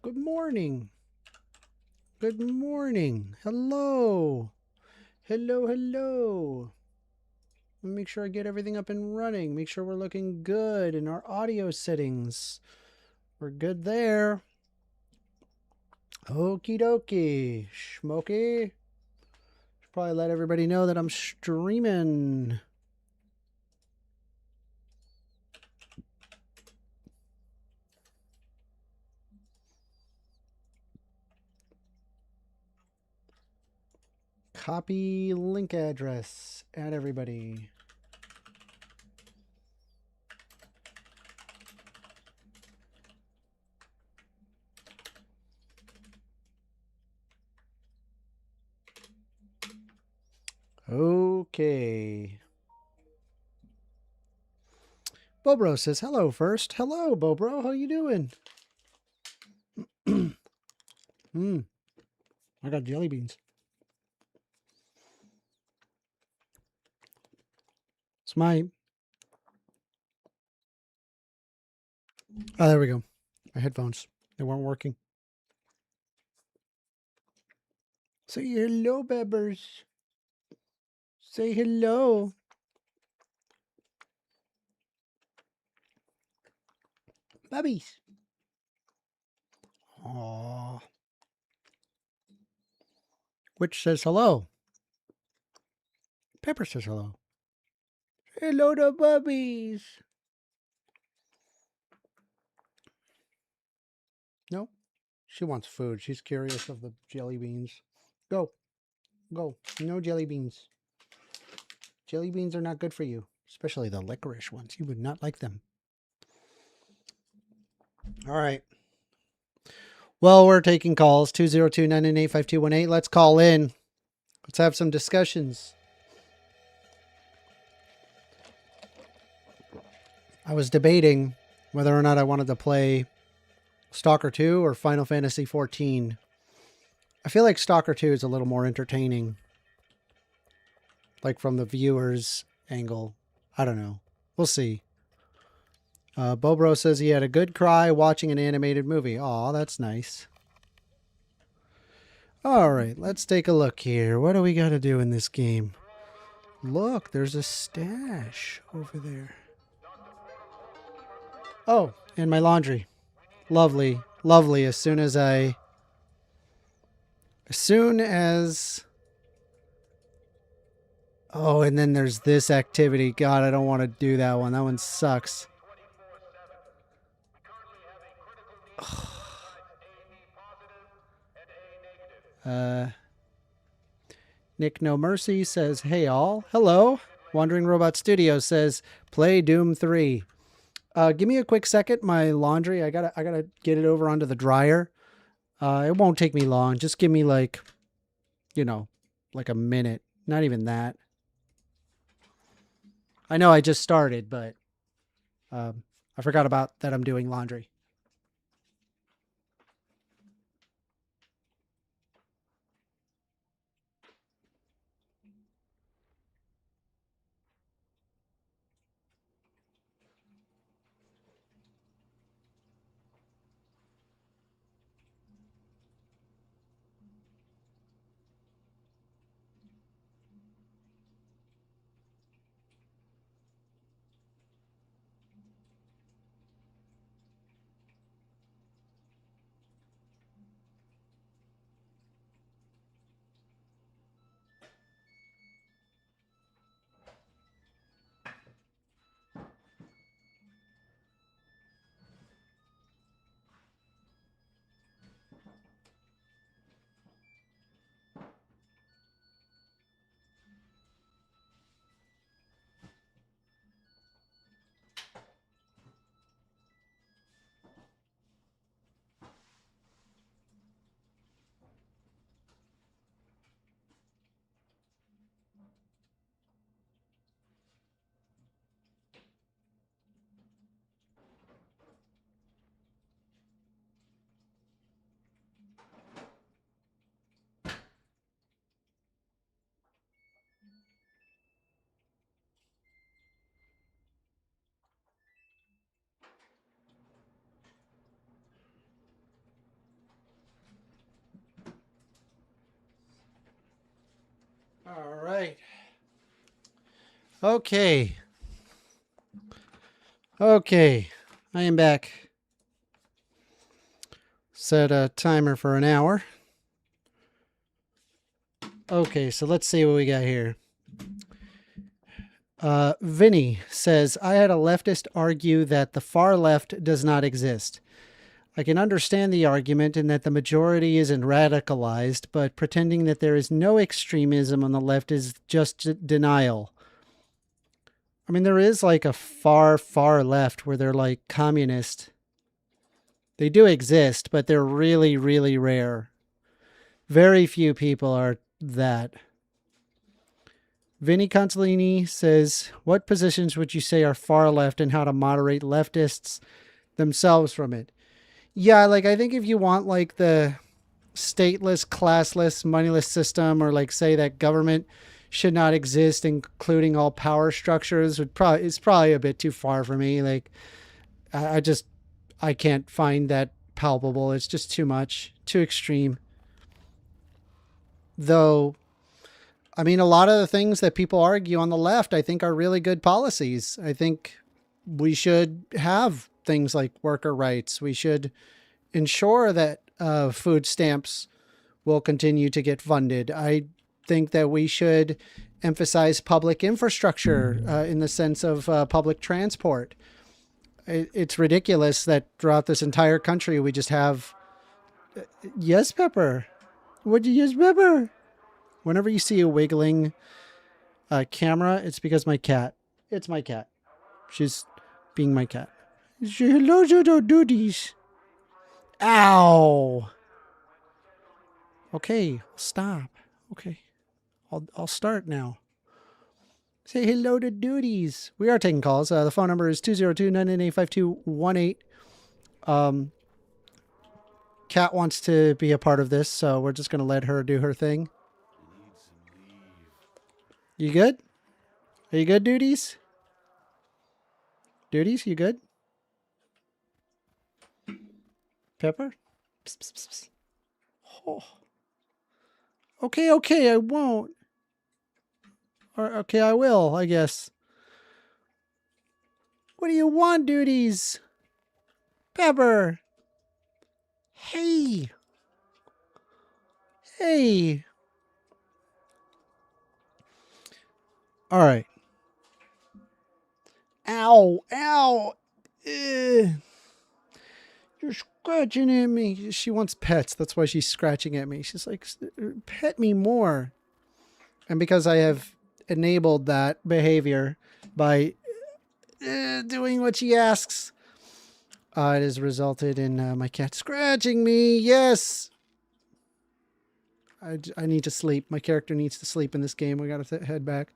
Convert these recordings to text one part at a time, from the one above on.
Good morning. Good morning. Hello. Hello, hello. Let me make sure I get everything up and running. Make sure we're looking good in our audio settings. We're good there. Okie dokie. Schmoky. Should probably let everybody know that I'm streaming. Copy link address. Add everybody. Okay. Bobro says hello first. Hello, Bobro. How you doing? I got jelly beans. It's my... Oh, there we go. My headphones. They weren't working. Say hello, Bebbers. Say hello. Bubbies. Aww. Which says hello. Pepper says hello. Hello to Bubbies. No, she wants food. She's curious of the jelly beans. Go. Go. No jelly beans. Jelly beans are not good for you, especially the licorice ones. You would not like them. All right. Well, we're taking calls. 202-998-5218. Let's call in. Let's have some discussions. I was debating whether or not I wanted to play Stalker 2 or Final Fantasy 14. I feel like Stalker 2 is a little more entertaining. Like from the viewer's angle. I don't know. We'll see. Bobro says he had a good cry watching an animated movie. Aw, that's nice. All right, let's take a look here. What do we got to do in this game? Look, there's a stash over there. Oh, and my laundry. Lovely, lovely. As soon as oh, and then there's this activity. God, I don't want to do that one. That one sucks. Nick No Mercy says, hey all. Hello. Wandering Robot Studio says, play Doom 3. Give me a quick second. My laundry, I gotta get it over onto the dryer. It won't take me long. Just give me like a minute. Not even that. I know I just started, but I forgot about that I'm doing laundry. All right. Okay. Okay. I am back. Set a timer for an hour. Okay, so let's see what we got here. Vinny says, I had a leftist argue that the far left does not exist. I can understand the argument in that the majority isn't radicalized, but pretending that there is no extremism on the left is just denial. I mean, there is like a far, far left where they're like communist. They do exist, but they're really, really rare. Very few people are that. Vinny Consolini says, what positions would you say are far left and how to moderate leftists themselves from it? Yeah, like I think if you want like the stateless, classless, moneyless system, or like say that government should not exist, including all power structures, it's probably a bit too far for me. Like I can't find that palpable. It's just too much, too extreme. Though, I mean, a lot of the things that people argue on the left, I think are really good policies. I think we should have things like worker rights. We should ensure that food stamps will continue to get funded. I think that we should emphasize public infrastructure in the sense of public transport. It's ridiculous that throughout this entire country, we just have... Yes, Pepper. Would you use Pepper? Whenever you see a wiggling camera, it's because my cat. It's my cat. She's being my cat. Hello, duties. Ow. Okay, stop. Okay, I'll start now. Say hello to duties. We are taking calls. The phone number is 202-998-5218. Kat wants to be a part of this, so we're just going to let her do her thing. You good? Are you good, duties? Duties, you good? Pepper? Psst, psst, psst, psst. Oh. Okay, I won't. Or, okay, I will, I guess. What do you want, duties? Pepper. Hey. Hey. All right. Ow. Ow. You're scratching at me. She wants pets. That's why she's scratching at me. She's like, pet me more. And because I have enabled that behavior by doing what she asks, it has resulted in my cat scratching me. Yes. I need to sleep. My character needs to sleep in this game. We got to head back.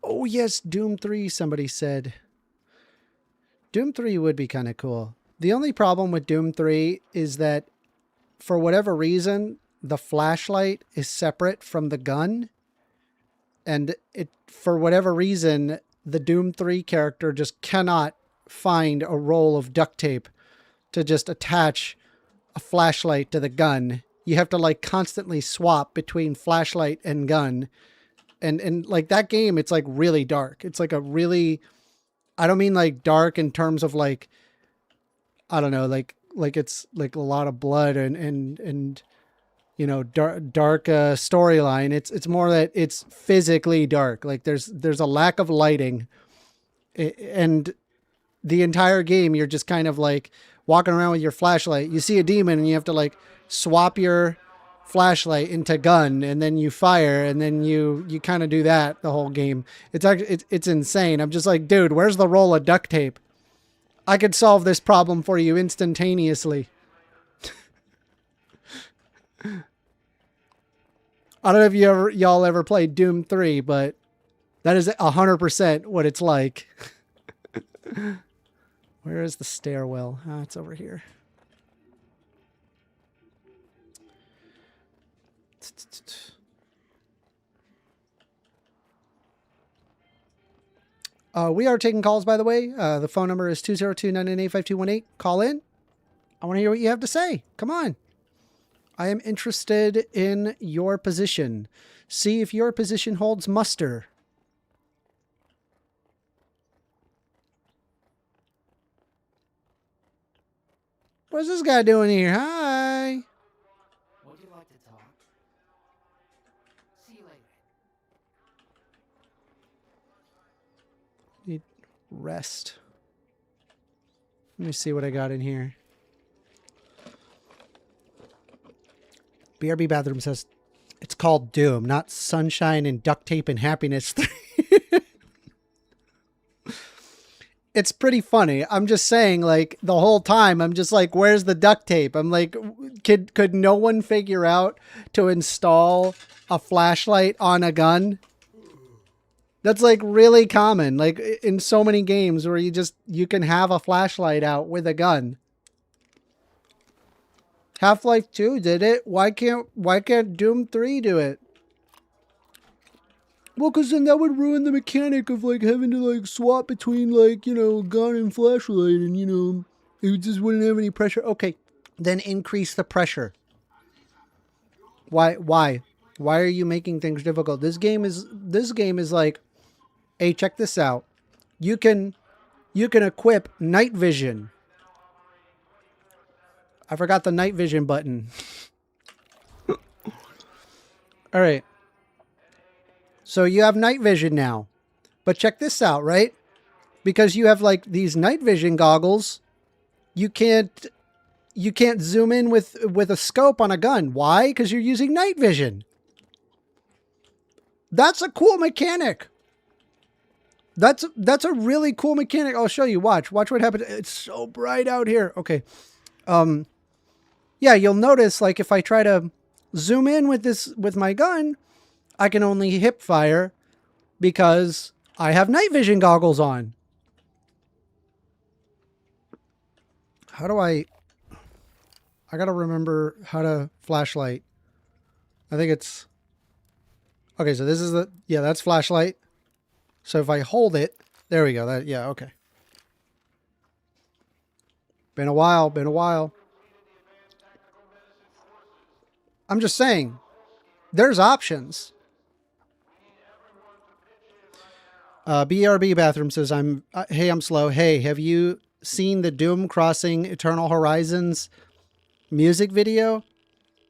Oh, yes. Doom 3, somebody said. Doom 3 would be kind of cool. The only problem with Doom 3 is that for whatever reason, the flashlight is separate from the gun. And for whatever reason, the Doom 3 character just cannot find a roll of duct tape to just attach a flashlight to the gun. You have to like constantly swap between flashlight and gun. And like that game, it's like really dark. It's like a really, I don't mean like dark in terms of like, I don't know, like it's like a lot of blood and you know, dark storyline. It's more that it's physically dark. Like there's a lack of lighting, and the entire game you're just kind of like walking around with your flashlight. You see a demon and you have to like swap your flashlight into gun, and then you fire, and then you kind of do that the whole game. It's insane. I'm just like, dude, where's the roll of duct tape? I could solve this problem for you instantaneously. I don't know if y'all ever played Doom 3, but that is 100% what it's like. Where is the stairwell? Oh, it's over here. We are taking calls, by the way. The phone number is 202-998-5218. Call in. I want to hear what you have to say. Come on. I am interested in your position. See if your position holds muster. What's this guy doing here? Hi. Would you like to talk? See you later. Need rest. Let me see what I got in here. BRB Bathroom says it's called Doom, not Sunshine and Duct Tape and Happiness. It's pretty funny. I'm just saying, like, the whole time, I'm just like, where's the duct tape? I'm like, could no one figure out to install a flashlight on a gun? That's like really common, like in so many games where you can have a flashlight out with a gun. Half-Life 2 did it. Why can't Doom 3 do it? Well, because then that would ruin the mechanic of, like, having to, like, swap between, like, you know, gun and flashlight, and, you know, it just wouldn't have any pressure. Okay, then increase the pressure. Why are you making things difficult? This game is like, hey, check this out. You can equip night vision. I forgot the night vision button. All right. So you have night vision now. But check this out, right? Because you have like these night vision goggles, you can't zoom in with a scope on a gun. Why? Because you're using night vision. That's a cool mechanic. That's a really cool mechanic. I'll show you. Watch what happens. It's so bright out here. Okay. Yeah, you'll notice like if I try to zoom in with my gun, I can only hip fire because I have night vision goggles on. How do I gotta remember how to flashlight. I think it's, okay, so this is that's flashlight. So if I hold it, there we go. Okay. Been a while. I'm just saying, there's options. BRB Bathroom says, hey, I'm slow. Hey, have you seen the Doom Crossing Eternal Horizons music video?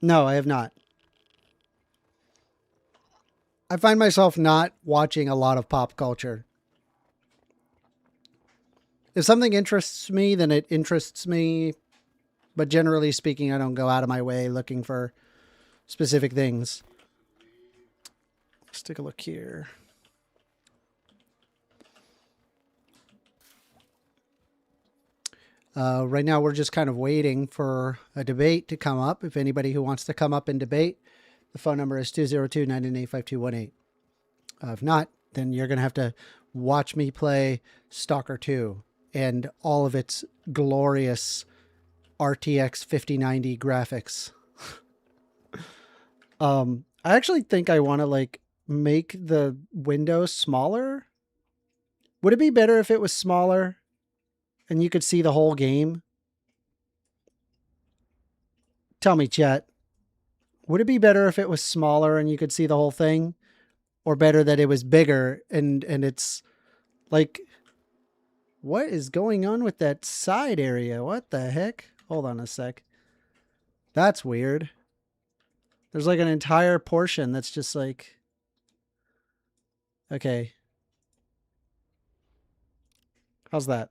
No, I have not. I find myself not watching a lot of pop culture. If something interests me, then it interests me. But generally speaking, I don't go out of my way looking for specific things. Let's take a look here. Right now, we're just kind of waiting for a debate to come up. If anybody who wants to come up and debate, the phone number is 202-998-5218. If not, then you're going to have to watch me play Stalker 2 and all of its glorious RTX 5090 graphics. I actually think I want to like make the window smaller. Would it be better if it was smaller and you could see the whole game? Tell me, chat. Would it be better if it was smaller and you could see the whole thing? Or better that it was bigger and it's like, what is going on with that side area? What the heck? Hold on a sec. That's weird. There's like an entire portion that's just like, okay. How's that?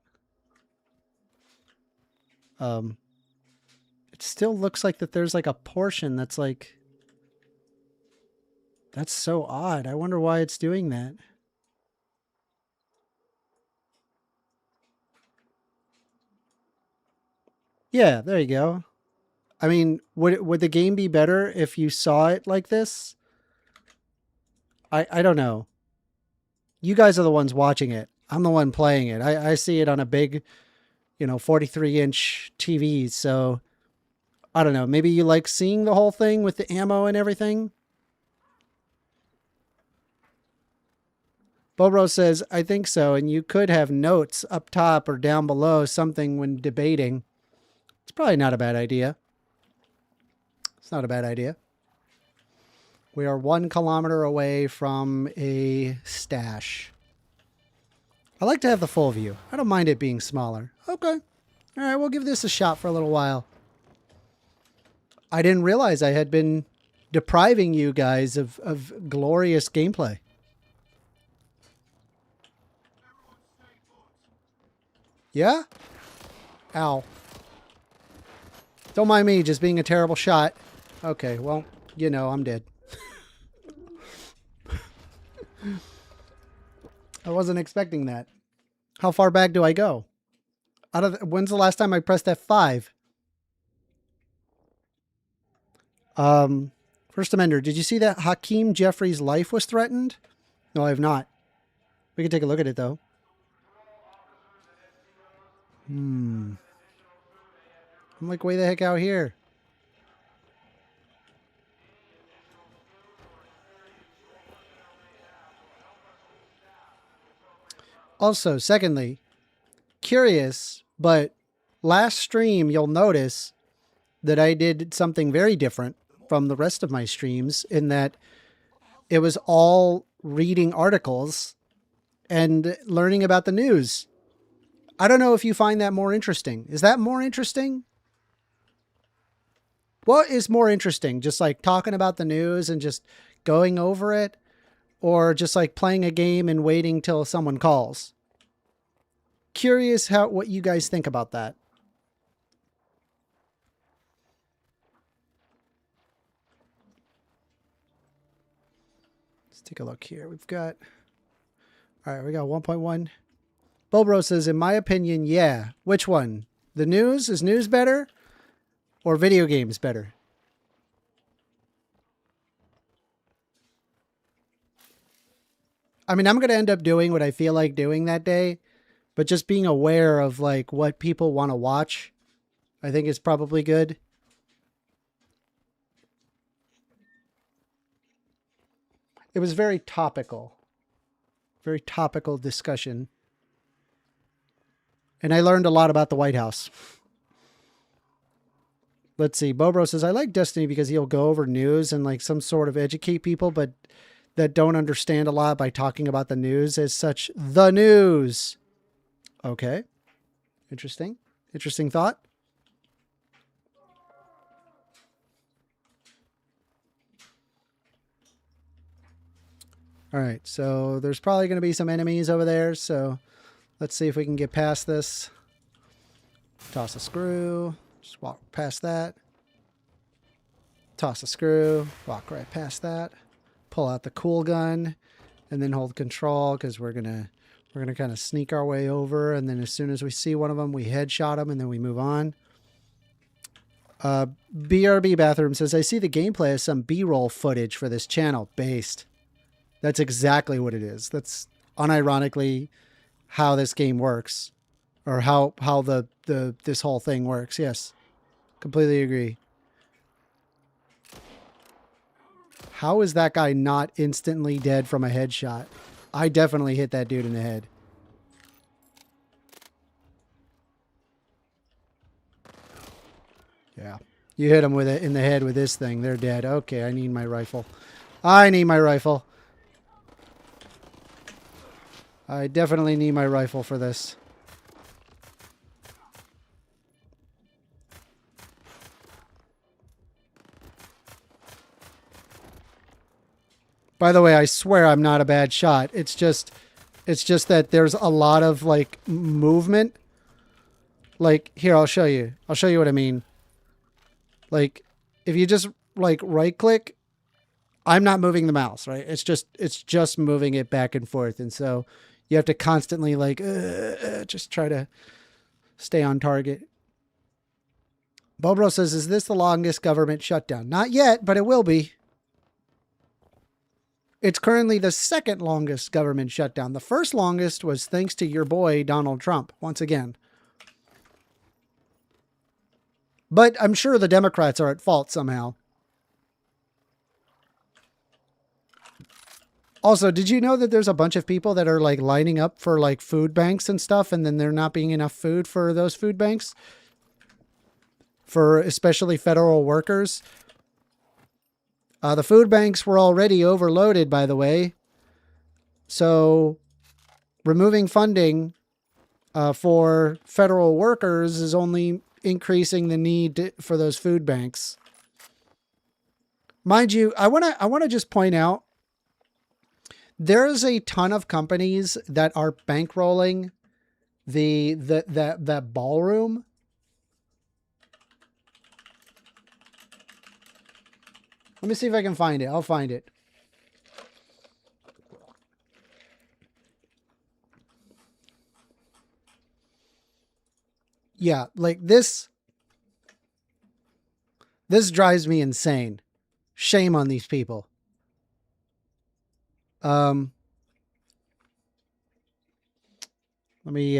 It still looks like that there's like a portion that's like, that's so odd. I wonder why it's doing that. Yeah, there you go. I mean, would the game be better if you saw it like this? I don't know. You guys are the ones watching it. I'm the one playing it. I see it on a big, 43-inch TV. So I don't know. Maybe you like seeing the whole thing with the ammo and everything. Bobro says, I think so. And you could have notes up top or down below something when debating. It's probably not a bad idea. It's not a bad idea. We are 1 kilometer away from a stash. I like to have the full view. I don't mind it being smaller. Okay. All right, we'll give this a shot for a little while. I didn't realize I had been depriving you guys of glorious gameplay. Yeah? Ow. Don't mind me just being a terrible shot. Okay, well, you know, I'm dead. I wasn't expecting that. How far back do I go? When's the last time I pressed F5? First Amender, did you see that Hakeem Jeffrey's life was threatened? No, I have not. We can take a look at it, though. I'm like way the heck out here. Also, secondly, curious, but last stream you'll notice that I did something very different from the rest of my streams in that it was all reading articles and learning about the news. I don't know if you find that more interesting. Is that more interesting? What is more interesting? Just like talking about the news and just going over it? Or just like playing a game and waiting till someone calls? Curious what you guys think about that. Let's take a look here. We've got... All right, we got 1.1. Bobro says, in my opinion, yeah. Which one? The news? Is news better? Or video games better? I mean, I'm going to end up doing what I feel like doing that day, but just being aware of like what people want to watch, I think is probably good. It was very topical discussion. And I learned a lot about the White House. Let's see. Bobro says, I like Destiny because he'll go over news and like some sort of educate people, but that don't understand a lot by talking about the news as such. The news. Okay. Interesting. Interesting thought. All right. So there's probably going to be some enemies over there. So let's see if we can get past this. Toss a screw. Just walk past that. Toss a screw. Walk right past that. Pull out the cool gun and then hold control because we're gonna kind of sneak our way over, and then as soon as we see one of them we headshot them and then we move on. BRB Bathroom says, I see the gameplay as some b-roll footage for this channel. Based. That's exactly what it is. That's unironically how this game works, or how this whole thing works. Yes, completely agree. How is that guy not instantly dead from a headshot? I definitely hit that dude in the head. Yeah. You hit him with it in the head with this thing. They're dead. Okay, I need my rifle. I need my rifle. I definitely need my rifle for this. By the way, I swear I'm not a bad shot. It's just that there's a lot of like movement. Like here, I'll show you. I'll show you what I mean. Like if you just like right click, I'm not moving the mouse, right? It's just moving it back and forth. And so you have to constantly like, just try to stay on target. Bobro says, is this the longest government shutdown? Not yet, but it will be. It's currently the second longest government shutdown. The first longest was thanks to your boy, Donald Trump, once again. But I'm sure the Democrats are at fault somehow. Also, did you know that there's a bunch of people that are like lining up for like food banks and stuff, and then there not being enough food for those food banks? For especially federal workers. The food banks were already overloaded, by the way. So removing funding for federal workers is only increasing the need for those food banks. Mind you, I want to just point out, there's a ton of companies that are bankrolling that ballroom. Let me see if I can find it. I'll find it. Yeah, like this drives me insane. Shame on these people. Let me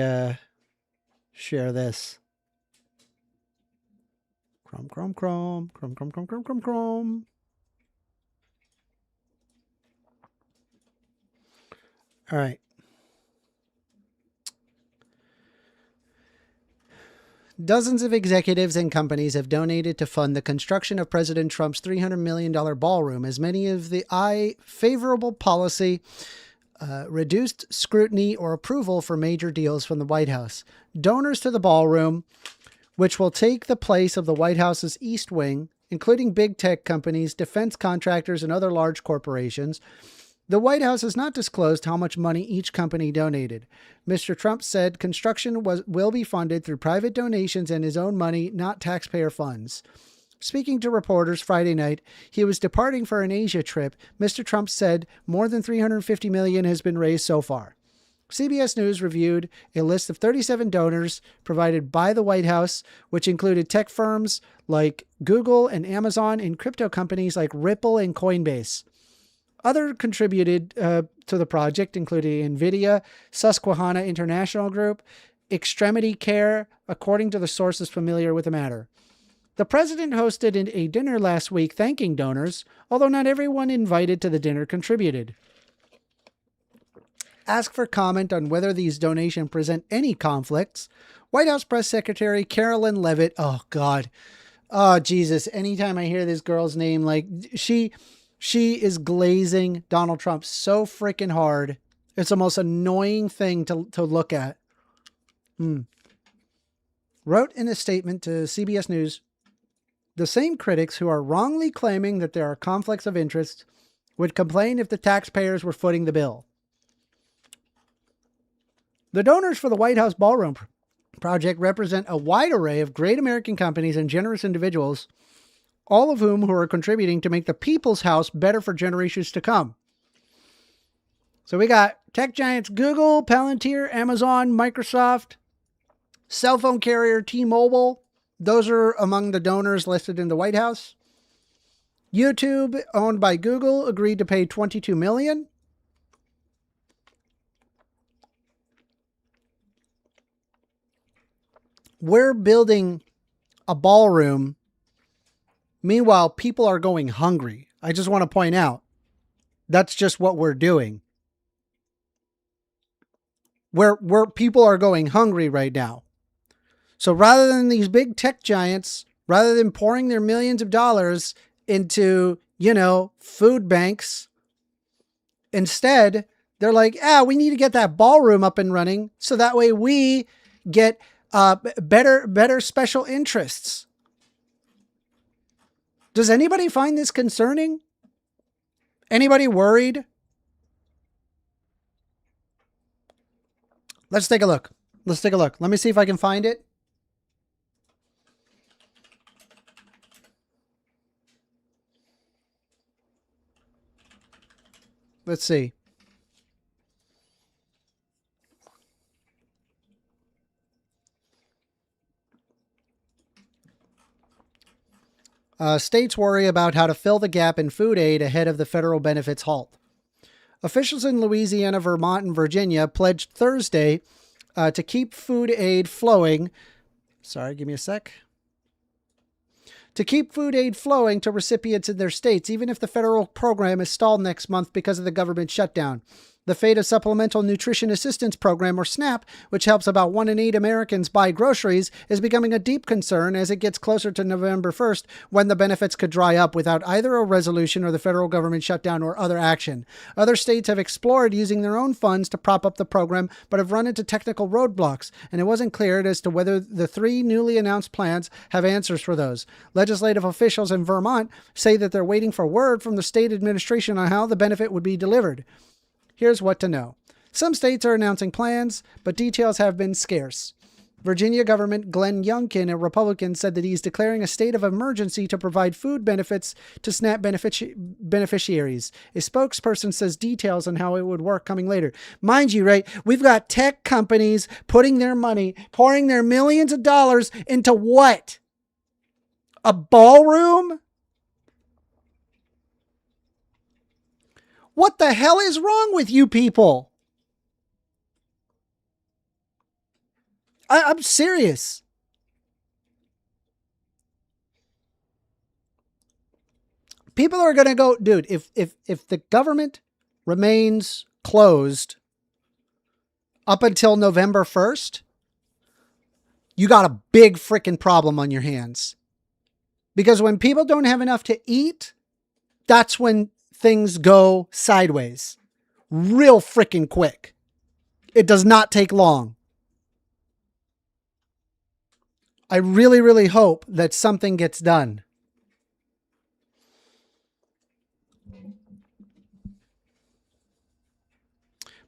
share this. Chrome. All right. Dozens of executives and companies have donated to fund the construction of President Trump's $300 million ballroom, as many of the favorable policy reduced scrutiny or approval for major deals from the White House. Donors to the ballroom, which will take the place of the White House's East Wing, including big tech companies, defense contractors, and other large corporations. The White House has not disclosed how much money each company donated. Mr. Trump said construction will be funded through private donations and his own money, not taxpayer funds. Speaking to reporters Friday night, he was departing for an Asia trip. Mr. Trump said more than $350 million has been raised so far. CBS News reviewed a list of 37 donors provided by the White House, which included tech firms like Google and Amazon and crypto companies like Ripple and Coinbase. Other contributed to the project included NVIDIA, Susquehanna International Group, Extremity Care, according to the sources familiar with the matter. The president hosted a dinner last week thanking donors, although not everyone invited to the dinner contributed. Asked for comment on whether these donations present any conflicts, White House Press Secretary Carolyn Leavitt, oh God, oh Jesus, anytime I hear this girl's name, like she is glazing Donald Trump so freaking hard. It's the most annoying thing to look at. Wrote in a statement to CBS News, the same critics who are wrongly claiming that there are conflicts of interest would complain if the taxpayers were footing the bill. The donors for the White House Ballroom project represent a wide array of great American companies and generous individuals, all of whom are contributing to make the People's House better for generations to come. So we got tech giants Google, Palantir, Amazon, Microsoft, cell phone carrier T-Mobile. Those are among the donors listed in the White House. YouTube, owned by Google, agreed to pay $22 million. We're building a ballroom. Meanwhile, people are going hungry. I just want to point out, that's just what we're doing. Where people are going hungry right now. So rather than these big tech giants, rather than pouring their millions of dollars into, food banks, instead, they're like, we need to get that ballroom up and running so that way we get better special interests. Does anybody find this concerning? Anybody worried? Let's take a look. Let me see if I can find it. Let's see. States worry about how to fill the gap in food aid ahead of the federal benefits halt. Officials in Louisiana, Vermont, and Virginia pledged Thursday to keep food aid flowing. Sorry, give me a sec. To keep food aid flowing to recipients in their states, even if the federal program is stalled next month because of the government shutdown. The fate of Supplemental Nutrition Assistance Program, or SNAP, which helps about 1 in 8 Americans buy groceries, is becoming a deep concern as it gets closer to November 1st, when the benefits could dry up without either a resolution or the federal government shutdown or other action. Other states have explored using their own funds to prop up the program, but have run into technical roadblocks, and it wasn't clear as to whether the 3 newly announced plans have answers for those. Legislative officials in Vermont say that they're waiting for word from the state administration on how the benefit would be delivered. Here's what to know. Some states are announcing plans, but details have been scarce. Virginia Governor Glenn Youngkin, a Republican, said that he's declaring a state of emergency to provide food benefits to SNAP beneficiaries. A spokesperson says details on how it would work coming later. Mind you, right, we've got tech companies putting their money, pouring their millions of dollars into what? A ballroom? What the hell is wrong with you people? I'm serious. People are going to go, dude, if the government remains closed up until November 1st, you got a big freaking problem on your hands. Because when people don't have enough to eat, that's when things go sideways real freaking quick. It does not take long. I really, really hope that something gets done.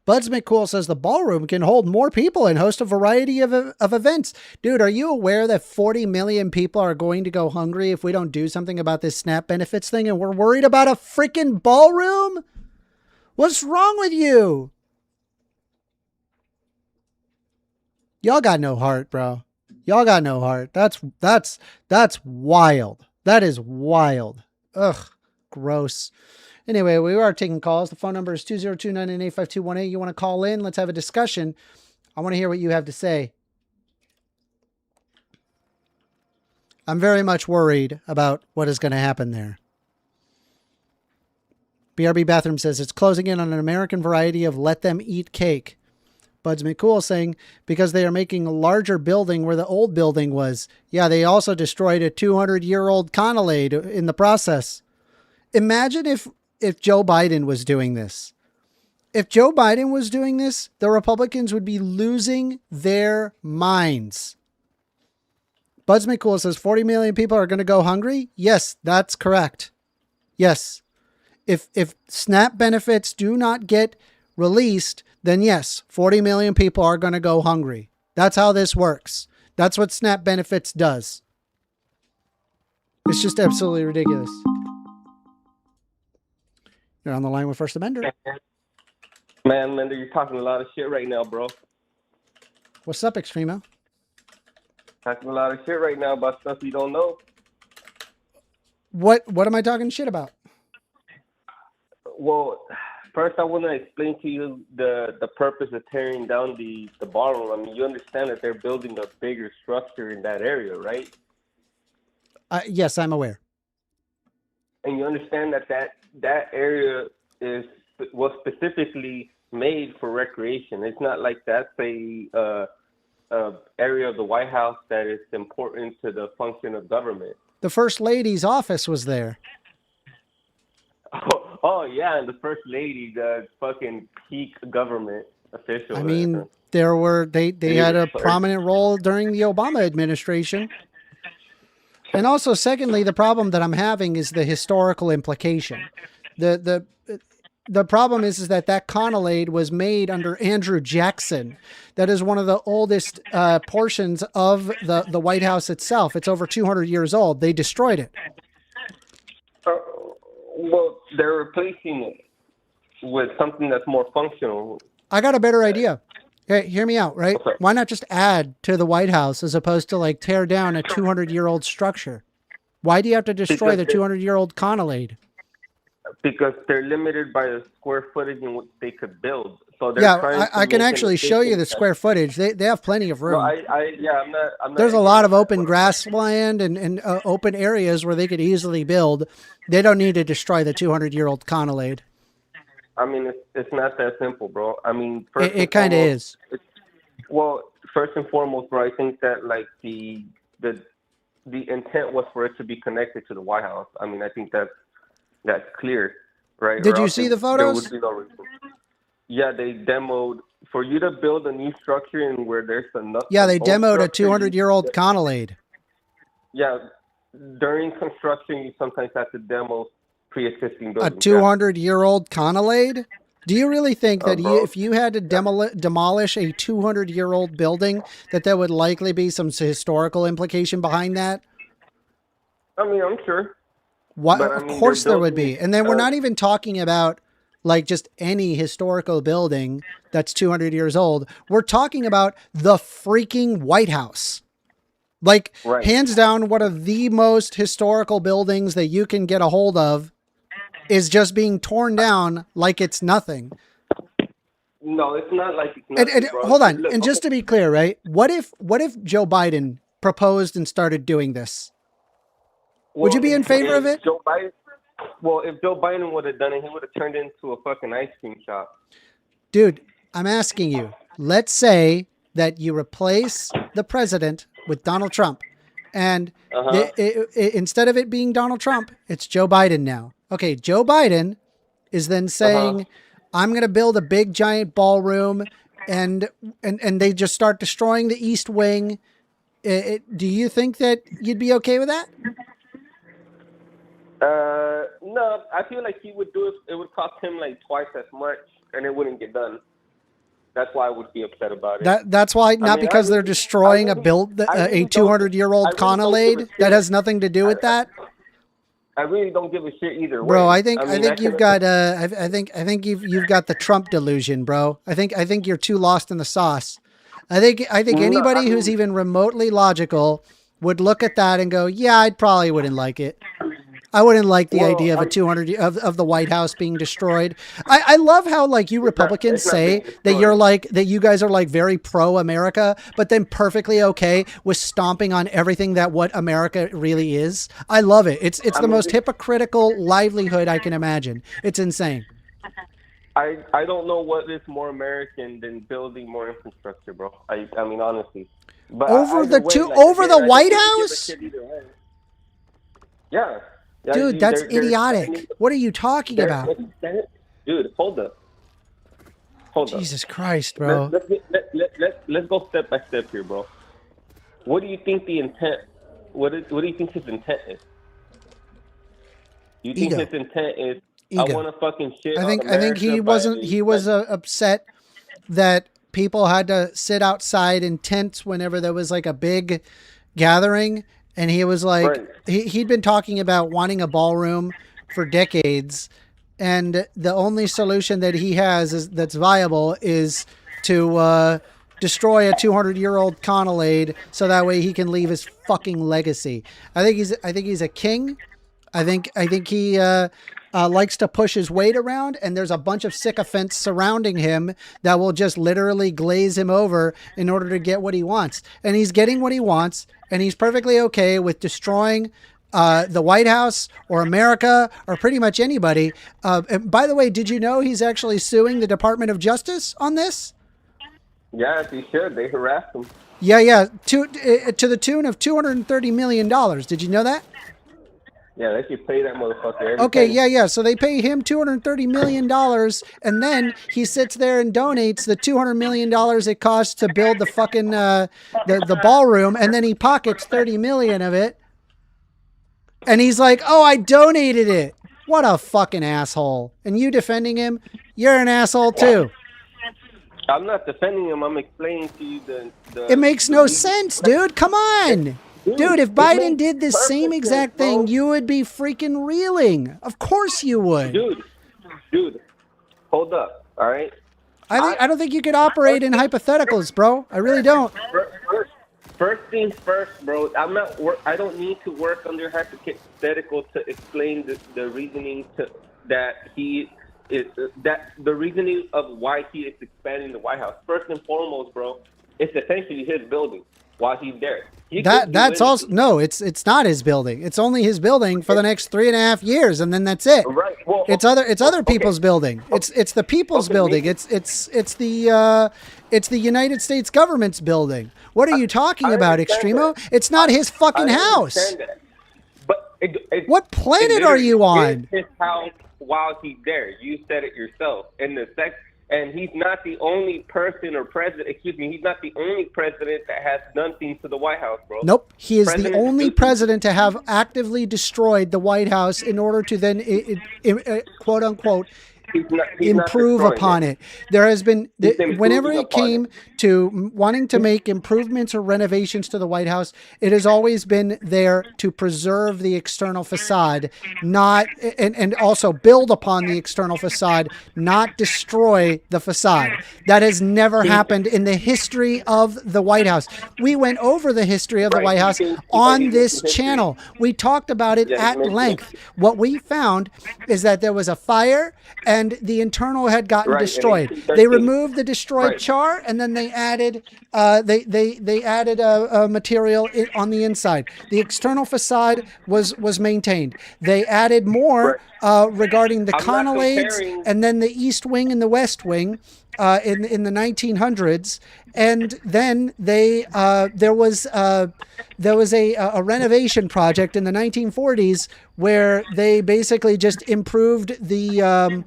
ExtremoMcCool says the ballroom can hold more people and host a variety of events. Dude, are you aware that 40 million people are going to go hungry if we don't do something about this SNAP benefits thing, and we're worried about a freaking ballroom? What's wrong with you? Y'all got no heart, bro. Y'all got no heart. That's wild. That is wild. Ugh, gross. Anyway, we are taking calls. The phone number is 202-998-5218. You want to call in? Let's have a discussion. I want to hear what you have to say. I'm very much worried about what is going to happen there. BRB Bathroom says it's closing in on an American variety of let them eat cake. ExtremoMcCool saying because they are making a larger building where the old building was. Yeah, they also destroyed a 200-year-old Conalade in the process. Imagine if Joe Biden was doing this. If Joe Biden was doing this, the Republicans would be losing their minds. ExtremoMcCool says 40 million people are going to go hungry. Yes, that's correct. Yes. If SNAP benefits do not get released, then yes, 40 million people are going to go hungry. That's how this works. That's what SNAP benefits does. It's just absolutely ridiculous. You're on the line with First Amender. Man, Linda, you're talking a lot of shit right now, bro. What's up, Extremo? Talking a lot of shit right now about stuff you don't know. What am I talking shit about? Well, first I want to explain to you the purpose of tearing down the ballroom. I mean, you understand that they're building a bigger structure in that area, right? Yes, I'm aware. And you understand that area was specifically made for recreation. It's not like that's a area of the White House that is important to the function of government. The First Lady's office was there. Oh yeah, and the First Lady, the fucking peak government official. I mean, they had a prominent role during the Obama administration. And also, secondly, the problem that I'm having is the historical implication. The problem is that Conalade was made under Andrew Jackson. That is one of the oldest portions of the White House itself. It's over 200 years old. They destroyed it. Well, they're replacing it with something that's more functional. I got a better idea. Hey, hear me out, right? Okay. Why not just add to the White House as opposed to like tear down a 200-year-old structure? Why do you have to destroy the 200-year-old Conalade? Because they're limited by the square footage in which they could build. So they're yeah, I can actually show you the square footage. They have plenty of room. No, I'm not. There's a lot of open grassland and open areas where they could easily build. They don't need to destroy the 200-year-old Conalade. I mean, it's not that simple, bro. I mean, first It and kind of foremost, is. well, first and foremost, bro, I think that like the intent was for it to be connected to the White House. I mean, I think that's clear, right? Did Or you else see the there would photos? be no reason. Yeah, they demoed for you to build a new structure and where there's Yeah, an they old demoed a structure. 200-year-old Connellade. Yeah, during construction, you sometimes have to demo pre-existing A buildings. 200-year-old Connellade? Do you really think that Bro. if you had to demolish a 200-year-old building, that there would likely be some historical implication behind that? I mean, I'm sure, What? but I Of mean, they're course there would building. be. And then we're not even talking about like just any historical building that's 200 years old. We're talking about the freaking White House. Like, Right. hands down, one of the most historical buildings that you can get a hold of is just being torn down like it's nothing. No, it's not like it's nothing, And bro. hold on. Look, And just to be clear, right? What if Joe Biden proposed and started doing this? Would you be in favor of it? If Joe Biden would have done it, he would have turned it into a fucking ice cream shop. Dude, I'm asking you. Let's say that you replace the president with Donald Trump. And instead of it being Donald Trump, it's Joe Biden now. Okay, Joe Biden is then saying, I'm going to build a big giant ballroom, and they just start destroying the East Wing. Do you think that you'd be okay with that? No, I feel like he would do it. It would cost him like twice as much, and it wouldn't get done. That's why I would be upset about it. That's why, not because they're destroying a 200-year-old Connellade. That has nothing to do with that. I really don't give a shit either way. Bro, I think you've got I think you've got the Trump delusion, bro. I think you're too lost in the sauce. I think anybody who's even remotely logical would look at that and go, "Yeah, I probably wouldn't like it. I wouldn't like the idea of a 200 of the White House being destroyed." I love how like you Republicans say that you're like that you guys are like very pro America, but then perfectly okay with stomping on everything that what America really is. I love it. It's the most hypocritical livelihood I can imagine. It's insane. I don't know what is more American than building more infrastructure, bro. I mean honestly. But over the White House? Yeah. Dude, that's idiotic. What are you talking about? Dude, hold up. Jesus Christ, bro. Let's go step by step here, bro. What do you think the intent? What do you think his intent is? You think his intent is? I want to fucking shit. I think he wasn't. He was upset that people had to sit outside in tents whenever there was like a big gathering. And he was like, he'd been talking about wanting a ballroom for decades. And the only solution that he has that's viable is to destroy a 200-year-old Connellade so that way he can leave his fucking legacy. I think he's a king. I think he likes to push his weight around, and there's a bunch of sycophants surrounding him that will just literally glaze him over in order to get what he wants. And he's getting what he wants, and he's perfectly okay with destroying the White House or America or pretty much anybody. And by the way, did you know he's actually suing the Department of Justice on this? Yes, he should. They harassed him. Yeah. To the tune of $230 million. Did you know that? Yeah, they should pay that motherfucker. Okay, yeah. So they pay him $230 million, and then he sits there and donates the $200 million it costs to build the fucking the ballroom, and then he pockets $30 million of it. And he's like, "Oh, I donated it." What a fucking asshole. And you defending him? You're an asshole too. I'm not defending him. I'm explaining to you the It makes no sense, dude. Come on. Dude, if Biden did the same exact thing, you would be freaking reeling. Of course you would. Dude, hold up, all right? I don't think you could operate in hypotheticals, bro. I really don't. First things first, bro. I don't need to work under hypothetical to explain the reasoning that the reasoning of why he is expanding the White House. First and foremost, bro, it's essentially his building. while he's there. That's also no. It's not his building. It's only his building for the next 3.5 years, and then that's it. Right. Well, it's other people's building. It's the people's building. It's the United States government's building. What are you talking about, Extremo? It's not his fucking house. That. But what planet are you on? His house while he's there. You said it yourself. And he's not the only person or president. Excuse me. He's not the only president that has done things to the White House, bro. Nope. He is the only president to have actively destroyed the White House in order to then, quote unquote, improve upon it. There has been, whenever it came to wanting to make improvements or renovations to the White House, it has always been there to preserve the external facade, not, and also build upon the external facade, not destroy the facade. That has never happened in the history of the White House. We went over the history of the White House on this channel. We talked about it at length. What we found is that there was a fire and the internal had gotten destroyed. They removed the destroyed char, and then they added they added a material on the inside. The external facade was maintained. They added more regarding the colonnades, and then the east wing and the west wing in the 1900s, and then there was a renovation project in the 1940s where they basically just improved the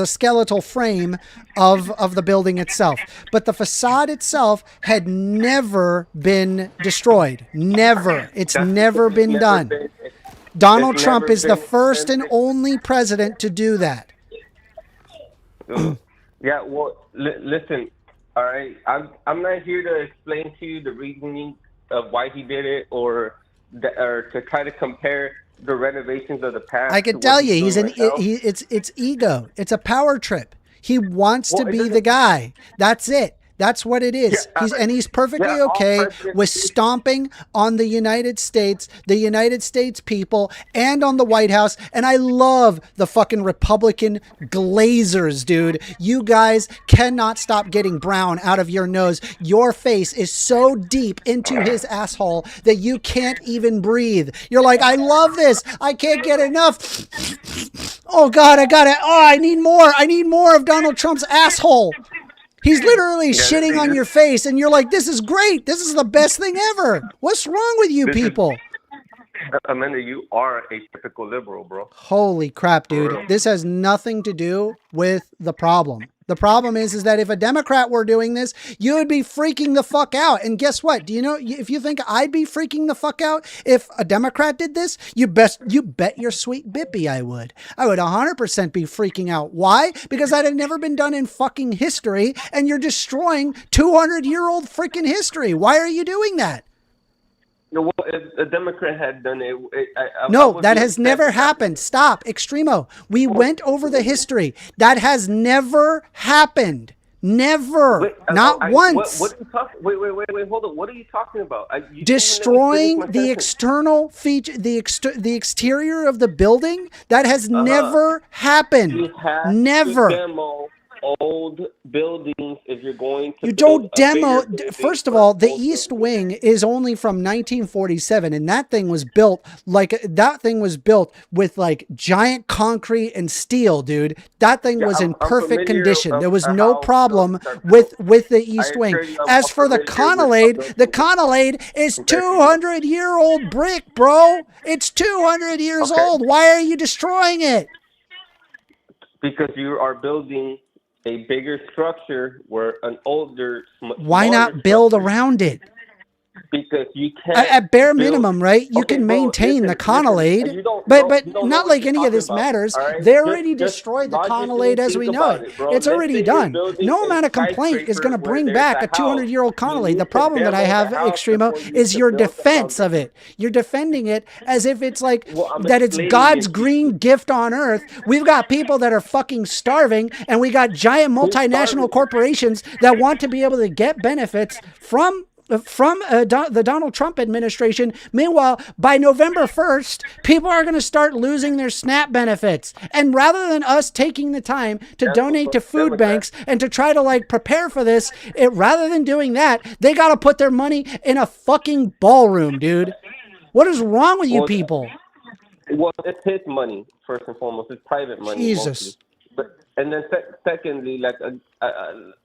skeletal frame of the building itself. But the facade itself had never been destroyed. Never. It's never been done. Donald Trump is the first and only president to do that. Yeah, well, listen, all right, I'm not here to explain to you the reasoning of why he did it or to try to compare the renovations of the past. I can tell you, it's ego. It's a power trip. He wants to be the guy. That's it. That's what it is. Yeah, he's perfectly okay with stomping on the United States people, and on the White House. And I love the fucking Republican glazers, dude. You guys cannot stop getting brown out of your nose. Your face is so deep into his asshole that you can't even breathe. You're like, I love this. I can't get enough. Oh God, I got it. Oh, I need more. I need more of Donald Trump's asshole. He's literally shitting on your face, and you're like, this is great. This is the best thing ever. What's wrong with you people? Amanda, you are a typical liberal, bro. Holy crap, dude. This has nothing to do with the problem. The problem is that if a Democrat were doing this, you would be freaking the fuck out. And guess what? Do you know, if you think I'd be freaking the fuck out if a Democrat did this, you bet your sweet bippy I would. I would 100% be freaking out. Why? Because that had never been done in fucking history, and you're destroying 200-year-old freaking history. Why are you doing that? Well, if a Democrat had done it, no, that has never happened. Stop, Extremo. We went over the history. That has never happened. Never. Wait, not once. What are you talking? Wait, hold on. What are you talking about? Destroying the external feature, the exterior of the building. That has never happened. You have never. To demo old buildings if you're going to. You don't demo. First of all, the East Wing is only from 1947, and that thing was built with like giant concrete and steel, dude. That thing was in perfect condition. There was no problem with the East Wing. As for the colonnade is 200-year-old brick, bro. It's 200 years old. Why are you destroying it? Because you are building a bigger structure where an older. Why not build around it? Because you can't. At bare minimum, right? You can maintain the colonnade, but not like any of this matters. Right? They already destroyed the colonnade as we know it. It's already done. No amount of complaint is going to bring back a 200-year-old colonnade. The problem that I have, Extremo, is your defense of it. You're defending it as if it's like that it's God's green gift on earth. We've got people that are fucking starving, and we got giant multinational corporations that want to be able to get benefits from from the Donald Trump administration. Meanwhile, by November 1st, people are going to start losing their SNAP benefits. And rather than us taking the time to donate to food banks and to try to like prepare for this, rather than doing that, they got to put their money in a fucking ballroom, dude. What is wrong with you people? Well, it's his money, first and foremost. It's private money. Jesus. Mostly. And then secondly, like,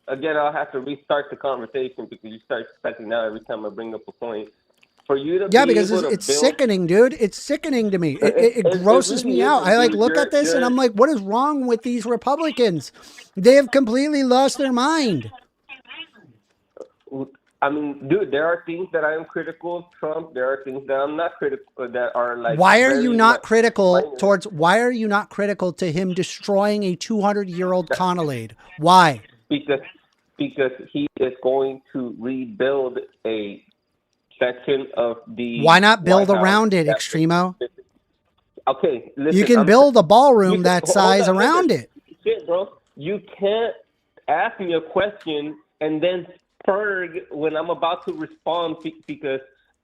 again, I'll have to restart the conversation because you start stepping out every time I bring up a point. For you to because it's sickening, dude. It's sickening to me. It grosses me out. I like look at this and I'm like, what is wrong with these Republicans? They have completely lost their mind. I mean, dude, there are things that I am critical of Trump. There are things that I'm not critical that are like. Why are you not critical towards? Why are you not critical to him destroying a 200-year-old colonnade? Why? Because he is going to rebuild a section of the. Why not build around it, Extremo? Okay, listen. You can build a ballroom that size around it. Shit, bro. You can't ask me a question and then spurg when I'm about to respond because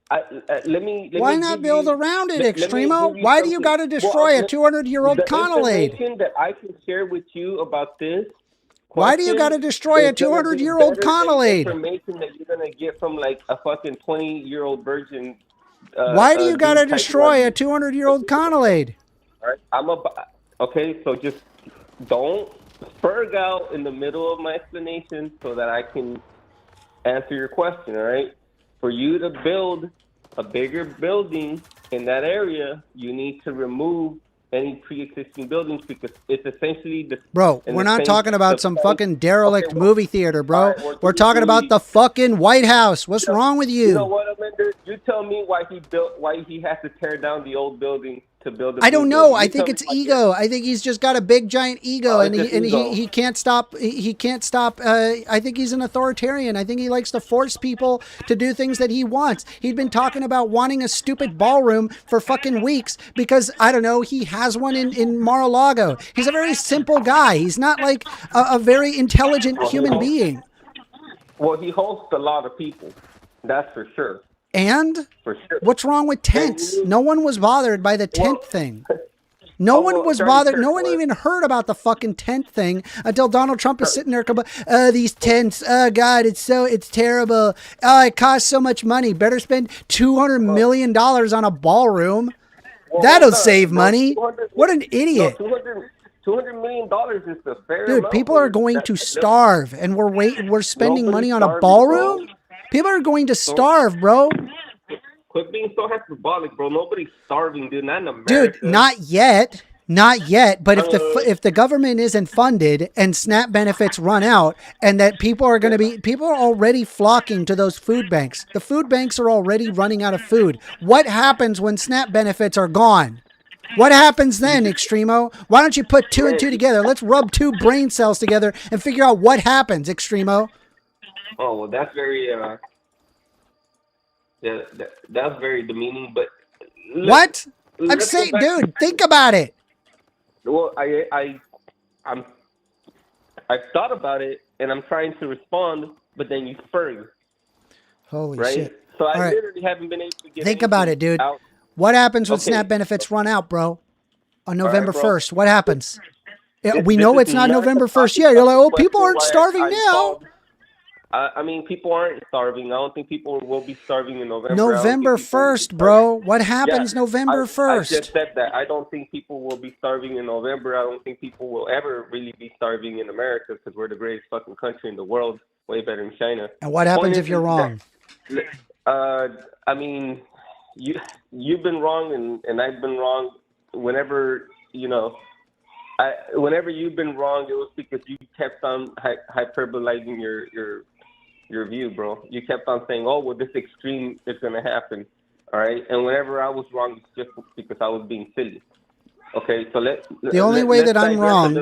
why not build around it, Extremo? Why do you got to destroy a 200-year-old colonnade? The information that I can share with you about this. Why do you got to destroy a 200-year-old colonnade? Information that you're gonna get from like a fucking 20-year-old virgin. Why do you got to destroy a 200-year-old colonnade? All right, okay. So just don't spurg out in the middle of my explanation so that I can answer your question. All right, for you to build a bigger building in that area, you need to remove any pre-existing buildings because it's essentially the. Bro, we're not talking about some fucking derelict movie theater, bro. We're talking about the fucking White House. What's wrong with you? You know what, Amanda? You tell me why he has to tear down the old building to build. I don't know. I think it's ego. I think he's just got a big giant ego, and he can't stop. He can't stop. I think he's an authoritarian. I think he likes to force people to do things that he wants. He'd been talking about wanting a stupid ballroom for fucking weeks because I don't know. He has one in Mar-a-Lago. He's a very simple guy. He's not like a very intelligent human being. Well, he hosts a lot of people. That's for sure. And for sure. What's wrong with tents? No one was bothered by the tent thing. No one was bothered. No one even heard about the fucking tent thing until Donald Trump is sitting there. These tents. Oh God, it's terrible. Oh, it costs so much money. Better spend $200 million on a ballroom. That'll save money. What an idiot. $200 million is the fair Dude, amount. people are going to starve, and we're spending money on a ballroom. Bro. People are going to starve, bro. Quit being so hyperbolic, bro. Nobody's starving, dude. Not in America. Dude, not yet. Not yet. But if the government isn't funded and SNAP benefits run out, and that people are already flocking to those food banks. The food banks are already running out of food. What happens when SNAP benefits are gone? What happens then, Extremo? Why don't you put two and two together? Let's rub two brain cells together and figure out what happens, Extremo. Oh, well, that's very, that's very demeaning, but... What? I'm saying, dude, think about it. Well, I've thought about it, and I'm trying to respond, but then you spurred. Holy right? shit. So I literally haven't been able to get Think about it, dude. out. What happens when SNAP benefits run out, bro? On November 1st, what happens? We know it's not November 1st yet. You're like, oh, people aren't starving now. I mean, people aren't starving. I don't think people will be starving in November. November 1st, bro. What happens November 1st? I just said that. I don't think people will be starving in November. I don't think people will ever really be starving in America because we're the greatest fucking country in the world, way better than China. And what happens if you're wrong? I mean, you've been wrong and I've been wrong. Whenever you've been wrong, it was because you kept on hyperbolizing your view, bro. You kept on saying, "Oh, well, this extreme is gonna happen." All right, and whenever I was wrong, it's just because I was being silly. Okay, so the only way that I'm wrong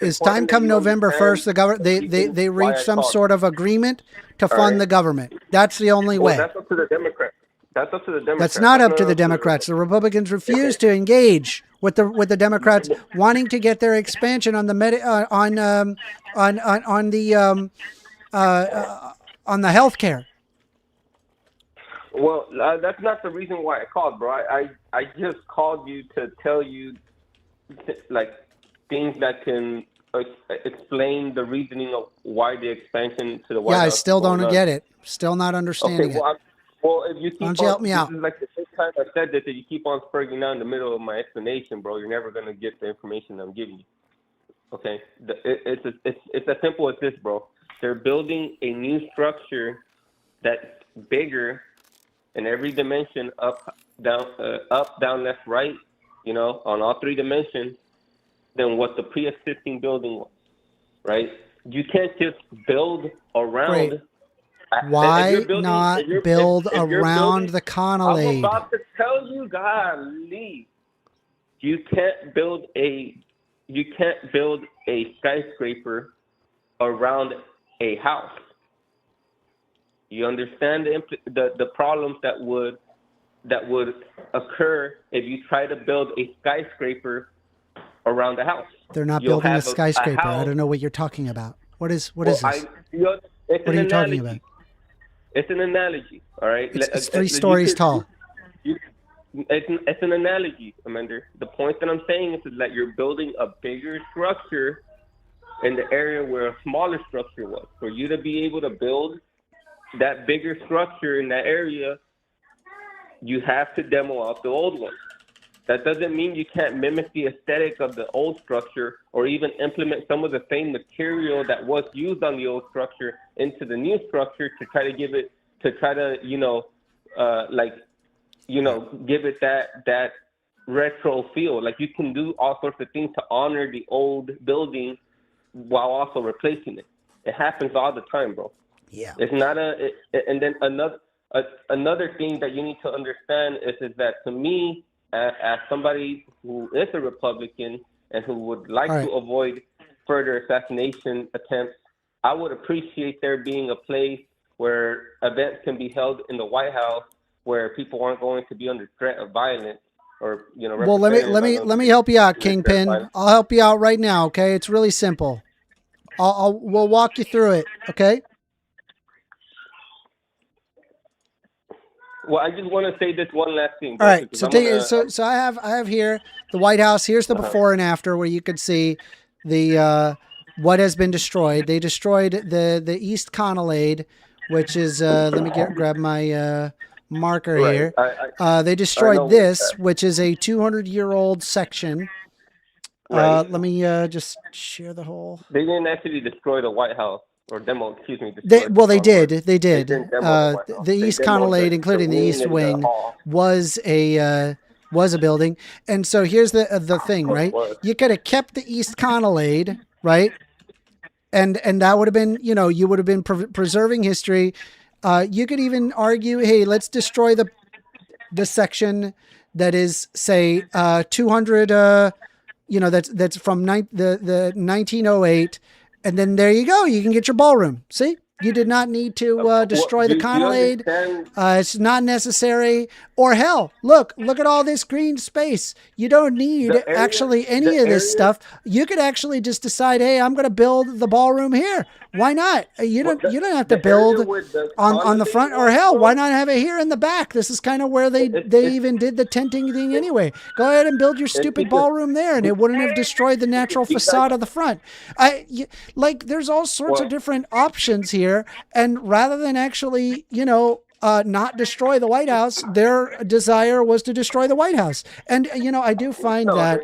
is time come November 1st, the government they reach some sort of agreement to fund the government. That's the only way. That's up to the Democrats. That's up to the Democrats. That's not up to the Democrats. The Republicans refuse to engage with the Democrats wanting to get their expansion on the on the health care. Well, that's not the reason why I called, bro. I just called you to tell you, like, things that can explain the reasoning of why the expansion to the White Yeah, I House is still going don't on. get it. Still not understanding Okay, well, if you Why don't keep you on, help me this out? is like the fifth time I said this, that you keep on spurring out in the middle of my explanation, bro. You're never gonna get the information I'm giving you. Okay, it's as simple as this, bro. They're building a new structure that's bigger in every dimension, up, down, left, right. You know, on all three dimensions than what the pre-existing building was. Right? You can't just build around. Great. If you're Why building, not build if you're around building, the I'm colonnade? about to tell you, golly, you can't build a skyscraper around a house. You understand the problems that would occur if you try to build a skyscraper around a house. They're not You'll building a have skyscraper. I house. don't know what you're talking about. What is Well, this? it's What an are you talking analogy. about? It's an analogy. All right. It's 3 stories tall. It's an analogy, Amanda. The point that I'm saying is that you're building a bigger structure in the area where a smaller structure was. For you to be able to build that bigger structure in that area, you have to demo out the old one. That doesn't mean you can't mimic the aesthetic of the old structure or even implement some of the same material that was used on the old structure into the new structure to try to give it, give it that retro feel. Like, you can do all sorts of things to honor the old building while also replacing it. It happens all the time, bro. Yeah. It's not and then another thing that you need to understand is that, to me, as somebody who is a Republican and who would like to avoid further assassination attempts, I would appreciate there being a place where events can be held in the White House where people aren't going to be under threat of violence, or Well, let me help you out, Kingpin. I'll help you out right now. Okay, it's really simple. We'll walk you through it. Okay. Well, I just want to say this one last thing. All right. So I have here the White House. Here's the before and after, where you could see the what has been destroyed. They destroyed the East Colonnade, which is let me grab my marker here. They destroyed this, which is a 200-year-old section. Let me just share the whole. They didn't actually destroy the White House. Or demo, excuse me. They did. The East Colonnade, including the East Wing, was a building. And so here's the thing, right? You could have kept the East Colonnade, right? And that would have been, you would have been preserving history. You could even argue, hey, let's destroy the section that is, say, 200. That's from the 1908. And then there you go. You can get your ballroom. See, you did not need to destroy the colonnade. It's not necessary. Or hell, look at all this green space. You don't need actually any of this stuff. You could actually just decide, hey, I'm going to build the ballroom here. Why not? You don't have to build on the front, or hell, why not have it here in the back? This is kind of where they even did the tenting thing anyway. Go ahead and build your stupid ballroom there, and it wouldn't have destroyed the natural facade of the front. There's all sorts of different options here, and rather than actually, not destroy the White House, their desire was to destroy the White House. And, I do find that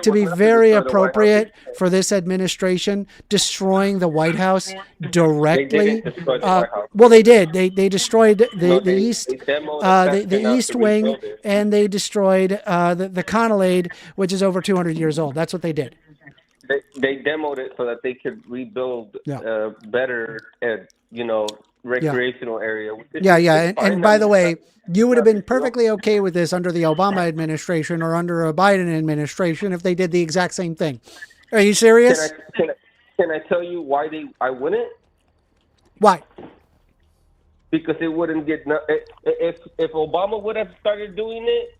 to be very appropriate for this administration, destroying the White House directly. Well, they did. They destroyed the East Wing, and they destroyed the Colonnade, which is over 200 years old. That's what they did. They demoed it so that they could rebuild better, recreational area. And by the way, you would have been perfectly okay with this under the Obama administration or under a Biden administration if they did the exact same thing. Are you serious? Can I tell you why I wouldn't? Why? Because it wouldn't get if Obama would have started doing it,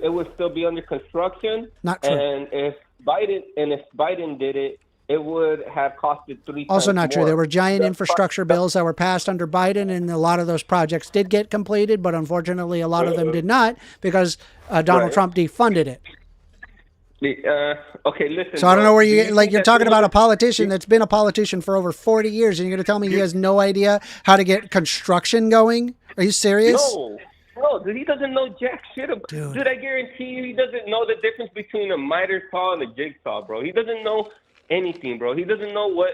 it would still be under construction. Not true. And if Biden did it, it would have costed 3 Also times not true. more. There were giant The infrastructure bills that were passed under Biden, and a lot of those projects did get completed, but unfortunately a lot of them did not because Donald Right. Trump defunded it. Okay, listen. So I don't know where you think like, you're that talking about a 300 politician that's been a politician for over 40 years, and you're going to tell me he has no idea how to get construction going? Are you serious? No, dude, he doesn't know jack shit about. Dude, I guarantee you, he doesn't know the difference between a miter saw and a jigsaw, bro. He doesn't know anything, bro. He doesn't know what.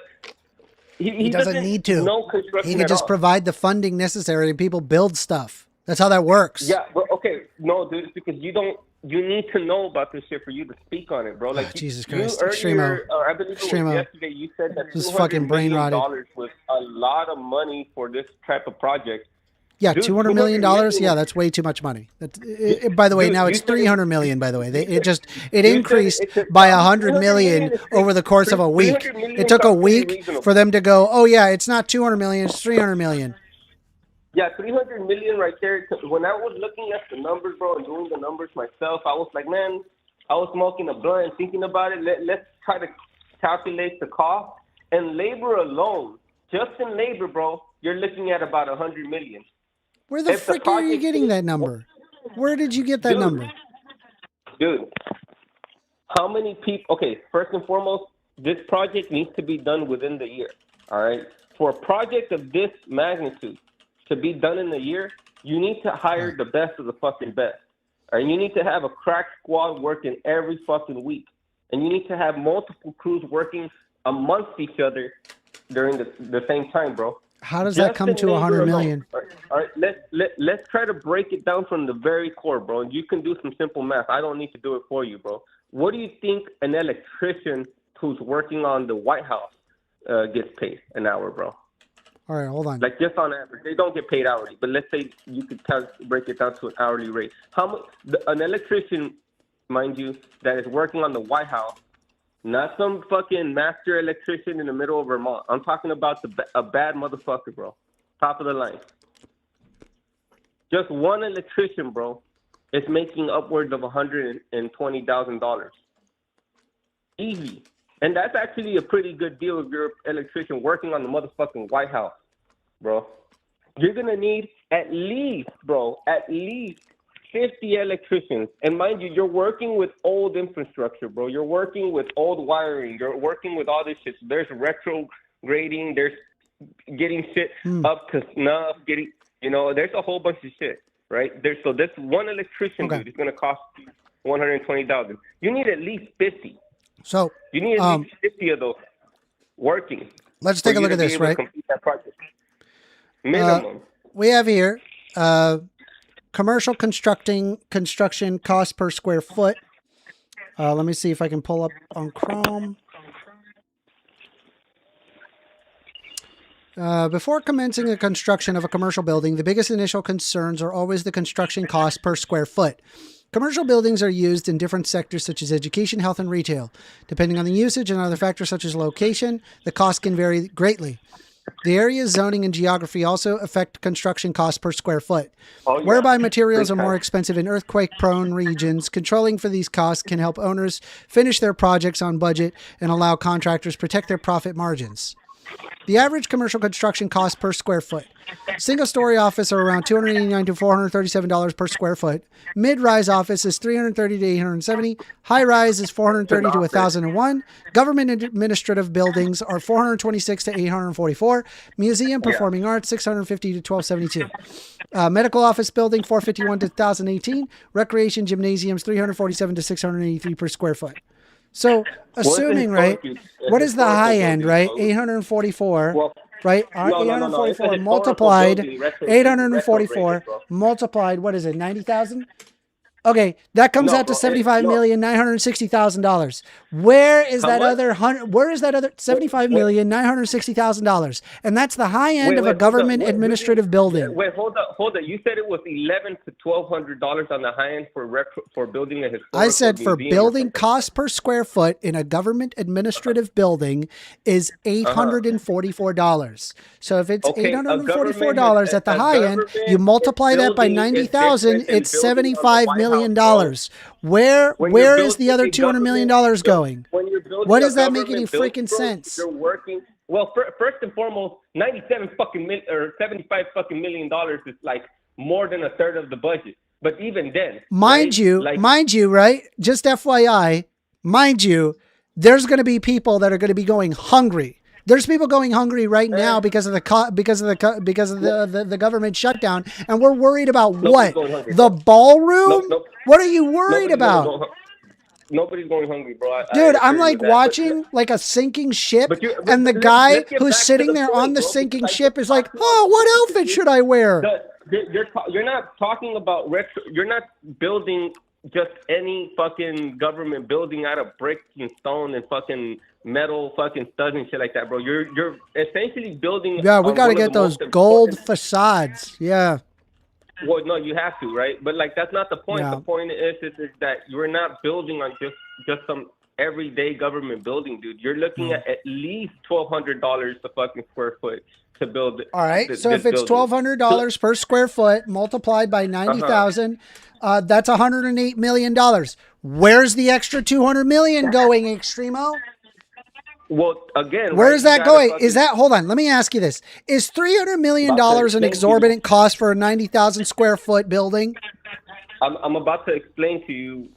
He doesn't need to. know construction He can at just all. provide the funding necessary and people build stuff. That's how that works. Yeah, but okay, no, dude, it's because you don't. You need to know about this shit for you to speak on it, bro. Like Jesus you Christ, earlier, Extremo. I believe it was Extremo. yesterday. You said that This is $200 fucking brain million rotted. was a lot of money for this type of project. Yeah, Dude, $200 million. $200 Yeah, that's way too much money. By the way, Dude, now you it's said $300 million. By the way, it said increased it's a- by $100 million 300 over the course of a week. 300 million It took a sounds pretty week reasonable. for them to go, oh yeah, it's not $200 million, it's $300 million. Yeah, 300 million right there. When I was looking at the numbers, bro, and doing the numbers myself, I was like, man, I was smoking a blunt and thinking about it. Let's try to calculate the cost. And labor alone, just in labor, bro, you're looking at about 100 million. Where the If the frick are you project getting is- that number? Where did you get that Dude. number? Dude, how many people? Okay, first and foremost, this project needs to be done within the year. All right, for a project of this magnitude to be done in a year, you need to hire the best of the fucking best. All right, you need to have a crack squad working every fucking week, and you need to have multiple crews working amongst each other during the same time, bro. How does that Just come in to labor 100 alone. million? All right, let's try to break it down from the very core, bro. You can do some simple math. I don't need to do it for you, bro. What do you think an electrician who's working on the White House gets paid an hour, bro? All right, hold on. Like just on average, they don't get paid hourly, but let's say you could break it down to an hourly rate. How much? An electrician, mind you, that is working on the White House. Not some fucking master electrician in the middle of Vermont. I'm talking about a bad motherfucker, bro. Top of the line. Just one electrician, bro, is making upwards of $120,000. Easy. And that's actually a pretty good deal if you're an electrician working on the motherfucking White House, bro. You're going to need at least 50 electricians. And mind you, you're working with old infrastructure, bro. You're working with old wiring. You're working with all this shit. So there's retrograding. There's getting shit up to snuff. There's a whole bunch of shit, right? So this one electrician, dude, is going to cost $120,000. You need at least 50. So You need at least 50 of those working. let's take a look at this, right? Minimum. We have here commercial construction cost per square foot. Let me see if I can pull up on Chrome. Before commencing the construction of a commercial building, the biggest initial concerns are always the construction cost per square foot. Commercial buildings are used in different sectors such as education, health, and retail. Depending on the usage and other factors such as location, the cost can vary greatly. The area, zoning, and geography also affect construction costs per square foot. Whereby materials are more expensive in earthquake-prone regions, controlling for these costs can help owners finish their projects on budget and allow contractors protect their profit margins. The average commercial construction cost per square foot. Single-story office are around $289 to $437 per square foot. Mid-rise office is $330 to $870. High-rise is $430 to $1,001. Government administrative buildings are $426 to $844. Museum performing arts $650 to $1,272. Medical office building $451 to $1,018. Recreation gymnasiums $347 to $683 per square foot. So, assuming, right, what is the high end, right? 844, right? 844 multiplied, 844 multiplied, what is it, 90,000? Okay, that comes out to $75,960,000. Where is that other $75,960,000? And that's the high end of a government administrative building. Wait, hold up. You said it was $1,100 to $1,200 on the high end for building a historical I said for museum building cost per square foot in a government administrative building is $844. So if it's $844 at the high end, you multiply that by 90,000, it's $75,960,000. million. When Where you're is the building other a $200 million government- going? When you're building What a does that make any government building, freaking bro, sense? You're working. Well, first and foremost, 97 fucking or 75 fucking $1 million is like more than a third of the budget. But even then, Mind you, right? Just FYI, mind you, there's going to be people that are going to be going hungry. There's people going hungry right now because of the government shutdown, and we're worried about what? The ballroom? Nope. What are you worried about? Nobody's going hungry, bro. Dude, I'm agree like with that, watching like a sinking ship, and the let's guy get who's back to sitting the there point, on the bro, sinking because ship is like, talking oh, about- what outfit should I wear? You're not talking about you're not building just any fucking government building out of brick and stone and fucking metal fucking studs and shit like that, bro. You're essentially building. Yeah, we on got to one of get the those most gold important- facades. Yeah. Well, no, you have to, right? But like that's not the point. Yeah. The point is that you're not building on just some everyday government building, dude. You're looking at least $1,200 a fucking square foot to build. All right. So this if it's building. $1,200 per square foot multiplied by 90,000, that's $108 million. Where's the extra 200 million going, Extremo? Well, again, Where right, is you that gotta going? fucking- Is that, hold on, let me ask you this. Is $300 million an exorbitant cost for a 90,000 square foot building? I'm about to explain to you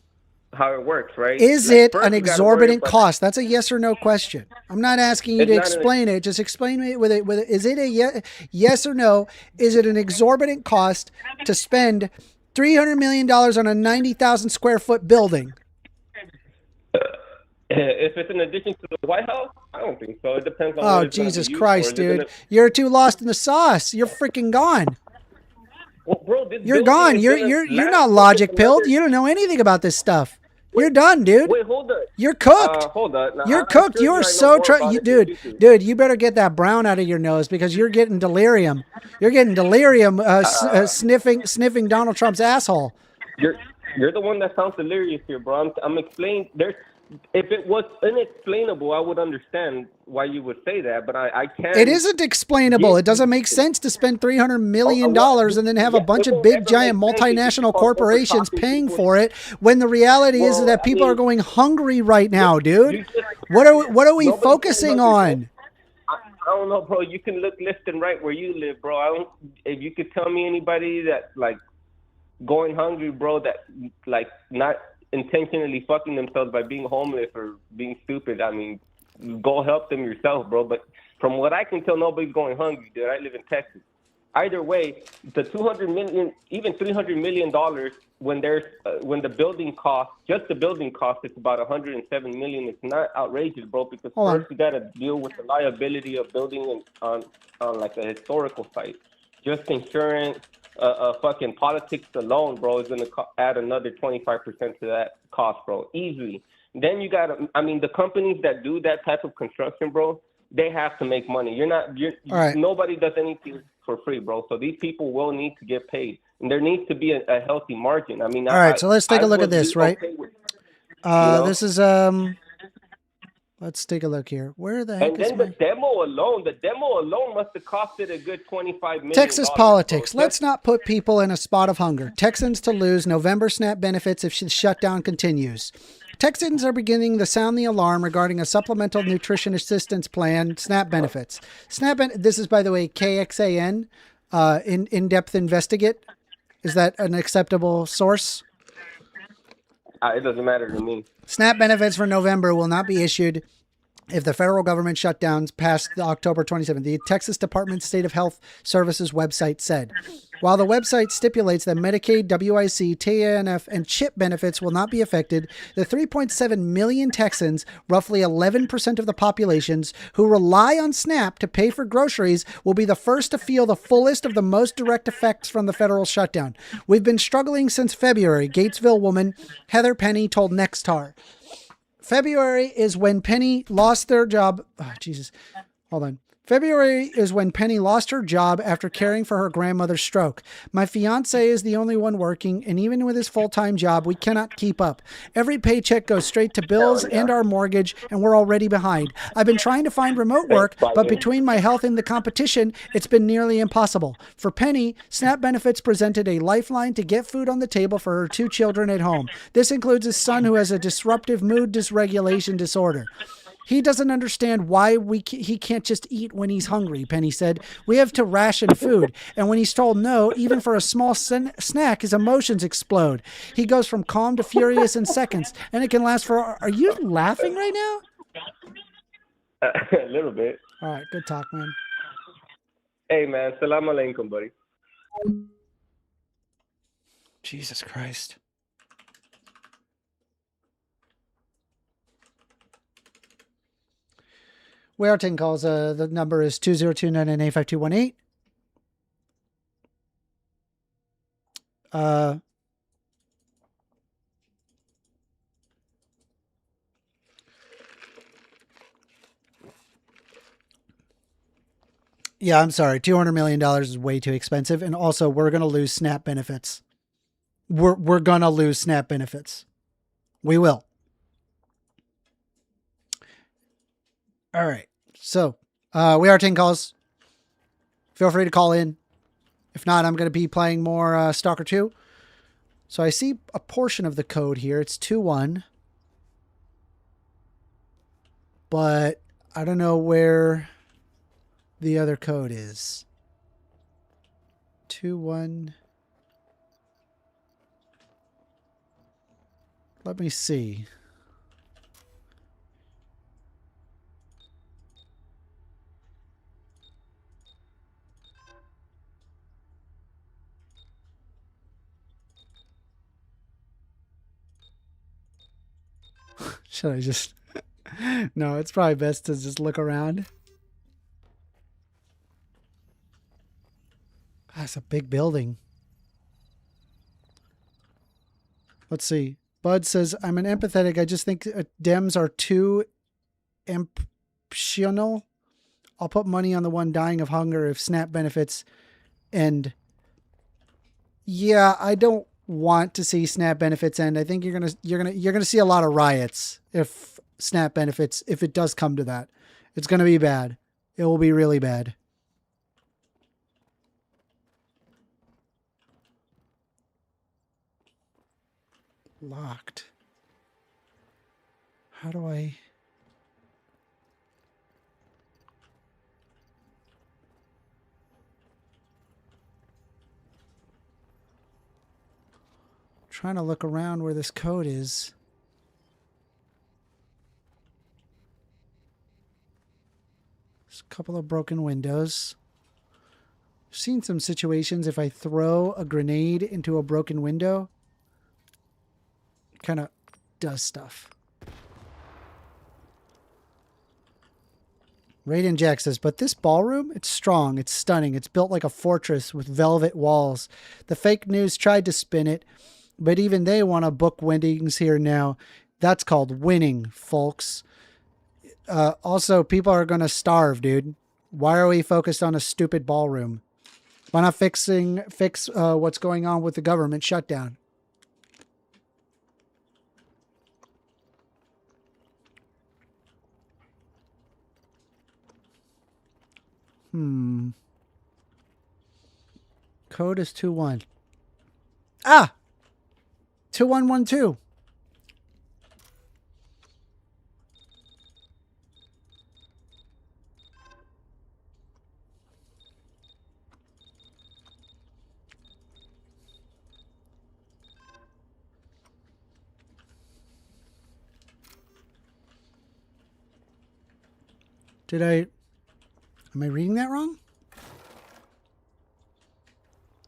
how it works, right? Is Like, it first an you gotta exorbitant worry about- cost? That's a yes or no question. I'm not asking you It's to not an- explain it. Just explain it with it. Is it a yes or no? Is it an exorbitant cost to spend $300 million on a 90,000 square foot building? If it's in addition to the White House, I don't think so. It depends on. Oh, what it's gonna be Jesus used Christ, for. Is it dude. You're too lost in the sauce. You're freaking gone. Well, bro, this You're building gone. is You're gonna you're last not for logic just pilled. another- You don't know anything about this stuff. You're done, dude. Wait, hold on. You're cooked. Hold on. Now, You're I'm cooked. sure You are I know so more about it than you do. dude. You better get that brown out of your nose because you're getting delirium. You're getting delirium sniffing Donald Trump's asshole. You're the one that sounds delirious here, bro. I'm explaining. If it was unexplainable, I would understand why you would say that, but I can't. It isn't explainable. It doesn't make sense to spend $300 million and then have a bunch of big, giant multinational corporations paying for it when the reality is that people are going hungry right now, dude. What are we focusing on? I don't know, bro. You can look left and right where you live, bro. If you could tell me anybody that like going hungry, bro, that like not intentionally fucking themselves by being homeless or being stupid, I mean, go help them yourself, bro. But from what I can tell, nobody's going hungry, dude. I live in Texas. Either way, the $200 million, even $300 million, when the building cost, just the building cost, it's about $107 million. It's not outrageous, bro, because first you got to deal with the liability of building on like a historical site. Just insurance, fucking politics alone, bro, is gonna add another 25% to that cost, bro, easily. Then you gotta, I mean, the companies that do that type of construction, bro, they have to make money. Nobody does anything for free, bro. So these people will need to get paid, and there needs to be a healthy margin. I mean, all right. So let's take a look at this, right? This is Let's take a look here. Where the heck is the demo alone must have costed a good $25 million. Texas politics. Let's not put people in a spot of hunger. Texans to lose November SNAP benefits if shutdown continues. Texans are beginning to sound the alarm regarding a supplemental nutrition assistance plan, SNAP benefits. This is, by the way, KXAN, in-depth investigate. Is that an acceptable source? It doesn't matter to me. SNAP benefits for November will not be issued if the federal government shutdowns past October 27th. The Texas Department of State of Health Services website said. While the website stipulates that Medicaid, WIC, TANF, and CHIP benefits will not be affected, the 3.7 million Texans, roughly 11% of the populations, who rely on SNAP to pay for groceries will be the first to feel the fullest of the most direct effects from the federal shutdown. We've been struggling since February, Gatesville woman Heather Penny told Nexstar. February is when Penny lost their job. Oh, Jesus. Hold on. February is when Penny lost her job after caring for her grandmother's stroke. My fiance is the only one working, and even with his full-time job, we cannot keep up. Every paycheck goes straight to bills and our mortgage, and we're already behind. I've been trying to find remote work, but between my health and the competition, it's been nearly impossible. For Penny, SNAP benefits presented a lifeline to get food on the table for her 2 children at home. This includes his son, who has a disruptive mood dysregulation disorder. He doesn't understand why he can't just eat when he's hungry, Penny said. We have to ration food. And when he's told no, even for a small snack, his emotions explode. He goes from calm to furious in seconds, and it can last for... Are you laughing right now? A little bit. All right, good talk, man. Hey, man. Salam alaikum, buddy. Jesus Christ. We are taking calls. The number is 202-998-5218. Yeah, I'm sorry. $200 million is way too expensive. And also, we're going to lose SNAP benefits. We're going to lose SNAP benefits. We will. All right. So, we are taking calls. Feel free to call in. If not, I'm going to be playing more Stalker 2. So I see a portion of the code here. It's 2-1. But I don't know where the other code is. 2-1. Let me see. Should I just... No, it's probably best to just look around. That's a big building. Let's see. Bud says, I'm an empathetic. I just think Dems are too impartial. I'll put money on the one dying of hunger if SNAP benefits end. Yeah, I don't want to see SNAP benefits end. I think you're gonna see a lot of riots if SNAP benefits, if it does come to that. It's gonna be bad. It will be really bad. Locked. How do I... Trying to look around where this code is. There's a couple of broken windows. I've seen some situations if I throw a grenade into a broken window, it kind of does stuff. Raiden Jack says, but this ballroom, it's strong, it's stunning, it's built like a fortress with velvet walls. The fake news tried to spin it, but even they want to book weddings here now. That's called winning, folks. Also, people are going to starve, dude. Why are we focused on a stupid ballroom? Why not fix what's going on with the government shutdown? Code is 2-1. Ah! 2112. Am I reading that wrong?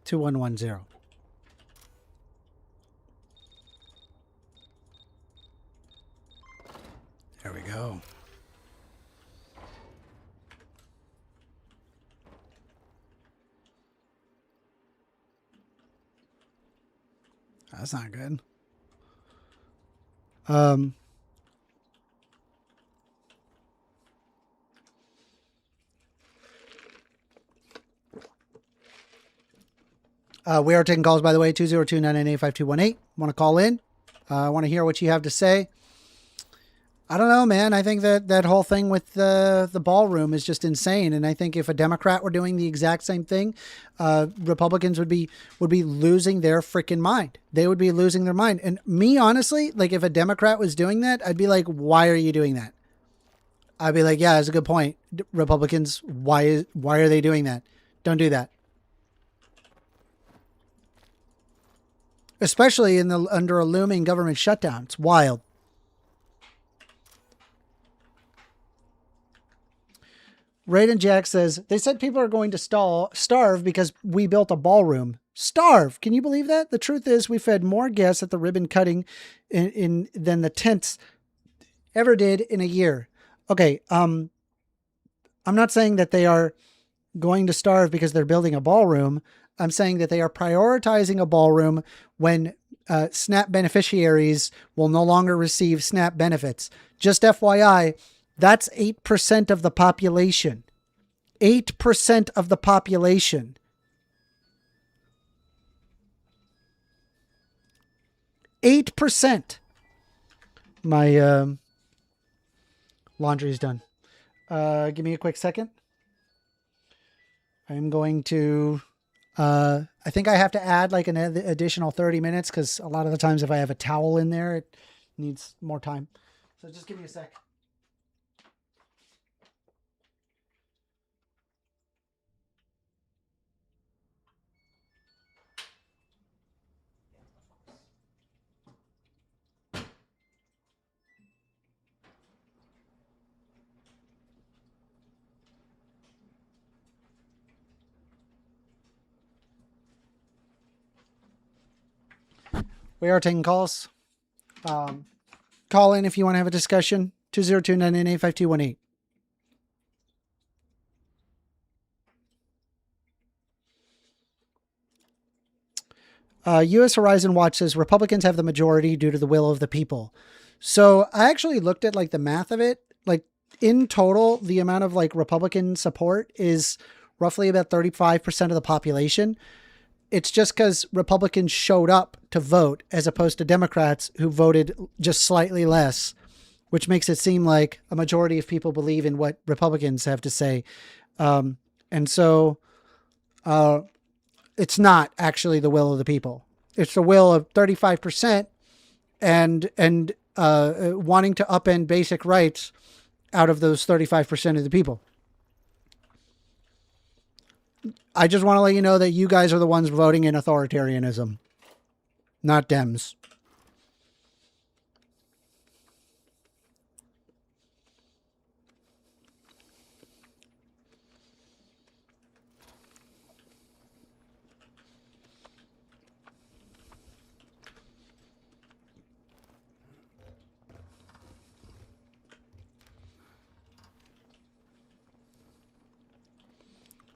2110. There we go. That's not good. We are taking calls, by the way, 202-998-5218. Want to call in? I want to hear what you have to say. I don't know, man. I think that whole thing with the ballroom is just insane. And I think if a Democrat were doing the exact same thing, Republicans would be losing their freaking mind. They would be losing their mind. And me, honestly, like if a Democrat was doing that, I'd be like, why are you doing that? I'd be like, yeah, that's a good point. Republicans, why are they doing that? Don't do that. Especially under a looming government shutdown. It's wild. Raiden Jack says, they said people are going to starve because we built a ballroom. Starve? Can you believe that? The truth is we fed more guests at the ribbon cutting than the tents ever did in a year. Okay, I'm not saying that they are going to starve because they're building a ballroom. I'm saying that they are prioritizing a ballroom when SNAP beneficiaries will no longer receive SNAP benefits. Just FYI, that's 8% of the population. 8% of the population. 8%. My laundry's done. Give me a quick second. I'm going to... I think I have to add like an additional 30 minutes because a lot of the times if I have a towel in there, it needs more time. So just give me a sec. We are taking calls. Call in if you want to have a discussion. 202-998-5218. U.S. Horizon Watch says Republicans have the majority due to the will of the people. So I actually looked at like the math of it. Like in total, the amount of like Republican support is roughly about 35% of the population. It's just because Republicans showed up to vote as opposed to Democrats who voted just slightly less, which makes it seem like a majority of people believe in what Republicans have to say. And so it's not actually the will of the people. It's the will of 35% and wanting to upend basic rights out of those 35% of the people. I just want to let you know that you guys are the ones voting in authoritarianism, not Dems.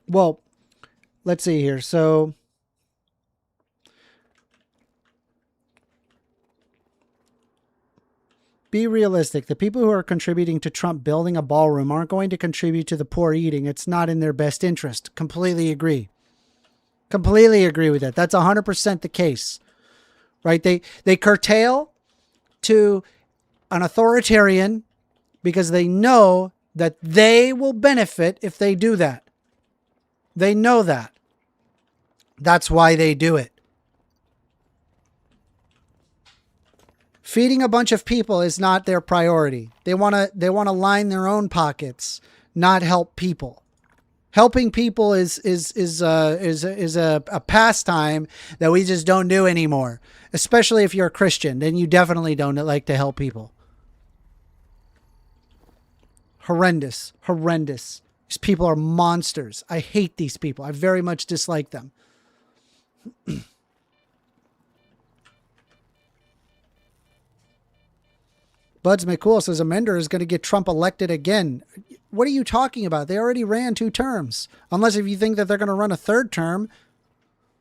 Well, let's see here. So be realistic. The people who are contributing to Trump building a ballroom aren't going to contribute to the poor eating. It's not in their best interest. Completely agree. Completely agree with that. That's 100% the case, right? They curtail to an authoritarian because they know that they will benefit if they do that. They know that. That's why they do it. Feeding a bunch of people is not their priority. They want to line their own pockets, not help people. Helping people is a pastime that we just don't do anymore. Especially if you're a Christian, then you definitely don't like to help people. Horrendous. These people are monsters. I hate these people. I very much dislike them. Buds McCool says Amender is going to get Trump elected again. What are you talking about? They already ran 2 terms. Unless if you think that they're going to run a 3rd term,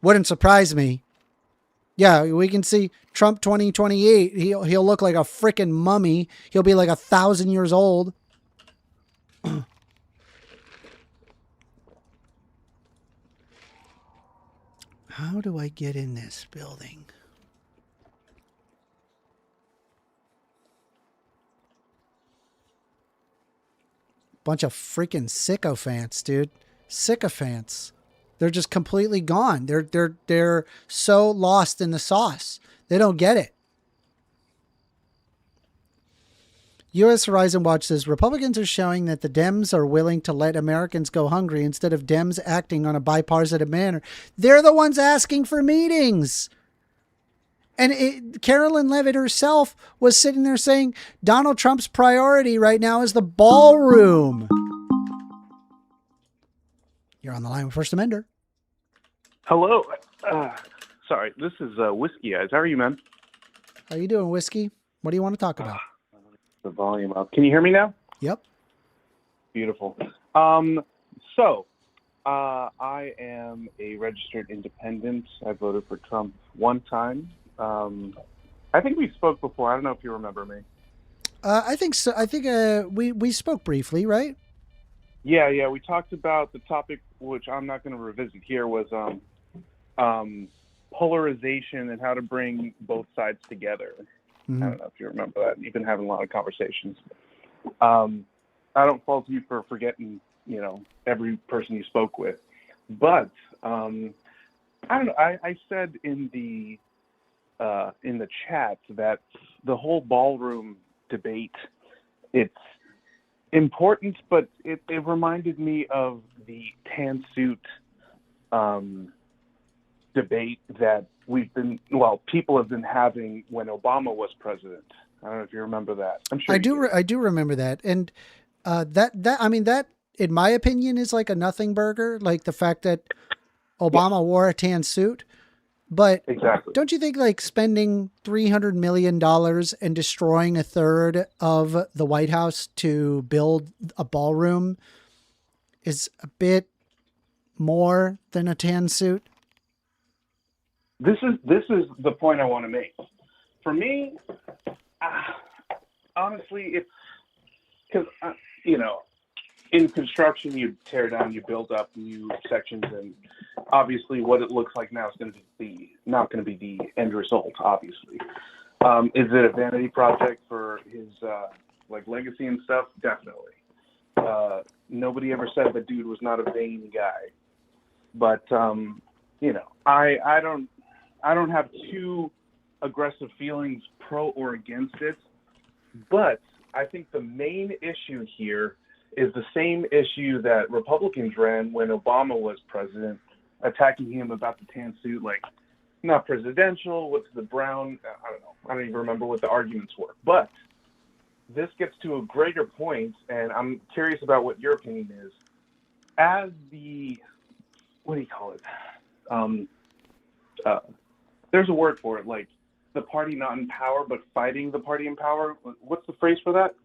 wouldn't surprise me. Yeah, we can see Trump 2028. He'll look like a freaking mummy. He'll be like 1,000 years old. How do I get in this building? Bunch of freaking sycophants, dude. Sycophants. They're just completely gone. They're so lost in the sauce. They don't get it. U.S. Horizon Watch says Republicans are showing that the Dems are willing to let Americans go hungry instead of Dems acting on a bipartisan manner. They're the ones asking for meetings. And Carolyn Levitt herself was sitting there saying Donald Trump's priority right now is the ballroom. You're on the line with First Amender. Hello. Sorry, this is Whiskey Eyes. How are you, man? How you doing, Whiskey? What do you want to talk about? The volume up. Can you hear me now? Yep. Beautiful. I am a registered independent. I voted for Trump one time. I think we spoke before. I don't know if you remember me. I think so. I think we spoke briefly, right? Yeah. We talked about the topic, which I'm not going to revisit here, was polarization and how to bring both sides together. Mm-hmm. I don't know if you remember that. You've been having a lot of conversations. I don't fault you for forgetting, every person you spoke with. But I don't know. I said in the chat that the whole ballroom debate, it's important, but it reminded me of the tan suit debate that people have been having when Obama was president. I don't know if you remember that. I'm sure I do remember that. And that in my opinion is like a nothing burger, like the fact that Obama wore a tan suit. But exactly. Don't you think like spending $300 million and destroying a third of the White House to build a ballroom is a bit more than a tan suit? This is the point I want to make. For me, honestly, it's because, in construction, you tear down, you build up new sections, and obviously what it looks like now is going to be not going to be the end result, obviously. Is it a vanity project for his legacy and stuff? Definitely. Nobody ever said the dude was not a vain guy. But, I don't have too aggressive feelings pro or against it, but I think the main issue here is the same issue that Republicans ran when Obama was president, attacking him about the tan suit, like not presidential, what's the brown, I don't know. I don't even remember what the arguments were. But this gets to a greater point, and I'm curious about what your opinion is. As the, what do you call it? There's a word for it, like the party not in power, but fighting the party in power. What's the phrase for that?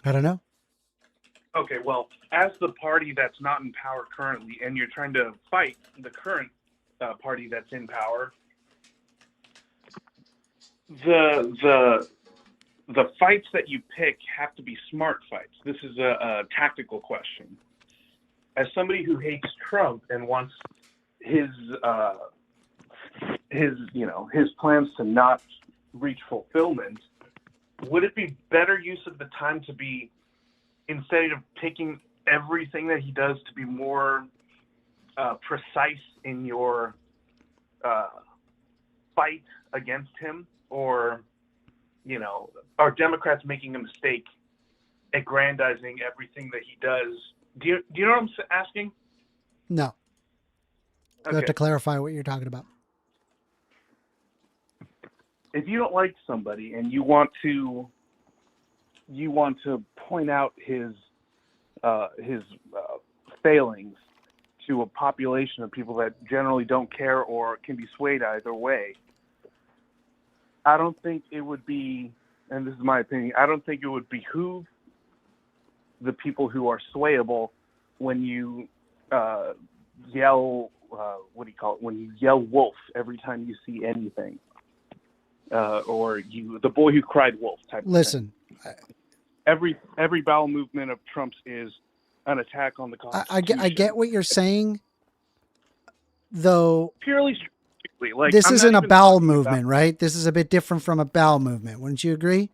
I don't know. Okay, well, as the party that's not in power currently, and you're trying to fight the current party that's in power, the fights that you pick have to be smart fights. This is a tactical question. As somebody who hates Trump and wants his plans to not reach fulfillment, would it be better use of the time to be, instead of picking everything that he does, to be more precise in your fight against him? Or, are Democrats making a mistake aggrandizing everything that he does? Do you know what I'm asking? No. You have to clarify what you're talking about. If you don't like somebody and you want to point out his failings to a population of people that generally don't care or can be swayed either way, I don't think it would be, and this is my opinion, I don't think it would behoove the people who are swayable when you yell, when you yell wolf every time you see anything. Or the boy who cried wolf type of Listen, thing. Every bowel movement of Trump's is an attack on the Constitution. I get what you're saying, though, Purely strategically, like this I'm isn't not a even bowel talking movement, right? This is a bit different from a bowel movement. Wouldn't you agree?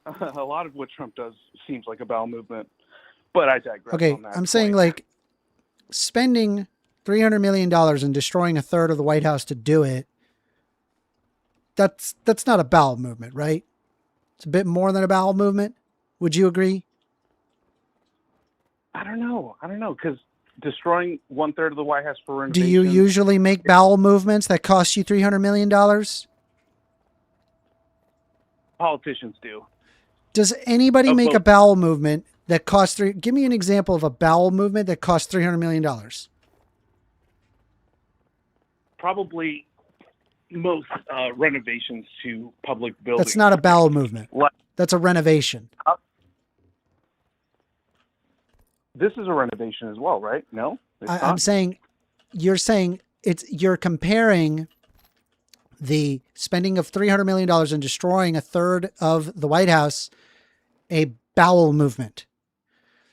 about, a lot of what Trump does seems like a bowel movement, but I digress Okay, on that. I'm saying point. like spending $300 million and destroying a third of the White House to do it. That's not a bowel movement, right? It's a bit more than a bowel movement. Would you agree? I don't know, because destroying 1/3 of the White House for Do renovation. you usually make bowel movements that cost you $300 million? Politicians do. Does anybody Of make a both. bowel movement that costs give me an example of a bowel movement that costs $300 million? Probably most renovations to public buildings. That's not a bowel movement. What? That's a renovation. This is a renovation as well, right? No, it's not. I'm saying, you're comparing the spending of $300 million and destroying a third of the White House, a bowel movement.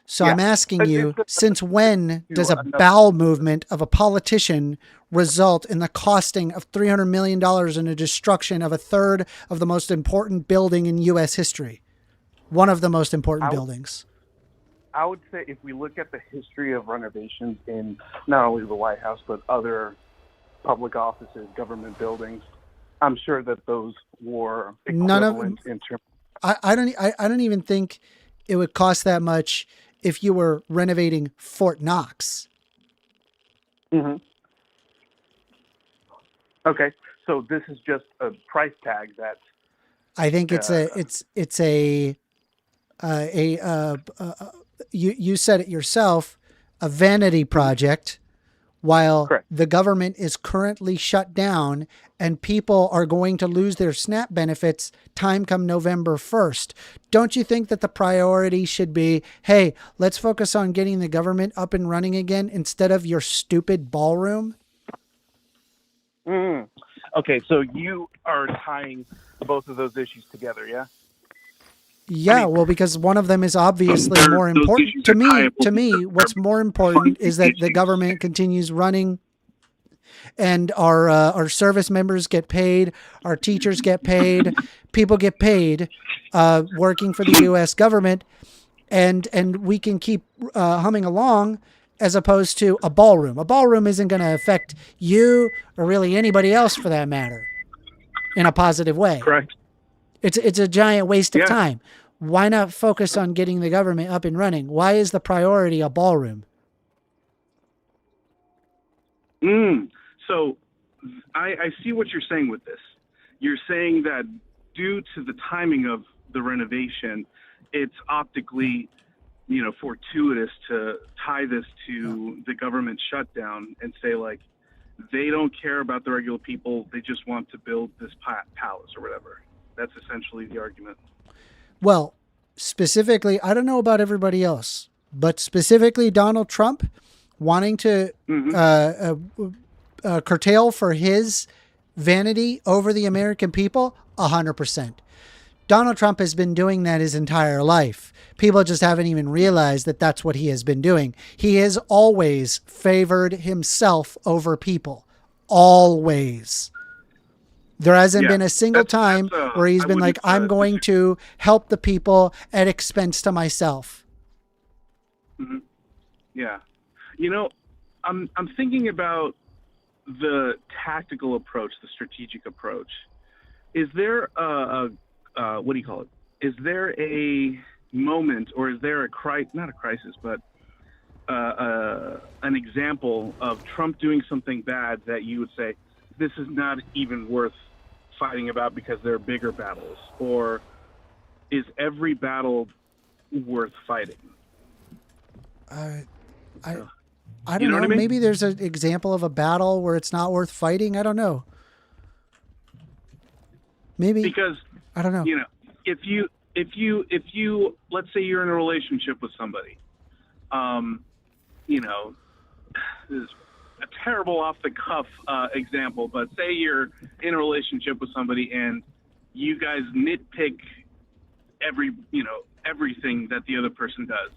So I'm asking you, since when does a bowel movement of a politician result in the costing of $300 million and a destruction of a third of the most important building in U.S. history? One of the most important buildings. I would say if we look at the history of renovations in not only the White House, but other public offices, government buildings, I'm sure that those were equivalent in terms. I don't even think it would cost that much if you were renovating Fort Knox. Mm-hmm. Okay, so this is just a price tag that. I think you said it yourself, a vanity project, while Correct. the government is currently shut down and people are going to lose their SNAP benefits time come November 1st. Don't you think that the priority should be, hey, let's focus on getting the government up and running again instead of your stupid ballroom? Okay, so you are tying both of those issues together, yeah? Yeah, well, because one of them is obviously more important to me. To me, what's more important is that the government continues running, and our service members get paid, our teachers get paid, people get paid, working for the U.S. government, and we can keep humming along, as opposed to a ballroom. A ballroom isn't going to affect you or really anybody else, for that matter, in a positive way. Correct. It's a giant waste of time. Why not focus on getting the government up and running? Why is the priority a ballroom? So I see what you're saying with this. You're saying that due to the timing of the renovation, it's optically, fortuitous to tie this to the government shutdown and say, like, they don't care about the regular people. They just want to build this palace or whatever. That's essentially the argument. Well, specifically, I don't know about everybody else, but specifically Donald Trump wanting to curtail for his vanity over the American people, 100%. Donald Trump has been doing that his entire life. People just haven't even realized that that's what he has been doing. He has always favored himself over people. Always. There hasn't been a single time where he's been like, I'm going to help the people at expense to myself. Mm-hmm. Yeah. I'm thinking about the tactical approach, the strategic approach. Is there what do you call it? Is there a moment, or is there not a crisis, but an example of Trump doing something bad that you would say, this is not even worth fighting about because there are bigger battles? Or is every battle worth fighting? I don't know. Maybe there's an example of a battle where it's not worth fighting. I don't know. Maybe because I don't know. If you let's say you're in a relationship with somebody, this is a terrible off the cuff example, but say you're in a relationship with somebody and you guys nitpick everything that the other person does.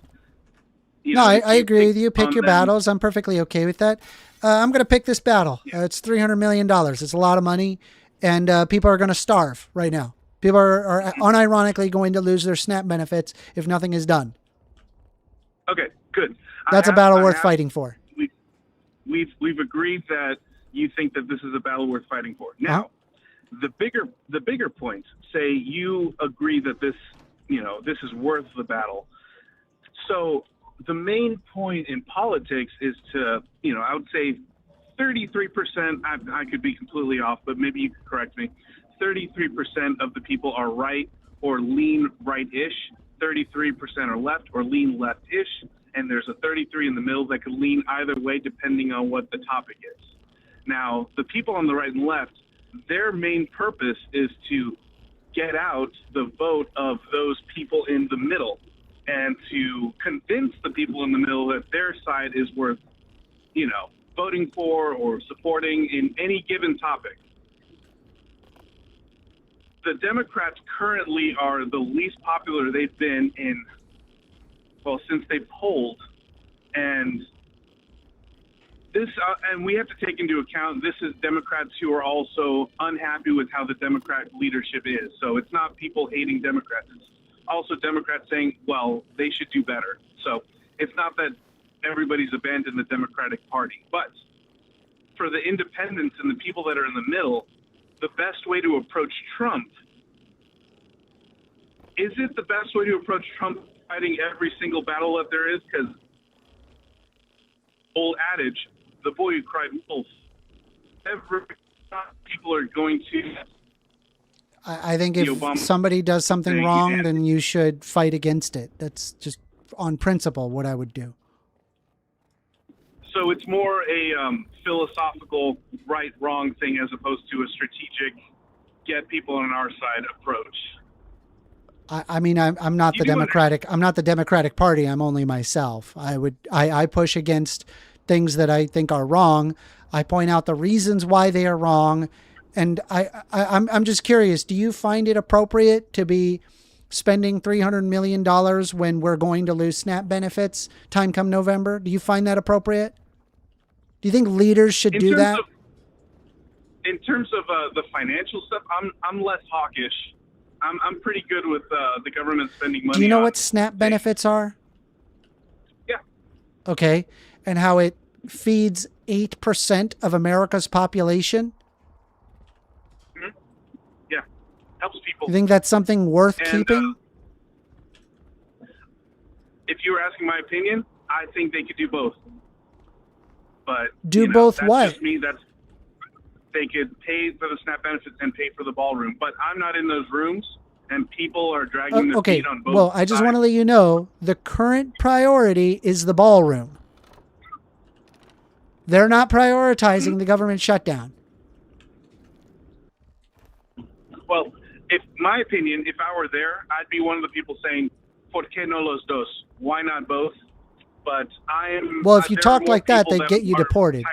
No, I agree with you. Pick on your them. battles. I'm perfectly okay with that. I'm going to pick this battle. Yeah. It's $300 million. It's a lot of money, and people are going to starve right now. People are unironically going to lose their SNAP benefits if nothing is done. Okay, good. That's a battle worth fighting for. We've agreed that you think that this is a battle worth fighting for. Now, the bigger point, say you agree that this is worth the battle. So the main point in politics is to, I would say 33%, I could be completely off, but maybe you could correct me. 33% of the people are right or lean right-ish. 33% are left or lean left-ish. And there's a 33 in the middle that could lean either way depending on what the topic is. Now, the people on the right and left, their main purpose is to get out the vote of those people in the middle and to convince the people in the middle that their side is worth, voting for or supporting in any given topic. The Democrats currently are the least popular they've been since they polled. And this, and we have to take into account, this is Democrats who are also unhappy with how the Democrat leadership is. So it's not people hating Democrats. It's also Democrats saying, well, they should do better. So it's not that everybody's abandoned the Democratic Party. But for the independents and the people that are in the middle, the best way to approach Trump, is it the best way to approach Trump fighting every single battle that there is? Because old adage, the boy who cried wolf, people are going to... I think if somebody does something wrong, then you should fight against it. That's just on principle what I would do. So it's more a philosophical right-wrong thing as opposed to a strategic get people on our side approach. I mean, I'm not the Democratic. I'm not the Democratic Party. I'm only myself. I push against things that I think are wrong. I point out the reasons why they are wrong. And I'm just curious, do you find it appropriate to be spending $300 million when we're going to lose SNAP benefits time come November? Do you find that appropriate? Do you think leaders should do that? In terms of the financial stuff, I'm less hawkish. I'm pretty good with the government spending money. Do you know what SNAP benefits are? Yeah. Okay. And how it feeds 8% of America's population? Mm-hmm. Yeah. Helps people. You think that's something worth keeping? If you were asking my opinion, I think they could do both. But both that's what? Just me. They could pay for the SNAP benefits and pay for the ballroom. But I'm not in those rooms, and people are dragging their feet on both Well, I just want to let you know, the current priority is the ballroom. They're not prioritizing the government shutdown. Well, if my opinion, if I were there, I'd be one of the people saying, ¿Por qué no los dos? Why not both? But Well, if you talk like that, they get you deported.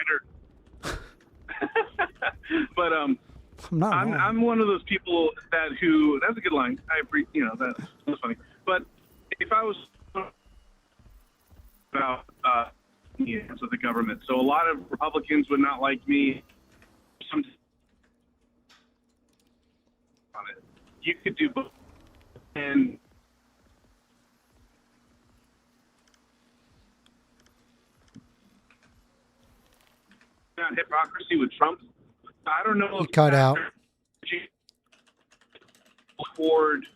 But I'm one of those people that's a good line. I appreciate, that was funny. But if I was about of the government, so a lot of Republicans would not like me. On it, you could do both, and not hypocrisy with Trump. I don't know. You cut out. Toward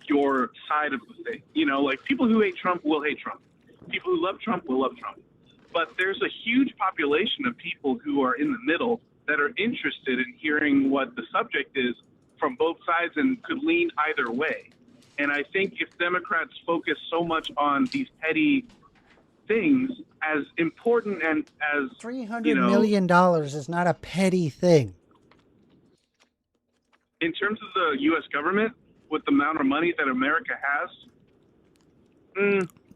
your side of the thing, like people who hate Trump will hate Trump. People who love Trump will love Trump. But there's a huge population of people who are in the middle that are interested in hearing what the subject is from both sides and could lean either way. And I think if Democrats focus so much on these petty things, as important and as $300 million is not a petty thing. In terms of the U.S. government, with the amount of money that America has,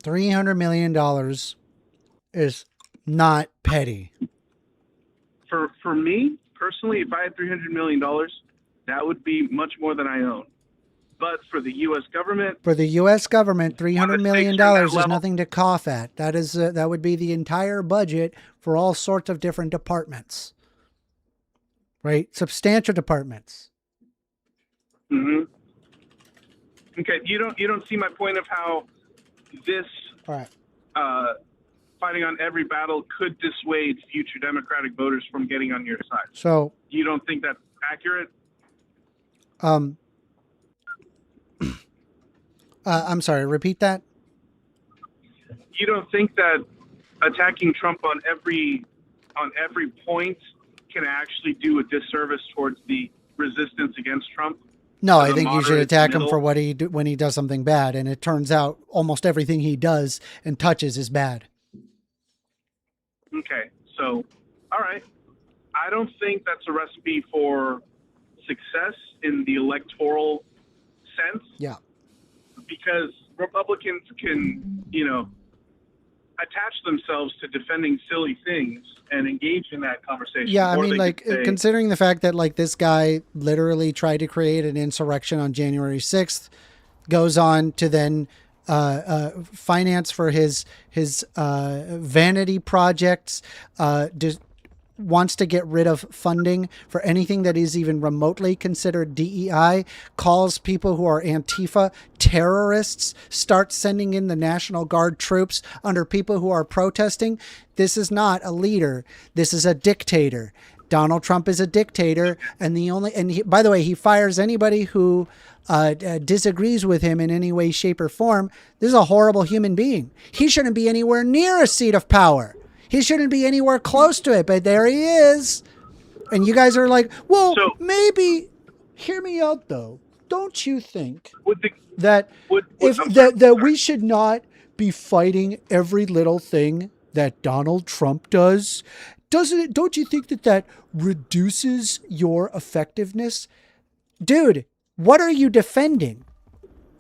$300 million is not petty. For me, personally, if I had $300 million, that would be much more than I own. But for the U.S. government, For the U.S. government, $300 million is level. nothing to cough at. That would be the entire budget for all sorts of different departments, right? Substantial departments. Mm-hmm. Okay, you don't see my point of how this All right. fighting on every battle could dissuade future Democratic voters from getting on your side. So, You don't think that's accurate? I'm sorry, repeat that. You don't think that attacking Trump on every point can actually do a disservice towards the resistance against Trump? No, To I the think you should moderate attack him middle? for what when he does something bad, and it turns out almost everything he does and touches is bad. Okay, so, all right. I don't think that's a recipe for success in the electoral sense. Yeah. Because Republicans can, attach themselves to defending silly things and engage in that conversation. Yeah, I Or mean, they like, could say, considering the fact that, like, this guy literally tried to create an insurrection on January 6th, goes on to then finance for his vanity projects, wants to get rid of funding for anything that is even remotely considered DEI, calls people who are Antifa terrorists, starts sending in the National Guard troops under people who are protesting. This is not a leader. This is a dictator. Donald Trump is a dictator. And by the way, he fires anybody who disagrees with him in any way, shape, or form. This is a horrible human being. He shouldn't be anywhere near a seat of power. He shouldn't be anywhere close to it, but there he is. And you guys are like, well, maybe, hear me out though. Don't you think that we should not be fighting every little thing that Donald Trump does? Don't you think that reduces your effectiveness? Dude, what are you defending?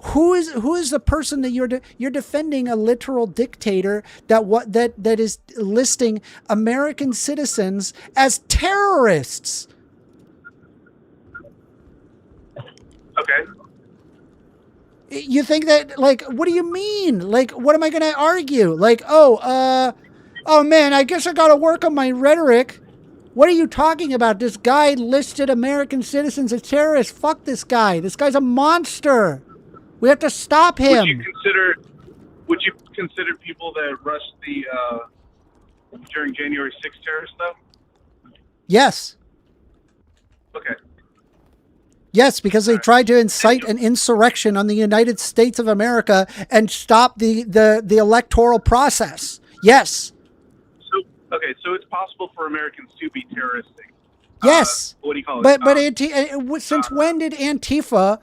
Who is the person that you're defending? A literal dictator that is listing American citizens as terrorists. okay, You think that, like, what do you mean? Like, what am I going to argue? Like, oh man, I guess I got to work on my rhetoric. What are you talking about? This guy listed American citizens as terrorists. Fuck this guy. This guy's a monster. We have to stop him. Would you consider people that rushed the during January 6th terrorist stuff? Yes. Okay. Yes, because they tried to incite an insurrection on the United States of America and stop the electoral process. Yes. So it's possible for Americans to be terroristic. Yes. What do you call it? But since when did Antifa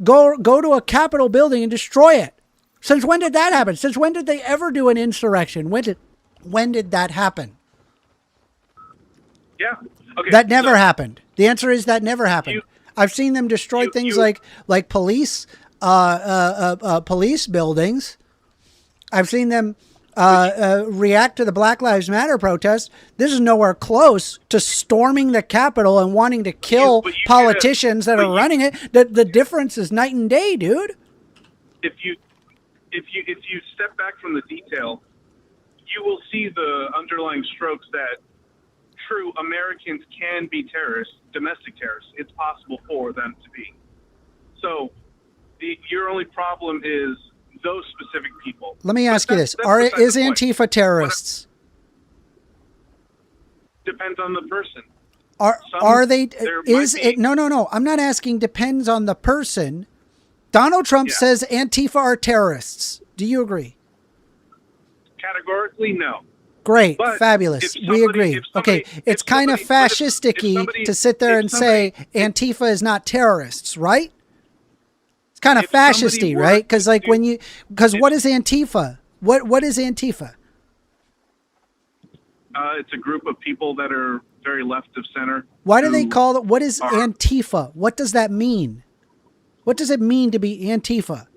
go to a Capitol building and destroy it? Since when did that happen? Since when did they ever do an insurrection? When did that happen? Yeah. Okay. That never happened. The answer is that never happened. I've seen them destroy things like police police buildings. I've seen them react to the Black Lives Matter protest. This is nowhere close to storming the Capitol and wanting to kill politicians that are running it. The difference is night and day, dude. If you step back from the detail, you will see the underlying strokes that true Americans can be terrorists, domestic terrorists. It's possible for them to be. So your only problem is those specific people. Let me ask you this. Is Antifa terrorists? Depends on the person. Are they? Is it? No. I'm not asking depends on the person. Donald Trump says Antifa are terrorists. Do you agree? Categorically, no. Great. But fabulous. We agree. Okay. It's kind of fascistic-y to sit there and say Antifa is not terrorists, right? It's kind of fascisty, right? Because what is Antifa? What is Antifa? It's a group of people that are very left of center. Why do they call it? What is Antifa? What does that mean? What does it mean to be Antifa?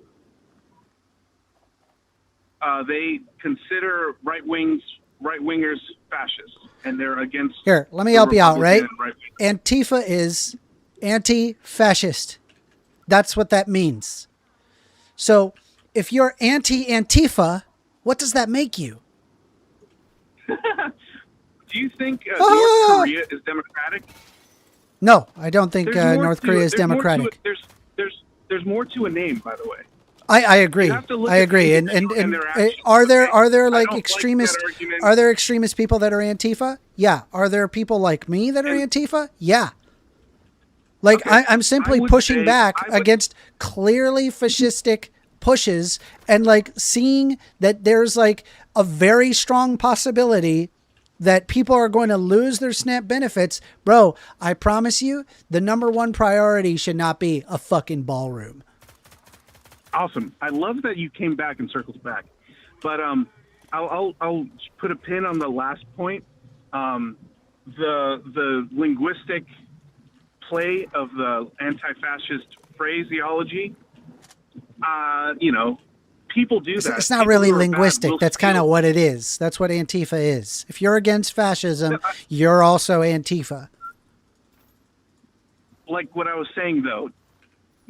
They consider right-wingers fascists, and they're against... Here, let me help you out, right? Antifa is anti-fascist. That's what that means. So if you're anti-Antifa, what does that make you? Do you think North Korea is democratic? No, I don't think There's more North to Korea it. is There's more to democratic. it. There's more to a name, by the way. I agree. You have to look I at agree. the And individual and their actions, are there okay? I like don't like extremist that argument. are there extremist people that are Antifa? Yeah. Are there people like me that are Antifa? Yeah. Like Okay, I'm simply I would pushing say- back I would- against clearly fascistic pushes and like seeing that there's like a very strong possibility that people are going to lose their SNAP benefits. Bro, I promise you, the number one priority should not be a fucking ballroom. Awesome. I love that you came back and circled back. But I'll put a pin on the last point. The linguistic play of the anti-fascist phraseology. People do that. It's not People really who are bad linguistic. will That's kind of steal. what it is. That's what Antifa is. If you're against fascism, you're also Antifa. Like what I was saying, though,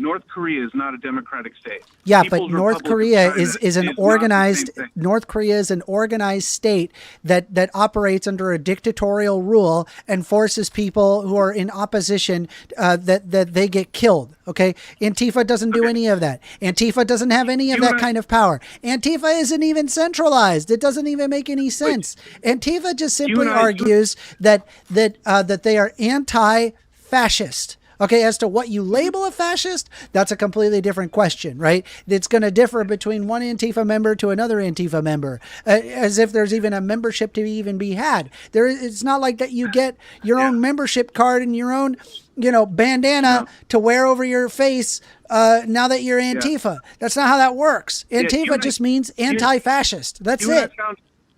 North Korea is not a democratic state. Yeah, People's but North Republic of Korea China is an not the organized same thing. North Korea is an organized state that operates under a dictatorial rule and forces people who are in opposition that they get killed. Okay, Antifa doesn't do any of that. Antifa doesn't have any of that kind of power. Antifa isn't even centralized. It doesn't even make any sense. Antifa just simply argues that they are anti-fascist. Okay, as to what you label a fascist, that's a completely different question, right? It's going to differ between one Antifa member to another Antifa member, as if there's even a membership to even be had. It's not like that you get your own membership card and your own, bandana to wear over your face now that you're Antifa. That's not how that works. Antifa just means anti-fascist. That's it.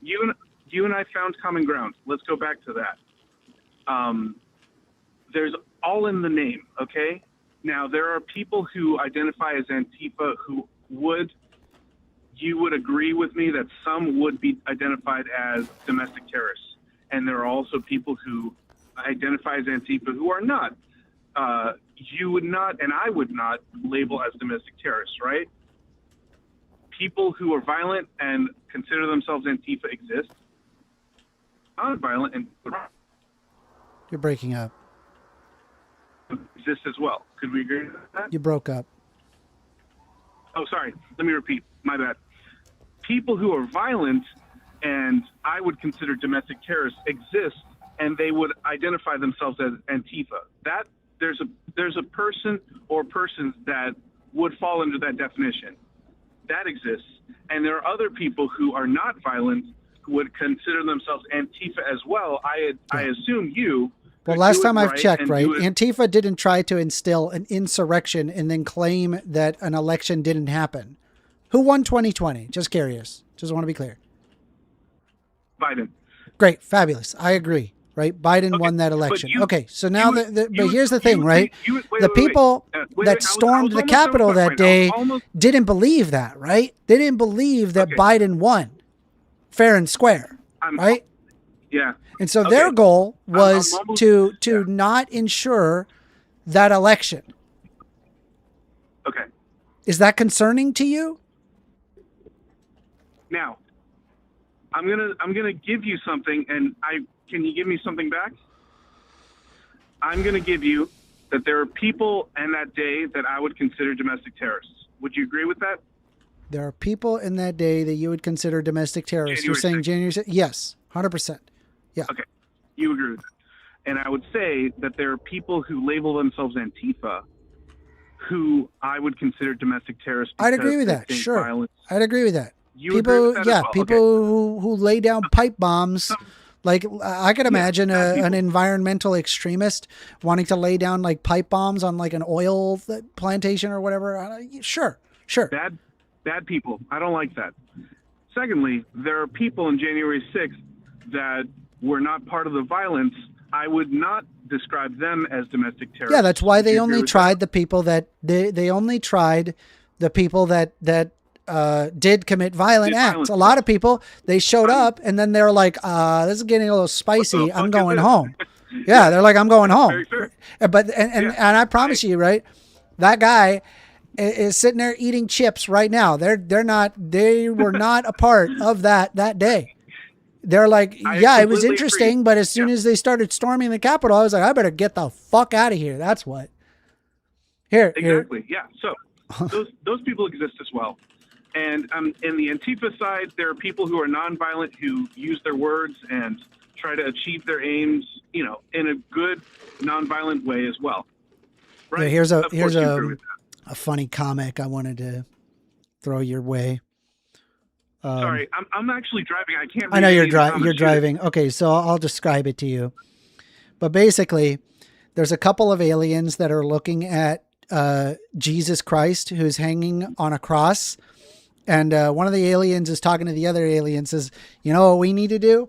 You and I found common ground. Let's go back to that. There's all in the name, okay? Now, there are people who identify as Antifa who you would agree with me that some would be identified as domestic terrorists. And there are also people who identify as Antifa who are not. You would not, and I would not, label as domestic terrorists, right? People who are violent and consider themselves Antifa exist. Non-violent and You're breaking up. exist as well. Could we agree with that? You broke up. Oh, sorry. Let me repeat. My bad. People who are violent and I would consider domestic terrorists exist, and they would identify themselves as Antifa. That there's a person or persons that would fall under that definition. That exists. And there are other people who are not violent who would consider themselves Antifa as well. I assume you. Well, last time I've checked, right, Antifa didn't try to instill an insurrection and then claim that an election didn't happen. Who won 2020? Just curious. Just want to be clear. Biden. Great. Fabulous. I agree. Right? Biden won that election. Okay. So now, but here's the thing, right? The people that stormed the Capitol that day didn't believe that, right? They didn't believe that Biden won fair and square, right? Yeah. And so their goal was to not ensure that election. Okay. Is that concerning to you? Now, I'm gonna give you something, and can you give me something back? I'm gonna give you that there are people in that day that I would consider domestic terrorists. Would you agree with that? There are people in that day that you would consider domestic terrorists. You're saying January 6th? Yes, 100%. Yeah. Okay, you agree with that. And I would say that there are people who label themselves Antifa who I would consider domestic terrorists. I'd agree with that. Sure. Violence. I'd agree with that. You agree with that as well? People who lay down pipe bombs. Like I could imagine an environmental extremist wanting to lay down like pipe bombs on like an oil plantation or whatever. Sure. Bad people. I don't like that. Secondly, there are people in January 6th that were not part of the violence. I would not describe them as domestic terrorists. Yeah, that's why they only tried the people that they only tried the people that did commit violent acts. A lot of people, they showed up and then they're like, this is getting a little spicy. I'm going home. Yeah, they're like, I'm going home. But and I promise you, right? That guy is sitting there eating chips right now. They were not a part of that day. They're like, yeah, it was interesting, agree. but as soon as they started storming the Capitol, I was like, I better get the fuck out of here. That's what. Here. Exactly. Yeah. So those people exist as well. And in the Antifa side, there are people who are nonviolent who use their words and try to achieve their aims, in a good nonviolent way as well. Right. Yeah, here's a funny comic I wanted to throw your way. Sorry, I'm actually driving. I can't. I know you're driving. Okay, so I'll describe it to you. But basically, there's a couple of aliens that are looking at Jesus Christ, who's hanging on a cross, and one of the aliens is talking to the other alien, says, "You know what we need to do?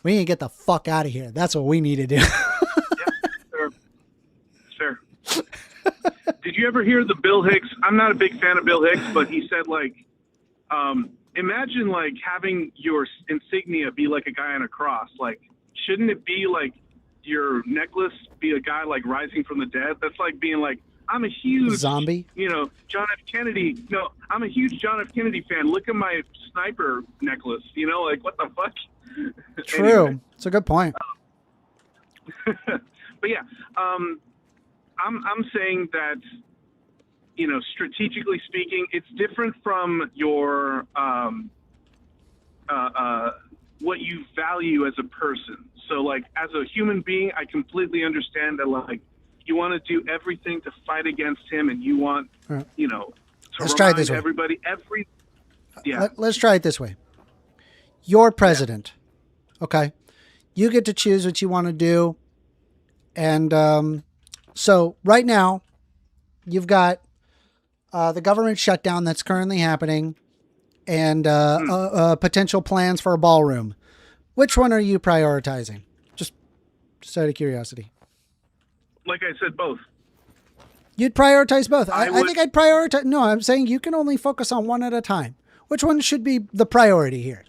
We need to get the fuck out of here. That's what we need to do." Yeah, fair. Did you ever hear the Bill Hicks? I'm not a big fan of Bill Hicks, but he said imagine having your insignia be like a guy on a cross. Like, shouldn't it be like your necklace be a guy rising from the dead? That's like being like, I'm a huge zombie. John F. Kennedy. No, I'm a huge John F. Kennedy fan. Look at my sniper necklace. What the fuck? True. Anyway. It's a good point. But yeah, I'm saying that, strategically speaking, it's different from your what you value as a person. So, as a human being, I completely understand that, you want to do everything to fight against him, and you want, to Let's try it this way. Everybody, Let's try it this way. You're president. Yeah. Okay. You get to choose what you want to do. And so right now, you've got the government shutdown that's currently happening and potential plans for a ballroom. Which one are you prioritizing? Just out of curiosity. Like I said, both. You'd prioritize both. I think I'd prioritize. No, I'm saying you can only focus on one at a time. Which one should be the priority here?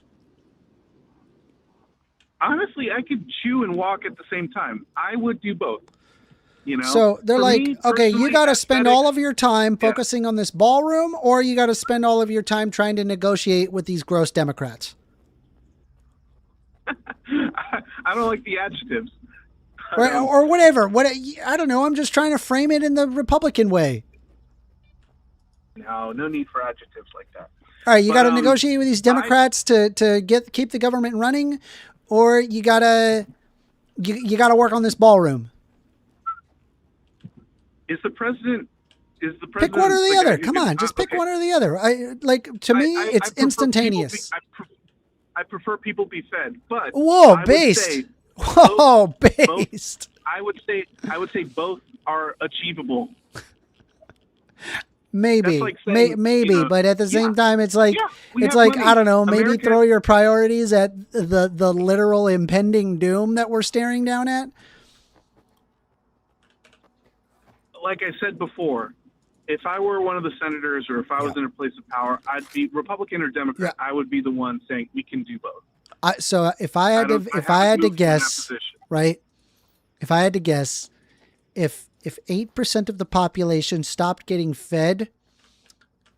Honestly, I could chew and walk at the same time. I would do both. So they're okay, you got to spend all of your time focusing on this ballroom, or you got to spend all of your time trying to negotiate with these gross Democrats. I don't like the adjectives. Or whatever. I don't know. I'm just trying to frame it in the Republican way. No need for adjectives like that. All right, you got to negotiate with these Democrats to keep the government running, or you gotta work on this ballroom. Is the president? Pick one or the other. Come on, just pick one or the other. To me, it's instantaneous. I prefer people be fed, but based. Based. I would say both are achievable. Maybe, saying, maybe, but at the same time, it's like money. I don't know. Maybe throw your priorities at the literal impending doom that we're staring down at. Like I said before, if I were one of the senators or if I was in a place of power, I'd be Republican or Democrat. I would be the one saying we can do both. So if I had to guess, right? If I had to guess, if 8% of the population stopped getting fed,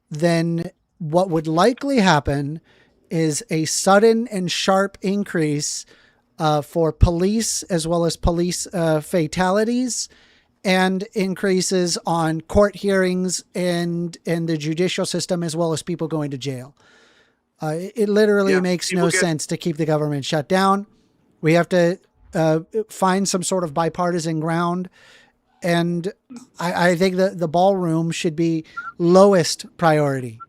then what would likely happen is a sudden and sharp increase for police as well as police fatalities, and increases on court hearings and the judicial system, as well as people going to jail. It literally makes no sense to keep the government shut down. We have to find some sort of bipartisan ground. And I think that the ballroom should be lowest priority.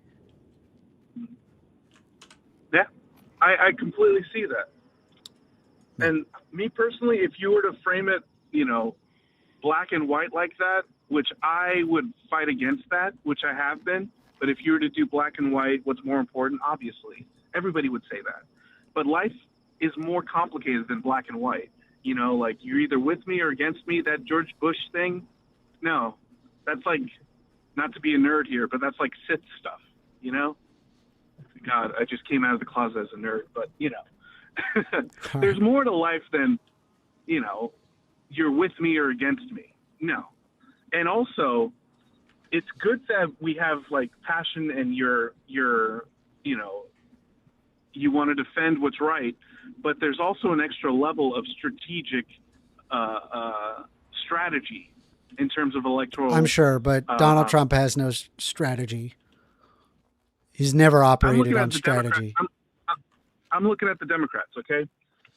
Yeah, I completely see that. And me personally, if you were to frame it, black and white like that, which I would fight against that, which I have been. But if you were to do black and white, what's more important? Obviously, everybody would say that. But life is more complicated than black and white. You're either with me or against me. That George Bush thing, no, that's not to be a nerd here, but that's like Sith stuff, God, I just came out of the closet as a nerd, but there's more to life than, you're with me or against me. No. And also, it's good that we have like passion and you're you know, you want to defend what's right, but there's also an extra level of strategic strategy in terms of electoral. I'm sure, but Donald Trump has no strategy. He's never operated on strategy. I'm looking at the Democrats, okay?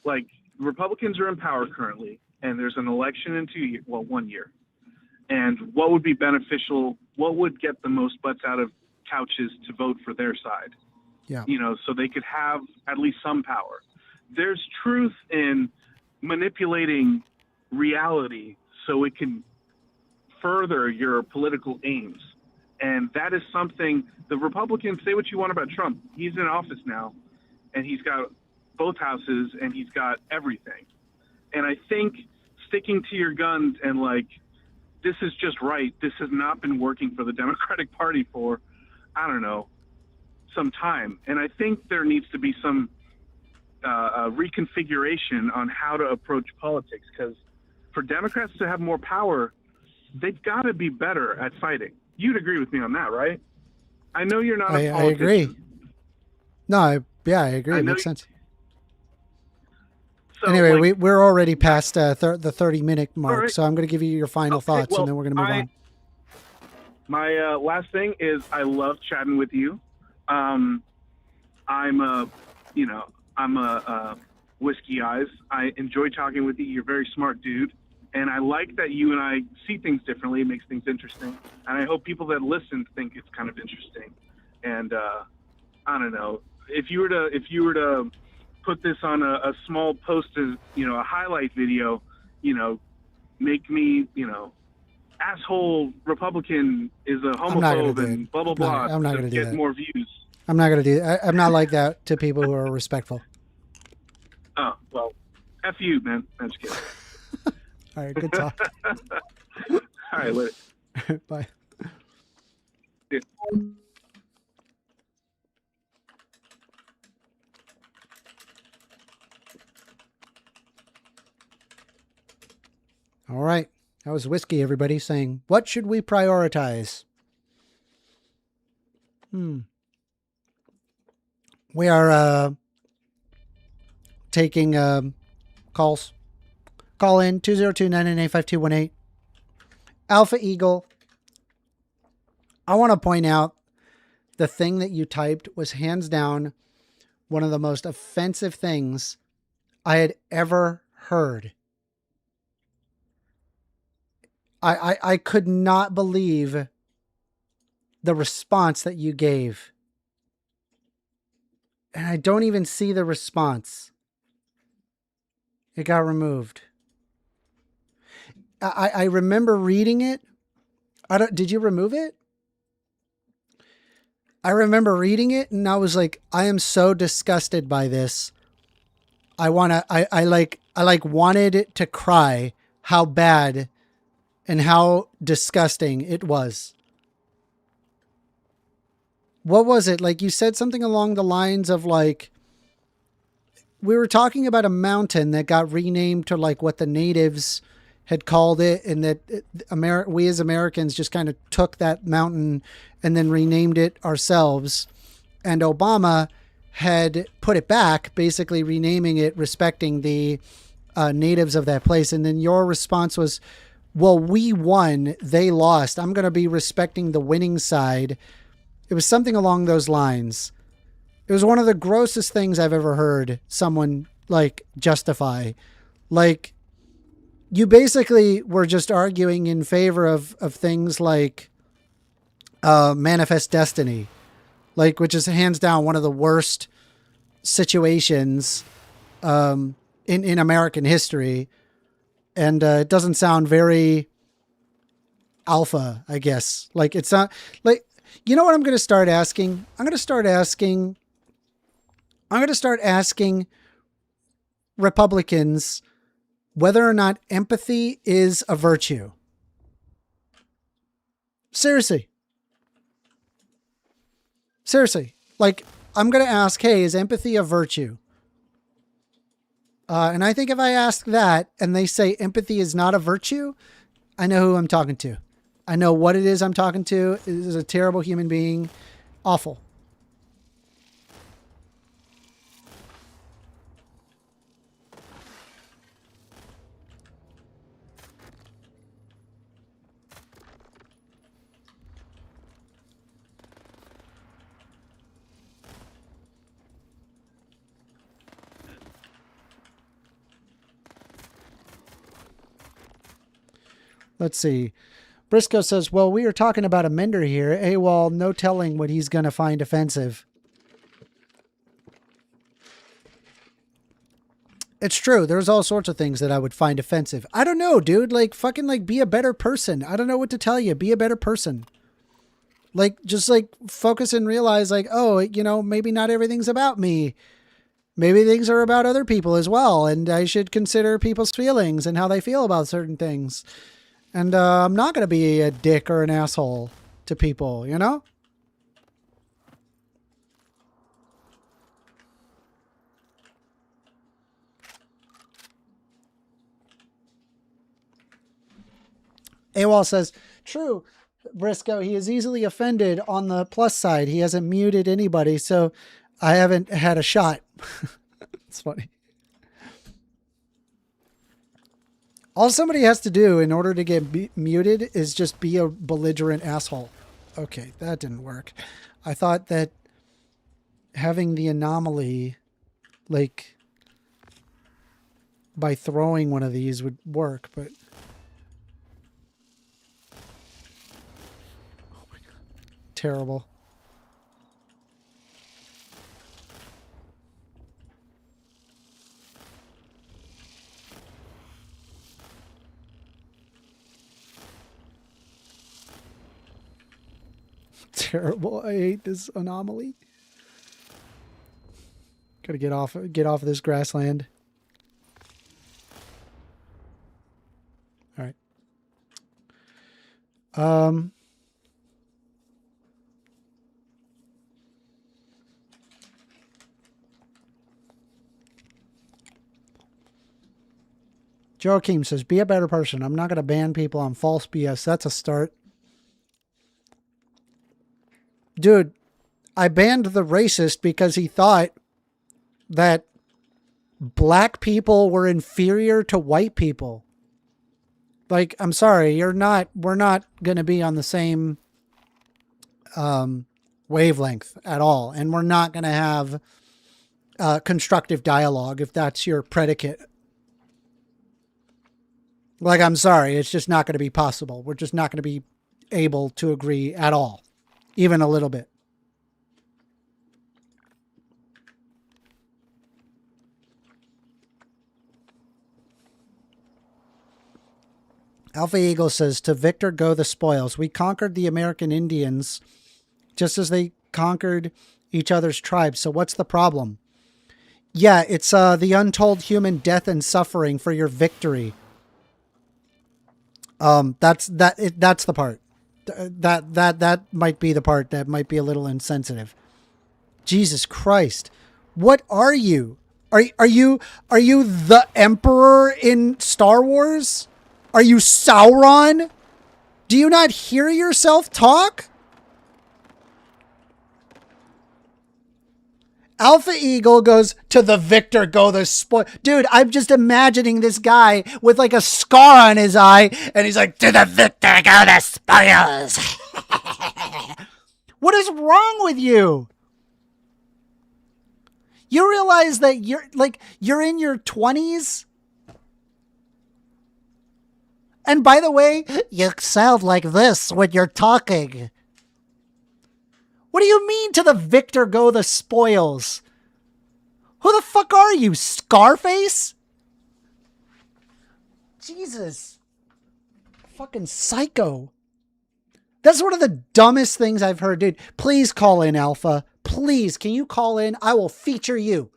Like, Republicans are in power currently, and there's an election in 1 year. And what would be beneficial, what would get the most butts out of couches to vote for their side? Yeah. You know, so they could have at least some power. There's truth in manipulating reality so it can further your political aims. And that is something the Republicans, say what you want about Trump. He's in office now, and he's got both houses, and he's got everything. And I think sticking to your guns and like, this is just right. This has not been working for the Democratic Party for, I don't know, some time. And I think there needs to be some reconfiguration on how to approach politics, because for Democrats to have more power, they've got to be better at fighting. You'd agree with me on that, right? I know you're not a politician. I agree. No, I agree. It makes sense. So, anyway, like, we're already past the 30-minute mark, right. so I'm going to give you your final thoughts, well, and then we're going to move on. My last thing is I love chatting with you. I'm a whiskey eyes. I enjoy talking with you. You're a very smart dude. And I like that you and I see things differently. It makes things interesting. And I hope people that listen think it's kind of interesting. And I don't know, if you were to put this on a small post, as a highlight video, make me, asshole Republican is a homophobe and blah blah blah. I'm not going to do that. Get more views. I'm not going to do that. I'm not like that to people who are respectful. Oh well, F you, man. I'm just kidding. All right, good talk. All right, later. Bye. Yeah. All right. That was Whiskey, everybody, saying, what should we prioritize? We are taking calls. Call in 202-998-5218. Alpha Eagle. I want to point out the thing that you typed was hands down one of the most offensive things I had ever heard. I could not believe the response that you gave. And I don't even see the response. It got removed. I remember reading it. Did you remove it? I remember reading it and I was like, I am so disgusted by this. I wanted to cry how bad and how disgusting it was. What was it? Like, you said something along the lines of like, we were talking about a mountain that got renamed to like what the natives had called it, and that we as Americans just kind of took that mountain and then renamed it ourselves. And Obama had put it back, basically renaming it, respecting the natives of that place. And then your response was, well, we won, they lost. I'm going to be respecting the winning side. It was something along those lines. It was one of the grossest things I've ever heard someone like justify. Like, you basically were just arguing in favor of things like manifest destiny, like, which is hands down one of the worst situations in American history. And it doesn't sound very alpha, I guess. Like, it's not like, you know what I'm going to start asking? I'm going to start asking Republicans whether or not empathy is a virtue. Seriously. Like, I'm going to ask, hey, is empathy a virtue? And I think if I ask that and they say empathy is not a virtue, I know who I'm talking to. I know what it is I'm talking to. It is a terrible human being. Awful. Let's see. Briscoe says, well, we are talking about a mender here. AWOL, no telling what he's going to find offensive. It's true. There's all sorts of things that I would find offensive. I don't know, dude. Like, fucking, like, be a better person. I don't know what to tell you. Be a better person. Like, just, like, focus and realize, like, oh, you know, maybe not everything's about me. Maybe things are about other people as well. And I should consider people's feelings and how they feel about certain things. And I'm not going to be a dick or an asshole to people, you know? AWOL says, true, Briscoe, he is easily offended on the plus side. He hasn't muted anybody, so I haven't had a shot. It's funny. All somebody has to do in order to get muted is just be a belligerent asshole. Okay, that didn't work. I thought that having the anomaly, like, by throwing one of these would work, but... Oh my God. Terrible. Terrible. I hate this anomaly. Gotta get off of this grassland. All right. Joachim says, be a better person. I'm not going to ban people on false BS. That's a start. Dude, I banned the racist because he thought that black people were inferior to white people. Like, I'm sorry, we're not going to be on the same wavelength at all. And we're not going to have constructive dialogue if that's your predicate. Like, I'm sorry, it's just not going to be possible. We're just not going to be able to agree at all. Even a little bit. Alpha Eagle says, to Victor go the spoils. We conquered the American Indians just as they conquered each other's tribes. So what's the problem? Yeah, it's the untold human death and suffering for your victory. That's the part. That might be the part that might be a little insensitive. Jesus Christ. What are you? Are you the Emperor in Star Wars? Are you Sauron? Do you not hear yourself talk? Alpha Eagle goes, to the victor go the spoil. Dude, I'm just imagining this guy with like a scar on his eye, and he's like, to the victor go the spoils. What is wrong with you? You realize that you're in your 20s? And by the way, you sound like this when you're talking. What do you mean to the victor go the spoils? Who the fuck are you, Scarface? Jesus. Fucking psycho. That's one of the dumbest things I've heard, dude. Please call in, Alpha. Please, can you call in? I will feature you.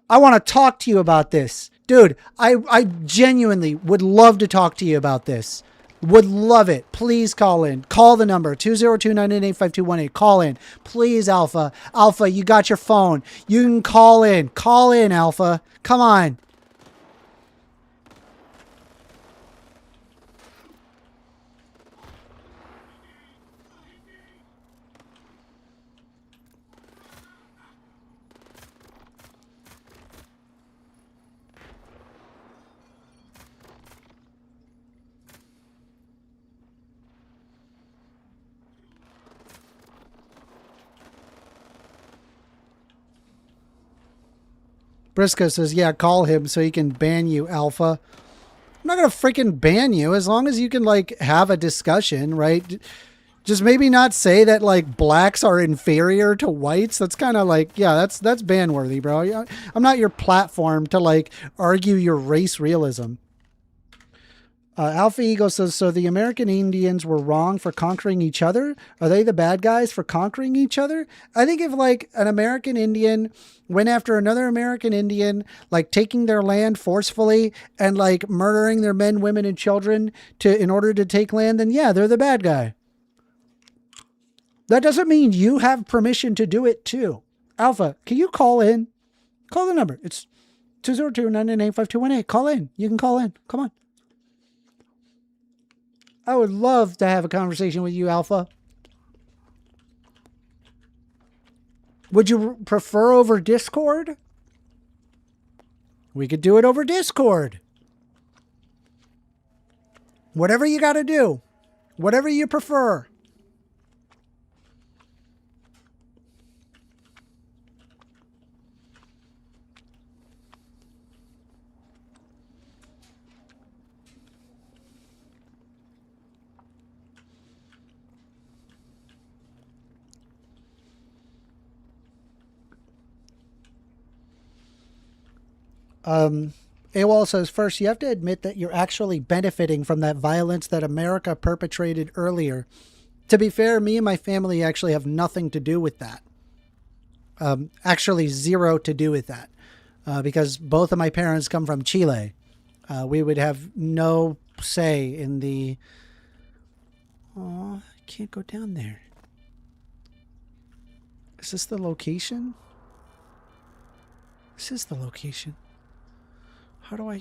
I want to talk to you about this. Dude, I genuinely would love to talk to you about this. Would love it. Please call in. Call the number 202-988-5218. Call in. Please, Alpha. Alpha, you got your phone. You can call in. Call in, Alpha. Come on. Briscoe says, yeah, call him so he can ban you, Alpha. I'm not going to freaking ban you as long as you can, like, have a discussion, right? Just maybe not say that, like, blacks are inferior to whites. That's kind of like, yeah, that's ban-worthy, bro. I'm not your platform to, like, argue your race realism. Alpha Eagle says, so the American Indians were wrong for conquering each other? Are they the bad guys for conquering each other? I think if, like, an American Indian went after another American Indian, like taking their land forcefully and, like, murdering their men, women, and children in order to take land, then yeah, they're the bad guy. That doesn't mean you have permission to do it too. Alpha, can you call in? Call the number. It's 202-998-5218. Call in. You can call in. Come on. I would love to have a conversation with you, Alpha. Would you prefer over Discord? We could do it over Discord. Whatever you got to do. Whatever you prefer. Awol says, first, you have to admit that you're actually benefiting from that violence that America perpetrated earlier. To be fair, me and my family actually have nothing to do with that. Actually, zero to do with that. Because both of my parents come from Chile. We would have no say in the... Oh, I can't go down there. Is this the location? This is the location. How do I...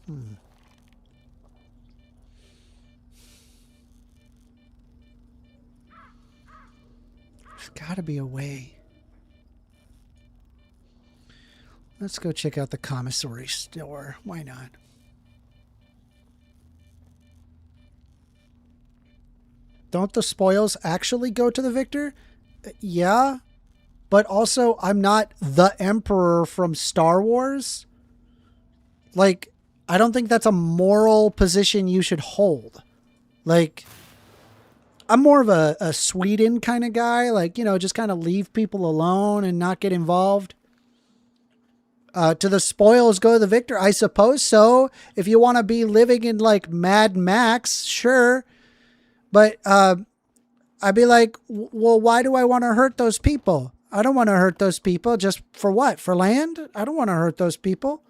There's got to be a way. Let's go check out the commissary store. Why not? Don't the spoils actually go to the victor? Yeah. But also, I'm not the Emperor from Star Wars. Like, I don't think that's a moral position you should hold. Like, I'm more of a Sweden kind of guy. Like, you know, just kind of leave people alone and not get involved. To the spoils go the victor? I suppose so. If you want to be living in, like, Mad Max, sure. But I'd be like, well, why do I want to hurt those people? I don't want to hurt those people. Just for what? For land? I don't want to hurt those people.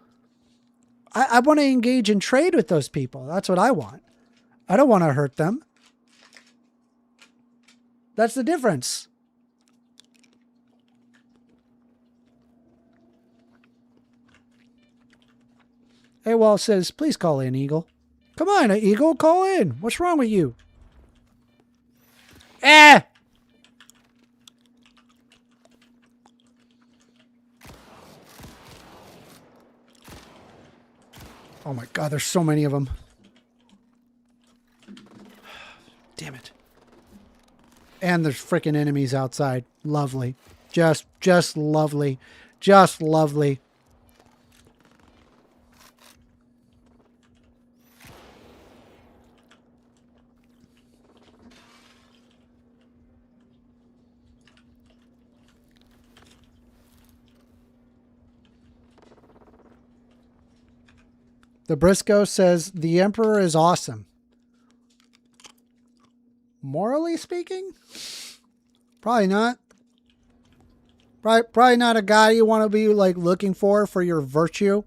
I want to engage in trade with those people. That's what I want. I don't want to hurt them. That's the difference. Awol says, please call in, Eagle. Come on, Eagle, call in. What's wrong with you? Eh! Oh my God, there's so many of them. Damn it. And there's freaking enemies outside. Lovely. Just lovely. Just lovely. The Briscoe says, the Emperor is awesome. Morally speaking? Probably not. Probably not a guy you want to be like looking for your virtue.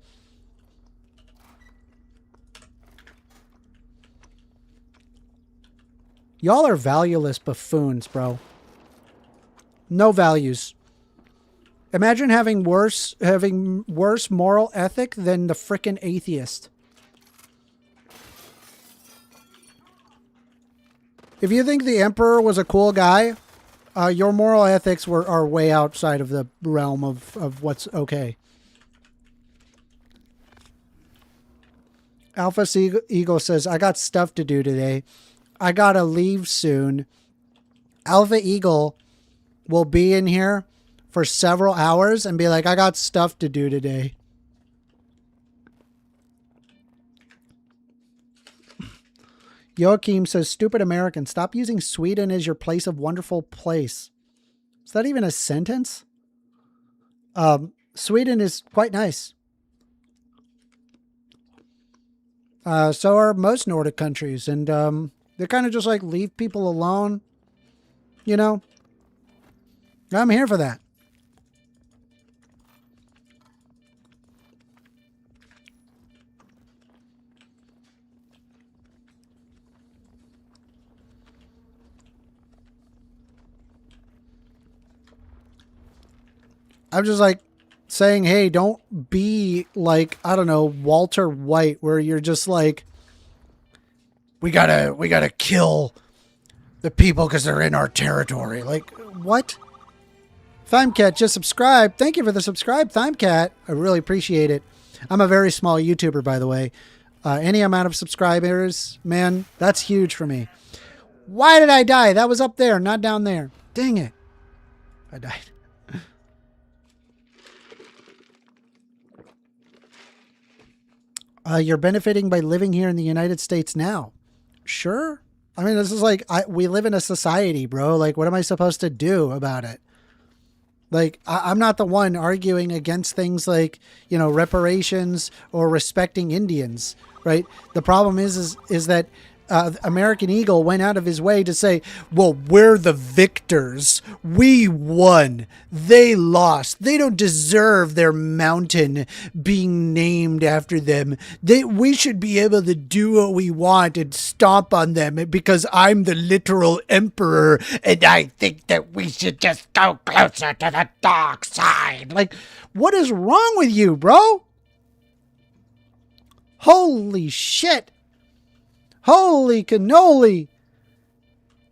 Y'all are valueless buffoons, bro. No values. Imagine having worse moral ethic than the frickin' atheist. If you think the Emperor was a cool guy, your moral ethics are way outside of the realm of what's okay. Alpha Eagle says, I got stuff to do today. I gotta leave soon. Alpha Eagle will be in here for several hours and be like, I got stuff to do today. Joachim says, stupid American, stop using Sweden as your place of wonderful place. Is that even a sentence? Sweden is quite nice. So are most Nordic countries. And they kind of just like leave people alone. You know? I'm here for that. I'm just like saying, hey, don't be like, I don't know, Walter White, where you're just like, we gotta kill the people because they're in our territory. Like, what? Thimecat just subscribed. Thank you for the subscribe, Thimecat. I really appreciate it. I'm a very small YouTuber, by the way. Any amount of subscribers, man, that's huge for me. Why did I die? That was up there, not down there. Dang it. I died. You're benefiting by living here in the United States now. Sure. I mean, this is like, we live in a society, bro. Like, what am I supposed to do about it? Like, I'm not the one arguing against things like, you know, reparations or respecting Indians, right? The problem is that American Eagle went out of his way to say, well, we're the victors. We won. They lost. They don't deserve their mountain being named after them. We should be able to do what we want and stomp on them because I'm the literal emperor and I think that we should just go closer to the dark side. Like, what is wrong with you, bro? Holy shit. Holy cannoli.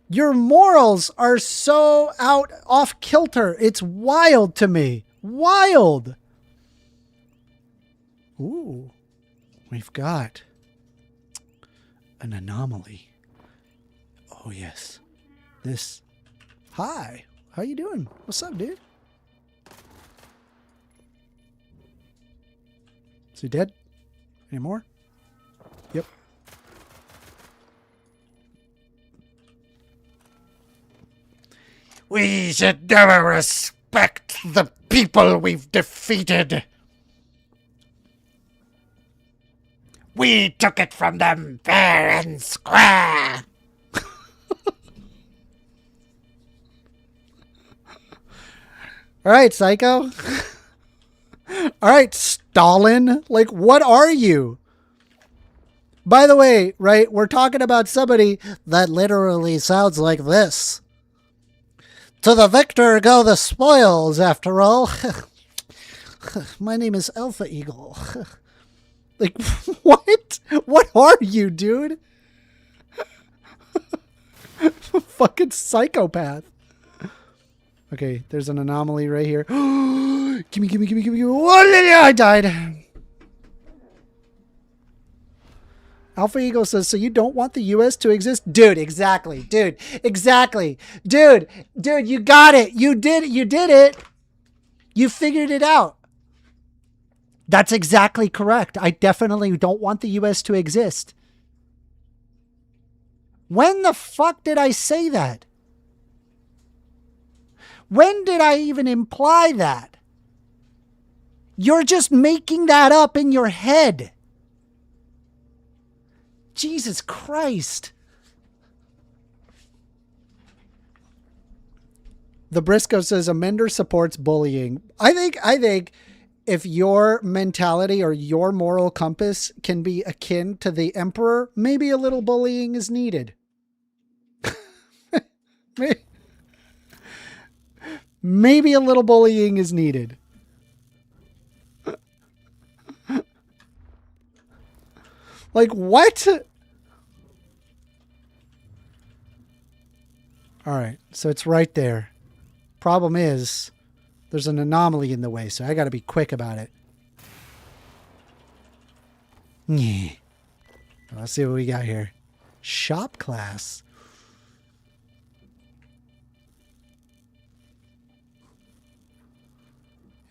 Your morals are so off kilter. It's wild to me. Wild. Ooh. We've got an anomaly. Oh, yes. This. Hi. How you doing? What's up, dude? Is he dead? Any more? Yep. We should never respect the people we've defeated. We took it from them fair and square. All right, Psycho. All right, Stalin. Like, what are you? By the way, right, we're talking about somebody that literally sounds like this. To the victor go the spoils, after all. My name is Alpha Eagle. Like, what? What are you, dude? Fucking psychopath. Okay, there's an anomaly right here. Gimme. Oh, I died. Alpha Eagle says, so you don't want the U.S. to exist? Dude, exactly. Dude, exactly. Dude, you got it. You did it. You figured it out. That's exactly correct. I definitely don't want the U.S. to exist. When the fuck did I say that? When did I even imply that? You're just making that up in your head. Jesus Christ. The Briscoe says Amender supports bullying. I think if your mentality or your moral compass can be akin to the emperor, maybe a little bullying is needed. Maybe a little bullying is needed. Like, what? All right, so it's right there. Problem is, there's an anomaly in the way, so I got to be quick about it. Yeah. Let's see what we got here. Shop class.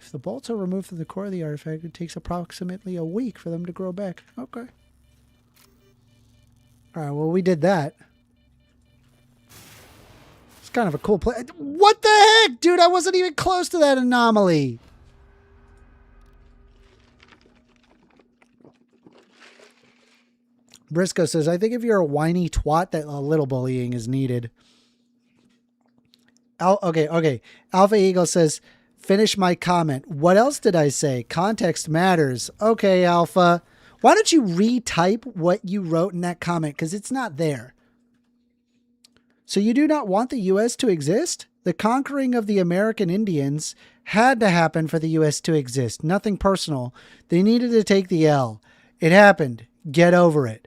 If the bolts are removed from the core of the artifact, it takes approximately a week for them to grow back. Okay. All right, well, we did that. It's kind of a cool play. What the heck, dude? I wasn't even close to that anomaly. Briscoe says, I think if you're a whiny twat, that a little bullying is needed. Okay. Alpha Eagle says, finish my comment. What else did I say? Context matters. Okay, Alpha. Why don't you retype what you wrote in that comment? Because it's not there. So you do not want the U.S. to exist? The conquering of the American Indians had to happen for the U.S. to exist. Nothing personal. They needed to take the L. It happened. Get over it.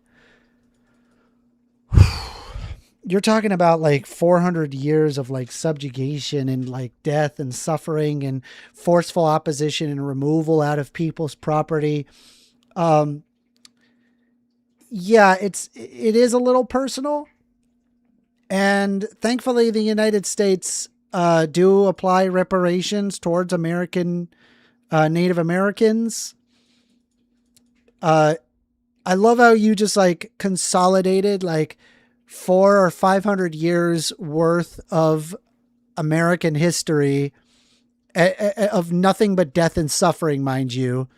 You're talking about like 400 years of like subjugation and like death and suffering and forceful opposition and removal out of people's property. Yeah, it is a little personal. And thankfully the United States do apply reparations towards Native Americans. I love how you just like consolidated like 400 or 500 years worth of American history of nothing but death and suffering, mind you,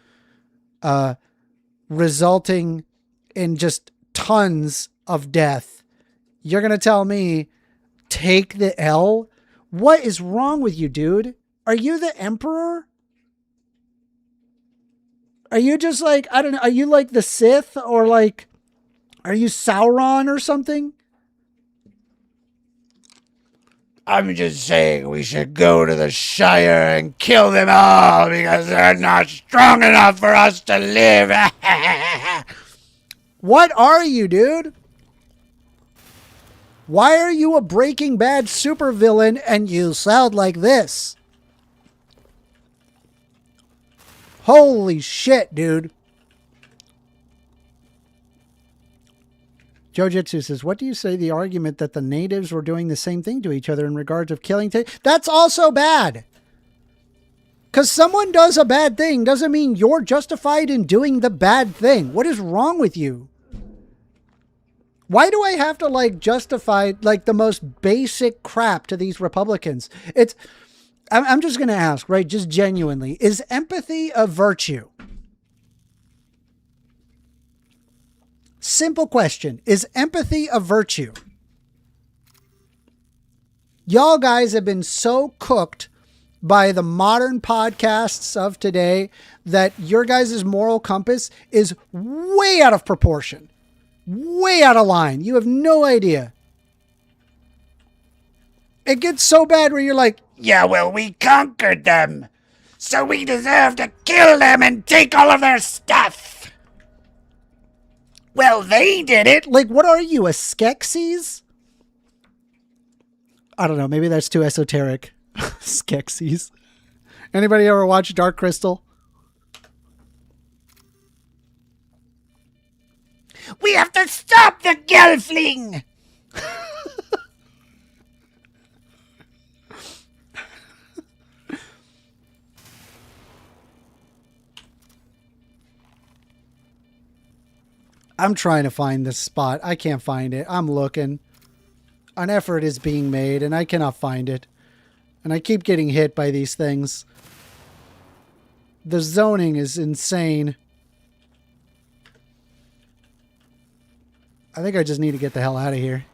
resulting in just tons of death. You're going to tell me take the L? What is wrong with you, dude? Are you the emperor? Are you just like, I don't know, are you like the Sith or like, are you Sauron or something? I'm just saying we should go to the Shire and kill them all because they're not strong enough for us to live. What are you, dude? Why are you a Breaking Bad supervillain and you sound like this? Holy shit, dude. Jojitsu says, what do you say the argument that the natives were doing the same thing to each other in regards of killing? That's also bad. Because someone does a bad thing doesn't mean you're justified in doing the bad thing. What is wrong with you? Why do I have to like justify like the most basic crap to these Republicans? I'm just going to ask, right? Just genuinely, is empathy a virtue? Simple question. Is empathy a virtue? Y'all guys have been so cooked by the modern podcasts of today that your guys' moral compass is way out of proportion. Way out of line. You have no idea. It gets so bad where you're like, yeah, well, we conquered them, so we deserve to kill them and take all of their stuff. Well, they did it. Like, what are you, a Skeksis? I don't know. Maybe that's too esoteric. Skeksis. Anybody ever watch Dark Crystal? We have to stop the Gelfling! I'm trying to find this spot. I can't find it. I'm looking. An effort is being made, and I cannot find it. And I keep getting hit by these things. The zoning is insane. I think I just need to get the hell out of here.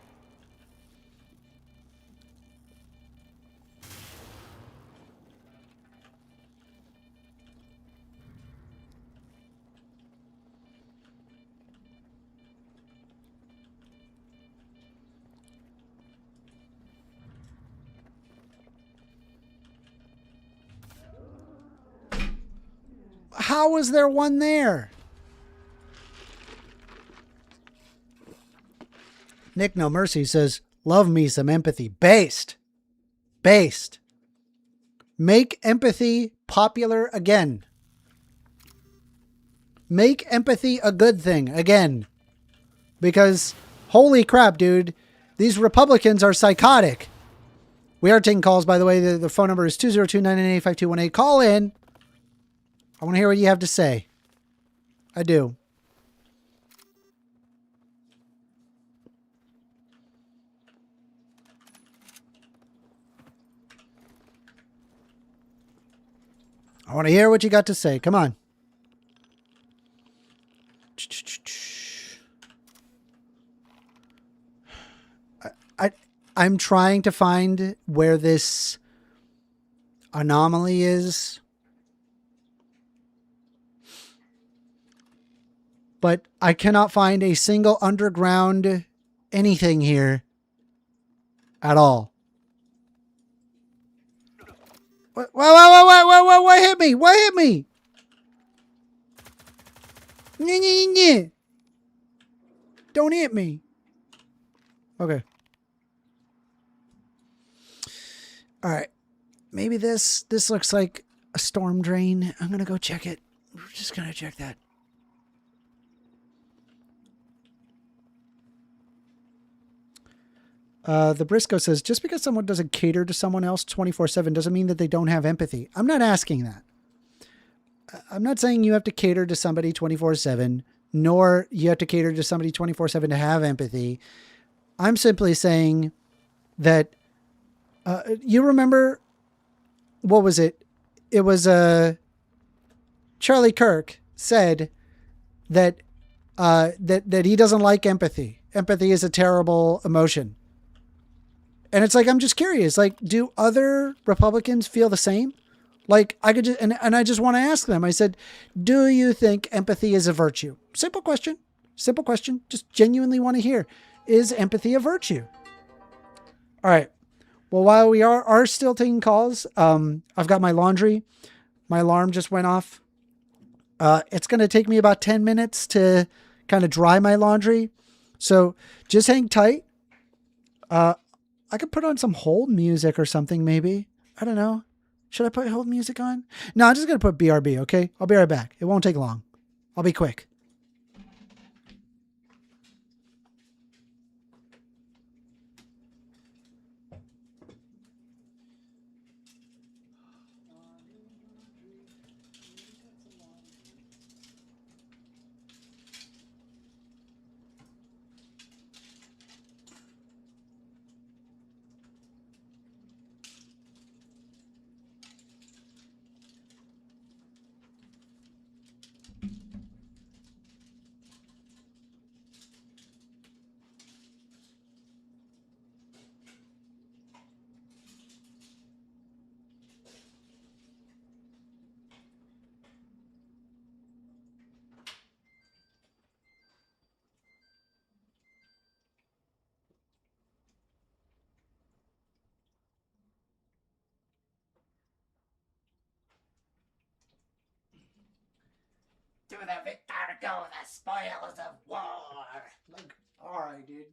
How is there one there? Nick No Mercy says, love me some empathy. Based. Make empathy popular again. Make empathy a good thing again. Because, holy crap, dude, these Republicans are psychotic. We are taking calls, by the way. The phone number is 202-998-5218. Call in. I want to hear what you have to say. I do. I want to hear what you got to say. Come on. I'm trying to find where this anomaly is, but I cannot find a single underground anything here at all. What hit me? What hit me? Don't hit me. Okay. All right. Maybe this looks like a storm drain. I'm going to go check it. We're just going to check that. The Briscoe says, just because someone doesn't cater to someone else 24/7 doesn't mean that they don't have empathy. I'm not asking that. I'm not saying you have to cater to somebody 24/7, nor you have to cater to somebody 24/7 to have empathy. I'm simply saying that you remember, what was it? It was Charlie Kirk said that that he doesn't like empathy. Empathy is a terrible emotion. And it's like, I'm just curious, like, do other Republicans feel the same? Like, I could just, and I just want to ask them, I said, do you think empathy is a virtue? Simple question. Simple question. Just genuinely want to hear. Is empathy a virtue? All right. Well, while we are still taking calls, I've got my laundry. My alarm just went off. It's going to take me about 10 minutes to kind of dry my laundry. So just hang tight. I could put on some hold music or something, maybe. I don't know. Should I put hold music on? No, I'm just going to put BRB, okay? I'll be right back. It won't take long. I'll be quick. To the victor go the spoils of war. Like, all right, dude.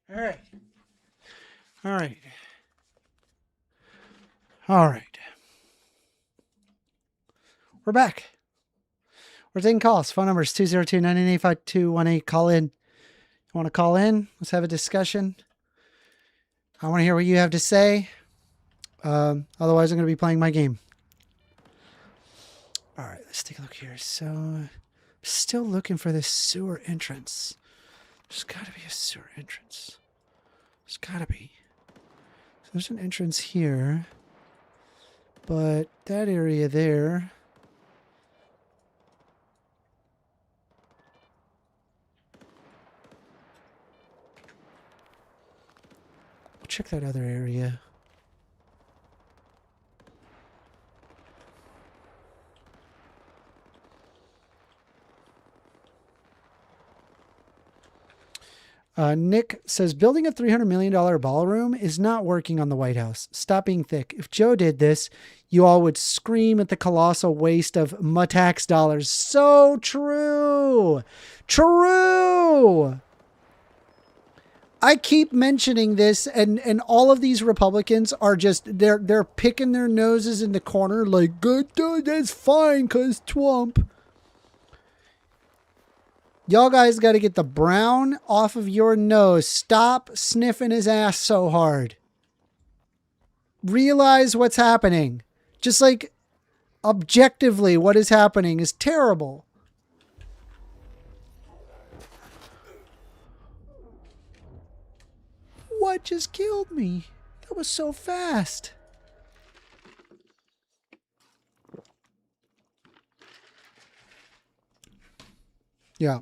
All right. All right. All right. We're back. We're taking calls. Phone number is 202-998-5218. Call in. You want to call in? Let's have a discussion. I want to hear what you have to say. Otherwise, I'm going to be playing my game. All right, let's take a look here. So, I'm still looking for this sewer entrance. There's got to be a sewer entrance. There's got to be. So there's an entrance here. But that area there... check that other area. Nick says, building a $300 million ballroom is not working on the White House. Stop being thick. If Joe did this, you all would scream at the colossal waste of my tax dollars. So true. True. I keep mentioning this, and all of these Republicans are just, they're picking their noses in the corner like, good, dude, that's fine, because Trump. Y'all guys got to get the brown off of your nose. Stop sniffing his ass so hard. Realize what's happening. Just like, objectively, what is happening is terrible. What just killed me? That was so fast. Yeah.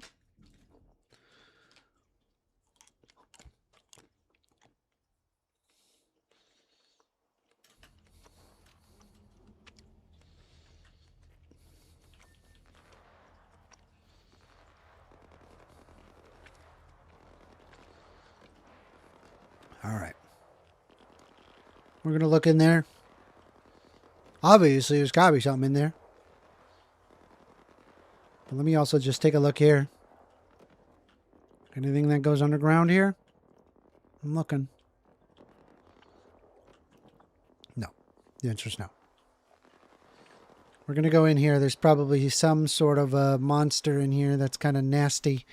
All right. We're going to look in there. Obviously, there's got to be something in there. But let me also just take a look here. Anything that goes underground here? I'm looking. No. The answer is no. We're going to go in here. There's probably some sort of a monster in here that's kind of nasty.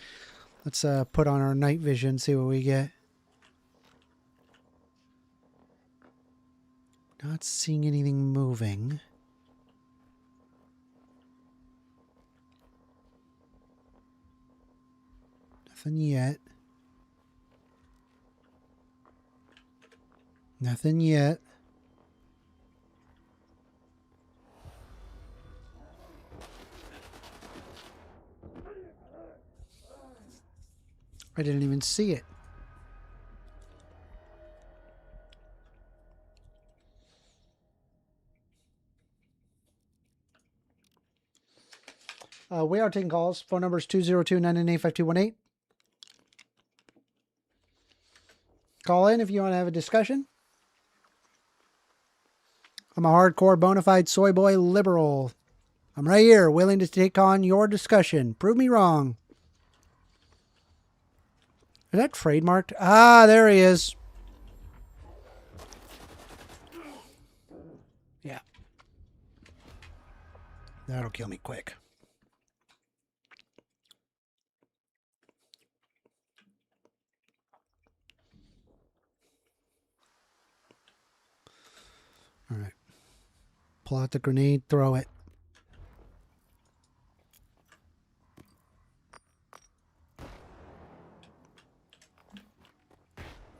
Let's put on our night vision, see what we get. Not seeing anything moving. Nothing yet. Nothing yet. I didn't even see it. We are taking calls. Phone number is 202-998-5218. Call in if you want to have a discussion. I'm a hardcore bona fide soy boy liberal. I'm right here, willing to take on your discussion. Prove me wrong. Is that trademarked? Ah, there he is. Yeah. That'll kill me quick. All right. Pull out the grenade, throw it.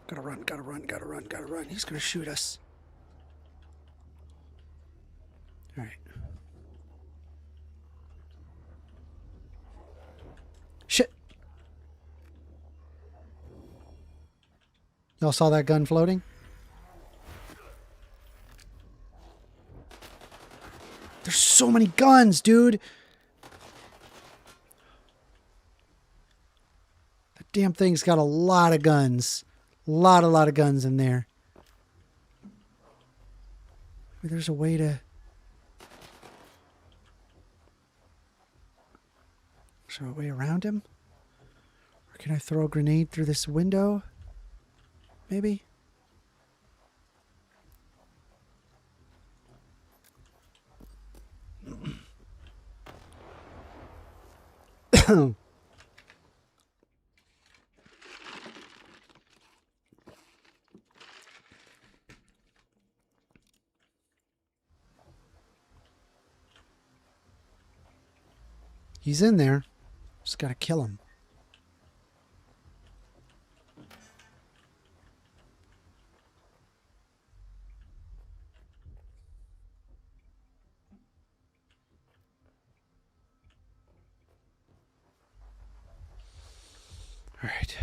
Gotta run, gotta run, gotta run, gotta run. He's gonna shoot us. All right. Shit. Y'all saw that gun floating? There's so many guns, dude. That damn thing's got a lot of guns. A lot of guns in there. Maybe there's a way to... Is there a way around him? Or can I throw a grenade through this window? maybe? He's in there. Just gotta kill him. All right.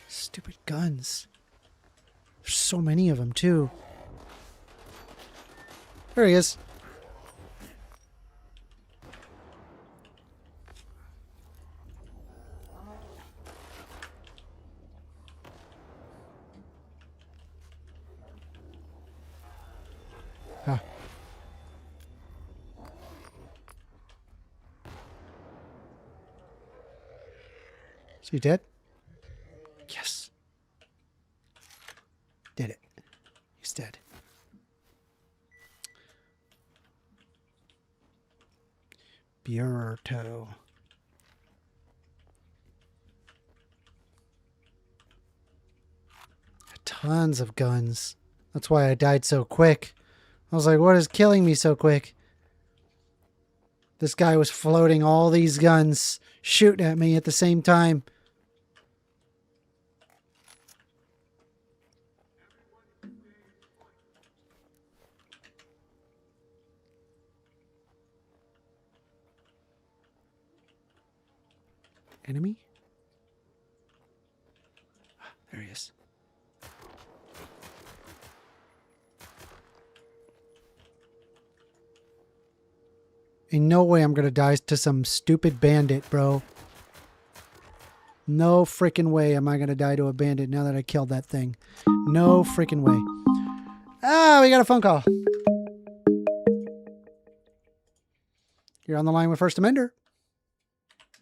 Stupid guns. There's so many of them, too. There he is. Huh. Is he dead? Yes. Did it. He's dead. Burrito. Tons of guns. That's why I died so quick. I was like, what is killing me so quick? This guy was floating all these guns, shooting at me at the same time. Enemy? There he is. In no way I'm going to die to some stupid bandit, bro. No freaking way am I going to die to a bandit now that I killed that thing. No freaking way. Ah, we got a phone call. You're on the line with First Amender.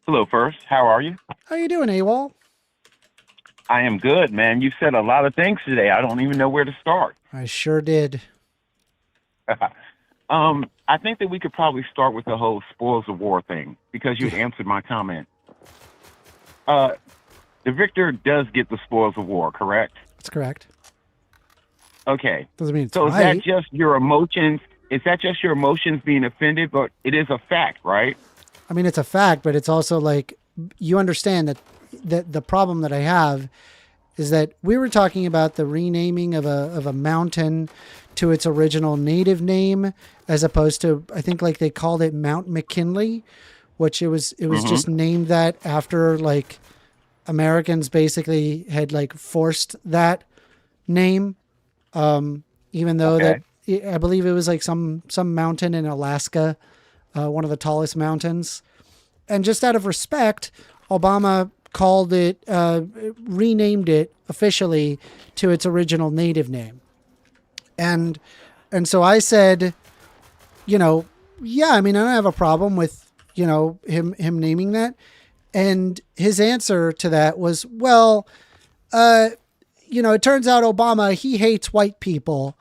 Hello, First. How are you? How you doing, AWOL? I am good, man. You said a lot of things today. I don't even know where to start. I sure did. I think that we could probably start with the whole spoils of war thing because you answered my comment. The victor does get the spoils of war, correct? That's correct. Okay. Doesn't mean it's so right. Is that just your emotions? Is that just your emotions being offended? But it is a fact, right? I mean, it's a fact, but it's also like you understand that the problem that I have is that we were talking about the renaming of a mountain to its original native name, as opposed to, I think like they called it Mount McKinley, which it was just named that after like Americans basically had like forced that name. Even though that I believe it was like some mountain in Alaska, one of the tallest mountains. And just out of respect, Obama called it, renamed it officially to its original native name. And so I said, yeah, I mean, I don't have a problem with, him naming that. And his answer to that was, well, it turns out Obama, he hates white people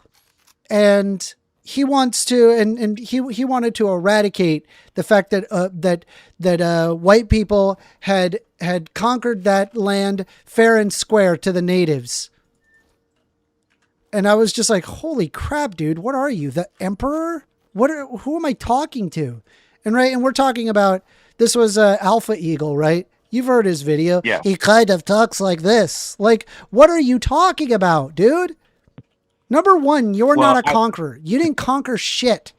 and he wants to, and he wanted to eradicate the fact that white people had conquered that land fair and square to the natives. And I was just like, holy crap, dude, what are you, the emperor? Who am I talking to? And we're talking about, this was Alpha Eagle, right? You've heard his video. Yeah. He kind of talks like this. Like, what are you talking about, dude? Number one, you're not a conqueror. You didn't conquer shit.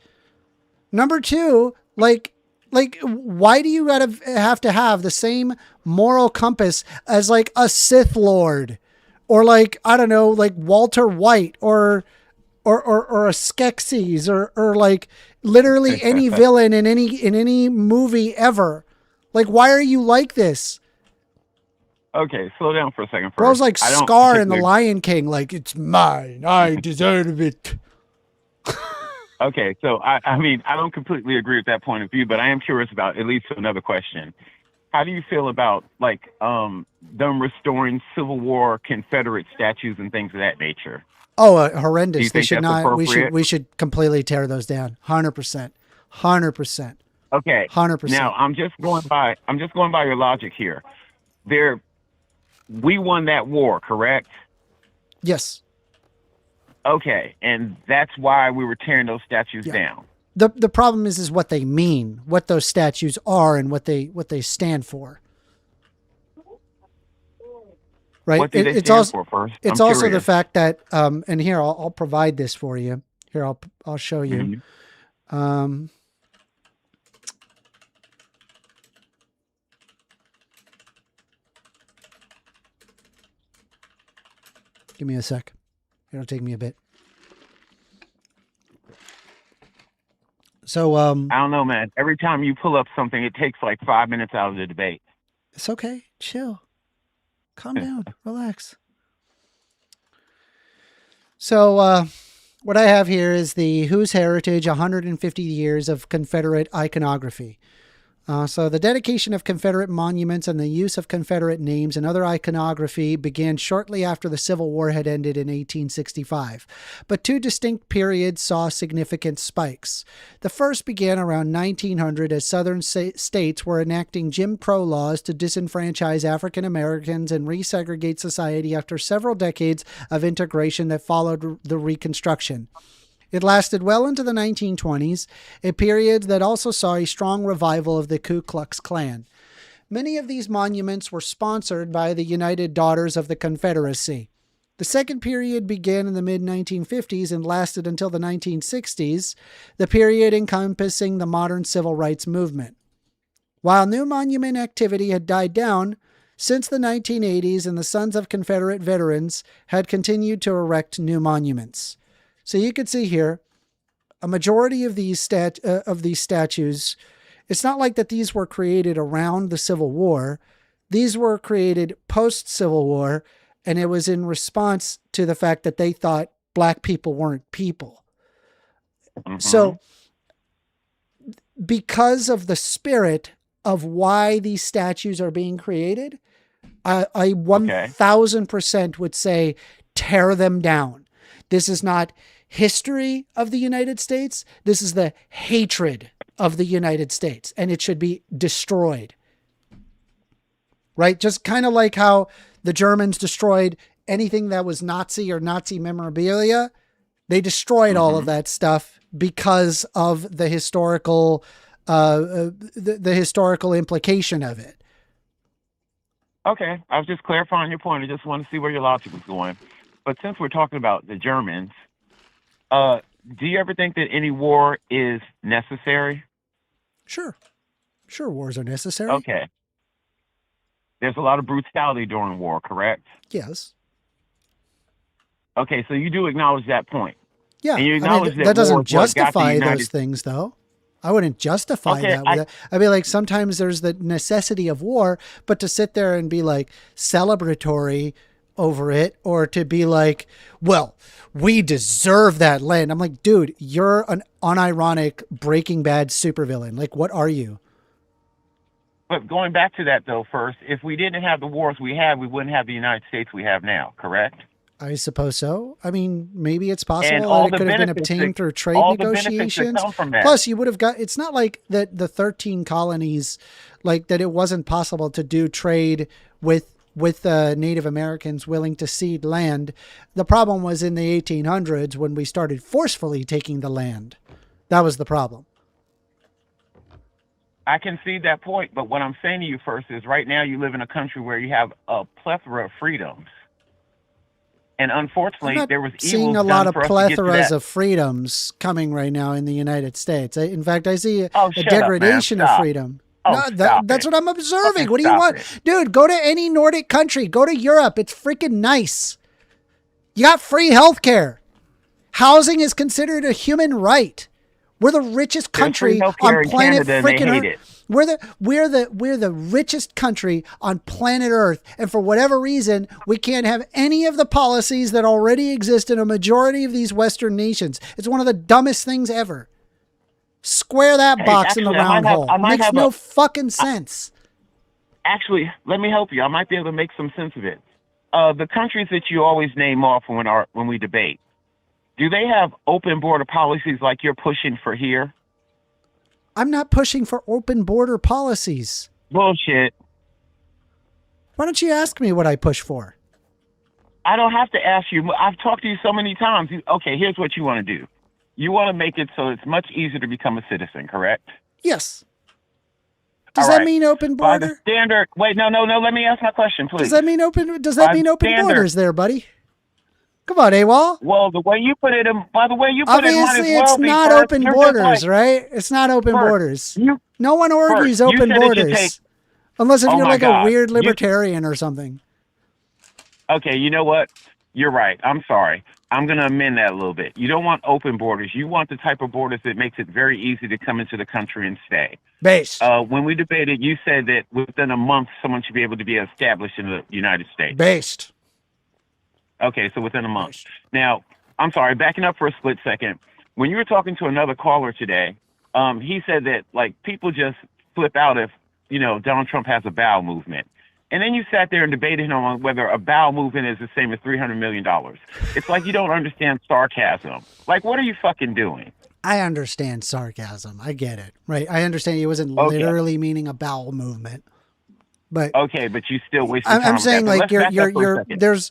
Number two, like, why do you have to have the same moral compass as like a Sith Lord, or like, I don't know, like Walter White, or a Skeksis, or like literally any villain in any movie ever? Like, why are you like this? Okay, slow down for a second. First. Bro's like Scar in The Lion King, like, it's mine, I deserve it. Okay, so I mean, I don't completely agree with that point of view, but I am curious about at least another question. how do you feel about like them restoring Civil War Confederate statues and things of that nature? Oh, Do horrendous. you They think should that's not, appropriate? we should completely tear those down. 100%. 100%. Okay. 100%. Now I'm just going by your logic here. We won that war, correct? Yes. Okay, and that's why we were tearing those statues Yeah. down. The problem is what they mean, what those statues are, and what they stand for. Right. What do they It's stand also for first? it's I'm also the curious. fact that and here I'll provide this for you. Here I'll show you. Mhm. Give me a sec. It'll take me a bit. So I don't know, man. Every time you pull up something, it takes like 5 minutes out of the debate. it's okay. Chill. Calm down. Relax. So what I have here is the Whose Heritage 150 Years of Confederate Iconography. So the dedication of Confederate monuments and the use of Confederate names and other iconography began shortly after the Civil War had ended in 1865. But two distinct periods saw significant spikes. The first began around 1900 as Southern states were enacting Jim Crow laws to disenfranchise African Americans and resegregate society after several decades of integration that followed the Reconstruction. It lasted well into the 1920s, a period that also saw a strong revival of the Ku Klux Klan. Many of these monuments were sponsored by the United Daughters of the Confederacy. The second period began in the mid-1950s and lasted until the 1960s, the period encompassing the modern civil rights movement. While new monument activity had died down, since the 1980s and the Sons of Confederate Veterans had continued to erect new monuments. So you can see here, a majority of these statues, it's not like that these were created around the Civil War. These were created post-Civil War, and it was in response to the fact that they thought black people weren't people. Mhm. So because of the spirit of why these statues are being created, I 1000% would say tear them down. This is not history of the United States. This is the hatred of the United States, and it should be destroyed. Right? Just kind of like how the Germans destroyed anything that was Nazi or Nazi memorabilia. They destroyed all of that stuff because of the historical, the historical implication of it. Okay, I was just clarifying your point. I just wanted to see where your logic was going. But since we're talking about the Germans, do you ever think that any war is necessary? Sure. Sure, wars are necessary. Okay. There's a lot of brutality during war, correct? Yes. Okay, so you do acknowledge that point. Yeah. And you I acknowledge mean, that that war doesn't is what got the justify United- those things, though. I wouldn't justify Okay, that. With it. I'd be like, sometimes there's the necessity of war, but to sit there and be like celebratory over it, or to be like, well, we deserve that land. I'm like, dude, you're an unironic Breaking Bad supervillain. Like, what are you? But going back to that, though, first, if we didn't have the wars we had, we wouldn't have the United States we have now, correct? I suppose so. I mean, maybe it's possible And all that it the could have been benefits obtained that- through trade all the benefits that negotiations. come from that. Plus, you would have got, it's not like that the 13 colonies, like that it wasn't possible to do trade with Native Americans willing to cede land. The problem was in the 1800s when we started forcefully taking the land. That was the problem. I can see that point, but what I'm saying to you first is right now you live in a country where you have a plethora of freedoms. And I'm unfortunately, not there was seeing evils a lot done of for us to get to plethoras that. of freedoms coming right now in the United States. In fact, I see Oh, a shut up, man. degradation of Stop. freedom. Oh, No, stop that's it. what I'm observing. Okay, What do you stop want? it. Dude, go to any Nordic country. Go to Europe. It's freaking nice. You got free healthcare. Housing is considered a human right. We're the richest There's country free healthcare on in planet Canada and they freaking hate Earth. it. We're the richest country on planet Earth, and for whatever reason, we can't have any of the policies that already exist in a majority of these Western nations. It's one of the dumbest things ever. Square that Hey, box in the actually, I round might have- hole. I might Makes have no a- fucking sense. Actually, let me help you. I might be able to make some sense of it. The countries that you always name off when we debate, do they have open border policies like you're pushing for here? I'm not pushing for open border policies. Bullshit. Why don't you ask me what I push for? I don't have to ask you. I've talked to you so many times. Okay, here's what you want to do. You want to make it so it's much easier to become a citizen, correct? Yes. Does All that right. mean open By the border? standard, wait, no. Let me ask my question, please. Does that mean open By standard- borders there, buddy? Come on, AWOL. Well, the way you put it, by the way you put it, might Obviously, as well it's be not first. open You're just borders, like- right? It's not open First, borders. you- No one argues First, you open said it should borders. take- Unless if Oh you're my like God. a weird You- libertarian or something. Okay, you know what? You're right. I'm sorry. I'm going to amend that a little bit. You don't want open borders. You want the type of borders that makes it very easy to come into the country and stay. Based. When we debated, you said that within a month, someone should be able to be established in the United States. Based. Okay, so within a month. Now, I'm sorry, backing up for a split second. When you were talking to another caller today, he said that, like, people just flip out if, Donald Trump has a bowel movement. And then you sat there and debated him on whether a bowel movement is the same as $300 million. It's like you don't understand sarcasm. Like, what are you fucking doing? I understand sarcasm. I get it. Right. I understand he wasn't Okay. literally meaning a bowel movement. But Okay, but you still wasted time. I'm with saying, that. But like, let's back up for a second.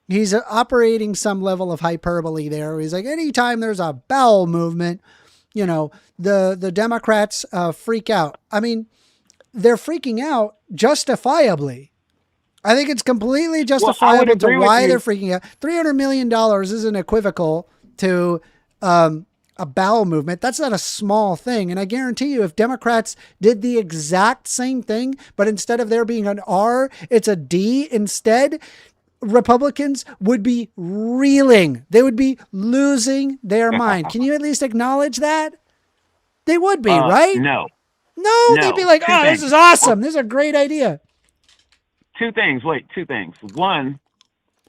he's operating some level of hyperbole there. He's like, anytime there's a bowel movement, the Democrats freak out. I mean, they're freaking out justifiably. I think it's completely justifiable to agree with why you. they're freaking out. $300 million isn't equivocal to a bowel movement. That's not a small thing. And I guarantee you, if Democrats did the exact same thing, but instead of there being an R, it's a D instead, Republicans would be reeling. They would be losing their mind. Can you at least acknowledge that? They would be, right? No. No, they'd be like, Two oh, things. this is awesome. This is a great idea. Two things. One,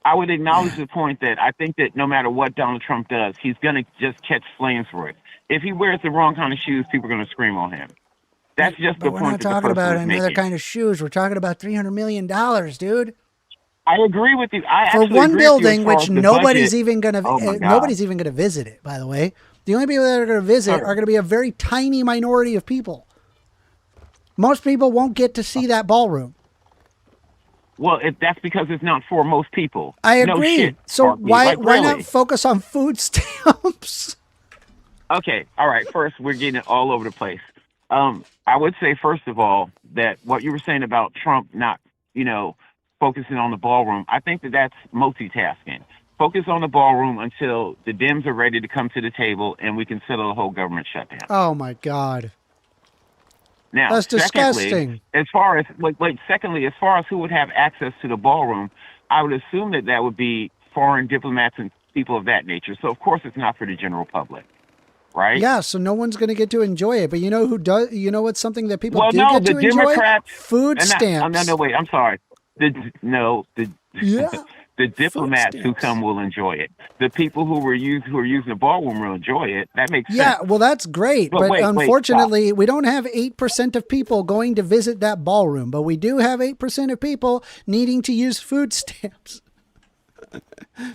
I would acknowledge the point that I think that no matter what Donald Trump does, he's going to just catch flames for it. If he wears the wrong kind of shoes, people are going to scream on him. That's just But the we're point not that the talking person about was another making. kind of shoes. We're talking about $300 million, dude. I agree with you. I For actually one agree with you as building, far which as the nobody's budget. even going to Oh my God. nobody's even going to visit it. By the way, the only people that are going to visit Sure. are going to be a very tiny minority of people. Most people won't get to see that ballroom. Well, that's because it's not for most people. I No agree. shit, So Sparky. why Like, why really? not focus on food stamps? Okay, all right. First, we're getting it all over the place. I would say, first of all, that what you were saying about Trump not, focusing on the ballroom, I think that's multitasking. Focus on the ballroom until the Dems are ready to come to the table and we can settle the whole government shutdown. Oh my God. Now, That's disgusting. Secondly, as far as who would have access to the ballroom, I would assume that would be foreign diplomats and people of that nature. So, of course, it's not for the general public, right? Yeah, so no one's going to get to enjoy it. But you know who does? You know what's something that people Well, do no, get the to enjoy? Democrats Food and stamps. No, wait. I'm sorry. Yeah. The diplomats who stamps. come will enjoy it. The people who are using the ballroom will enjoy it. That makes Yeah, sense. well, that's great. But But wait, unfortunately, we don't have 8% of people going to visit that ballroom, but we do have 8% of people needing to use food stamps.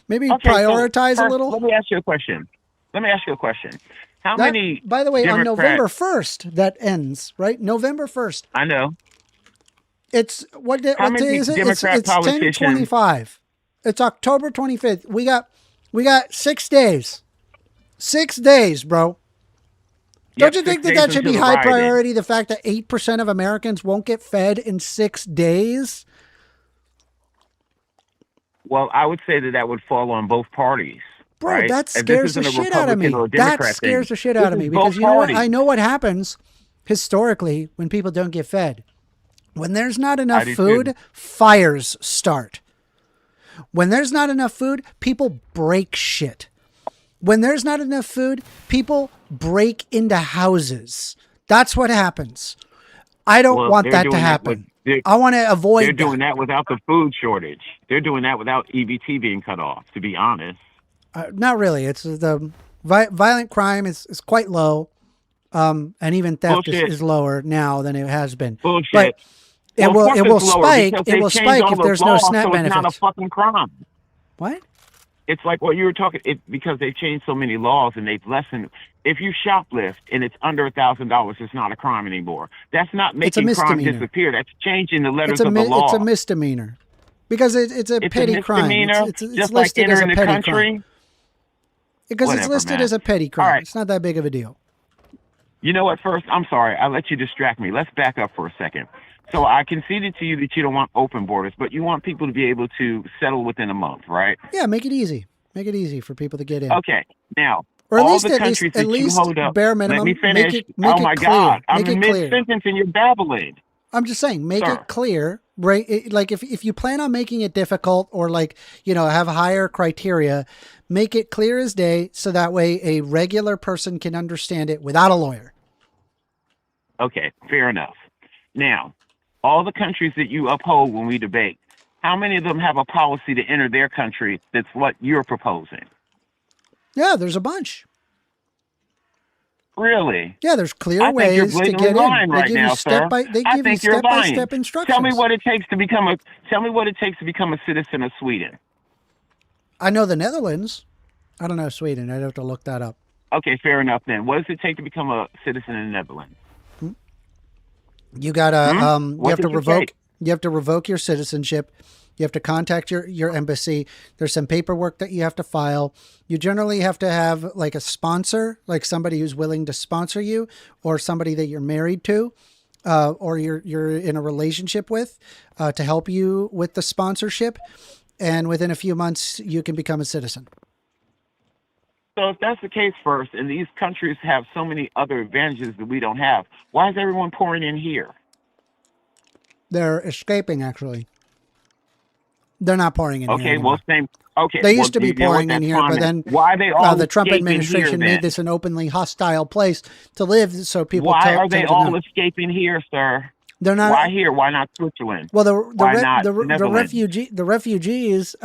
Maybe Okay, so prioritize a first, little. Let me ask you a question. How That- many? by the way, on Democrat- November 1st, that ends, right? November 1st. I know. It's what day many is it? Democrat It's politicians- 10/25. It's October 25th. We got 6 days. 6 days, bro. Don't you think 6 that days should be until the high rioting. priority? The fact that 8% of Americans won't get fed in 6 days? Well, I would say that would fall on both parties. Bro, right? that And this scares the isn't a shit out of me. Republican or That Democrat scares thing. the shit This out of is me both because you know what? parties. I know what happens historically when people don't get fed. When there's not enough do food, too. fires start. When there's not enough food, people break shit. When there's not enough food, people break into houses. That's what happens. I don't Well, want they're that to doing that happen. with- I want to avoid They're that. doing that without the food shortage. They're doing that without EBT being cut off, to be honest. Not really. It's the violent crime is quite low. And even theft Bullshit. is lower now than it has been. Bullshit. But It Well, of will course it's lower spike. because It they've will changed spike all if those there's no laws, SNAP so it's not a benefits. fucking crime. What? It's like what you were talking. Because they've changed so many laws and they've lessened. If you shoplift and it's under $1,000, it's not a crime anymore. That's not It's a making crime misdemeanor. disappear. That's changing the letters It's a of the law. it's a misdemeanor because it's a It's petty a crime. misdemeanor, It's just like listed as a entering the petty country. crime because it's Whatever, listed man. as a petty crime. All right. It's not that big of a deal. You know what? First, I'm sorry. I let you distract me. Let's back up for a second. So I conceded to you that you don't want open borders, but you want people to be able to settle within a month, right? Yeah, make it easy. Make it easy for people to get in. Okay. Now, Or at all least the at countries least that you hold up. bare minimum. Let me finish. Make Oh it my clear. God! Make I'm it clear. mid-sentence and you're babbling. I'm just saying, make Sir. it clear, right? Like if you plan on making it difficult or like, have higher criteria, make it clear as day so that way a regular person can understand it without a lawyer. Okay, fair enough. Now, all the countries that you uphold when we debate, how many of them have a policy to enter their country that's what you're proposing? Yeah, there's a bunch. Really? Yeah, there's clear I think you're ways to blatantly get lying in. right now, sir. They I give you think you're lying. step-by-step instructions. Tell me what it takes to become a citizen of Sweden. I know the Netherlands. I don't know Sweden. I'd have to look that up. Okay, fair enough then. What does it take to become a citizen in the Netherlands? You gotta What you have to did you revoke say? you have to revoke your citizenship. You have to contact your embassy. There's some paperwork that you have to file. You generally have to have like a sponsor, like somebody who's willing to sponsor you, or somebody that you're married to, or you're in a relationship with, to help you with the sponsorship. And within a few months, you can become a citizen. So if that's the case first, and these countries have so many other advantages that we don't have, why is everyone pouring in here? They're escaping, actually. They're not pouring in here Okay, anymore. well, same. Okay, They well, used to be you know what, pouring in that's here, fine but then. then Why are they all the Trump escaping administration here, made then? this an openly hostile place to live, so people Why tend are they to all know. escaping here, sir? They're not. Why here? Why not Switzerland? Well, Why not the Netherlands? refugees,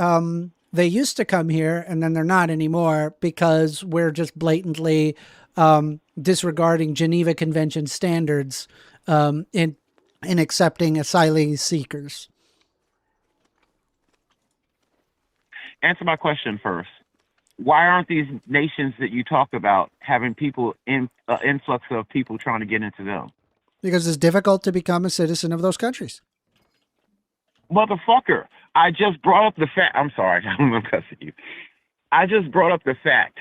they used to come here, and then they're not anymore because we're just blatantly disregarding Geneva Convention standards in accepting asylum seekers. Answer my question first. Why aren't these nations that you talk about having people influx of people trying to get into them? Because it's difficult to become a citizen of those countries. Motherfucker, I just brought up the fact. I'm sorry, I'm cussing you. I just brought up the fact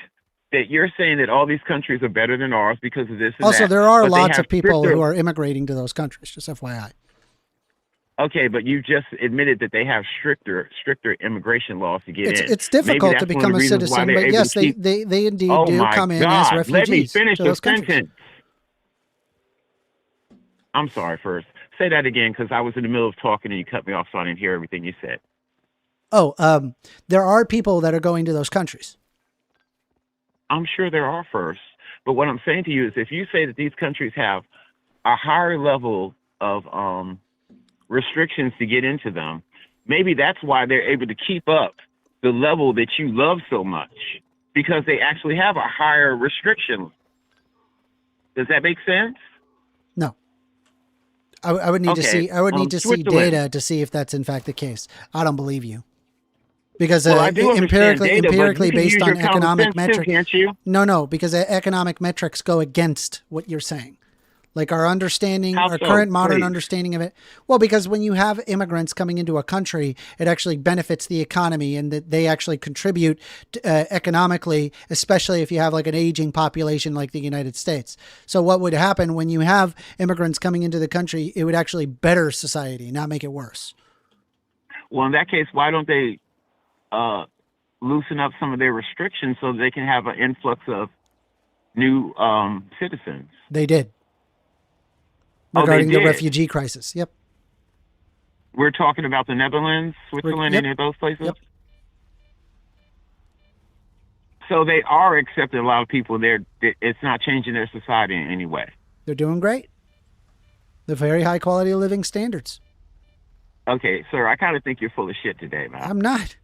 that you're saying that all these countries are better than ours because of this and Also, that. there are but they lots have of people stricter- who are immigrating to those countries, just FYI. Okay, but you just admitted that they have stricter immigration laws to get in. It's Maybe difficult that's to one of become the a reasons why citizen, they're but able yes, to keep- they indeed Oh do my come in God. as refugees. Let me finish to the those countries. sentence. I'm sorry first. Say that again because I was in the middle of talking and you cut me off so I didn't hear everything you said. Oh, there are people that are going to those countries. I'm sure there are first. But what I'm saying to you is if you say that these countries have a higher level of restrictions to get into them, maybe that's why they're able to keep up the level that you love so much because they actually have a higher restriction. Does that make sense? No. I would need to Okay, see. I would need to see Switzerland. data to see if that's in fact the case. I don't believe you, because Well, I do understand empirically, data, but empirically you can based use on your common economic sense too, metrics. can't you? No, because economic metrics go against what you're saying. Like our understanding, How our so? current modern Please. understanding of it. Well, because when you have immigrants coming into a country, it actually benefits the economy and that they actually contribute economically, especially if you have like an aging population like the United States. So what would happen when you have immigrants coming into the country, it would actually better society, not make it worse. Well, in that case, why don't they loosen up some of their restrictions so that they can have an influx of new citizens? They did. Oh, they Regarding the did? refugee crisis. Yep. We're talking about the Netherlands, Switzerland, Yep. any of those places? Yep. So they are accepting a lot of people there. It's not changing their society in any way. They're doing great. They're very high quality of living standards. Okay, sir, I kind of think you're full of shit today, man. I'm not.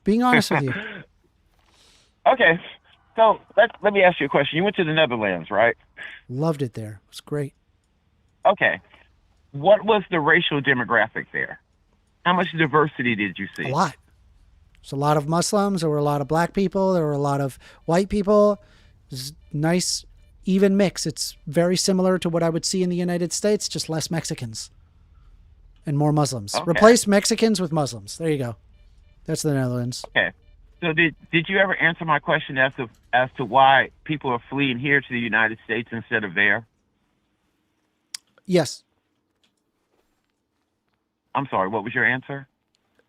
Being honest with you. Okay, so let me ask you a question. You went to the Netherlands, right? Loved it there. It was great. Okay. What was the racial demographic there? How much diversity did you see? A lot. There's a lot of Muslims. There were a lot of black people. There were a lot of white people. It's nice, even mix. It's very similar to what I would see in the United States, just less Mexicans and more Muslims. Okay. Replace Mexicans with Muslims. There you go. That's the Netherlands. Okay. So did you ever answer my question as to why people are fleeing here to the United States instead of there? Yes. I'm sorry, what was your answer?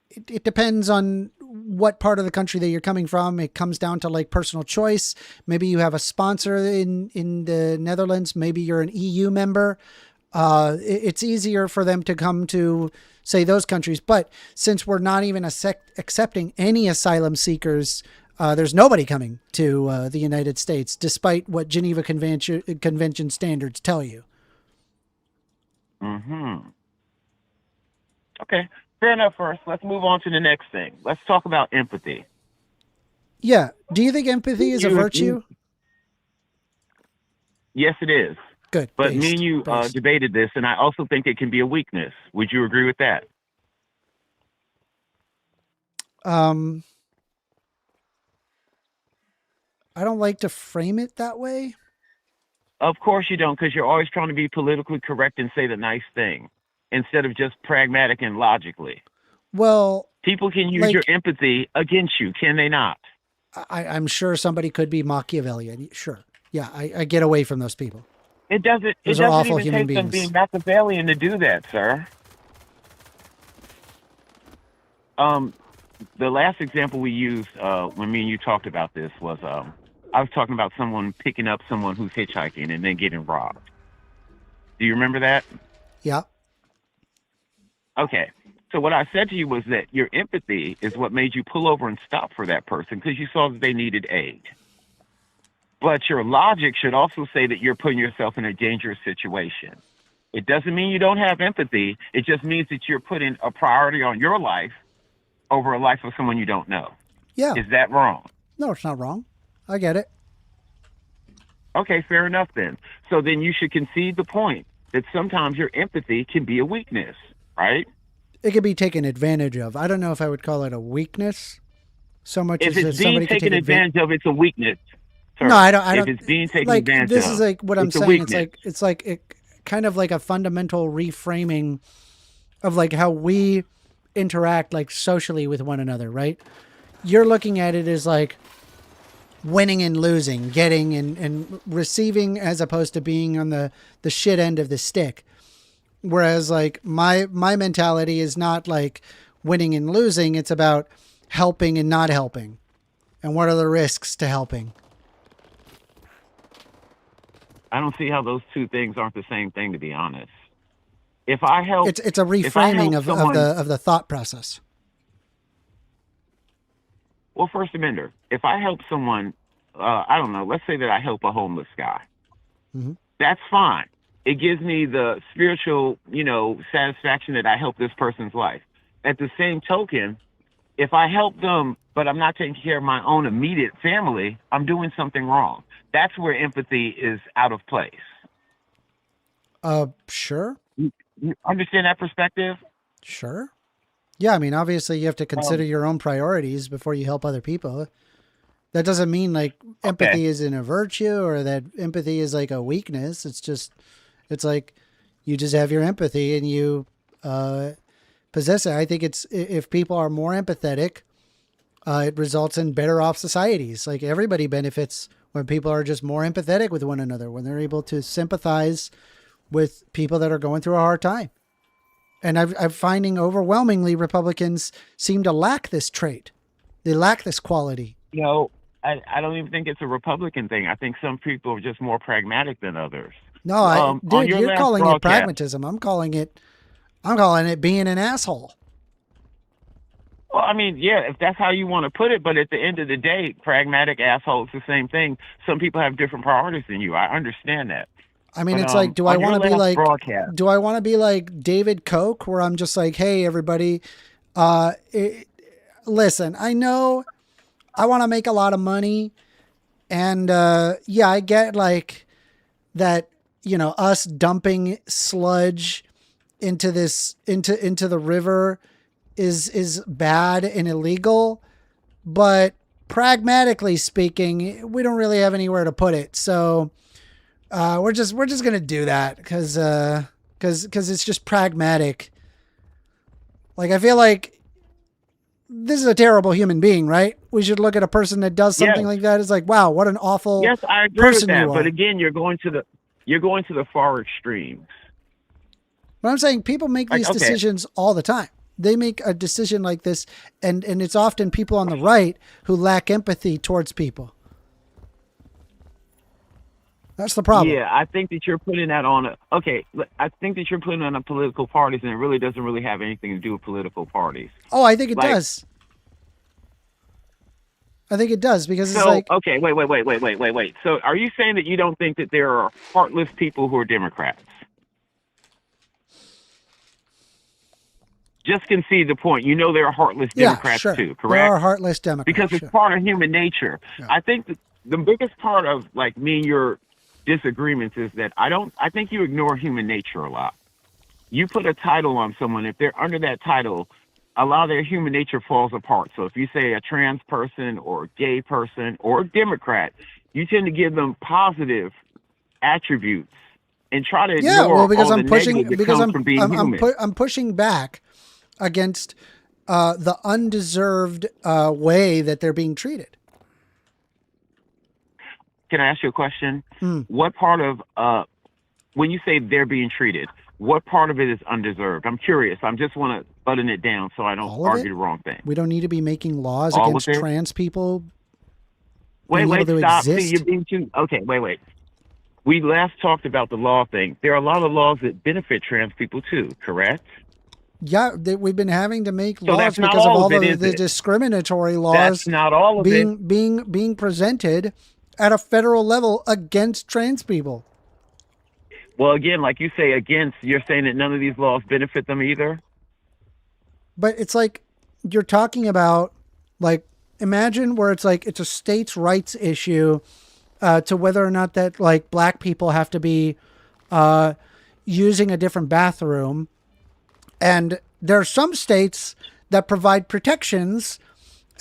It depends on what part of the country that you're coming from. It comes down to like personal choice. Maybe you have a sponsor in the Netherlands. Maybe you're an EU member. It's easier for them to come to, say, those countries. But since we're not even accepting any asylum seekers, there's nobody coming to the United States, despite what Geneva Convention standards tell you. Mm-hmm. Okay, fair enough. First, let's move on to the next thing. Let's talk about empathy. Yeah. Do you think empathy is a virtue? Yes, it is. Good. But me and you debated this, and I also think it can be a weakness. Would you agree with that? I don't like to frame it that way. Of course you don't, because you're always trying to be politically correct and say the nice thing instead of just pragmatic and logically. Well, people can use your empathy against you, can they not? I'm sure somebody could be Machiavellian. Sure. Yeah, I get away from those people. It doesn't even take them being Machiavellian to do that, sir. The last example we used when me and you talked about this was I was talking about someone picking up someone who's hitchhiking and then getting robbed. Do you remember that? Yeah. Okay. So what I said to you was that your empathy is what made you pull over and stop for that person because you saw that they needed aid. But your logic should also say that you're putting yourself in a dangerous situation. It doesn't mean you don't have empathy. It just means that you're putting a priority on your life over a life of someone you don't know. Yeah. Is that wrong? No, it's not wrong. I get it. Okay, fair enough then. So then you should concede the point that sometimes your empathy can be a weakness, right? It can be taken advantage of. I don't know if I would call it a weakness so much if as it's somebody being can taken take advantage of, it's a weakness. Sir. No, I don't. If it's being taken like, advantage this of, is like what I'm it's a saying. weakness. It's like kind of like a fundamental reframing of like how we interact like socially with one another, right? You're looking at it as like winning and losing, getting and receiving, as opposed to being on the shit end of the stick. Whereas like my mentality is not like winning and losing. It's about helping and not helping. And what are the risks to helping? I don't see how those two things aren't the same thing, to be honest. If I help, it's a reframing of the thought process. Well, first amender, if I help someone, I don't know, let's say that I help a homeless guy. Mm-hmm. That's fine. It gives me the spiritual, satisfaction that I help this person's life. At the same token, if I help them, but I'm not taking care of my own immediate family, I'm doing something wrong. That's where empathy is out of place. Sure. You understand that perspective? Sure. Yeah, I mean, obviously you have to consider your own priorities before you help other people. That doesn't mean like empathy isn't a virtue or that empathy is like a weakness. It's like you just have your empathy and you possess it. I think if people are more empathetic, it results in better off societies. Like everybody benefits when people are just more empathetic with one another, when they're able to sympathize with people that are going through a hard time. And I'm finding overwhelmingly Republicans seem to lack this trait. They lack this quality. I don't even think it's a Republican thing. I think some people are just more pragmatic than others. No, dude, you're calling it pragmatism. I'm calling it being an asshole. Well, I mean, yeah, if that's how you want to put it, but at the end of the day, pragmatic asshole is the same thing. Some people have different priorities than you. I understand that. I mean, it's like, do I want to be like David Koch, where I'm just like, hey, everybody, listen, I know I want to make a lot of money. And, yeah, I get like that, us dumping sludge into the river is bad and illegal, but pragmatically speaking, we don't really have anywhere to put it. So we're just gonna do that because it's just pragmatic. Like, I feel like this is a terrible human being, right? We should look at a person that does something like that. It's like, wow, what an awful Yes, I agree person with that. you are. But again, you're going to the far extremes. But I'm saying people make these decisions all the time. They make a decision like this, and it's often people on the right who lack empathy towards people. That's the problem. Yeah, I think that you're putting that on I think that you're putting on political parties, and it really doesn't really have anything to do with political parties. Oh, I think it does. I think it does because it's like... Okay, wait. So are you saying that you don't think that there are heartless people who are Democrats? Just concede the point. You know there are heartless Democrats too, correct? There are heartless Democrats. Because it's part of human nature. Yeah. I think that the biggest part of like me and your disagreements is that I think you ignore human nature a lot. You put a title on someone, if they're under that title, a lot of their human nature falls apart. So if you say a trans person or a gay person or a Democrat, you tend to give them positive attributes and try to ignore because all I'm the pushing negative that because comes from being human. I'm pushing back against the undeserved way that they're being treated. Can I ask you a question? What part of when you say they're being treated, what part of it is undeserved? I'm curious. I just want to button it down so I don't argue the wrong thing. We don't need to be making laws against trans people. Wait, stop. See, you're being too... Okay, wait. We last talked about the law thing. There are a lot of laws that benefit trans people too, correct? Yeah, we've been having to make laws because of all the discriminatory laws. That's not all of it. Being presented at a federal level against trans people. Well, again, like you say against, you're saying that none of these laws benefit them either? But it's like you're talking about, like, imagine where it's like it's a states' rights issue to whether or not that, like, black people have to be using a different bathroom. And there are some states that provide protections,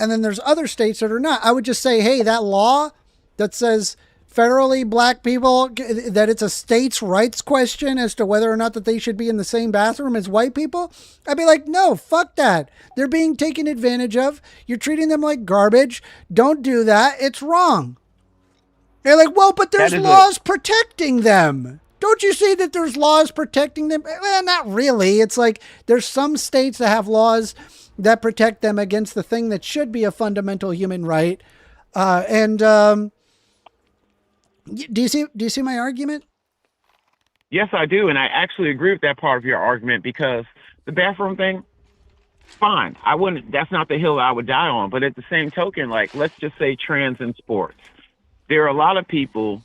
and then there's other states that are not. I would just say, hey, that law that says federally black people, that it's a states' rights question as to whether or not that they should be in the same bathroom as white people, I'd be like, no, fuck that. They're being taken advantage of. You're treating them like garbage. Don't do that. It's wrong. They're like, well, but there's laws protecting them. Don't you see that there's laws protecting them? Not really. It's like there's some states that have laws that protect them against the thing that should be a fundamental human right. Do you see my argument? Yes, I do. And I actually agree with that part of your argument because the bathroom thing, fine. That's not the hill I would die on. But at the same token, like, let's just say trans in sports. There are a lot of people,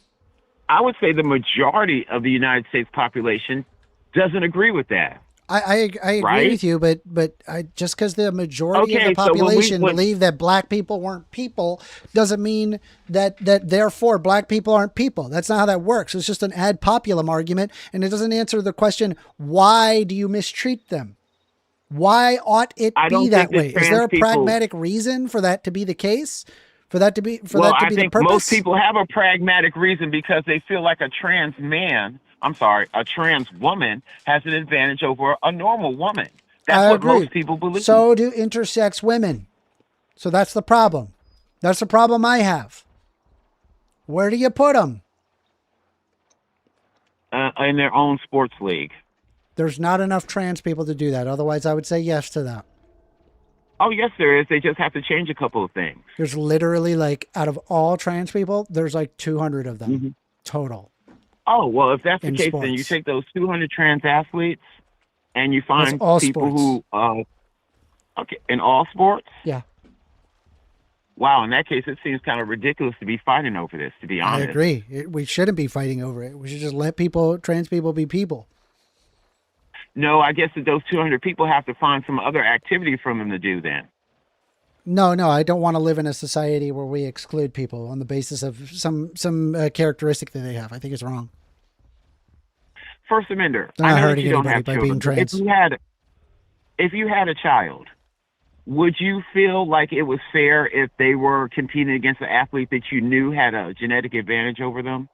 I would say the majority of the United States population doesn't agree with that. I agree with you, but just because the majority of the population believe that black people weren't people doesn't mean that therefore black people aren't people. That's not how that works. It's just an ad populum argument, and it doesn't answer the question, why do you mistreat them? Why ought it be that way? Is there a pragmatic reason for that to be the case? I think most people have a pragmatic reason because they feel like a trans woman has an advantage over a normal woman. That's what most people believe. So do intersex women. So that's the problem. That's the problem I have. Where do you put them? In their own sports league. There's not enough trans people to do that. Otherwise, I would say yes to that. Oh, yes, there is. They just have to change a couple of things. There's literally, like, out of all trans people, there's like 200 of them total. Oh, well, if that's the case, then you take those 200 trans athletes and you find people who, in all sports? Yeah. Wow, in that case, it seems kind of ridiculous to be fighting over this, to be honest. I agree. We shouldn't be fighting over it. We should just let trans people be people. No, I guess that those 200 people have to find some other activity for them to do then. No, I don't want to live in a society where we exclude people on the basis of some characteristic that they have. I think it's wrong. First Amender. They're I not know that hurting you don't anybody have by being children. trans. If you had a child, would you feel like it was fair if they were competing against an athlete that you knew had a genetic advantage over them?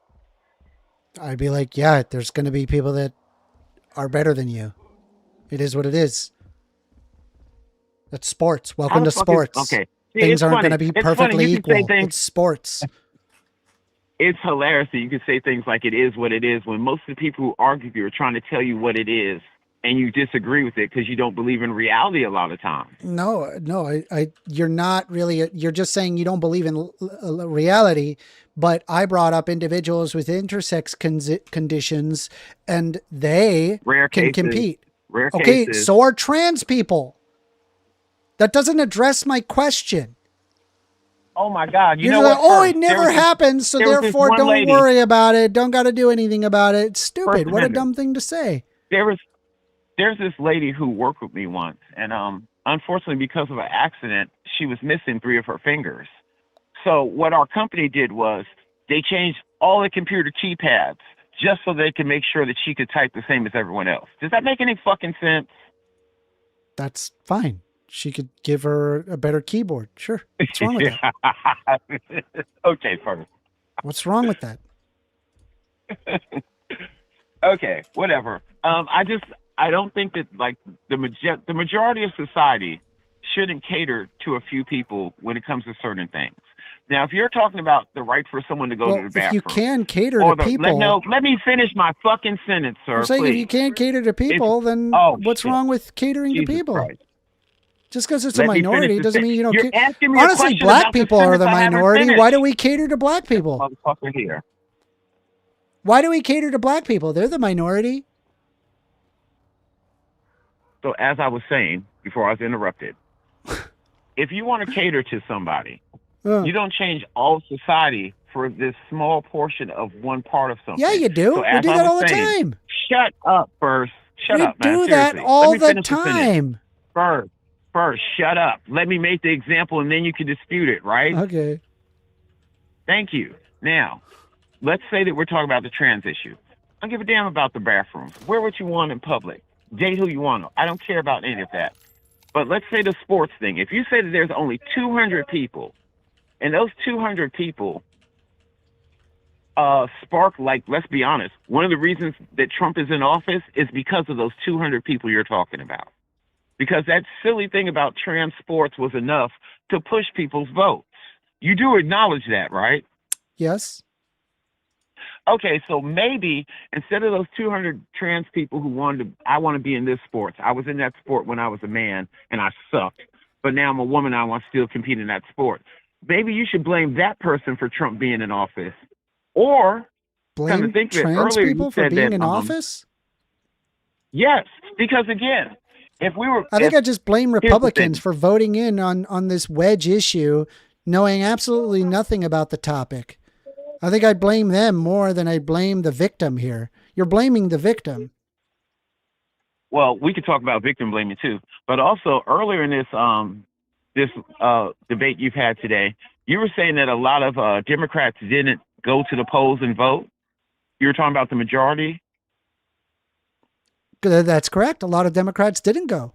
I'd be like, yeah, there's going to be people that are better than you. It is what it is. That's sports. How Welcome the to fuck is sports. okay? See, Things it's aren't funny. going to be It's funny. perfectly You can say equal. things. It's sports. It's hilarious that you can say things like it is what it is when most of the people who argue with you are trying to tell you what it is, and you disagree with it because you don't believe in reality a lot of times. No, you're not really, you're just saying you don't believe in reality, but I brought up individuals with intersex conditions and they Rare can cases. compete. Rare Okay, cases. so are trans people. That doesn't address my question. Oh my God! You You're know like, what? oh, First, it never happens, so there was this therefore one don't lady- worry about it. Don't got to do anything about it. It's stupid. First What a Amendment. dumb thing to say. There's this lady who worked with me once, and unfortunately, because of an accident, she was missing 3 of her fingers. So what our company did was they changed all the computer keypads just so they could make sure that she could type the same as everyone else. Does that make any fucking sense? That's fine. She could give her a better keyboard. Sure. What's wrong with that? Okay, perfect. What's wrong with that? Okay, whatever. I don't think that like the majority of society shouldn't cater to a few people when it comes to certain things. Now, if you're talking about the right for someone to go Well, to the if bathroom, you can cater or to people, let me finish my fucking sentence, sir. I'm saying please. if you can't cater to people, then oh, what's shit. wrong with catering Jesus to people? Christ. Just because it's Let a me finish minority the doesn't sen- mean you don't You're care. asking me a Honestly, question black about the people are the sentence I haven't minority. Why finished. do we cater to black people? Motherfucker here. Why do we cater to black people? They're the minority. So as I was saying before I was interrupted, if you want to cater to somebody, you don't change all society for this small portion of one part of something. Yeah, you do. So We as do I that was all the saying, time. Shut up first. Shut We up, man. do that Seriously. all Let me the finish the sentence. time. First, shut up. Let me make the example and then you can dispute it, right? Okay. Thank you. Now, let's say that we're talking about the trans issue. I don't give a damn about the bathrooms. Wear what you want in public. Date who you want. I don't care about any of that. But let's say the sports thing. If you say that there's only 200 people, and those 200 people spark, like, let's be honest, one of the reasons that Trump is in office is because of those 200 people you're talking about. Because that silly thing about trans sports was enough to push people's votes. You do acknowledge that, right? Yes. Okay, so maybe instead of those 200 trans people who I want to be in this sport. I was in that sport when I was a man and I sucked. But now I'm a woman and I want to still compete in that sport. Maybe you should blame that person for Trump being in office. Or come to Blame think of it, trans earlier people you for said being that, in office? Yes, because again, if we were I think I just blame the Republicans thing. for voting in on this wedge issue, knowing absolutely nothing about the topic. I think I blame them more than I blame the victim here. You're blaming the victim. Well, we could talk about victim blaming too, but also earlier in this debate you've had today, you were saying that a lot of Democrats didn't go to the polls and vote. You were talking about the majority. That's correct. A lot of Democrats didn't go.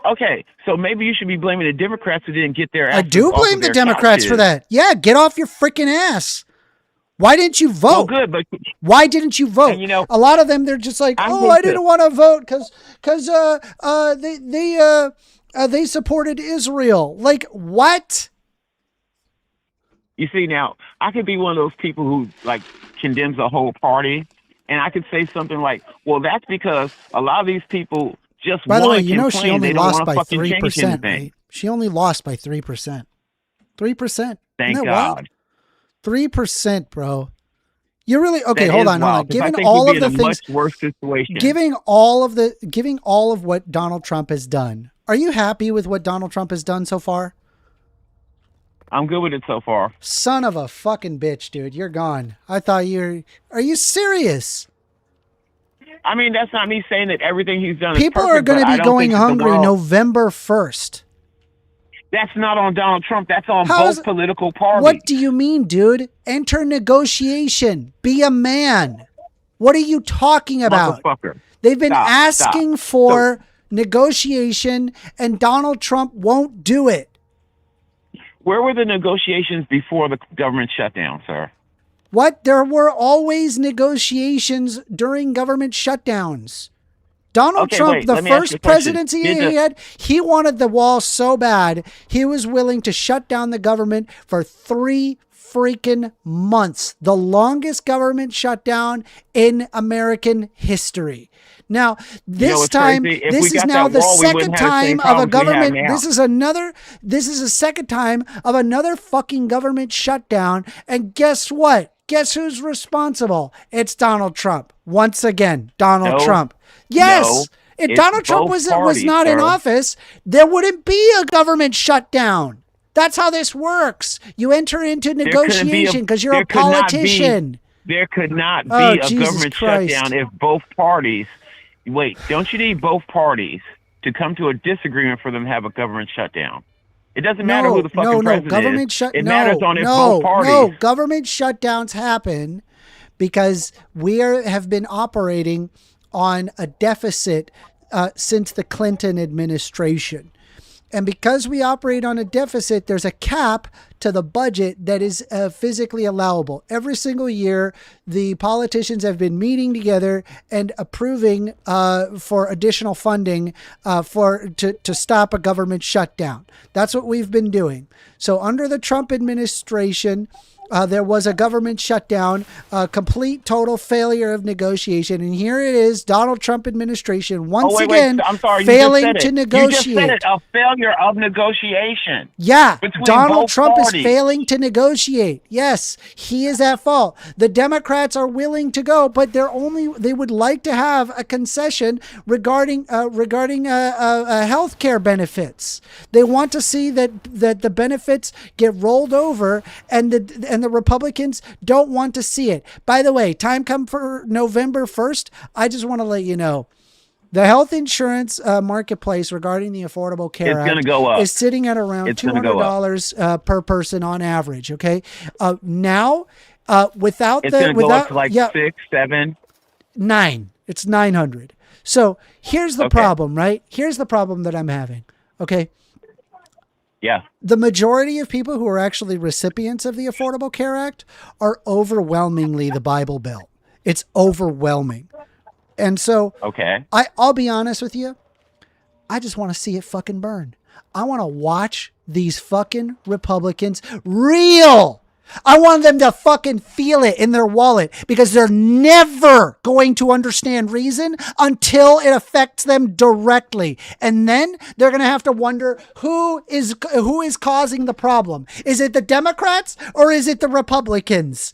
Okay, so maybe you should be blaming the Democrats who didn't get their I asses do off blame of the their Democrats for couches. that. Yeah, get off your freaking ass. Why didn't you vote? Well, good, but Why didn't you vote? And, you know, a lot of them, they're just like, I'm oh, going I to- didn't want to vote because they supported Israel. Like what? you see now, I could be one of those people who like condemns a whole party, and I could say something like, "Well, that's because a lot of these people just By the way, want to you know she complain. only They don't lost want to by fucking change 3%, anything." right? She only lost by 3%. 3%. Thank Isn't that God. wild? 3%, bro. You're really okay. That Hold is on, hold on. wild, 'cause I Given think all we'd of be the in a things, much worse situation. giving all of what Donald Trump has done, are you happy with what Donald Trump has done so far? I'm good with it so far. Son of a fucking bitch, dude. You're gone. I thought are you serious? I mean, that's not me saying that everything he's done People is are perfect, going to but I be don't going think that the hungry world- November 1st. That's not on Donald Trump. That's on How both is- political parties. What do you mean, dude? Enter negotiation. Be a man. What are you talking about? Motherfucker. They've been Stop, asking stop. for negotiation, and Donald Trump won't do it. Where were the negotiations before the government shutdown, sir? What? There were always negotiations during government shutdowns. Donald Okay, Trump, wait, the let me ask you first a question. presidency Did he the- had, he wanted the wall so bad, he was willing to shut down the government for 3 freaking months. The longest government shutdown in American history. Now, this what's time, crazy? If this we is got now that the wall, we second wouldn't have the time same of a problems we have government. now. This is a second time of another fucking government shutdown. And guess what? Guess who's responsible? It's Donald Trump. Once again, Donald No. Trump. Yes. No. If It's Donald Trump both was parties, not in sir. office, there wouldn't be a government shutdown. That's how this works. You enter into couldn't be a- negotiation because you're a there could not be- politician. There could not be Oh, a Jesus government Christ. shutdown if both parties. Wait, don't you need both parties to come to a disagreement for them to have a government shutdown? It doesn't matter who the fucking president government is. It matters on if both parties. No, government shutdowns happen because have been operating on a deficit since the Clinton administration. And because we operate on a deficit, there's a cap to the budget that is physically allowable. Every single year, the politicians have been meeting together and approving for additional funding to stop a government shutdown. That's what we've been doing. So under the Trump administration, there was a government shutdown, a complete total failure of negotiation. And here it is, Donald Trump administration once again I'm sorry, failing you just said to it. negotiate. You just said it, a failure of negotiation. Yeah, Between Donald both Trump is parties. failing to negotiate. Yes, he is at fault. The Democrats are willing to go, but they would like to have a concession regarding health care benefits. They want to see that the benefits get rolled over, and the Republicans don't want to see it. By the way, time come for November 1st. I just want to let you know. The health insurance marketplace regarding the Affordable Care It's gonna Act go up. is sitting at around It's gonna go up. $200 per person on average. Okay, now without It's the going to go without up to like yeah, 6, 7. 9, it's 900. So here's the Okay. problem, right? Here's the problem that I'm having. Okay, Yeah. the majority of people who are actually recipients of the Affordable Care Act are overwhelmingly the Bible Belt. It's overwhelming. And so Okay. I'll be honest with you. I just want to see it fucking burn. I want to watch these fucking Republicans reel. I want them to fucking feel it in their wallet because they're never going to understand reason until it affects them directly. And then they're going to have to wonder who is causing the problem. Is it the Democrats or is it the Republicans?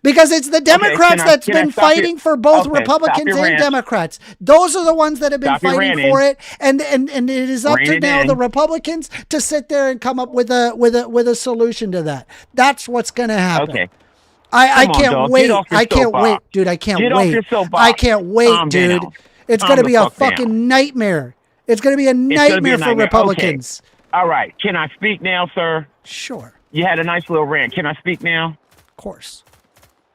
Because it's the Democrats that's been fighting for both Republicans and Democrats. Those are the ones that have been fighting for it, and it is up to now the Republicans to sit there and come up with a solution to that. That's what's going to happen. Okay. I Come on, can't dog. wait. Get off your I can't soapbox. wait, dude. I can't Get off wait. your soapbox. I can't wait, Calm dude. down. It's Calm going to the be a fuck down. fucking nightmare. It's going to be a It's gonna be nightmare a for nightmare. Republicans. Okay. All right. Can I speak now, sir? Sure, You had a nice little rant. Can I speak now? of course.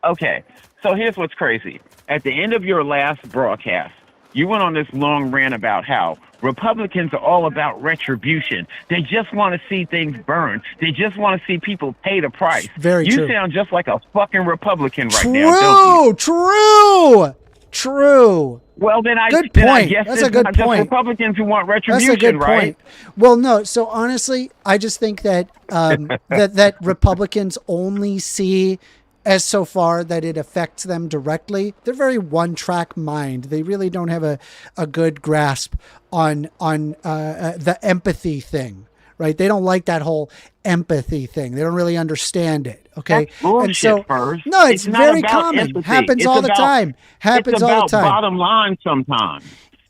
Okay. So here's what's crazy. At the end of your last broadcast, you went on this long rant about how Republicans are all about retribution. They just want to see things burn. They just want to see people pay the price. Very you true. sound just like a fucking Republican right now, don't you? True. Well, then I Good then I point. guess That's it's a good not just point. Republicans who want That's retribution, a good right? point. Well, no. So honestly, I just think that that Republicans only see as so far that it affects them directly. They're very one-track mind. They really don't have a good grasp on the empathy thing, right? They don't like that whole empathy thing. They don't really understand it. Okay, That's bullshit, and so first. no, it's not very about common. empathy. Happens It's all the about- time. Happens it's all about the time. bottom line sometimes.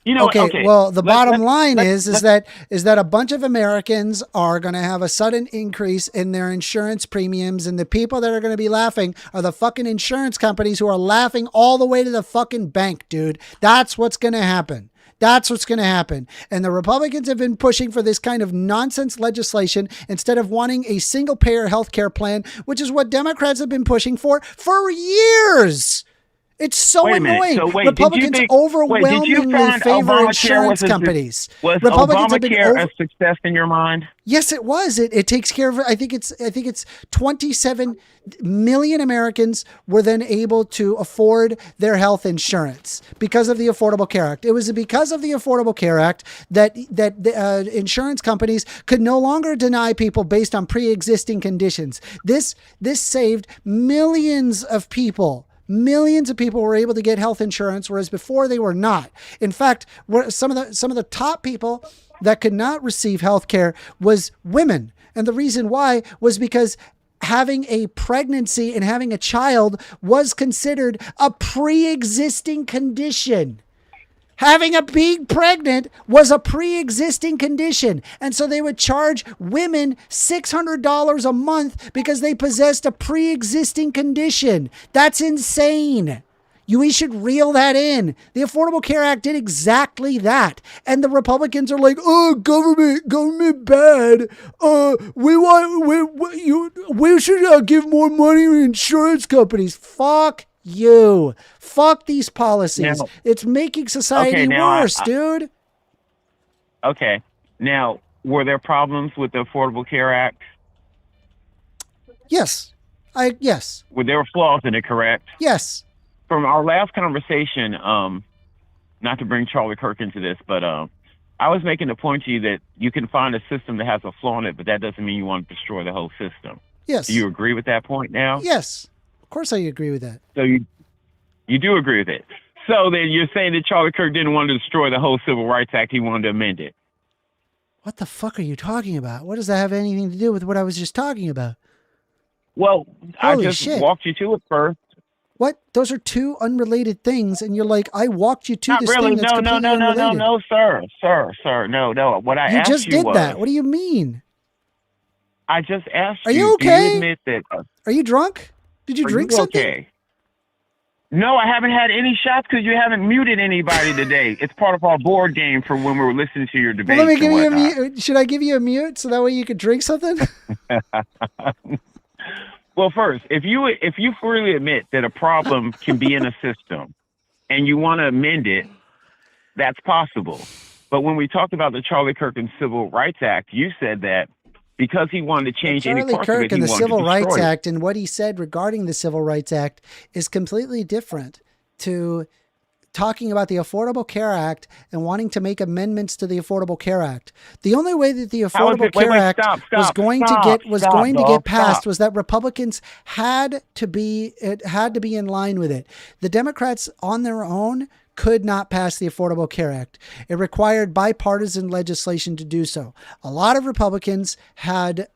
You know, Okay, well, the bottom line let's- is that a bunch of Americans are going to have a sudden increase in their insurance premiums, and the people that are going to be laughing are the fucking insurance companies who are laughing all the way to the fucking bank, dude. That's what's going to happen. That's what's going to happen. And the Republicans have been pushing for this kind of nonsense legislation instead of wanting a single-payer health care plan, which is what Democrats have been pushing for years. It's so Wait a minute. annoying. So wait, did you Republicans think? overwhelmingly Wait, did you find favor Obamacare insurance was companies. was Republicans have been Obamacare a success in your mind? Yes, it was. It takes care of. I think it's 27 million Americans were then able to afford their health insurance because of the Affordable Care Act. It was because of the Affordable Care Act that insurance companies could no longer deny people based on pre-existing conditions. This saved millions of people. Millions of people were able to get health insurance, whereas before they were not. In fact, some of the top people that could not receive health care was women. And the reason why was because having a pregnancy and having a child was considered a pre-existing condition. Having a being pregnant was a pre-existing condition. And so they would charge women $600 a month because they possessed a pre-existing condition. That's insane. We should reel that in. The Affordable Care Act did exactly that. And the Republicans are like, oh, government bad. We should give more money to insurance companies. Fuck you. Fuck these policies. Now, it's making society worse, dude. Okay. Now, were there problems with the Affordable Care Act? Yes. Yes. Were there flaws in it, correct? Yes. From our last conversation, not to bring Charlie Kirk into this, but I was making the point to you that you can find a system that has a flaw in it, but that doesn't mean you want to destroy the whole system. Yes. Do you agree with that point now? Yes. Of course I agree with that. So you do agree with it. So then you're saying that Charlie Kirk didn't want to destroy the whole Civil Rights Act. He wanted to amend it. What the fuck are you talking about? What does that have anything to do with what I was just talking about? Well, Holy I just shit. walked you to it first. What? Those are two unrelated things, and you're like, I walked you to Not this really. thing that's completely unrelated. No, sir. No. What I You asked just you did was, that. What do you mean? I just asked Are you okay? Do you admit that? Are you drunk? Did you drink something? Okay. No, I haven't had any shots because you haven't muted anybody today. It's part of our board game for when we were listening to your debate. Well, let me give you a mute. Should I give you a mute so that way you could drink something? Well, first, if you freely admit that a problem can be in a system and you want to amend it, that's possible. But when we talked about the Charlie Kirk and Civil Rights Act, you said that because he wanted to change any parts of it, Charlie Kirk and the Civil Rights it. Act and what he said regarding the Civil Rights Act is completely different to talking about the Affordable Care Act and wanting to make amendments to the Affordable Care Act. The only way that the Affordable Care Act was going to get passed was that Republicans had to be in line with it. The Democrats on their own could not pass the Affordable Care Act. It required bipartisan legislation to do so. A lot of Republicans had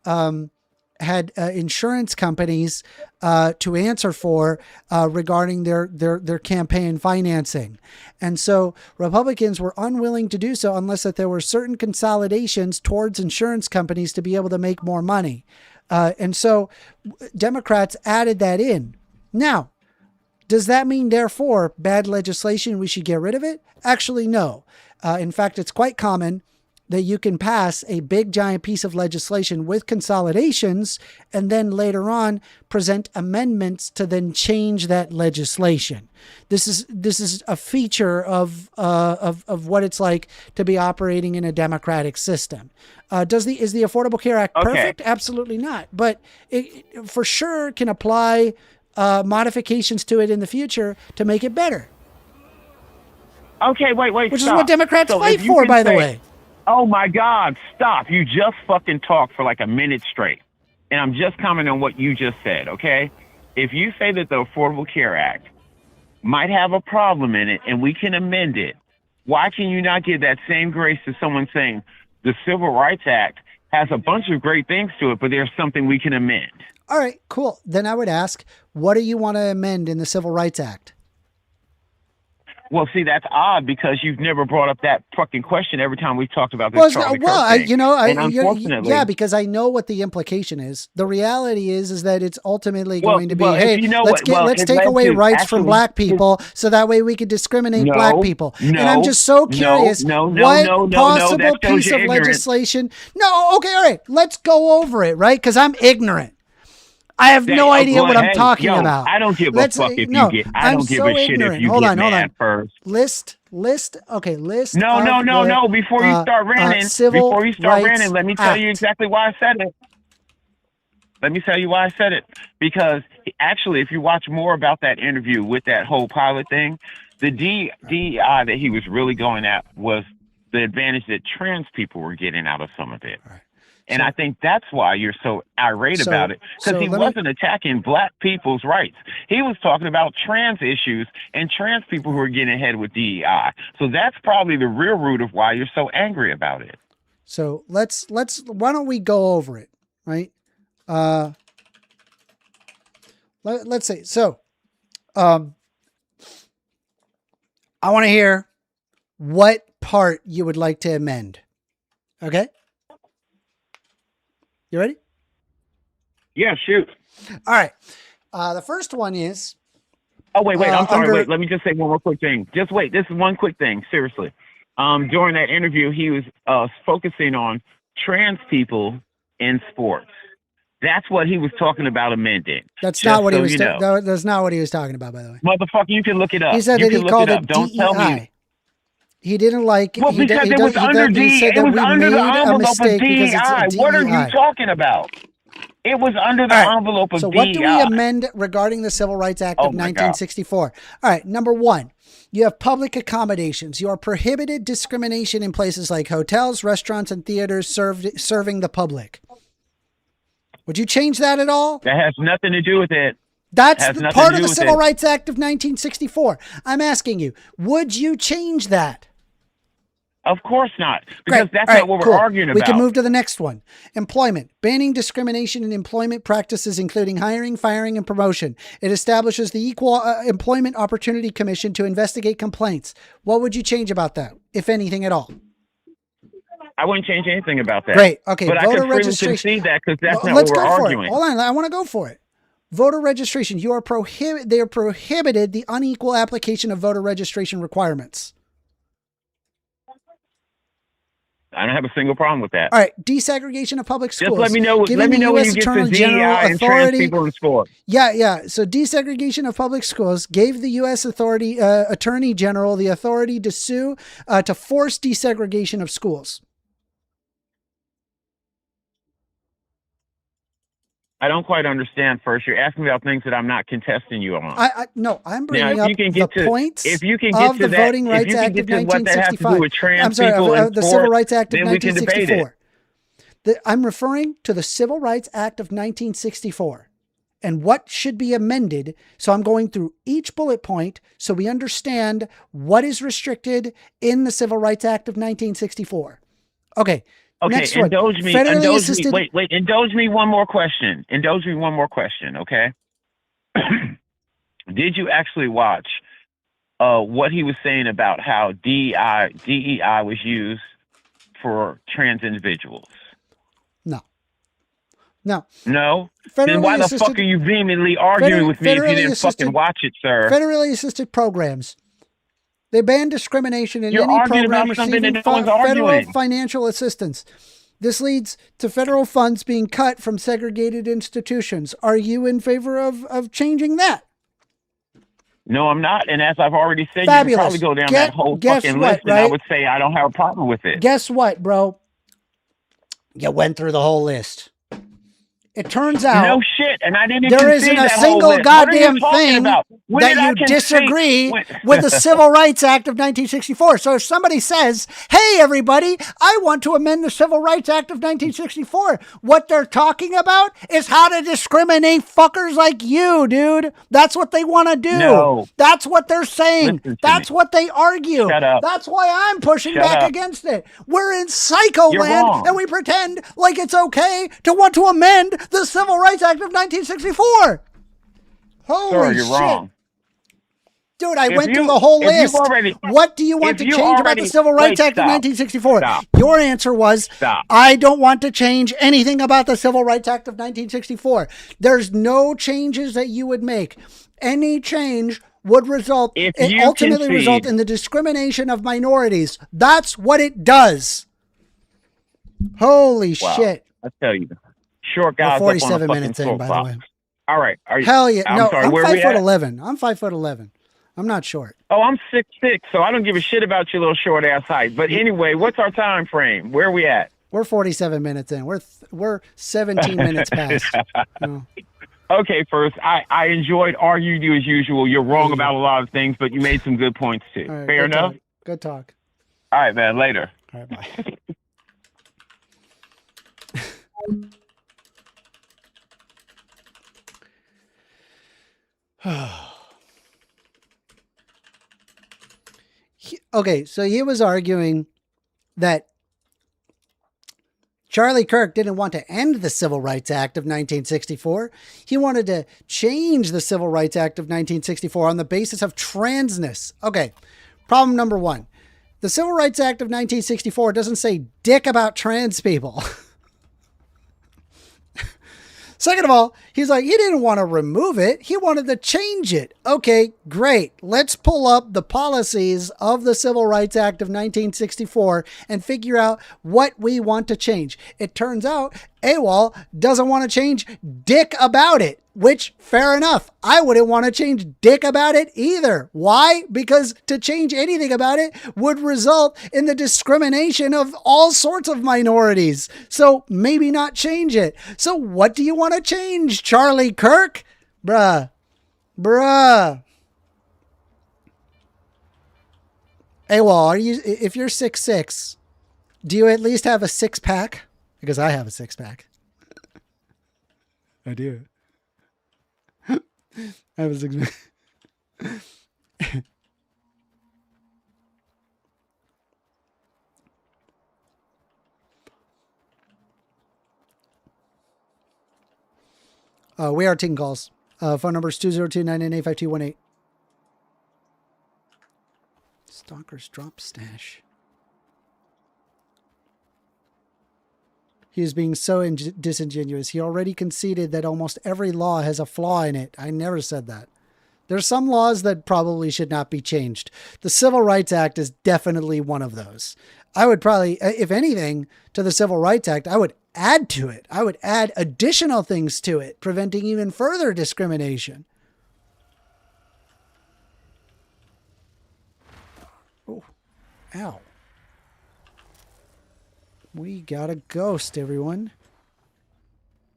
insurance companies to answer for regarding their campaign financing. And so Republicans were unwilling to do so unless that there were certain consolidations towards insurance companies to be able to make more money. And so Democrats added that in. Now, does that mean, therefore, bad legislation, we should get rid of it? Actually, no. In fact, it's quite common that you can pass a big, giant piece of legislation with consolidations and then later on present amendments to then change that legislation. This is a feature of what it's like to be operating in a democratic system. Is the Affordable Care Act perfect? Okay. Absolutely not. But it for sure can apply modifications to it in the future to make it better. Okay, wait. Which stop. is what Democrats fight for, by the way. Oh my God, stop. You just fucking talked for like a minute straight. And I'm just commenting on what you just said, okay? If you say that the Affordable Care Act might have a problem in it and we can amend it, why can you not give that same grace to someone saying the Civil Rights Act has a bunch of great things to it, but there's something we can amend? All right, cool. Then I would ask, what do you want to amend in the Civil Rights Act? Well, see, that's odd because you've never brought up that fucking question every time we've talked about this. Unfortunately, yeah, because I know what the implication is. The reality is that it's ultimately going to be, hey, let's take away rights from black people so that way we could discriminate black people. And I'm just so curious, what possible piece of legislation? No, okay, all right, let's go over it, right? Because I'm ignorant. I have no idea what I'm hey, talking yo, about. I don't give Let's- a fuck if no, you get. I I'm don't give so a shit ignorant. if you Hold get on, hold mad on. first. List. Okay, list. No, of no, no, the, no. Before you start ranting, Civil Rights let me tell you Act. exactly why I said it. Let me tell you why I said it. Because actually, if you watch more about that interview with that whole pilot thing, the DEI that he was really going at was the advantage that trans people were getting out of some of it. Right. And I think that's why you're so irate about it, because he wasn't attacking black people's rights. He was talking about trans issues and trans people who are getting ahead with DEI. So that's probably the real root of why you're so angry about it. So let's why don't we go over it, right? Let's say so. I want to hear what part you would like to amend. Okay. You ready? Yeah, shoot. All right. The first one is. Oh, wait. I'm sorry. under- Wait, let me just say one more quick thing. Just wait. This is one quick thing. Seriously. During that interview, he was focusing on trans people in sports. That's what he was talking about amending. That's Just not what he so was. you know. That's not what he was talking about, by the way. Motherfucker, you can look it up. He said You that can he look called it it up. Don't tell me. DEI. He didn't like. Well, he because he it was does- he under does- he said it that was we under the made a envelope of mistake because it's DEI. a What are you DEI. talking about? It was under the All right. envelope of So DEI. what do we amend regarding the Civil Rights Act of Oh, my God. 1964? All right. Number one, you have public accommodations. You are prohibited discrimination in places like hotels, restaurants, and theaters serving the public. Would you change that at all? That has nothing to do with it. That's Has nothing part to of do the with Civil it. Rights Act of 1964. I'm asking you, would you change that? Of course not, because Great. that's All right, not what cool. we're arguing about. We can move to the next one. Employment. Banning discrimination in employment practices, including hiring, firing, and promotion. It establishes the Equal Employment Opportunity Commission to investigate complaints. What would you change about that, if anything at all? I wouldn't change anything about that. Great. Okay. But I Voter can freely registration. concede that because that's Well, not let's what we're go for arguing. it. Hold on. I want to go for it. Voter registration. They are prohibited the unequal application of voter registration requirements. I don't have a single problem with that. All right, desegregation of public schools. Just let me know. Giving Let me the know when U.S. you get to Attorney DEI General and trans authority. people in sport. Yeah. So desegregation of public schools gave the U.S. Attorney General the authority to sue to force desegregation of schools. I don't quite understand. First, you're asking me about things that I'm not contesting you on. No, I'm Now, bringing if up you can the get to, points if you can get of to the that, Voting if Rights you can Act get of to what that has to 1965. do with trans I'm sorry, people in the sports, Civil Rights Act of then we can debate it. 1964. I'm referring to the Civil Rights Act of 1964 and what should be amended. So I'm going through each bullet point so we understand what is restricted in the Civil Rights Act of 1964. Okay. Okay, Next one. indulge me. Indulge me one more question. Okay. Did you actually watch what he was saying about how DEI was used for trans individuals? No. No? Federally Then why the assisted- fuck are you vehemently arguing with me if you federally didn't assisted- fucking watch it, sir? Federally assisted programs. They ban discrimination in You're any arguing program about something receiving that no one's federal arguing. financial assistance. This leads to federal funds being cut from segregated institutions. Are you in favor of changing that? No, I'm not. And as I've already said, Fabulous. you can probably go down that whole Guess fucking what, list, and I right? would say I don't have a problem with it. Guess what, bro? You went through the whole list. It turns out No shit, and I didn't even there see isn't a that whole single list. What are you goddamn talking thing about? When that did I you concede? disagree When- with the Civil Rights Act of 1964. So if somebody says, hey, everybody, I want to amend the Civil Rights Act of 1964, what they're talking about is how to discriminate fuckers like you, dude. That's what they want to do. No. That's what they're saying. Listen to That's me. what they argue. Shut up. That's why I'm pushing Shut back up. against it. We're in psycho You're land wrong. and we pretend like it's okay to want to amend the Civil Rights Act of 1964. Holy Sir, you're shit. wrong. Dude, I If went you- through the whole if you've list. already- What do you want if to you change about already- the Civil Rights wait, Act of stop. 1964? Stop. Your answer was, Stop. I don't want to change anything about the Civil Rights Act of 1964. There's no changes that you would make. Any change would ultimately result in the discrimination of minorities. That's what it does. Holy Wow. shit. I tell you, short We're guys. 47 up on a minutes fucking in, by the soapbox. way. All right. Are you, Hell yeah. I'm No, sorry. I'm Where are we at? 5'11". I'm 5'11". I'm not short. Oh, I'm 6'6", so I don't give a shit about your little short ass height. But anyway, what's our time frame? Where are we at? We're 47 minutes in. We're 17 minutes past. No. Okay, first, I enjoyed arguing you as usual. You're wrong about a lot of things, but you made some good points too. All right, Fair good enough? talk. Good talk. All right, man. Later. All right, bye. Okay, so he was arguing that Charlie Kirk didn't want to end the Civil Rights Act of 1964. He wanted to change the Civil Rights Act of 1964 on the basis of transness. Okay, problem number one. The Civil Rights Act of 1964 doesn't say dick about trans people. Second of all, he's like, he didn't want to remove it. He wanted to change it. Okay, great. Let's pull up the policies of the Civil Rights Act of 1964 and figure out what we want to change. It turns out Awol doesn't want to change dick about it, which fair enough. I wouldn't want to change dick about it either. Why? Because to change anything about it would result in the discrimination of all sorts of minorities. So maybe not change it. So what do you want to change, Charlie Kirk? Bruh. Awol, if you're 6'6", do you at least have a six-pack? Because I have a six-pack. I do. I have a six-pack. We are taking calls. Phone number is 202-998-5218. Stalker's drop stash. He is being so disingenuous. He already conceded that almost every law has a flaw in it. I never said that. There's some laws that probably should not be changed. The Civil Rights Act is definitely one of those. I would probably, if anything, to the Civil Rights Act, I would add to it. I would add additional things to it, preventing even further discrimination. Oh, ow. We got a ghost, everyone.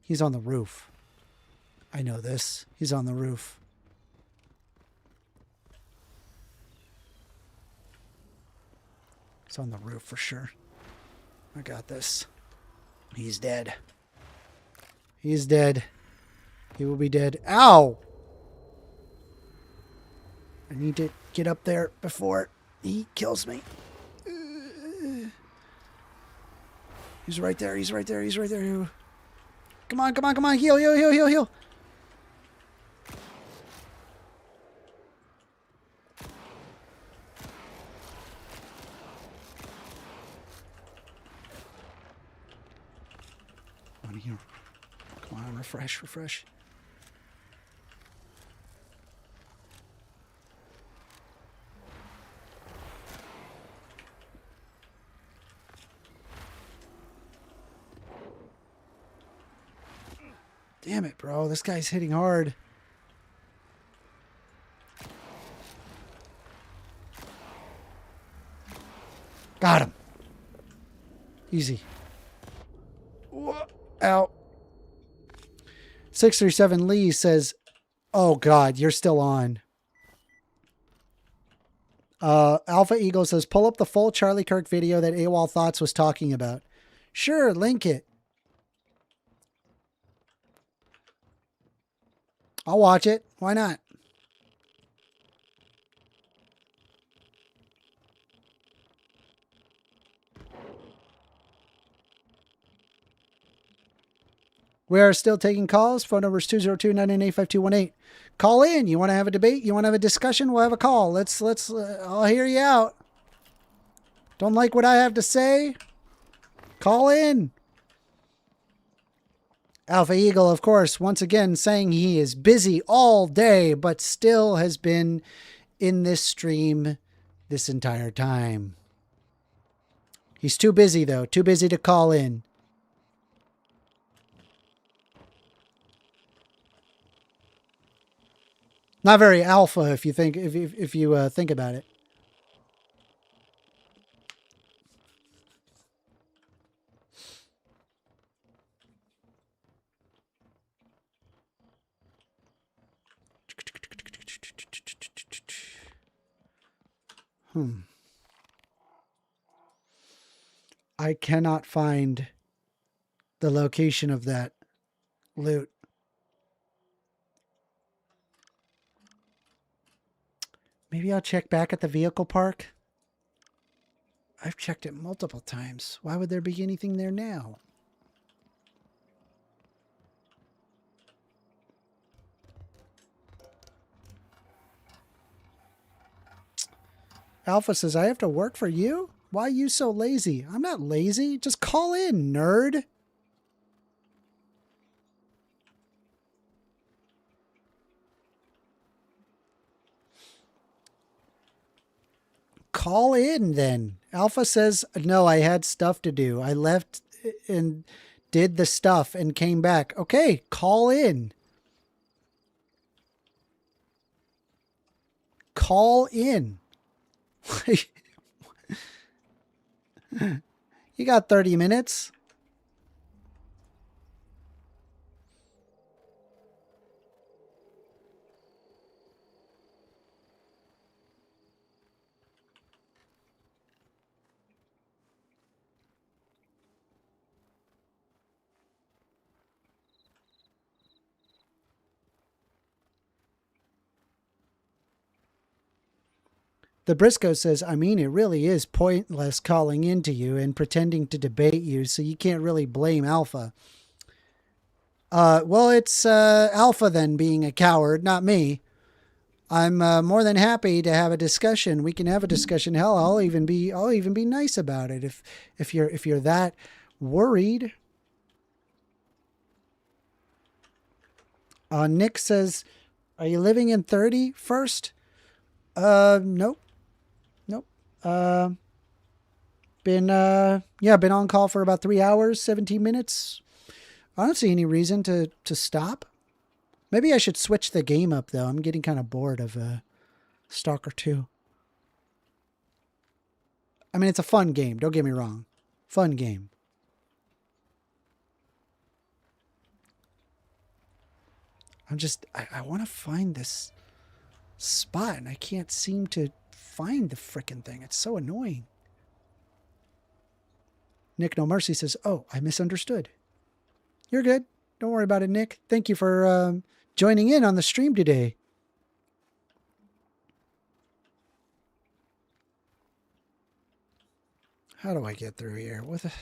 He's on the roof. I know this. He's on the roof. He's on the roof for sure. I got this. He's dead. He's dead. He will be dead. Ow! I need to get up there before he kills me. He's right there. He's right there. He's right there. Come on, come on, come on. Heal, heal, heal, heal, heal. Come on, heal. Come on, refresh, refresh. Damn it, bro. This guy's hitting hard. Got him. Easy. Ow. 637 Lee says, oh, God, you're still on. Alpha Eagle says, pull up the full Charlie Kirk video that Awol Thoughts was talking about. Sure, link it. I'll watch it. Why not? We are still taking calls. Phone number is 202-998-5218. Call in. You want to have a debate? You want to have a discussion? We'll have a call. Let's I'll hear you out. Don't like what I have to say? Call in. Alpha Eagle, of course, once again saying he is busy all day, but still has been in this stream this entire time. He's too busy, though. Too busy to call in. Not very alpha if you think if you think about it. I cannot find the location of that loot. Maybe I'll check back at the vehicle park. I've checked it multiple times. Why would there be anything there now? Alpha says, I have to work for you? Why are you so lazy? I'm not lazy. Just call in, nerd. Call in then. Alpha says, no, I had stuff to do. I left and did the stuff and came back. Okay, call in. Call in. You got 30 minutes. The Briscoe says, I mean, it really is pointless calling into you and pretending to debate you, so you can't really blame Alpha. Well, it's Alpha then being a coward, not me. I'm more than happy to have a discussion. We can have a discussion. Hell, I'll even be nice about it if you're that worried. Nick says, are you living in 30 first? Nope. Been on call for about 3 hours, 17 minutes. I don't see any reason to stop. Maybe I should switch the game up though. I'm getting kind of bored of Stalker 2. I mean, it's a fun game. Don't get me wrong. Fun game. I want to find this spot and I can't seem to find the frickin' thing. It's so annoying. Nick No Mercy says, oh, I misunderstood. You're good. Don't worry about it, Nick. Thank you for joining in on the stream today. How do I get through here? What the...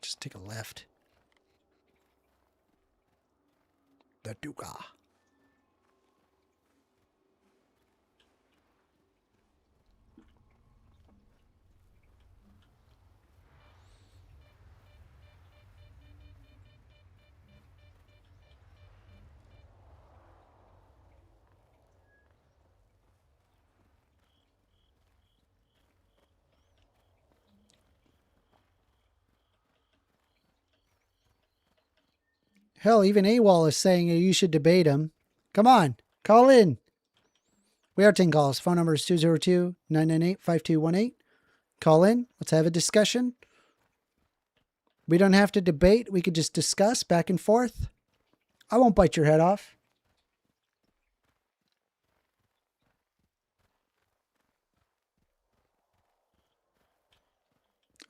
Just take a left. The Duca. Hell, even AWOL is saying you should debate him. Come on, call in. We are 10 calls. Phone number is 202-998-5218. Call in. Let's have a discussion. We don't have to debate. We could just discuss back and forth. I won't bite your head off.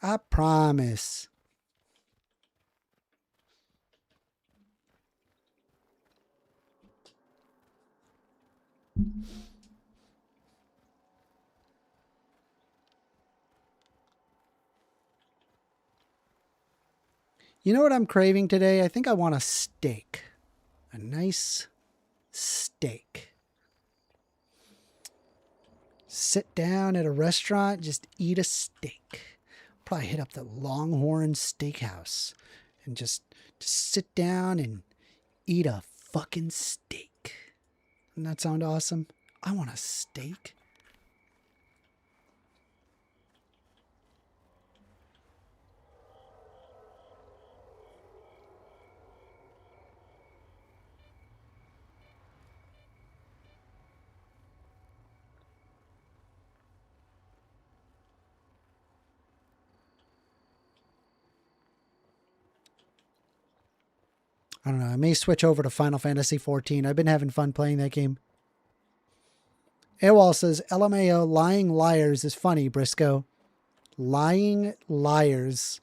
I promise. You know what I'm craving today? I think I want a steak. A nice steak. Sit down at a restaurant, just eat a steak. Probably hit up the Longhorn Steakhouse and just sit down and eat a fucking steak. Doesn't that sound awesome? I want a steak. I don't know. I may switch over to Final Fantasy 14. I've been having fun playing that game. Awol says, LMAO, lying liars is funny, Briscoe. Lying liars.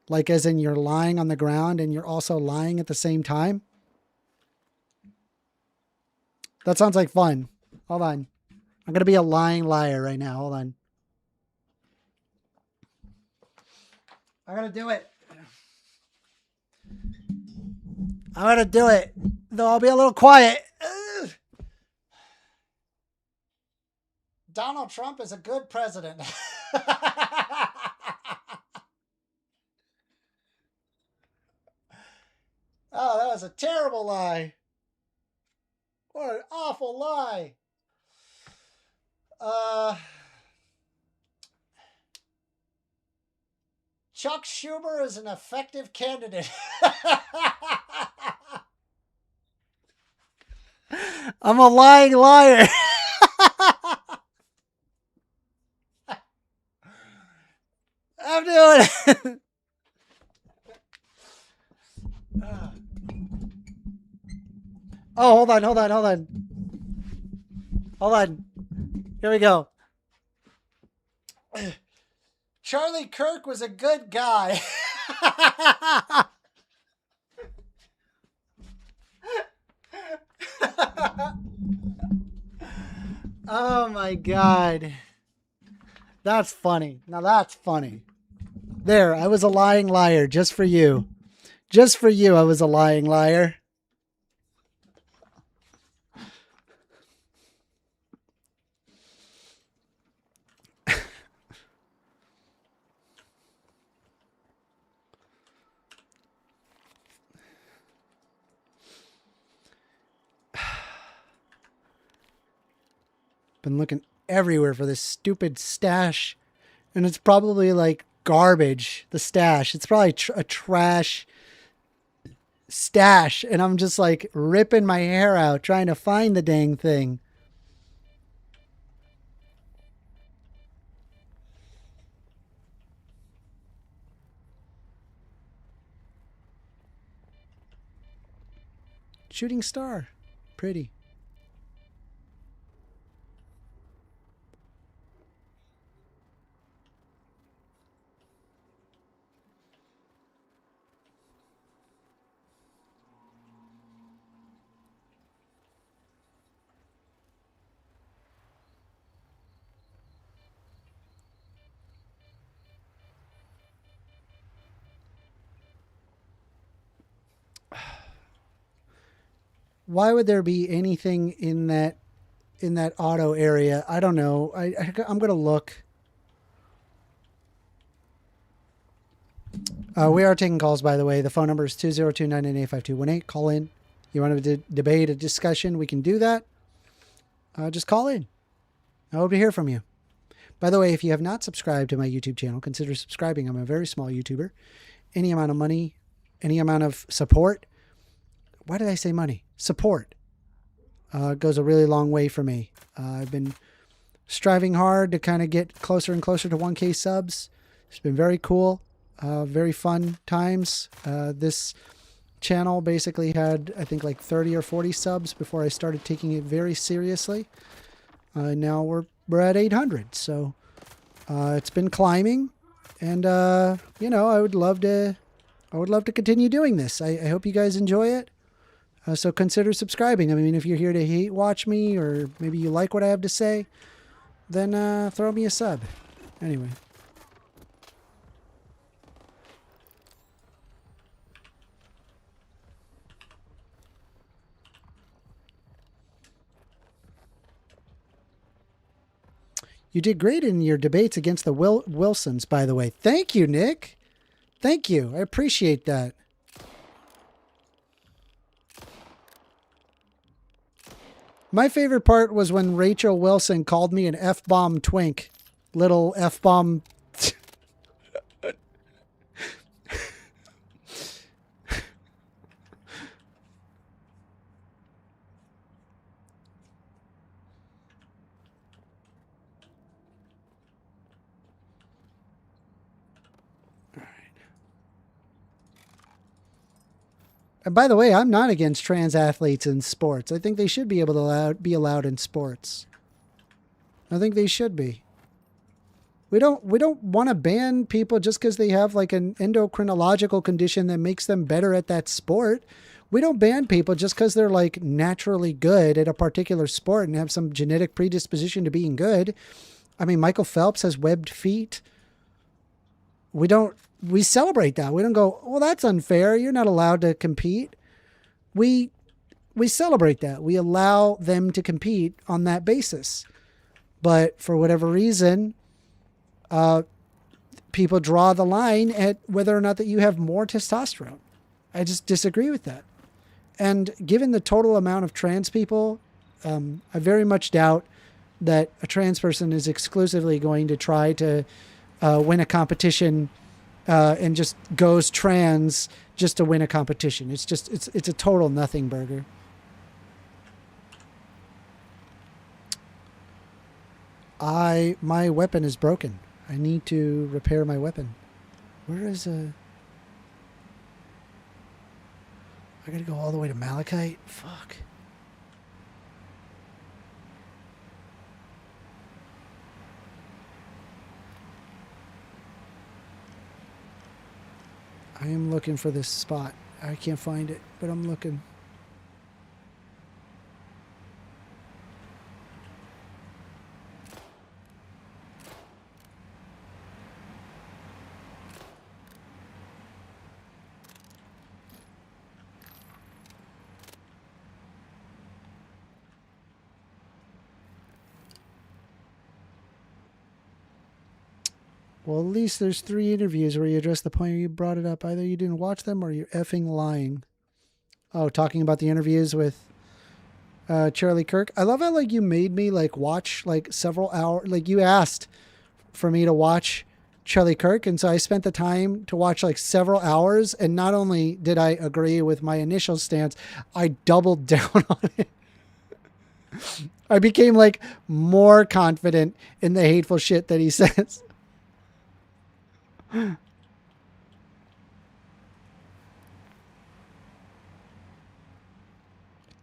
Like as in you're lying on the ground and you're also lying at the same time? That sounds like fun. Hold on. I'm going to be a lying liar right now. Hold on. I'm going to do it. I'm going to do it. Though I'll be a little quiet. Ugh. Donald Trump is a good president. Oh, that was a terrible lie. What an awful lie. Chuck Schumer is an effective candidate. I'm a lying liar. I'm doing it. Oh, hold on. Hold on. Here we go. Charlie Kirk was a good guy. Oh my God. That's funny. Now that's funny. There, I was a lying liar just for you. Just for you, I was a lying liar. Been looking everywhere for this stupid stash, and it's probably like garbage. The stash, it's probably a trash stash, and I'm just like ripping my hair out trying to find the dang thing. Shooting star, pretty. Why would there be anything in that auto area? I don't know. I'm gonna look. We are taking calls, by the way. The phone number is 202-998-5218. Call in. You want to debate, a discussion? We can do that. Just call in. I hope to hear from you. By the way, if you have not subscribed to my YouTube channel, consider subscribing. I'm a very small YouTuber. Any amount of money, any amount of support. Why did I say money? Support goes a really long way for me. I've been striving hard to kind of get closer and closer to 1K subs. It's been very cool. Very fun times. This channel basically had, I think, like 30 or 40 subs before I started taking it very seriously. Now we're at 800. So it's been climbing, and you know, I would love to continue doing this. I hope you guys enjoy it. So consider subscribing. I mean, if you're here to hate watch me, or maybe you like what I have to say, then throw me a sub. Anyway. You did great in your debates against the Wilsons, by the way. Thank you, Nick. Thank you. I appreciate that. My favorite part was when Rachel Wilson called me an F-bomb twink. Little F-bomb. And by the way, I'm not against trans athletes in sports. I think they should be able to be allowed in sports. I think they should be. We don't want to ban people just because they have like an endocrinological condition that makes them better at that sport. We don't ban people just because they're like naturally good at a particular sport and have some genetic predisposition to being good. I mean, Michael Phelps has webbed feet. We celebrate that. We don't go, well, that's unfair. You're not allowed to compete. We celebrate that. We allow them to compete on that basis. But for whatever reason, people draw the line at whether or not that you have more testosterone. I just disagree with that. And given the total amount of trans people, I very much doubt that a trans person is exclusively going to try to win a competition and just goes trans just to win a competition. It's a total nothing burger. My weapon is broken. I need to repair my weapon. Where is I gotta go all the way to Malachite? Fuck. I am looking for this spot. I can't find it, but I'm looking. Well, at least there's 3 interviews where you address the point where you brought it up. Either you didn't watch them or you're effing lying. Oh, talking about the interviews with Charlie Kirk. I love how like you made me like watch like several hours. Like you asked for me to watch Charlie Kirk, and so I spent the time to watch like several hours. And not only did I agree with my initial stance, I doubled down on it. I became like more confident in the hateful shit that he says.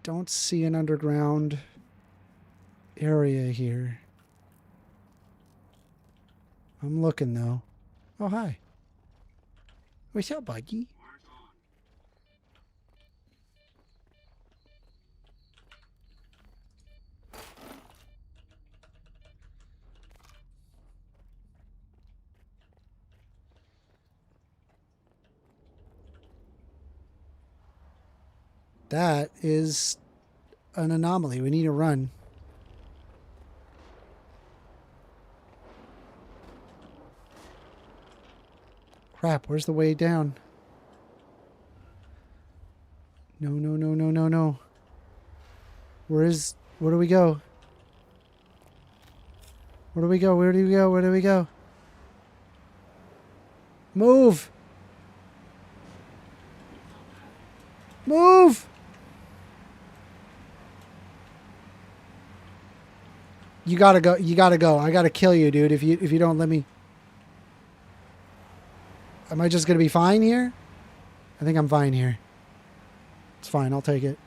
Don't see an underground area here. I'm looking though. Oh, hi. What's up, Buggy? That is an anomaly. We need to run. Crap, where's the way down? No, no, no, no, no, no. Where do we go? Where do we go? Where do we go? Where do we go? Move! Move! You gotta go. You gotta go. I gotta kill you, dude. If you don't let me. Am I just gonna be fine here? I think I'm fine here. It's fine. I'll take it.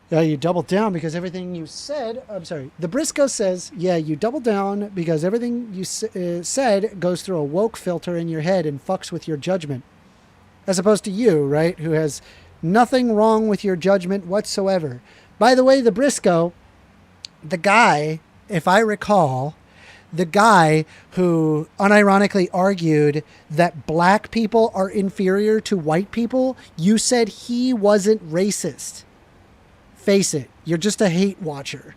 Yeah, you doubled down because everything you said. I'm sorry. The Briscoe says, yeah, you doubled down because everything you said goes through a woke filter in your head and fucks with your judgment. As opposed to you, right, who has nothing wrong with your judgment whatsoever. By the way, the Briscoe, the guy, if I recall, the guy who unironically argued that black people are inferior to white people, you said he wasn't racist. Face it, you're just a hate watcher.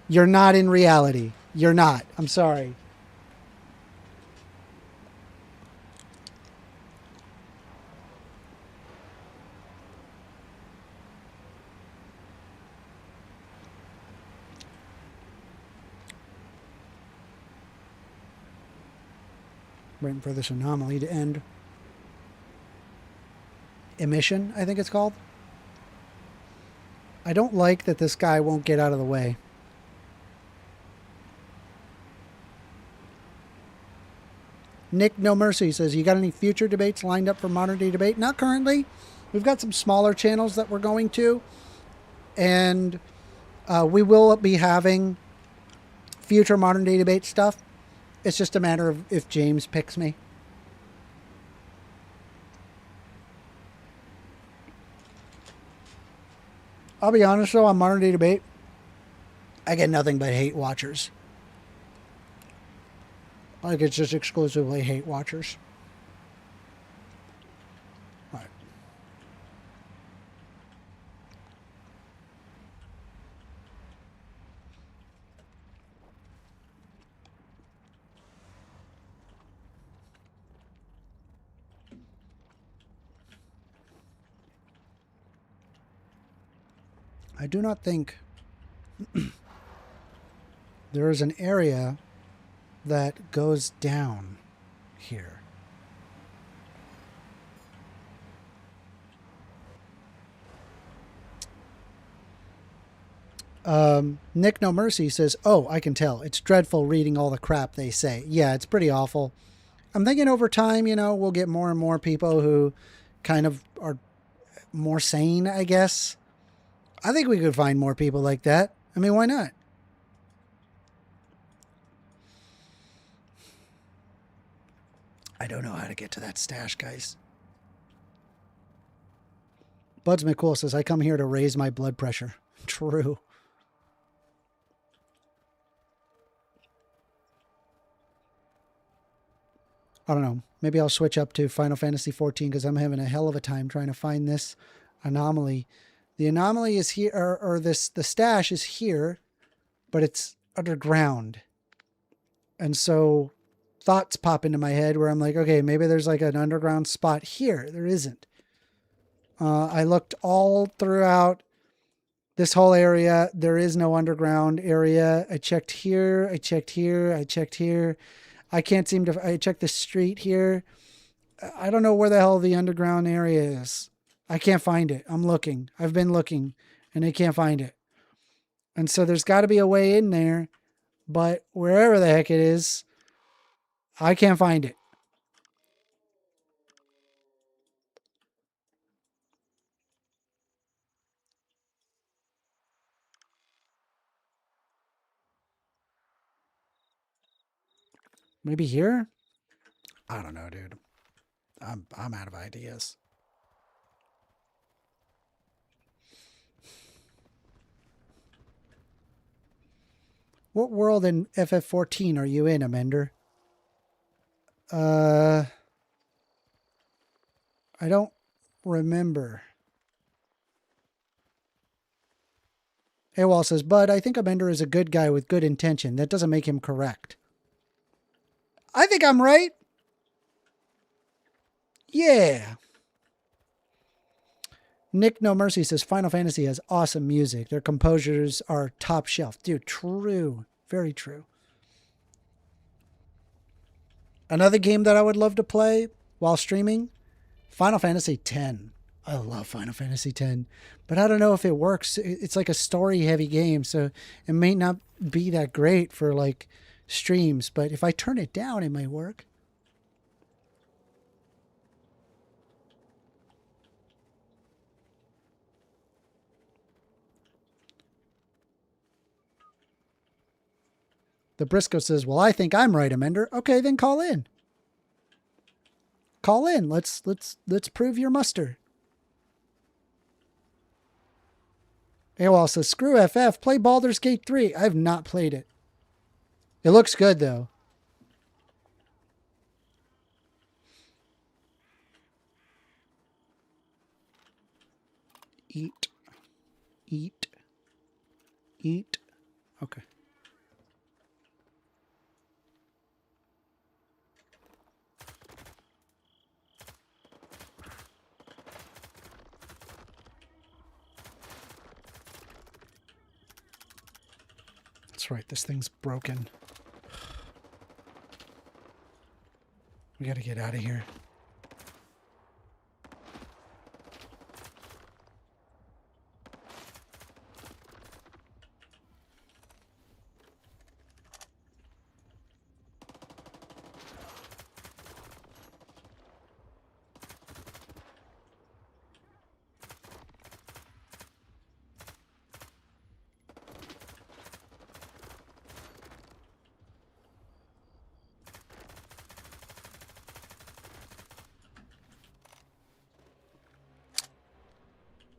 You're not in reality. You're not. I'm sorry. Waiting for this anomaly to end. Emission, I think it's called. I don't like that this guy won't get out of the way. Nick No Mercy says, you got any future debates lined up for modern day debate? Not currently. We've got some smaller channels that we're going to. And we will be having future modern day debate stuff. It's just a matter of if James picks me. I'll be honest though, on modern day debate, I get nothing but hate watchers. Like, it's just exclusively hate watchers. All right. I do not think there is an area that goes down here. Nick No Mercy says, oh, I can tell. It's dreadful reading all the crap they say. Yeah, it's pretty awful. I'm thinking over time, we'll get more and more people who kind of are more sane, I guess. I think we could find more people like that. I mean, why not? I don't know how to get to that stash, guys. Buds McCool says, I come here to raise my blood pressure. True. I don't know. Maybe I'll switch up to Final Fantasy 14 because I'm having a hell of a time trying to find this anomaly. The anomaly is here, or the stash is here, but it's underground. And so thoughts pop into my head where I'm like, okay, maybe there's like an underground spot here. There isn't. I looked all throughout this whole area. There is no underground area. I checked here. I checked here. I checked here. I can't seem to, I checked the street here. I don't know where the hell the underground area is. I can't find it. I'm looking. I've been looking and I can't find it. And so there's got to be a way in there, but wherever the heck it is, I can't find it. Maybe here? I don't know, dude. I'm out of ideas. What world in FF14 are you in, Amender? I don't remember. Awol says, Bud, I think Amender is a good guy with good intention. That doesn't make him correct. I think I'm right. Yeah. Nick No Mercy says, Final Fantasy has awesome music. Their composers are top shelf. Dude, true. Very true. Another game that I would love to play while streaming, Final Fantasy X. I love Final Fantasy X, but I don't know if it works. It's like a story-heavy game, so it may not be that great for like streams, but if I turn it down, it might work. The Briscoe says, well, I think I'm right, Amender. Okay, then call in. Call in. Let's prove your muster. Awol says, screw FF, play Baldur's Gate 3. I've not played it. It looks good, though. Eat. Eat. Eat. Okay. That's right, this thing's broken. We gotta get out of here.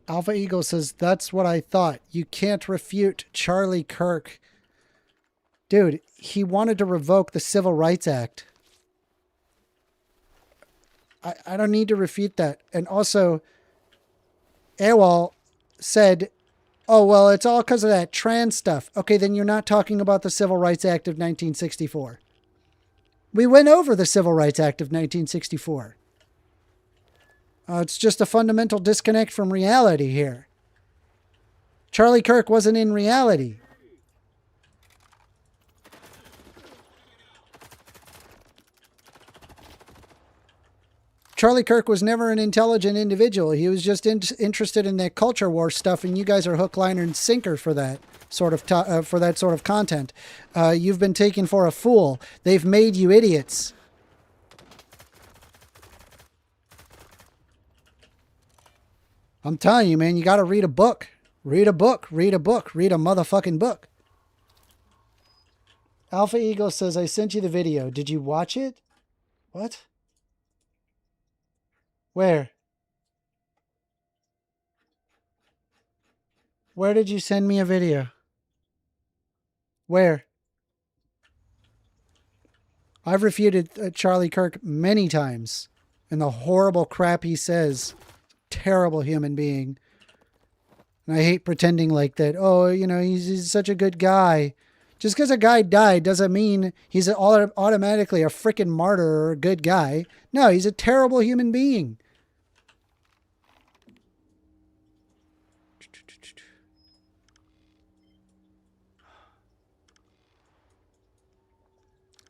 Alpha Eagle says, that's what I thought. You can't refute Charlie Kirk. Dude, he wanted to revoke the Civil Rights Act. I don't need to refute that. And also, Awol said, oh, well, it's all because of that trans stuff. Okay, then you're not talking about the Civil Rights Act of 1964. We went over the Civil Rights Act of 1964. It's just a fundamental disconnect from reality here. Charlie Kirk wasn't in reality. Charlie Kirk was never an intelligent individual. He was just interested in that culture war stuff, and you guys are hook, line, and sinker for that sort of content. You've been taken for a fool. They've made you idiots. I'm telling you, man, you got to read a book. Read a book. Read a book. Read a motherfucking book. Alpha Eagle says, I sent you the video. Did you watch it? What? Where? Where did you send me a video? Where? I've refuted Charlie Kirk many times and the horrible crap he says. Terrible human being. And I hate pretending like that. Oh, you know, he's such a good guy. Just because a guy died doesn't mean he's automatically a freaking martyr or a good guy. No, he's a terrible human being.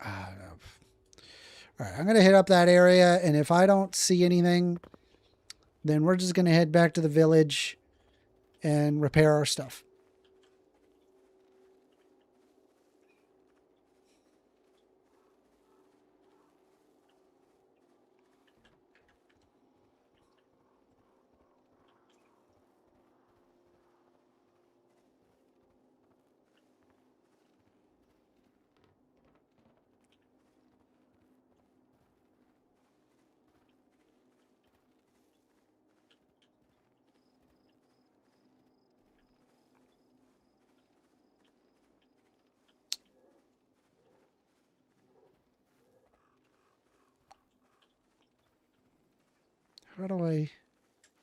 All right, I'm going to hit up that area, and if I don't see anything, then we're just going to head back to the village and repair our stuff. How do I...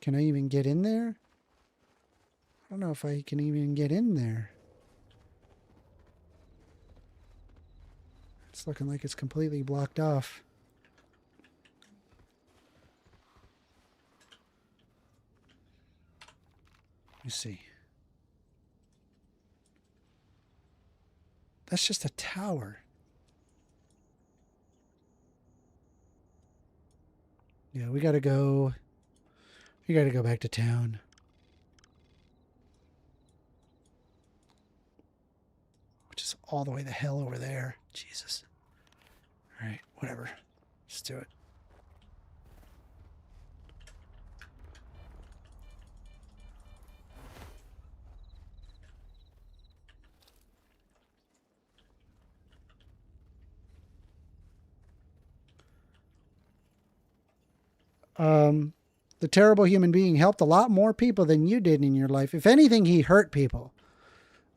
Can I even get in there? I don't know if I can even get in there. It's looking like it's completely blocked off. Let me see. That's just a tower. Yeah, we gotta go back to town. Which is all the way the hell over there. Jesus. Alright, whatever. Let's do it. The terrible human being helped a lot more people than you did in your life. If anything, he hurt people.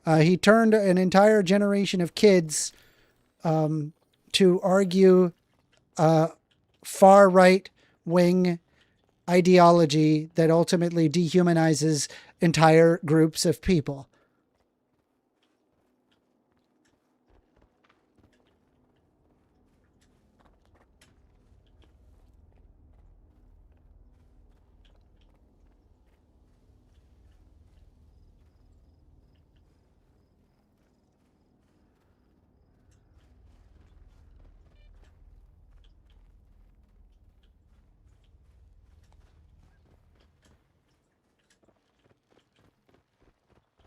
He turned an entire generation of kids to argue far right wing ideology that ultimately dehumanizes entire groups of people.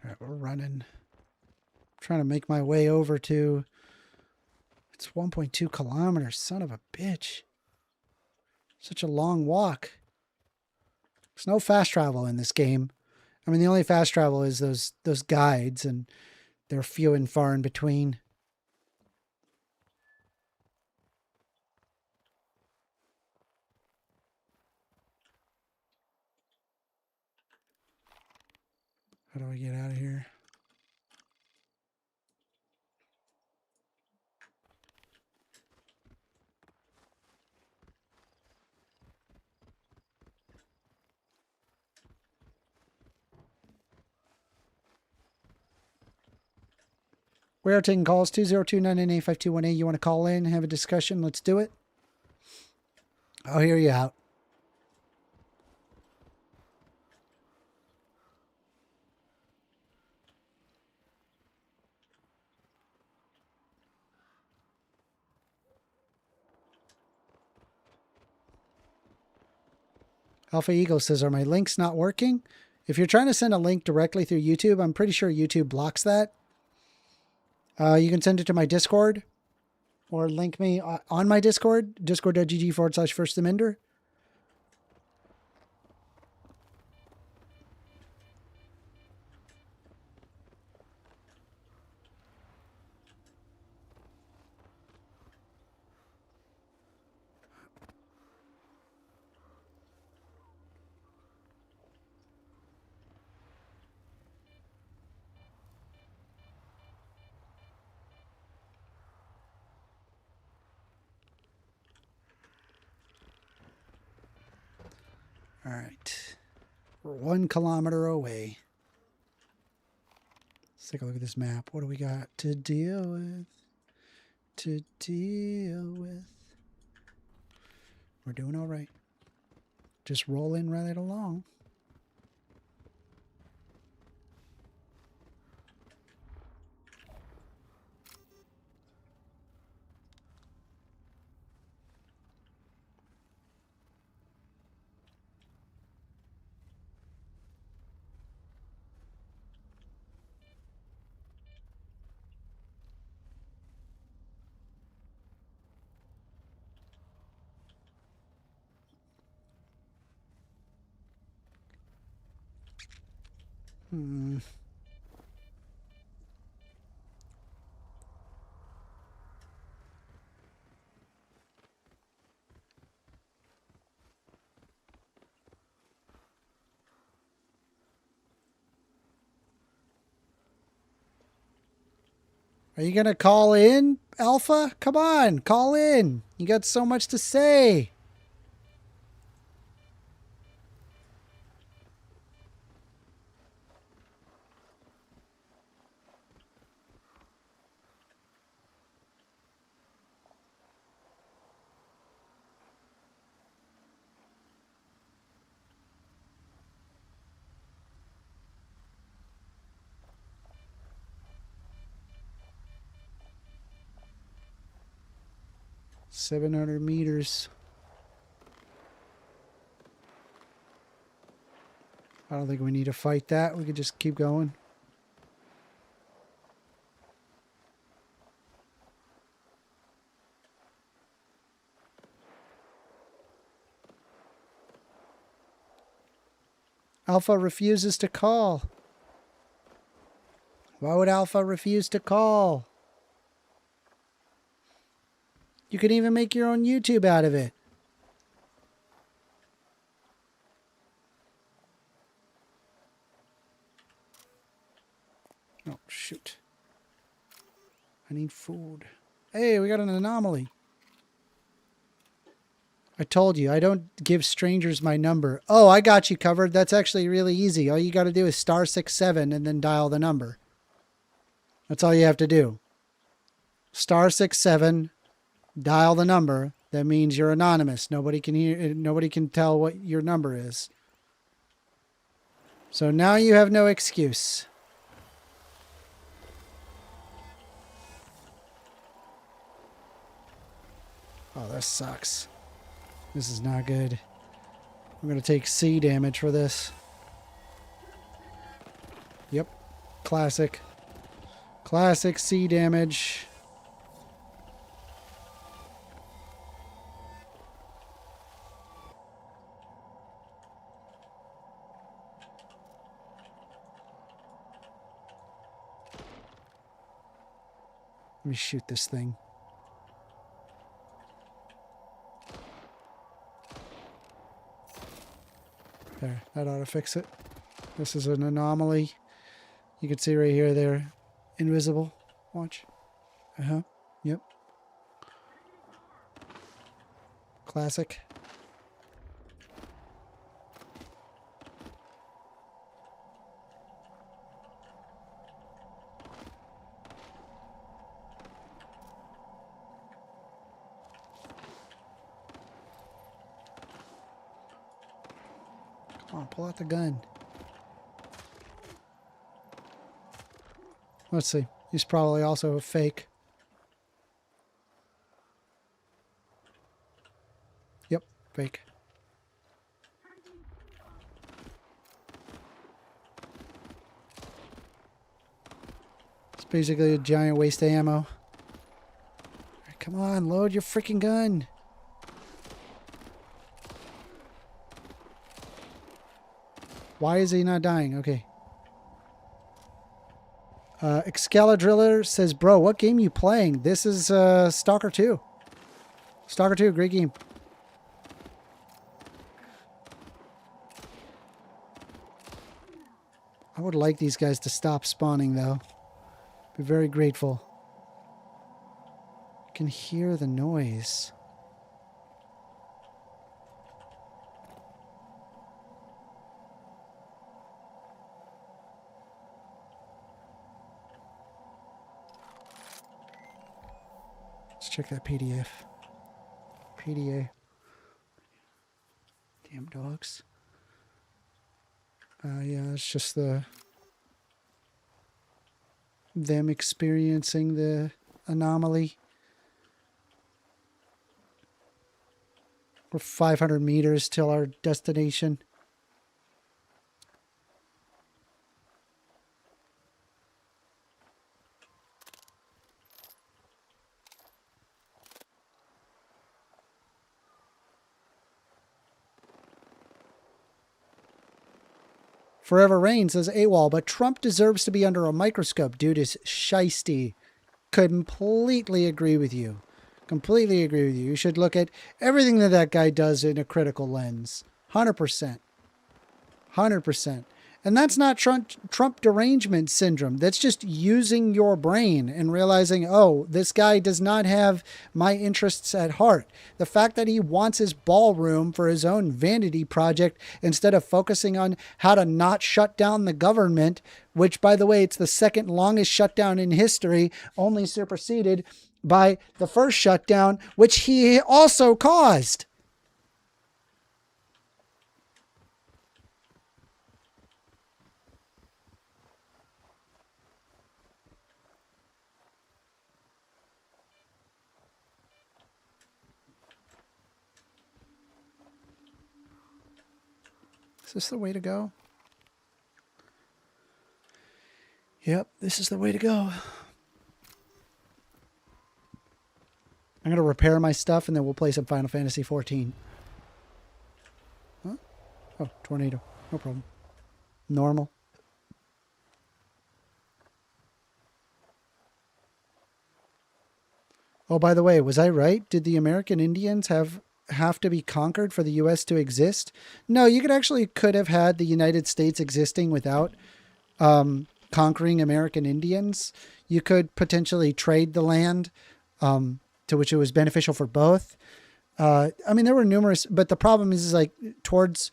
All right, we're running. I'm trying to make my way over to... It's 1.2 kilometers. Son of a bitch. Such a long walk. There's no fast travel in this game. I mean, the only fast travel is those guides, and they're few and far in between. How do I get out of here? We are taking calls 202-998-5218. You want to call in, have a discussion? Let's do it. I'll hear you out. Alpha Eagle says, are my links not working? If you're trying to send a link directly through YouTube, I'm pretty sure YouTube blocks that. You can send it to my Discord or link me on my Discord, discord.gg/First Amender. All right. We're 1 kilometer away. Let's take a look at this map. What do we got to deal with? We're doing all right. Just rolling right along. Are you going to call in, Alpha? Come on, call in. You got so much to say. $700 meters. I don't think we need to fight that. We could just keep going. Alpha refuses to call. Why would Alpha refuse to call? You can even make your own YouTube out of it. Oh, shoot. I need food. Hey, we got an anomaly. I told you, I don't give strangers my number. Oh, I got you covered. That's actually really easy. All you got to do is *67 and then dial the number. That's all you have to do. *67, dial the number. That means you're anonymous. Nobody can hear. Nobody can tell what your number is. So now you have no excuse. Oh, this sucks. This is not good. I'm going to take C damage for this. Yep. Classic. Classic C damage. Let me shoot this thing. There, that ought to fix it. This is an anomaly. You can see right here, they're invisible. Watch. Yep. Classic. Come on, pull out the gun. Let's see. He's probably also a fake. Yep, fake. It's basically a giant waste of ammo. All right, come on, load your freaking gun. Why is he not dying? Okay. Excalidriller says, bro, what game you playing? This is Stalker 2. Stalker 2, great game. I would like these guys to stop spawning, though. Be very grateful. I can hear the noise. Let's check that PDF. PDA. Damn dogs. Yeah, it's just them experiencing the anomaly. We're 500 meters till our destination. Forever Rain says AWOL, but Trump deserves to be under a microscope. Dude is shiesty. Completely agree with you. Completely agree with you. You should look at everything that guy does in a critical lens. 100%. 100%. And that's not Trump derangement syndrome. That's just using your brain and realizing, oh, this guy does not have my interests at heart. The fact that he wants his ballroom for his own vanity project instead of focusing on how to not shut down the government, which, by the way, it's the second longest shutdown in history, only superseded by the first shutdown, which he also caused. Is this the way to go? Yep, this is the way to go. I'm going to repair my stuff and then we'll play some Final Fantasy 14. Huh? Oh, tornado. No problem. Normal. Oh, by the way, was I right? Did the American Indians have to be conquered for the U.S. to exist? No, you could have had the United States existing without conquering American Indians. You could potentially trade the land, to which it was beneficial for both. I mean, there were numerous, but the problem is like towards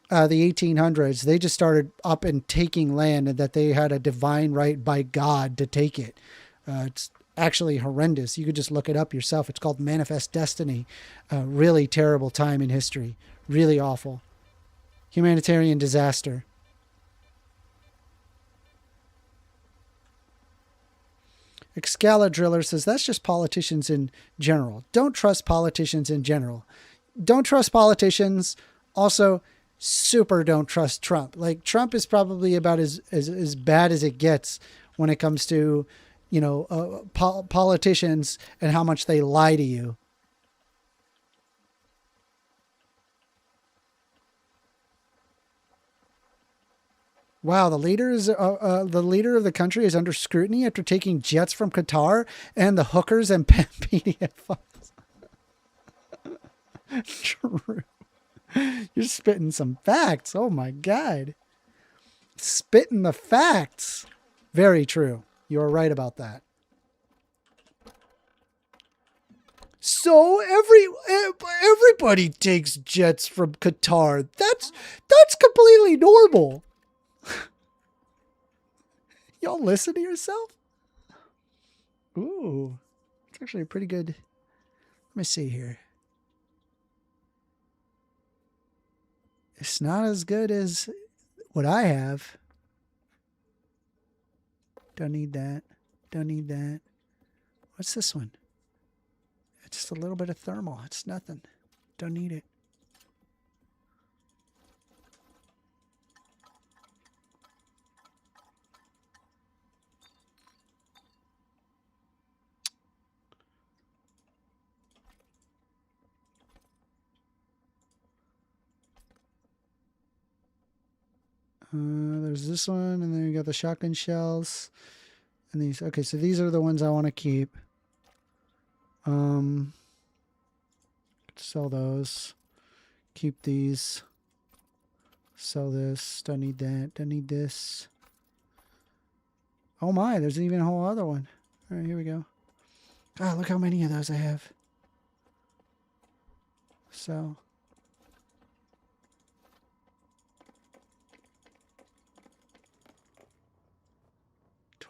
the 1800s, they just started up and taking land, and that they had a divine right by God to take it. It's actually horrendous. You could just look it up yourself. It's called Manifest Destiny. Really terrible time in history. Really awful. Humanitarian disaster. Excalidriller says, that's just politicians in general. Don't trust politicians in general. Don't trust politicians. Also, super don't trust Trump. Like, Trump is probably about as bad as it gets when it comes to, politicians and how much they lie to you. Wow, the leader of the country is under scrutiny after taking jets from Qatar and the hookers and PDF files. True. You're spitting some facts. Oh my God. Spitting the facts. Very true. You're right about that. So everybody takes jets from Qatar. That's completely normal. Y'all listen to yourself? Ooh. It's actually a pretty good. Let me see here. It's not as good as what I have. Don't need that. Don't need that. What's this one? It's just a little bit of thermal. It's nothing. Don't need it. There's this one, and then we got the shotgun shells. And these. Okay, so these are the ones I want to keep. Sell those. Keep these. Sell this. Don't need that. Don't need this. Oh my, there's even a whole other one. All right, here we go. God, look how many of those I have. So.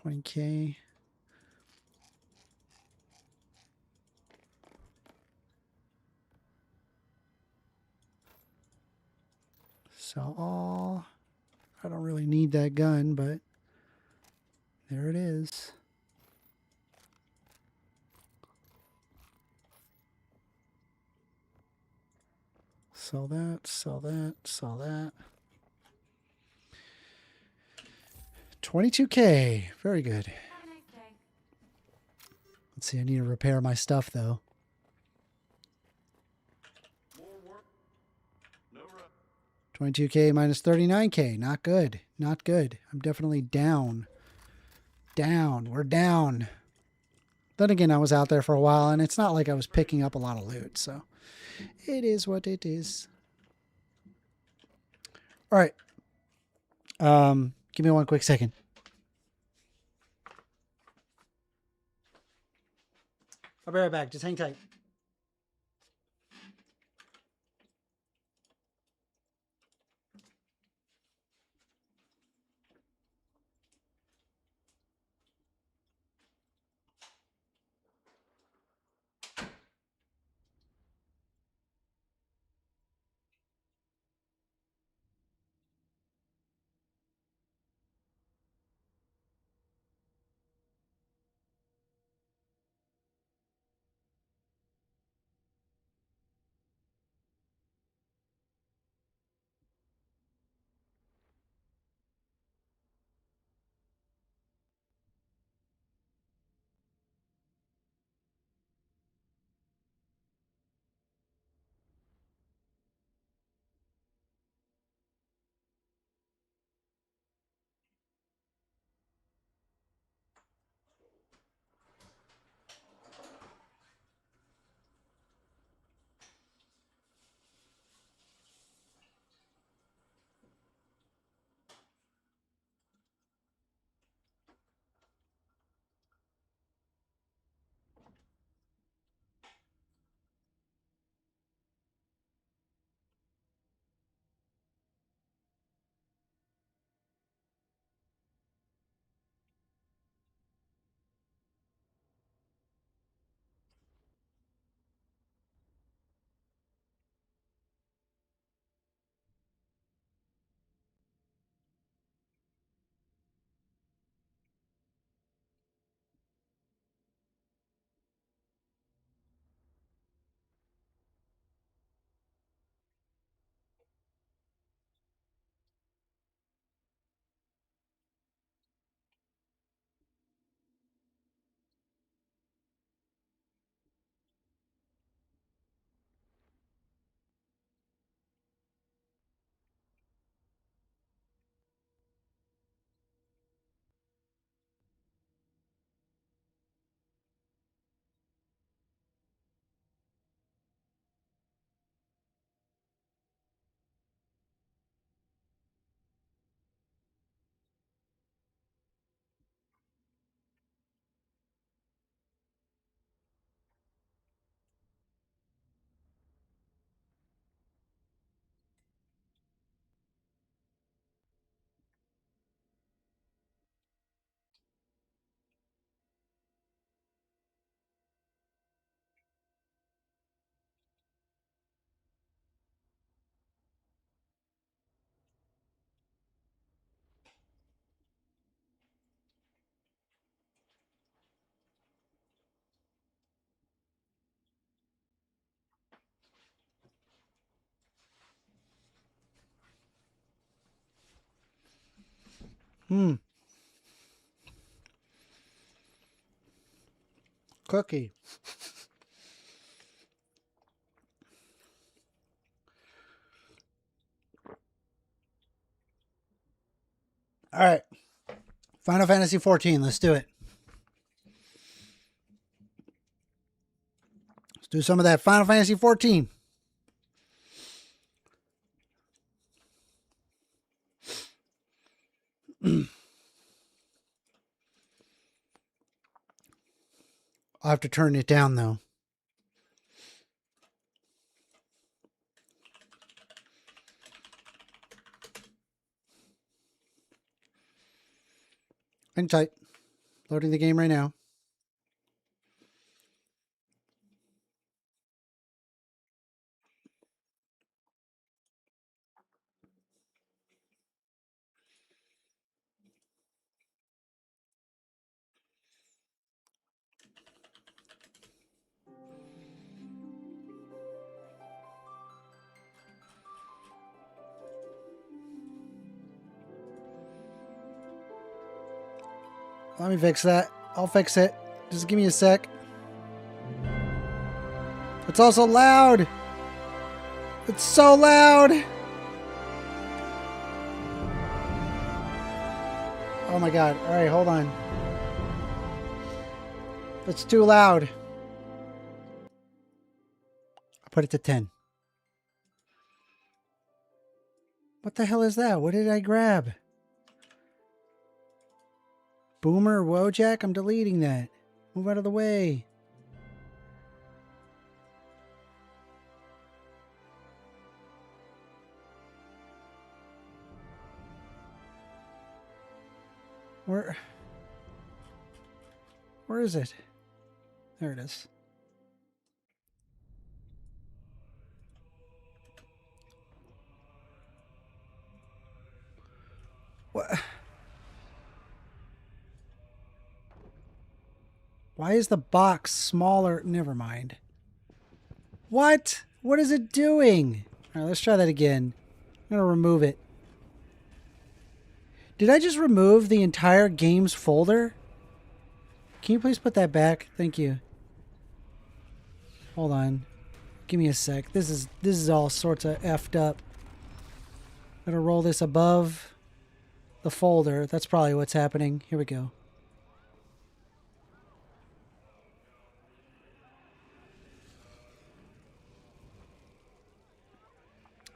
$20K. Sell all. I don't really need that gun, but there it is. Sell that, sell that, sell that. 22K. Very good. Let's see, I need to repair my stuff though. 22K minus 39K. Not good. Not good. I'm definitely down. Down. We're down. Then again, I was out there for a while, and it's not like I was picking up a lot of loot, so it is what it is. All right. Give me one quick second. I'll be right back. Just hang tight. Cookie. All right. Final Fantasy 14. Let's do it. Let's do some of that Final Fantasy 14. I'll have to turn it down, though. Hang tight. Loading the game right now. Let me fix that. I'll fix it. Just give me a sec. It's also loud. It's so loud. Oh my God. All right, hold on. It's too loud. I put it to 10. What the hell is that? What did I grab? Boomer Wojak? I'm deleting that. Move out of the way. Where is it? There it is. What? Why is the box smaller? Never mind. What? What is it doing? All right, let's try that again. I'm going to remove it. Did I just remove the entire games folder? Can you please put that back? Thank you. Hold on. Give me a sec. This is all sorts of effed up. I'm going to roll this above the folder. That's probably what's happening. Here we go.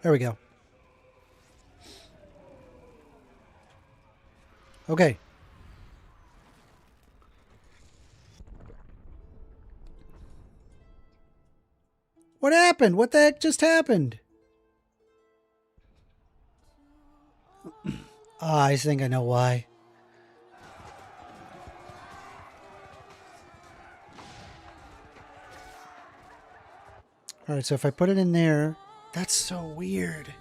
There we go. Okay. What happened? What the heck just happened? I think I know why. All right, so if I put it in there, that's so weird.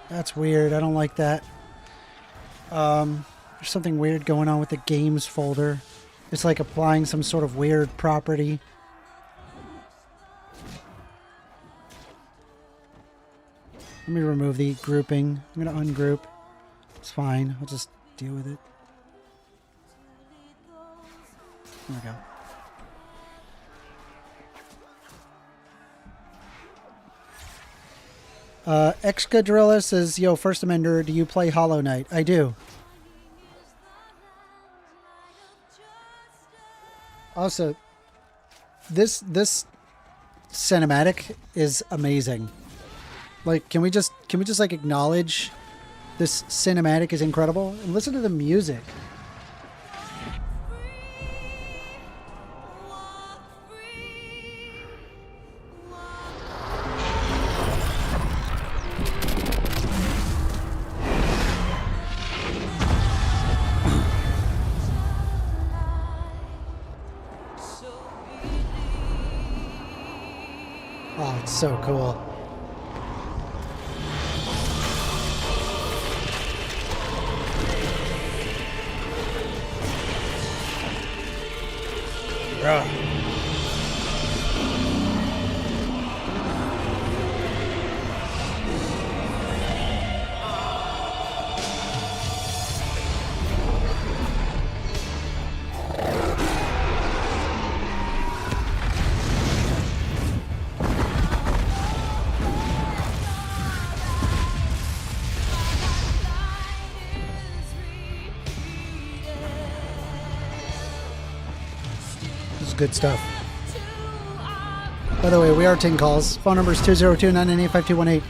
That's weird. I don't like that. There's something weird going on with the games folder. It's like applying some sort of weird property. Let me remove the grouping. I'm going to ungroup. It's fine. I'll just deal with it. There we go. Excadrilla says, yo, First Amender, do you play Hollow Knight? I do. Also, this cinematic is amazing. Like, can we just like acknowledge this cinematic is incredible? And listen to the music. Oh, it's so cool. Bruh. good stuff. By the way, we are taking calls. Phone number is 202-998-5218.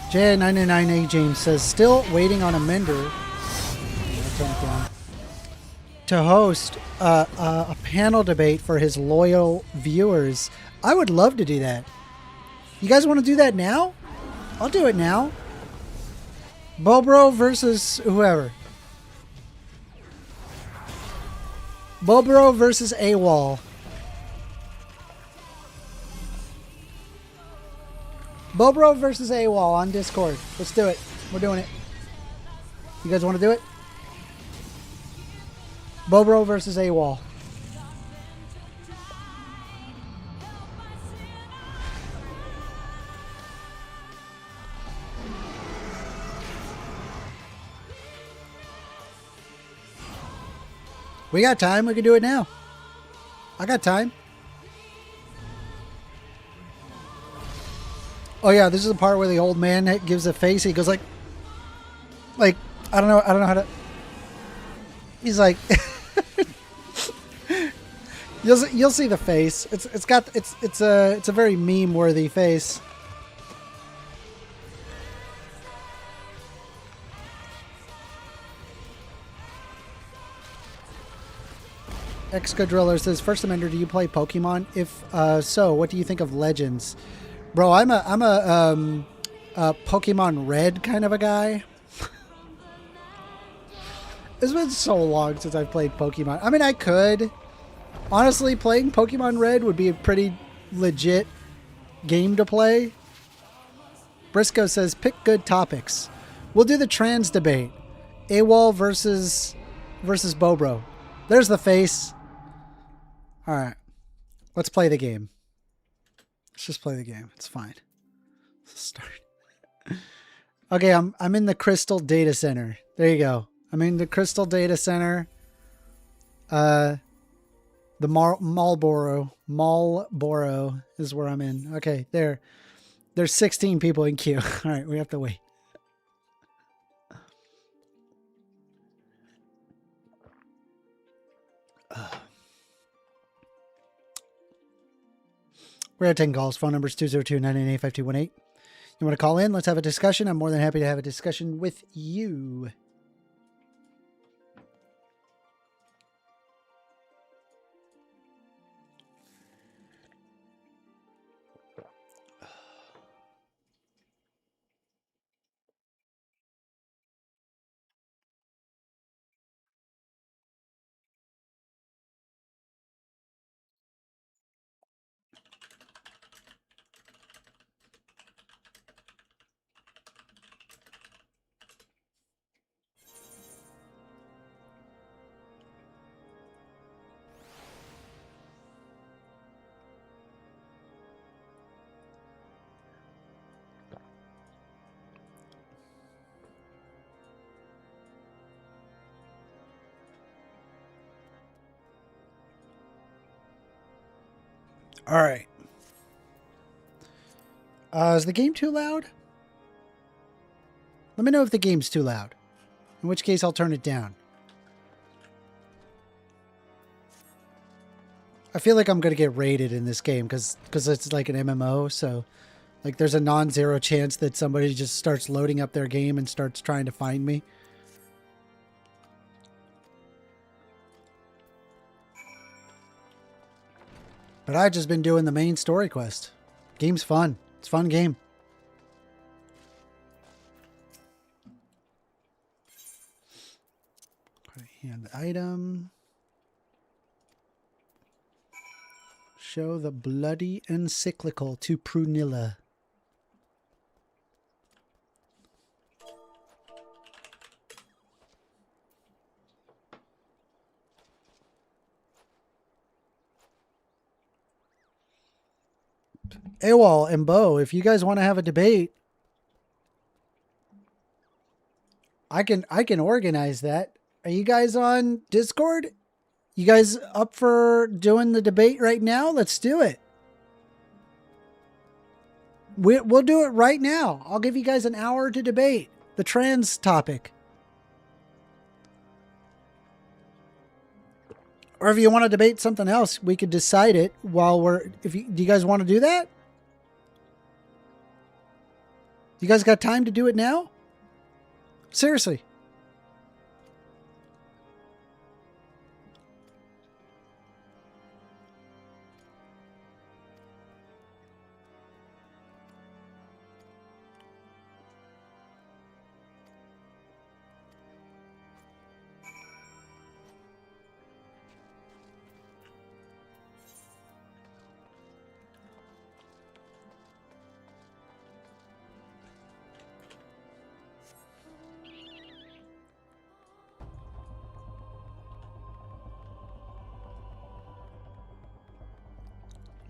J99A James says, still waiting on a mender to host a panel debate for his loyal viewers. I would love to do that. You guys want to do that now? I'll do it now. Bobro versus whoever. Bobro versus AWOL. Bobro versus AWOL on Discord. Let's do it. We're doing it. You guys want to do it? Bobro versus AWOL. We got time. We can do it now. I got time. Oh yeah, this is the part where the old man gives a face. He goes like I don't know how to. He's like, you'll see the face. It's a very meme worthy face. Excadriller says, First Amender, do you play Pokemon? If so, what do you think of Legends? Bro, I'm a Pokemon Red kind of a guy. It's been so long since I've played Pokemon. I mean, I could. Honestly, playing Pokemon Red would be a pretty legit game to play. Briscoe says, pick good topics. We'll do the trans debate. AWOL versus Bobro. There's the face. All right. Let's play the game. Let's just play the game. It's fine. Let's start. Okay, I'm in the Crystal Data Center. There you go. I'm in the Crystal Data Center. The Marlboro is where I'm in. Okay, there's 16 people in queue. All right, we have to wait. We're at 10 calls. Phone number is 202-998-5218. You want to call in? Let's have a discussion. I'm more than happy to have a discussion with you. All right. Is the game too loud? Let me know if the game's too loud. In which case, I'll turn it down. I feel like I'm going to get raided in this game because it's like an MMO. So like there's a non-zero chance that somebody just starts loading up their game and starts trying to find me. But I've just been doing the main story quest. Game's fun. It's a fun game. Hand item. Show the bloody encyclical to Prunilla. AWOL and Beau, if you guys want to have a debate, I can organize that. Are you guys on Discord? You guys up for doing the debate right now? Let's do it. We'll do it right now. I'll give you guys an hour to debate. the trans topic. Or if you want to debate something else, we could decide it while do you guys want to do that? You guys got time to do it now? Seriously.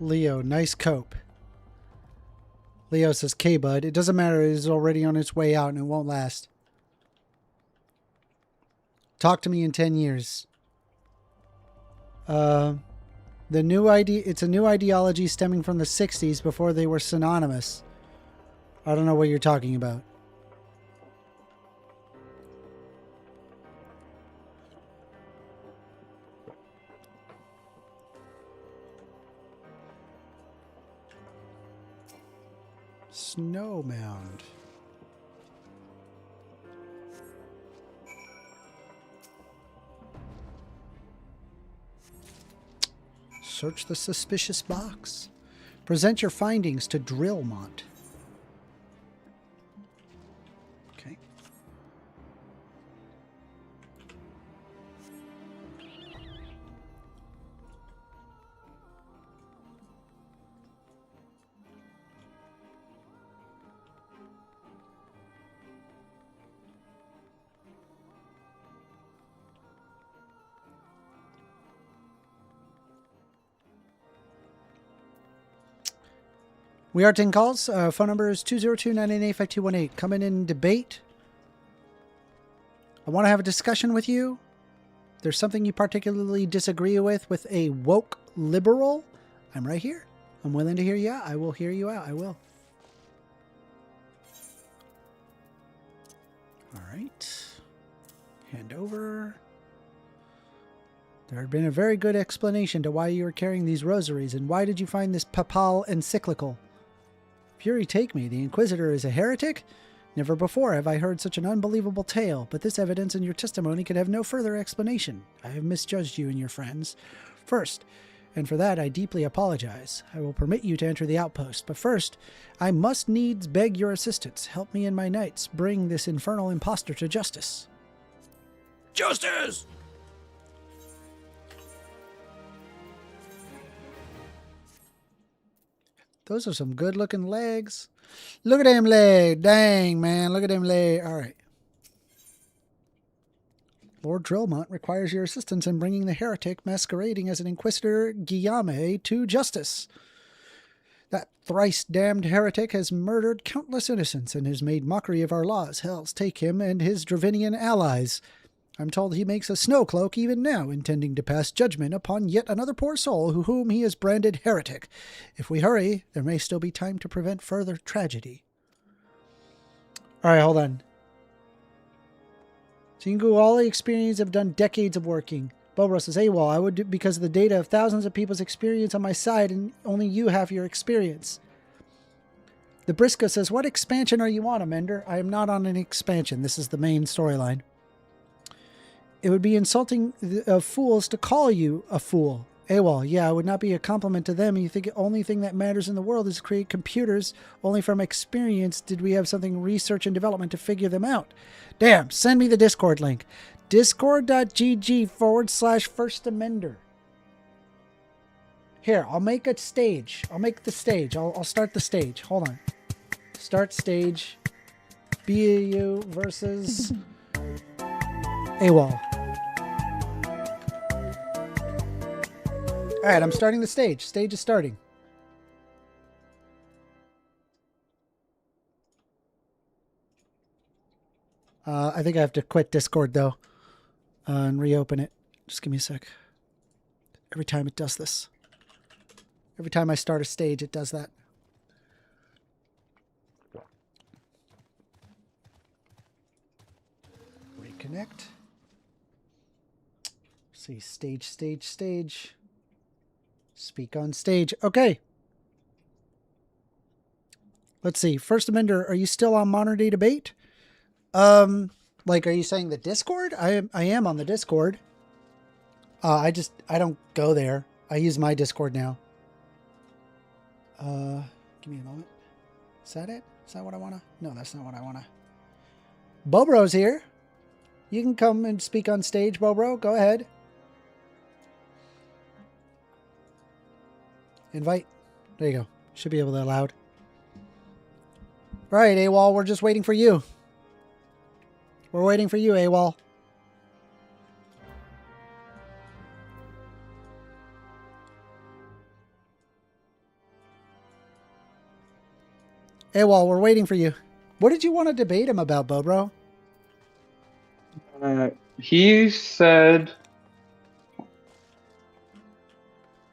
Leo, nice cope. Leo says, "K, bud. It doesn't matter. It is already on its way out and it won't last. Talk to me in 10 years. The new it's a new ideology stemming from the 60s before they were synonymous. I don't know what you're talking about. Snow mound. Search the suspicious box. Present your findings to Drillmont. Okay. We are 10 calls. Phone number is 202-998-5218. Come in and debate. I want to have a discussion with you. If there's something you particularly disagree with a woke liberal, I'm right here. I'm willing to hear you out. I will hear you out. I will. All right. Hand over. There had been a very good explanation to why you were carrying these rosaries, and why did you find this papal encyclical? Fury take me, the Inquisitor is a heretic? Never before have I heard such an unbelievable tale, but this evidence in your testimony could have no further explanation. I have misjudged you and your friends. First, and for that I deeply apologize. I will permit you to enter the outpost, but first, I must needs beg your assistance. Help me and my knights bring this infernal impostor to justice. Justice! Those are some good-looking legs. Look at them legs. Dang, man. Look at them legs. All right. Lord Drillmont requires your assistance in bringing the heretic masquerading as an Inquisitor Guillaume to justice. That thrice-damned heretic has murdered countless innocents and has made mockery of our laws. Hells take him and his Dravinian allies. I'm told he makes a snow cloak even now, intending to pass judgment upon yet another poor soul whom he has branded heretic. If we hurry, there may still be time to prevent further tragedy. All right, hold on. Singu, all the experience have done decades of working. Bobo says, AWOL, I would do because of the data of thousands of people's experience on my side, and only you have your experience. The Briscoe says, what expansion are you on, Amender? I am not on an expansion. This is the main storyline. It would be insulting of fools to call you a fool. AWOL, yeah, it would not be a compliment to them. You think the only thing that matters in the world is to create computers. Only from experience did we have something research and development to figure them out. Damn, send me the Discord link. Discord.gg/First Amender. Here, I'll make a stage. I'll make the stage. I'll start the stage. Hold on. Start stage. BAU versus AWOL. All right, I'm starting the stage. Stage is starting. I think I have to quit Discord, though, and reopen it. Just give me a sec. Every time it does this. Every time I start a stage, it does that. Connect. See, stage. Speak on stage. Okay. Let's see. First Amender, are you still on Modern Day Debate? Like, are you saying the Discord? I am on the Discord. I don't go there. I use my Discord now. Give me a moment. Is that it? Is that what I want to? No, that's not what I want to. Bobro's here. You can come and speak on stage, Bobro. Go ahead. Invite. There you go. Should be able to allow. Right, AWOL, we're just waiting for you. We're waiting for you, AWOL. AWOL, we're waiting for you. What did you want to debate him about, Bobro? He said...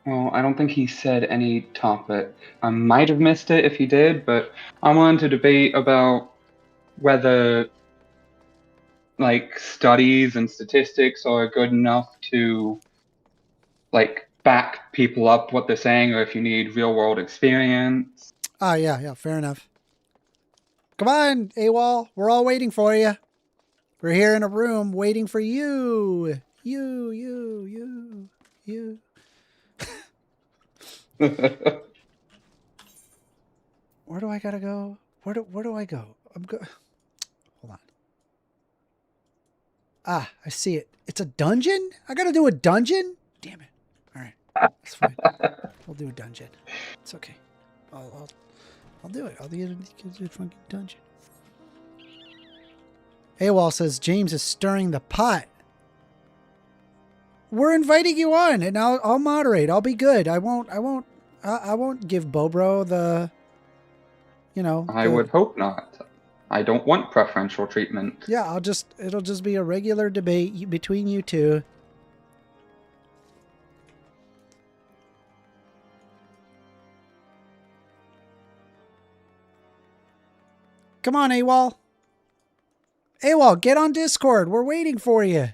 Well, I don't think he said any topic. I might have missed it if he did, but I wanted to debate about whether, like, studies and statistics are good enough to, like, back people up what they're saying, or if you need real-world experience. Ah, yeah, fair enough. Come on, AWOL. We're all waiting for you. We're here in a room waiting for you. You. Where do I gotta go? Where do I go? Hold on. Ah, I see it. It's a dungeon? I gotta do a dungeon? Damn it. All right. That's fine. We'll do a dungeon. It's okay. I'll do it. I'll do a fucking dungeon. AWOL says James is stirring the pot. We're inviting you on, and I'll moderate. I'll be good. I won't give Bobro the, I would hope not. I don't want preferential treatment. Yeah, it'll just be a regular debate between you two. Come on, AWOL. AWOL, get on Discord. We're waiting for you.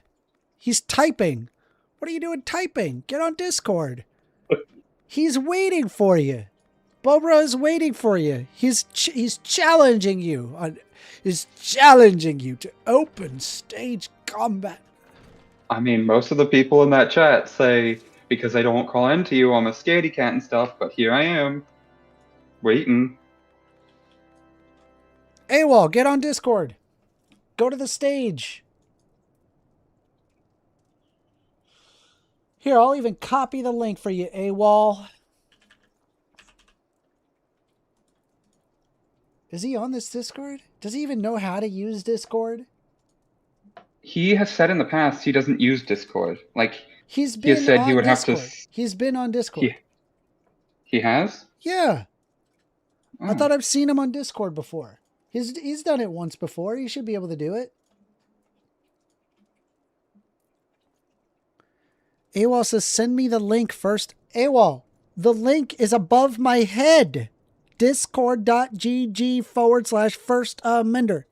He's typing. What are you doing typing? Get on Discord. He's waiting for you. Bobro is waiting for you. He's challenging you. He's challenging you to open stage combat. I mean, most of the people in that chat say, because I don't call into you, I'm a scaredy cat and stuff, but here I am, waiting. AWOL, get on Discord. Go to the stage. Here, I'll even copy the link for you, AWOL. Is he on this Discord? Does he even know how to use Discord? He has said in the past he doesn't use Discord. Like, He's been said on he would Discord. have to. He's been on Discord. He has? Yeah. Oh. I thought I've seen him on Discord before. He's done it once before. He should be able to do it. AWOL says, send me the link first. AWOL, the link is above my head. Discord.gg/first-mender.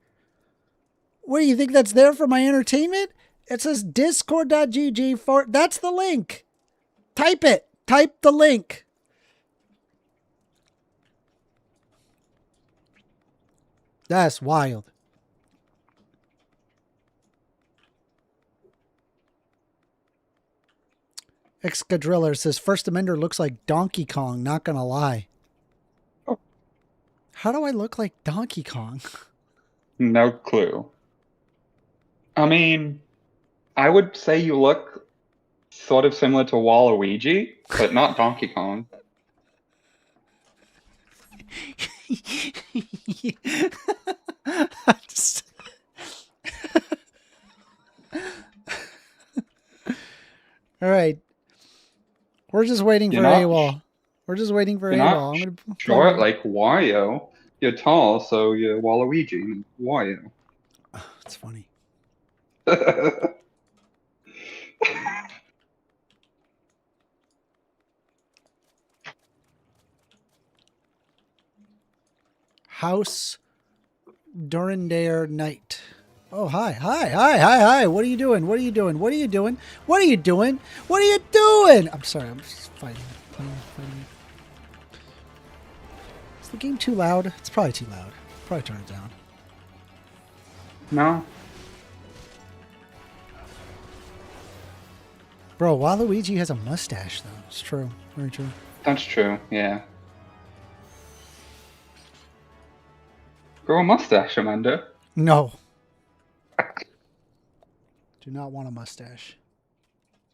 What do you think that's there for my entertainment? It says discord.gg. That's the link. Type it. Type the link. That's wild. Excadriller says, First Amender looks like Donkey Kong, not gonna lie. Oh. How do I look like Donkey Kong? No clue. I mean, I would say you look sort of similar to Waluigi, but not Donkey Kong. All right. We're just waiting for AWOL. We're just waiting for AWOL. I'm gonna short like Wario. You're tall, so you're Waluigi. Wario. Oh, that's funny. House Durandare Knight. Oh, hi, hi, hi, hi, hi. What are you doing? What are you doing? What are you doing? What are you doing? What are you doing? I'm sorry, I'm just fighting. Is the game too loud? It's probably too loud. Probably turn it down. No? Bro, Waluigi has a mustache, though. It's true. Very true. That's true, yeah. Grow a mustache, Amanda. No. Do not want a mustache.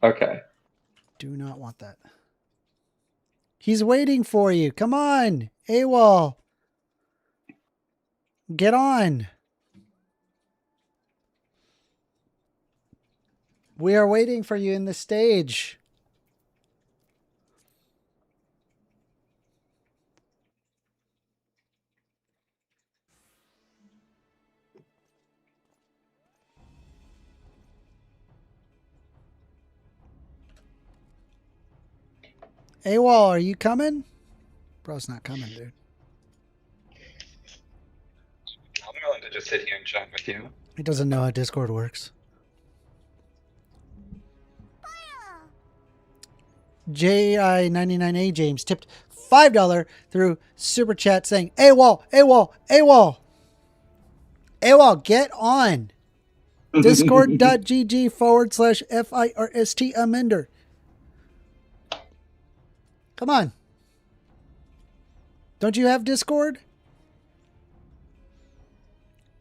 Okay. Do not want that. He's waiting for you. Come on. AWOL. Get on. We are waiting for you in the stage. AWOL, are you coming? Bro's not coming, dude. I'm willing to just sit here and chat with you. He doesn't know how Discord works. JI99A James tipped $5 through Super Chat saying, AWOL, AWOL, AWOL. AWOL, get on. Discord.gg/FIRST amender. Come on. Don't you have Discord?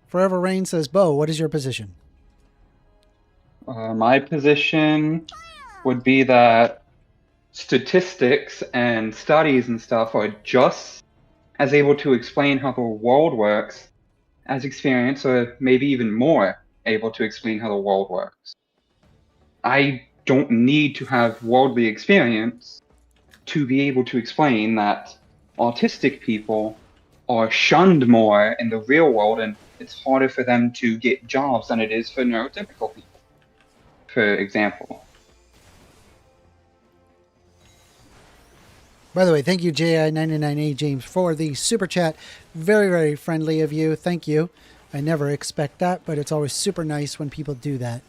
Forever Rain says, Beau, what is your position? My position would be that statistics and studies and stuff are just as able to explain how the world works as experience, or maybe even more able to explain how the world works. I don't need to have worldly experience to be able to explain that autistic people are shunned more in the real world and it's harder for them to get jobs than it is for neurotypical people, for example. By the way, thank you, JI99A James, for the super chat. Very, very friendly of you. Thank you. I never expect that, but it's always super nice when people do that.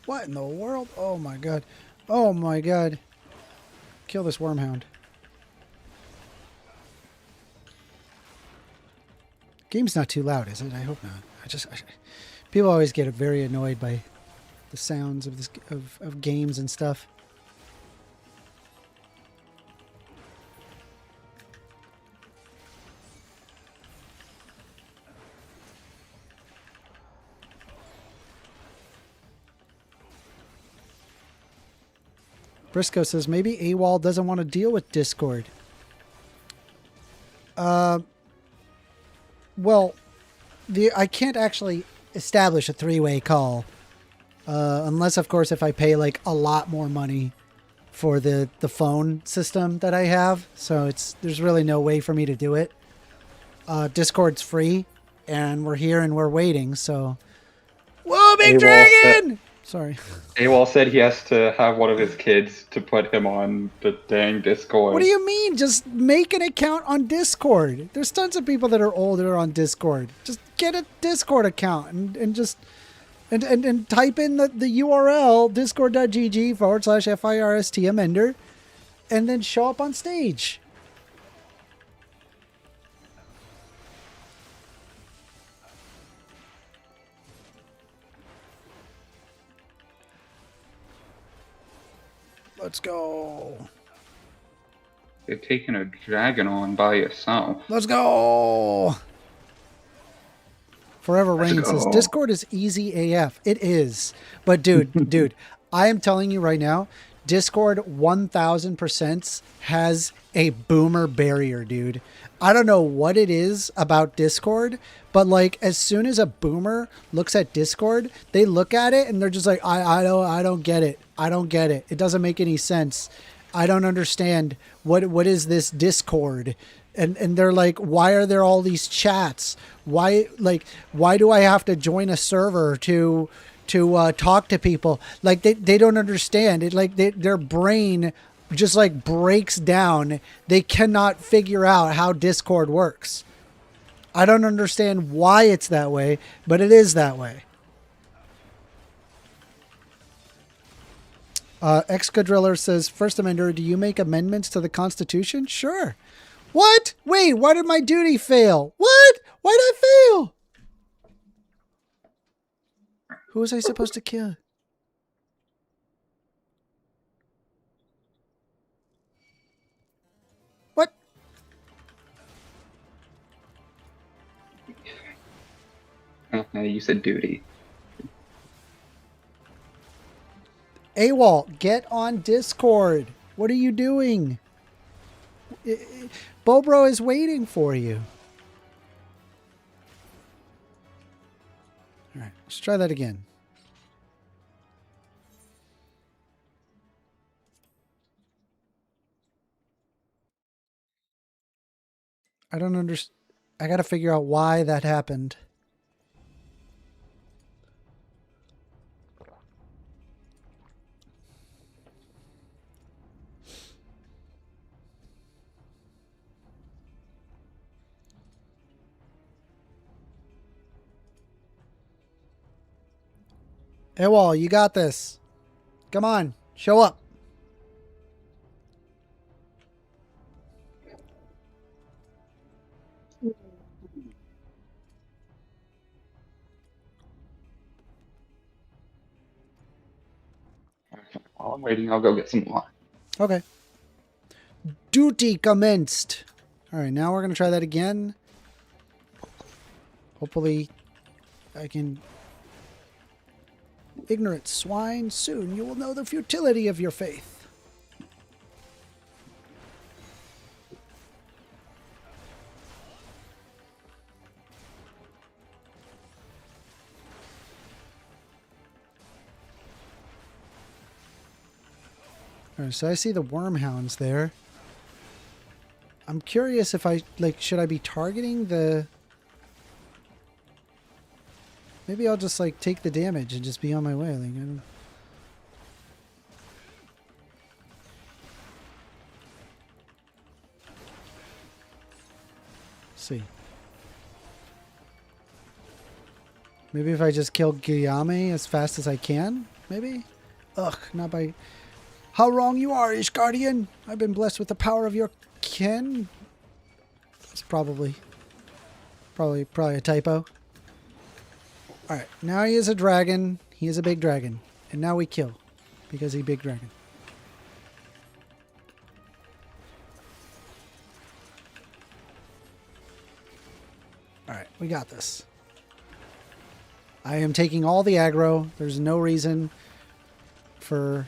What in the world? Oh my god. Oh my god. Kill this wormhound. Game's not too loud, is it? I hope not. People always get very annoyed by the sounds of of games and stuff. Briscoe says maybe AWOL doesn't want to deal with Discord. Well, I can't actually establish a three-way call unless, of course, if I pay like a lot more money for the phone system that I have. So there's really no way for me to do it. Discord's free, and we're here and we're waiting. So, whoa, big dragon! Sorry. AWOL said he has to have one of his kids to put him on the dang Discord. What do you mean? Just make an account on Discord. There's tons of people that are older on Discord. Just get a Discord account and just and type in the URL discord.gg/FIRST amender and then show up on stage. Let's go. You're taking a dragon on by yourself. Let's go. Forever Rain says, Discord is easy AF. It is. But dude, I am telling you right now, Discord 1000% has a boomer barrier, dude. I don't know what it is about Discord, but like as soon as a boomer looks at Discord, they look at it and they're just like, I don't get it. I don't get it. It doesn't make any sense. I don't understand what is this Discord? And they're like, why are there all these chats? Why do I have to join a server to talk to people? Like they don't understand it. Like their brain just like breaks down. They cannot figure out how Discord works. I don't understand why it's that way, but it is that way. Excadriller says, First Amender, do you make amendments to the Constitution? Sure. What? Wait, why did my duty fail? What? Why did I fail? Who was I supposed to kill? What? You said duty. AWOL, get on Discord. What are you doing? Bobro is waiting for you. All right, let's try that again. I don't understand. I got to figure out why that happened. AWOL, you got this. Come on, show up. While I'm waiting, I'll go get some water. Okay. Duty commenced. All right, now we're going to try that again. Hopefully I can... Ignorant swine, soon you will know the futility of your faith. All right, so I see the wormhounds there. I'm curious if should I be targeting the... Maybe I'll just take the damage and just be on my way. I don't... See. Maybe if I just kill Guillaume as fast as I can, maybe? Ugh, not by... How wrong you are, Ishgardian! I've been blessed with the power of your kin. It's probably a typo. Alright, now he is a dragon. He is a big dragon. And now we kill. Because he's a big dragon. Alright, we got this. I am taking all the aggro. There's no reason for...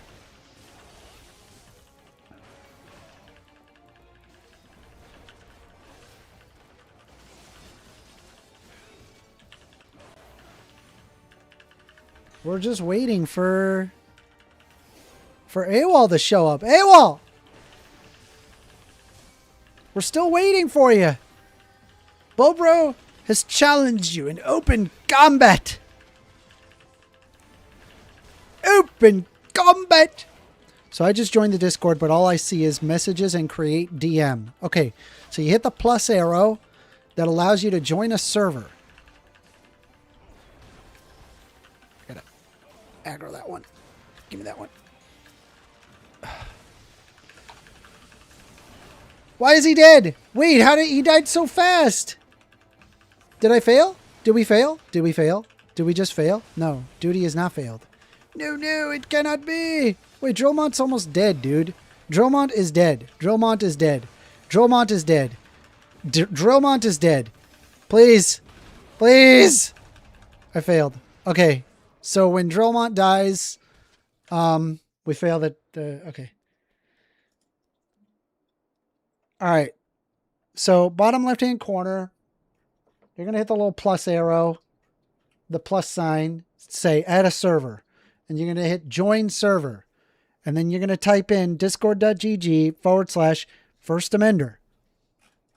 We're just waiting for AWOL to show up. AWOL! We're still waiting for you. Bobro has challenged you in open combat. Open combat! So I just joined the Discord, but all I see is messages and create DM. Okay, so you hit the plus arrow that allows you to join a server. Aggro that one. Give me that one. Why is he dead? Wait, how did he died so fast? Did I fail? Did we fail? Did we fail? Did we just fail? No, duty has not failed. No, it cannot be. Wait, Dromant's almost dead, dude. Dromant is dead. Dromant is dead. Dromant is dead. Dromant is dead. Please. Please. I failed. Okay. So when Dromont dies, we fail that. Okay. All right. So bottom left-hand corner, you're going to hit the little plus arrow, the plus sign, say add a server. And you're going to hit join server. And then you're going to type in discord.gg/First Amender.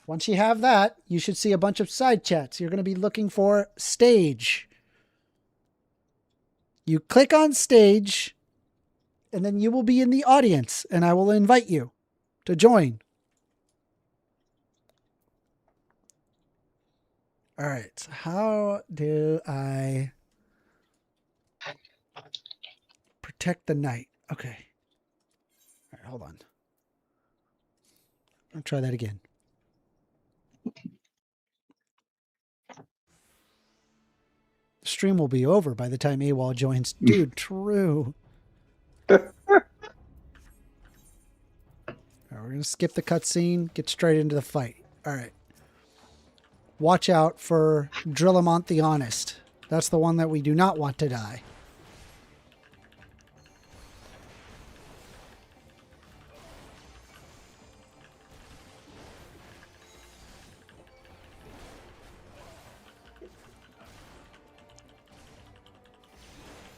Once you have that, you should see a bunch of side chats. You're going to be looking for stage. You click on stage, and then you will be in the audience, and I will invite you to join. All right. So how do I protect the knight? Okay. All right, hold on. I'll try that again. The stream will be over by the time Awol joins. Dude, true. All right, we're going to skip the cutscene, get straight into the fight. All right. Watch out for Drillamont the Honest. That's the one that we do not want to die.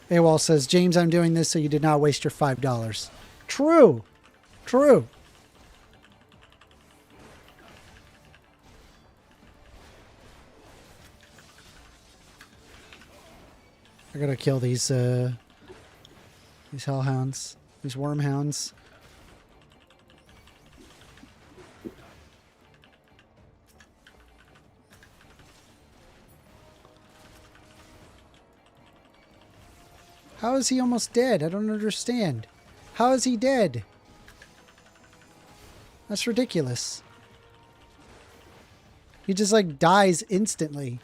Awol says, James, I'm doing this so you did not waste your $5. True. True. I gotta kill these hellhounds, these wormhounds. How is he almost dead? I don't understand. How is he dead? That's ridiculous. He just like dies instantly.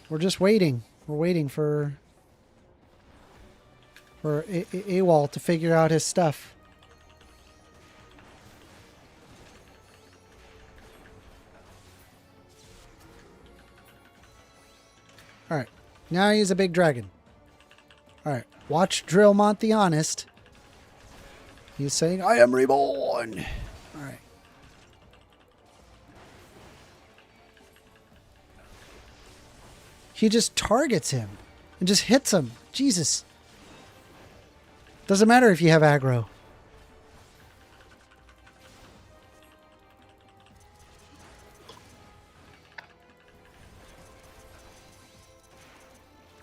We're just waiting. We're waiting for Awol to figure out his stuff. All right. Now he's a big dragon. All right. Watch Drillmont the Honest. He's saying, I am reborn. All right. He just targets him and just hits him. Jesus. Doesn't matter if you have aggro.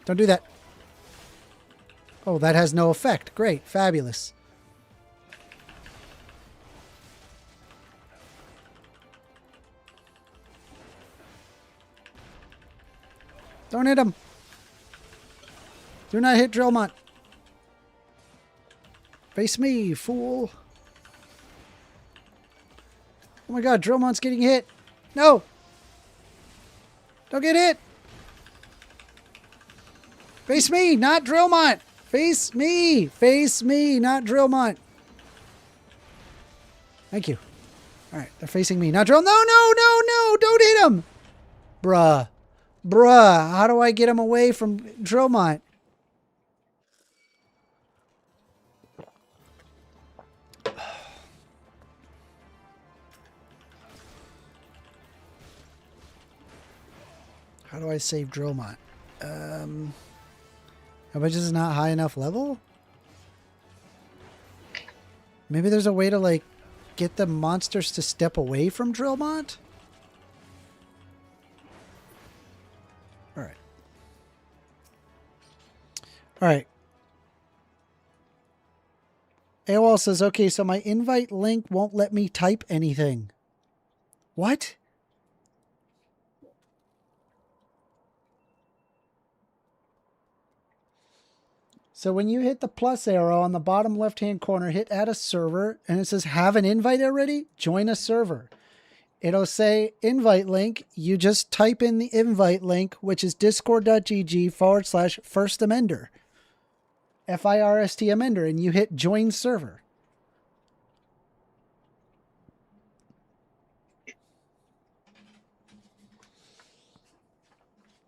Don't do that. Oh, that has no effect. Great. Fabulous. Don't hit him. Do not hit Drillmont. Face me, fool. Oh my god, Drillmont's getting hit. No. Don't get hit. Face me, not Drillmont. Face me. Face me, not Drillmont. Thank you. All right, they're facing me. Not Drill. No, no, no, no. Don't hit him. Bruh. Bruh, how do I get him away from Drillmont? How do I save Drillmont? Am I just not high enough level? Maybe there's a way to, like, get the monsters to step away from Drillmont? Alright. Alright. Awol says, okay, so my invite link won't let me type anything. What? So when you hit the plus arrow on the bottom left-hand corner, hit add a server, and it says have an invite already? Join a server. It'll say invite link. You just type in the invite link, which is discord.gg/first amender. FIRST amender, and you hit join server.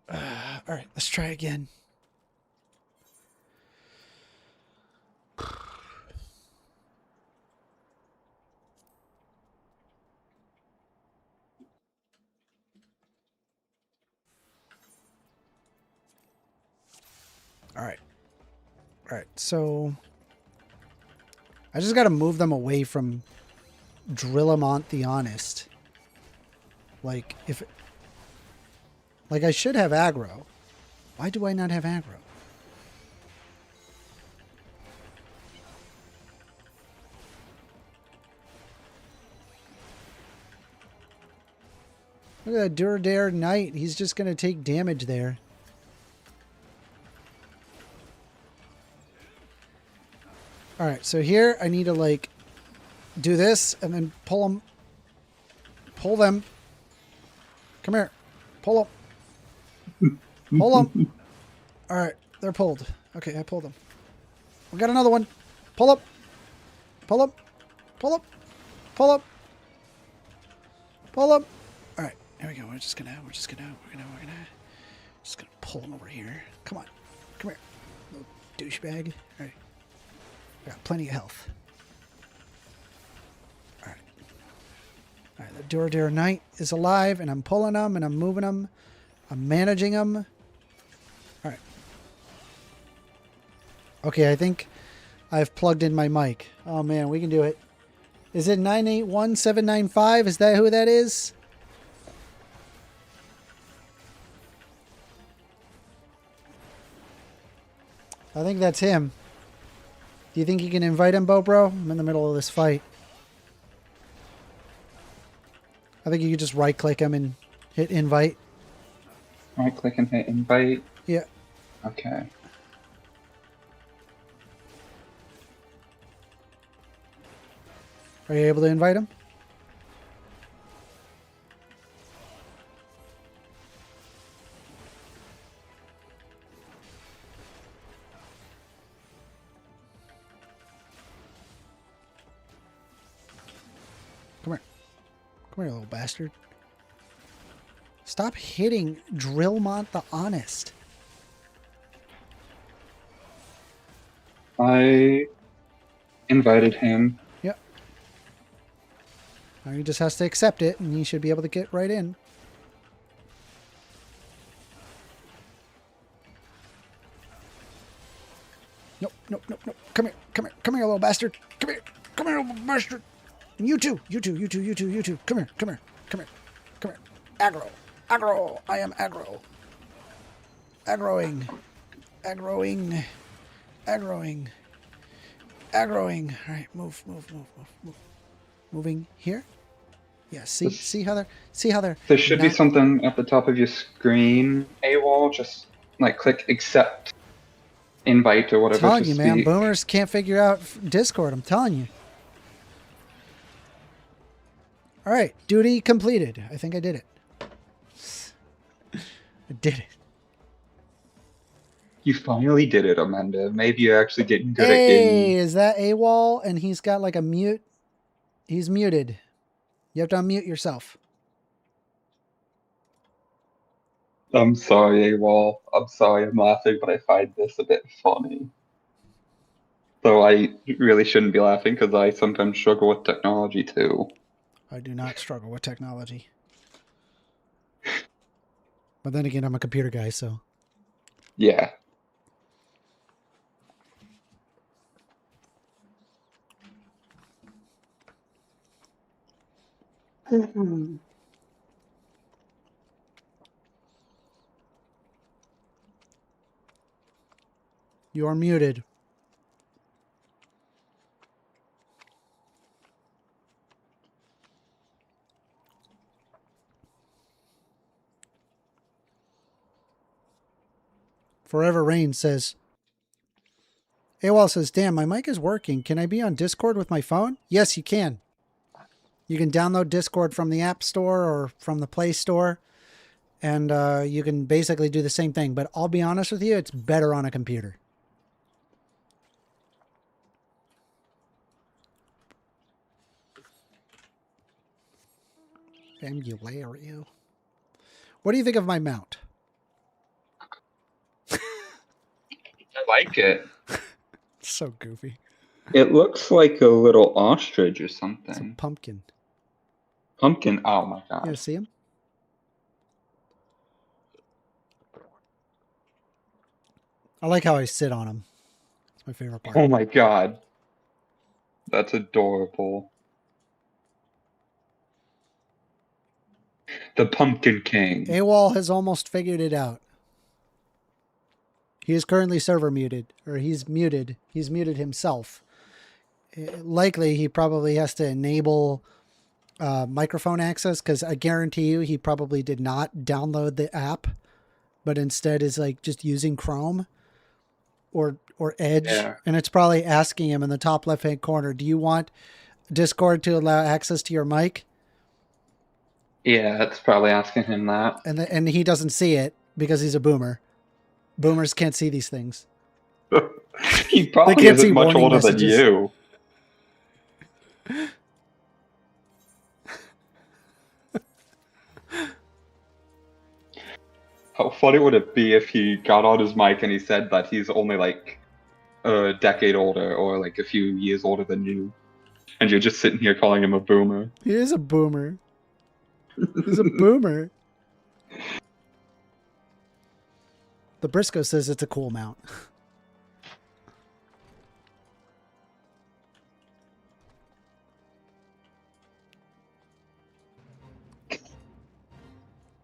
All right, let's try again. All right. All right. So I just got to move them away from Drillamont the Honest. Like if Like, I should have aggro. Why do I not have aggro? Look at that Duradare Knight. He's just going to take damage there. Alright, so here I need to, like, do this and then pull them. Pull them. Come here. Pull them. Pull them. Alright, they're pulled. Okay, I pulled them. We got another one. Pull up. Pull up. Pull up. Pull up. Pull up. Alright, here we go. We're just gonna pull them over here. Come on. Come here. Little douchebag. Alright. I got plenty of health. Alright. Alright, the Duradare Knight is alive, and I'm pulling them, and I'm moving them. I'm managing them. Alright. Okay, I think I've plugged in my mic. Oh man, we can do it. Is it 981795? Is that who that is? I think that's him. Do you think you can invite him, Beau, bro? I'm in the middle of this fight. I think you could just right-click him and hit invite. Right-click and hit invite? Yeah. Okay. Are you able to invite him? Come here. Come here, little bastard. Stop hitting Drillmont the Honest. I invited him. Yep. Now he just has to accept it, and he should be able to get right in. Nope, nope, nope, nope. Come here, come here, come here, little bastard. Come here, come here, little bastard. And you too, you too, you too, you too, you too. Come here, come here, come here, come here. Aggro, aggro. I am aggro. Aggroing, aggroing, aggroing, aggroing. All right, move, move, move, move, move. Moving here. Yeah, see how they're. There should be something at the top of your screen, AWOL. Just like click accept, invite, or whatever. I'm telling to you, man, speak. boomers can't figure out Discord. I'm telling you. All right, duty completed. I think I did it. I did it. You finally did it, Amanda. Maybe you're actually getting good at Hey, getting. is that AWOL? And he's got like a mute. He's muted. You have to unmute yourself. I'm sorry, AWOL. I'm sorry I'm laughing, but I find this a bit funny. Though I really shouldn't be laughing because I sometimes struggle with technology too. I do not struggle with technology. But then again, I'm a computer guy, so. Yeah. You are muted. Forever Rain says, AWOL says, damn, my mic is working. Can I be on Discord with my phone? Yes, you can. You can download Discord from the App Store or from the Play Store. And you can basically do the same thing. But I'll be honest with you, it's better on a computer. Emulario. What do you think of my mount? I like it. So goofy. It looks like a little ostrich or something. It's a pumpkin. Pumpkin. Oh my god. You see him? I like how I sit on him. It's my favorite part. Oh my god. That's adorable. The Pumpkin King. AWOL has almost figured it out. He is currently server muted, or he's muted. He's muted himself. Likely, he probably has to enable microphone access, because I guarantee you he probably did not download the app, but instead is like just using Chrome or Edge. Yeah. And it's probably asking him in the top left-hand corner, do you want Discord to allow access to your mic? Yeah, it's probably asking him that. And he doesn't see it because he's a boomer. Boomers can't see these things. He probably can't see isn't much warning older messages. than you. How funny would it be if he got on his mic and he said that he's only like a decade older or like a few years older than you, and you're just sitting here calling him a boomer? He is a boomer. He's a boomer. The Briscoe says it's a cool mount.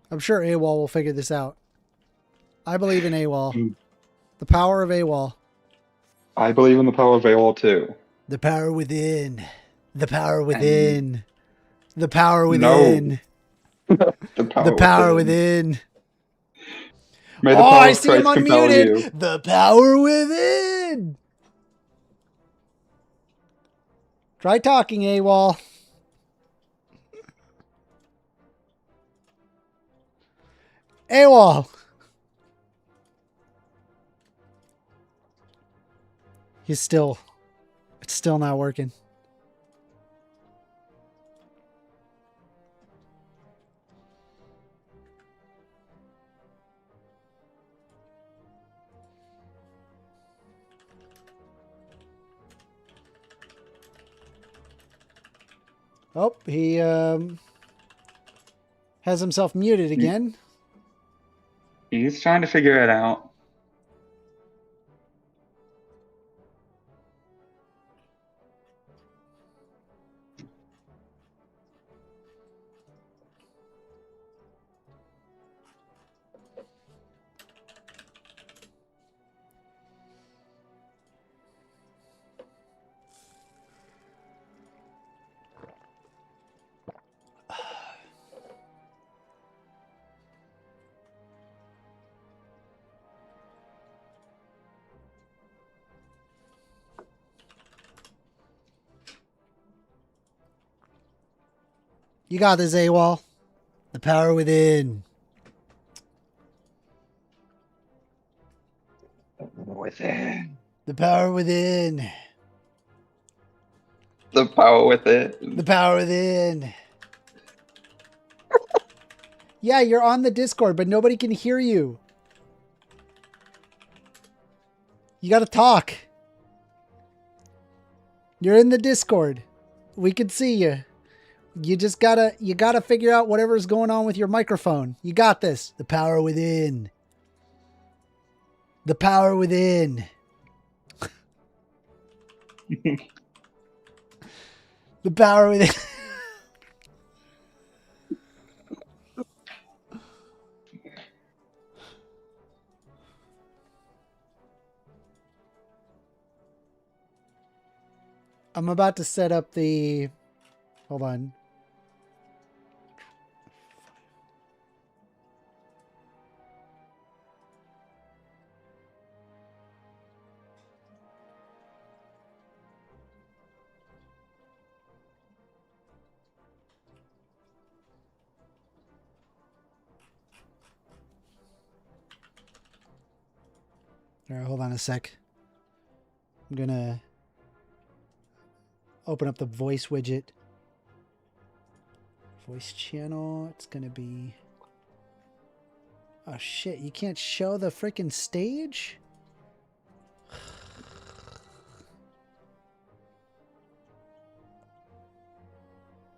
I'm sure AWOL will figure this out. I believe in AWOL. The power of AWOL. I believe in the power of AOL too. The power within. The power within. The power within. The power within. May the Oh, power I of see him Christ compel unmuted. you. The power within. Try talking, AWOL. AWOL. It's still not working. Oh, he has himself muted again. He's trying to figure it out. You got this, AWOL. The power within. Within. The power within. The power within. The power within. Yeah, you're on the Discord, but nobody can hear you. You gotta talk. You're in the Discord. We can see you. You just gotta figure out whatever's going on with your microphone. You got this. The power within. The power within. The power within. I'm about to set up the... Hold on. All right, hold on a sec. I'm gonna open up the voice widget. Voice channel. It's gonna be... Oh shit, you can't show the freaking stage?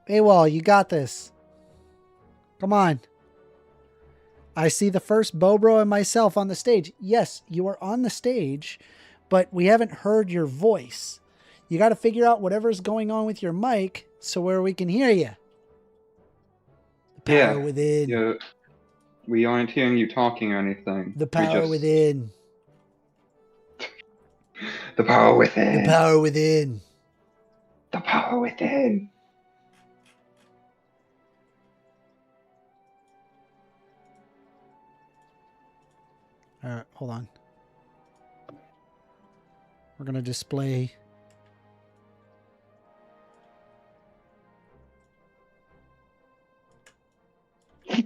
AWOL, you got this. Come on. I see the first Bobro and myself on the stage. Yes, you are on the stage, but we haven't heard your voice. You got to figure out whatever's going on with your mic so where we can hear you. The power Yeah. within. Yeah. We aren't hearing you talking or anything. The We power just- within. The power within. The power within. The power within. All right, hold on. We're going to display.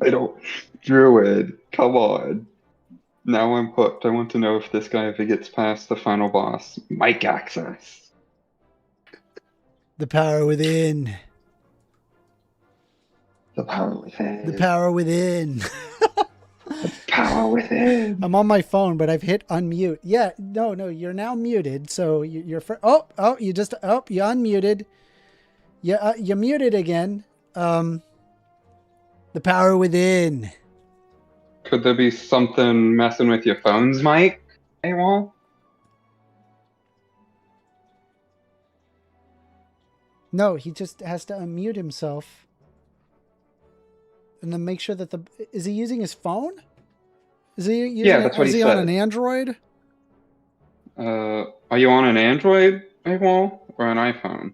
I don't. Druid, come on. Now I'm hooked. I want to know if this guy ever gets past the final boss. Mic access. The power within. The power within. The power within. Power within. I'm on my phone, but I've hit unmute. Yeah, no, you're now muted. So you're you unmuted. You muted again. The power within. Could there be something messing with your phone's mic, AWOL? No, he just has to unmute himself. And then make sure that is he using his phone? Is he using that's what is he he on said. an Android? Are you on an Android, AWOL, or an iPhone?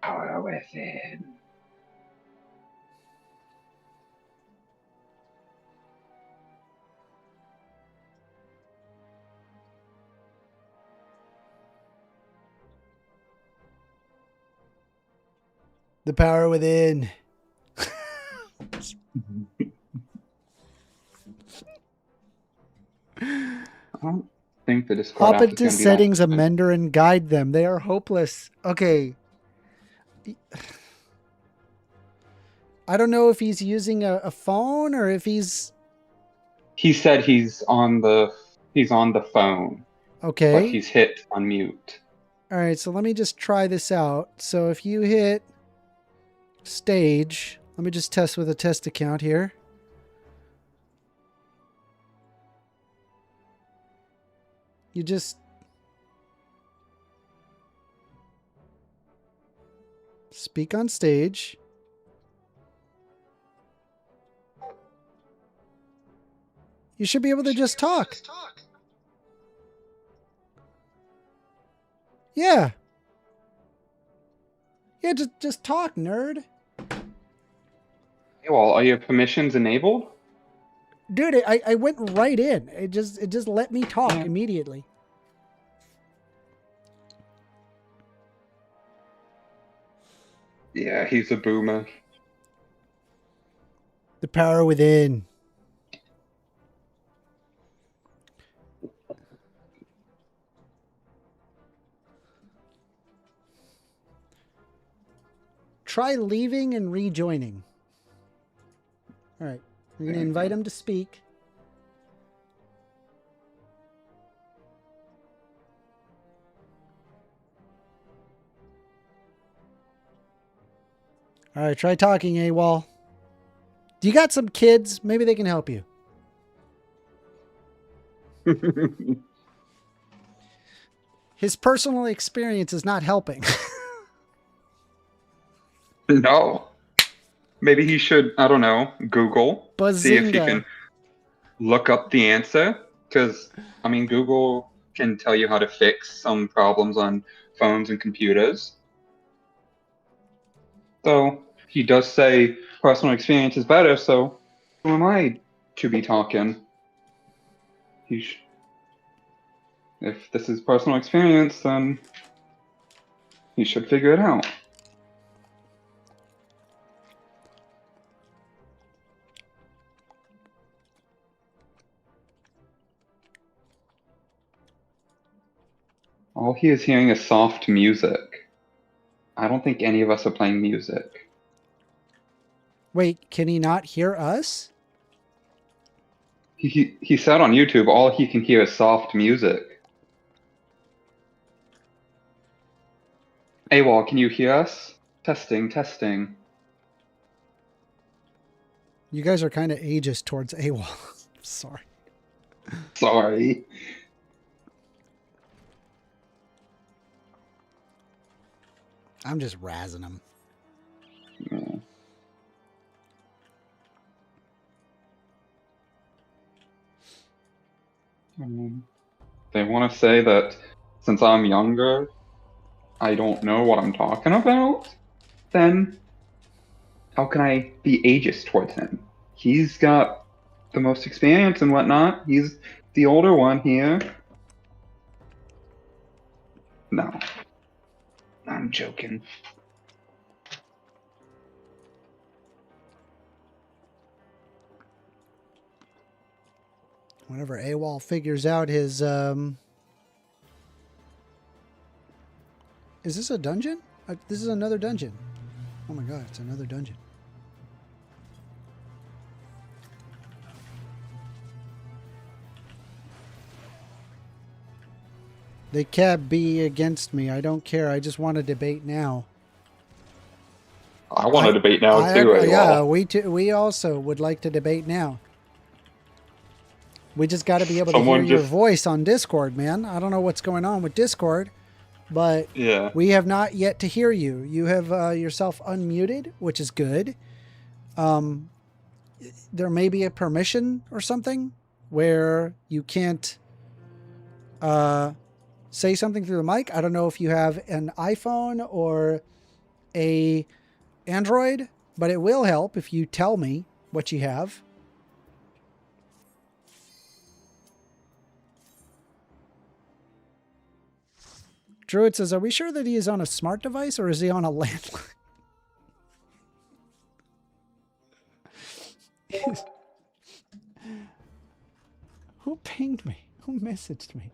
Power within. The power within. I don't think the Discord Hop app is into gonna be settings, that- amender, and guide them. They are hopeless. Okay. I don't know if he's using a phone or if he's He said he's on the phone, okay. but he's hit unmute. All right, so let me just try this out. So if you hit stage, let me just test with a test account here. You just speak on stage. You should be able to just talk. Yeah. Yeah, just talk, nerd. AWOL, are your permissions enabled? Dude, I went right in. It just let me talk Yeah. immediately. Yeah, he's a boomer. The power within. Try leaving and rejoining. All right. We're going to invite him to speak. All right. Try talking, AWOL. Do you got some kids? Maybe they can help you. His personal experience is not helping. No. Maybe he should, I don't know, Google. See if he Bazinga. can look up the answer. Because, I mean, Google can tell you how to fix some problems on phones and computers. So, he does say personal experience is better, so who am I to be talking? If this is personal experience, then he should figure it out. All he is hearing is soft music. I don't think any of us are playing music. Wait, can he not hear us? He said on YouTube all he can hear is soft music. AWOL, can you hear us? Testing. You guys are kind of ageist towards AWOL. Sorry. Sorry. I'm just razzing him. Yeah. They want to say that since I'm younger, I don't know what I'm talking about, then how can I be ageist towards him? He's got the most experience and whatnot. He's the older one here. No, I'm joking. Whenever AWOL figures out his, is this a dungeon? This is another dungeon. Oh my god, it's another dungeon. They can't be against me. I don't care. I just want to debate now. I want to debate now too. Yeah, we also would like to debate now. We just got to be able to hear your voice on Discord, man. I don't know what's going on with Discord, but yeah, we have not yet to hear you. You have yourself unmuted, which is good. There may be a permission or something where you can't say something through the mic. I don't know if you have an iPhone or a Android, but it will help if you tell me what you have. Druid says, are we sure that he is on a smart device or is he on a landline? Who pinged me? Who messaged me?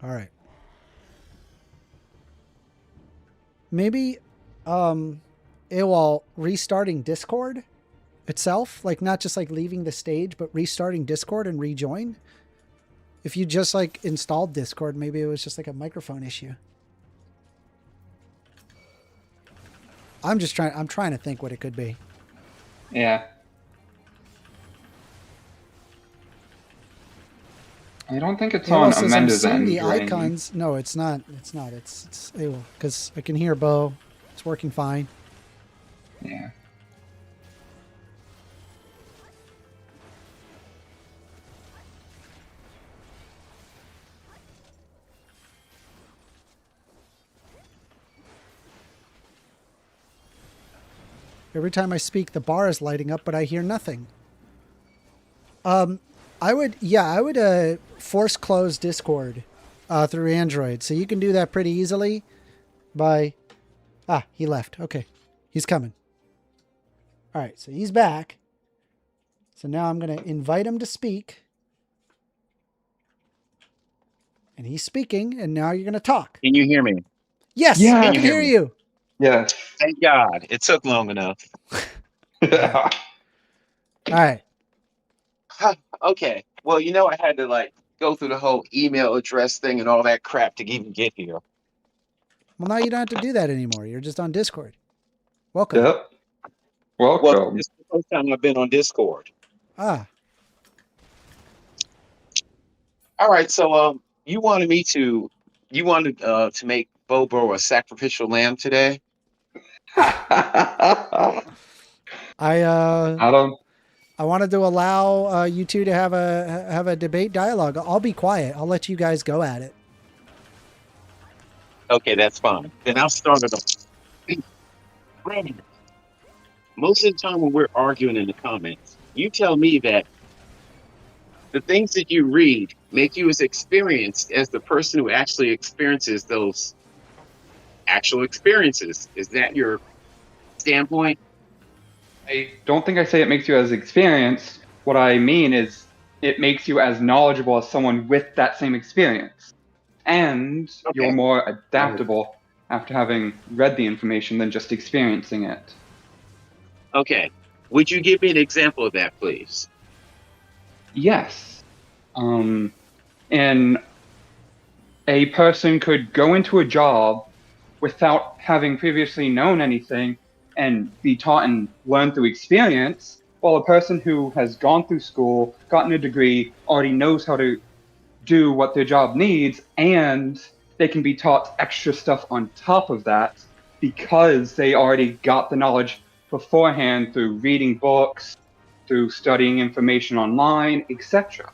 All right. Maybe AWOL restarting Discord itself, like not just like leaving the stage, but restarting Discord and rejoin. If you just like installed Discord, maybe it was just like a microphone issue. I'm trying to think what it could be. Yeah. I don't think it's on Amanda's end. The icons. No, it's not. It's not. It's AWOL, because I can hear Beau. It's working fine. Yeah. Every time I speak, the bar is lighting up, but I hear nothing. I would force close Discord through Android. So you can do that pretty easily by... Ah, he left. Okay. He's coming. All right, so he's back. So now I'm going to invite him to speak. And he's speaking, and now you're going to talk. Can you hear me? Yes, Yeah. I can hear you. Yes. Thank God. It took long enough. All right. Okay. Well, I had to go through the whole email address thing and all that crap to even get here. Well, now you don't have to do that anymore. You're just on Discord. Welcome. Yep. Welcome. Well, this is the first time I've been on Discord. Ah. All right. So, you wanted to make Bobo a sacrificial lamb today? I wanted to allow you two to have a debate dialogue. I'll be quiet. I'll let you guys go at it. Okay, that's fine. Then I'll start it off. Brandon, most of the time when we're arguing in the comments, you tell me that the things that you read make you as experienced as the person who actually experiences those actual experiences. Is that your standpoint? I don't think I say it makes you as experienced. What I mean is it makes you as knowledgeable as someone with that same experience. And you're more adaptable after having read the information than just experiencing it. Okay. Would you give me an example of that, please? Yes. And a person could go into a job without having previously known anything and be taught and learn through experience, while a person who has gone through school, gotten a degree, already knows how to do what their job needs, and they can be taught extra stuff on top of that because they already got the knowledge beforehand through reading books, through studying information online, etc.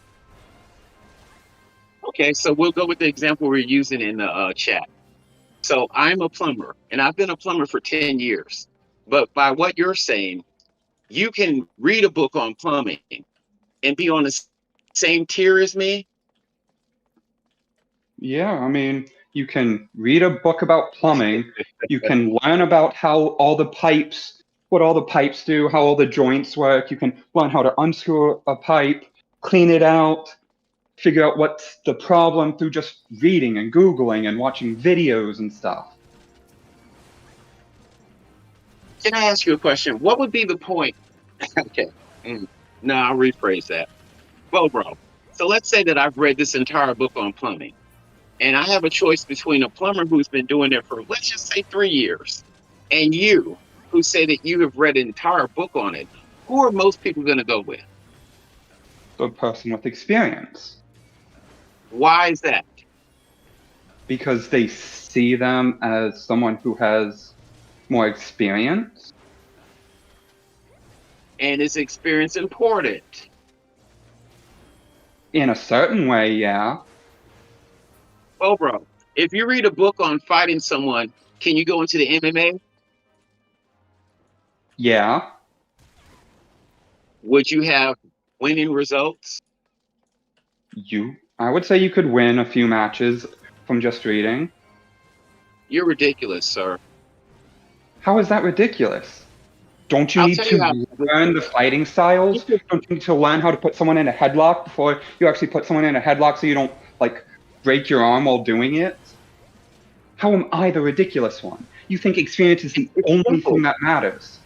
Okay, so we'll go with the example we're using in the chat. So I'm a plumber, and I've been a plumber for 10 years. But by what you're saying, you can read a book on plumbing and be on the same tier as me. Yeah, I mean, you can read a book about plumbing, you can learn about how all the pipes, what all the pipes do, how all the joints work, you can learn how to unscrew a pipe, clean it out, figure out what's the problem through just reading and Googling and watching videos and stuff. Can I ask you a question? What would be the point? Okay. No, I'll rephrase that. Well, bro, so let's say that I've read this entire book on plumbing, and I have a choice between a plumber who's been doing it for, let's just say, 3 years, and you, who say that you have read an entire book on it. Who are most people going to go with? The person with experience. Why is that? Because they see them as someone who has more experience. And is experience important? In a certain way, yeah. Oh, bro, if you read a book on fighting someone, can you go into the MMA? Yeah. Would you have winning results? I would say you could win a few matches from just reading. You're ridiculous, sir. How is that ridiculous? Don't you I'll need tell you how. to learn the fighting styles? Don't you need to learn how to put someone in a headlock before you actually put someone in a headlock so you don't, like, break your arm while doing it? How am I the ridiculous one? You think experience is the only thing that matters?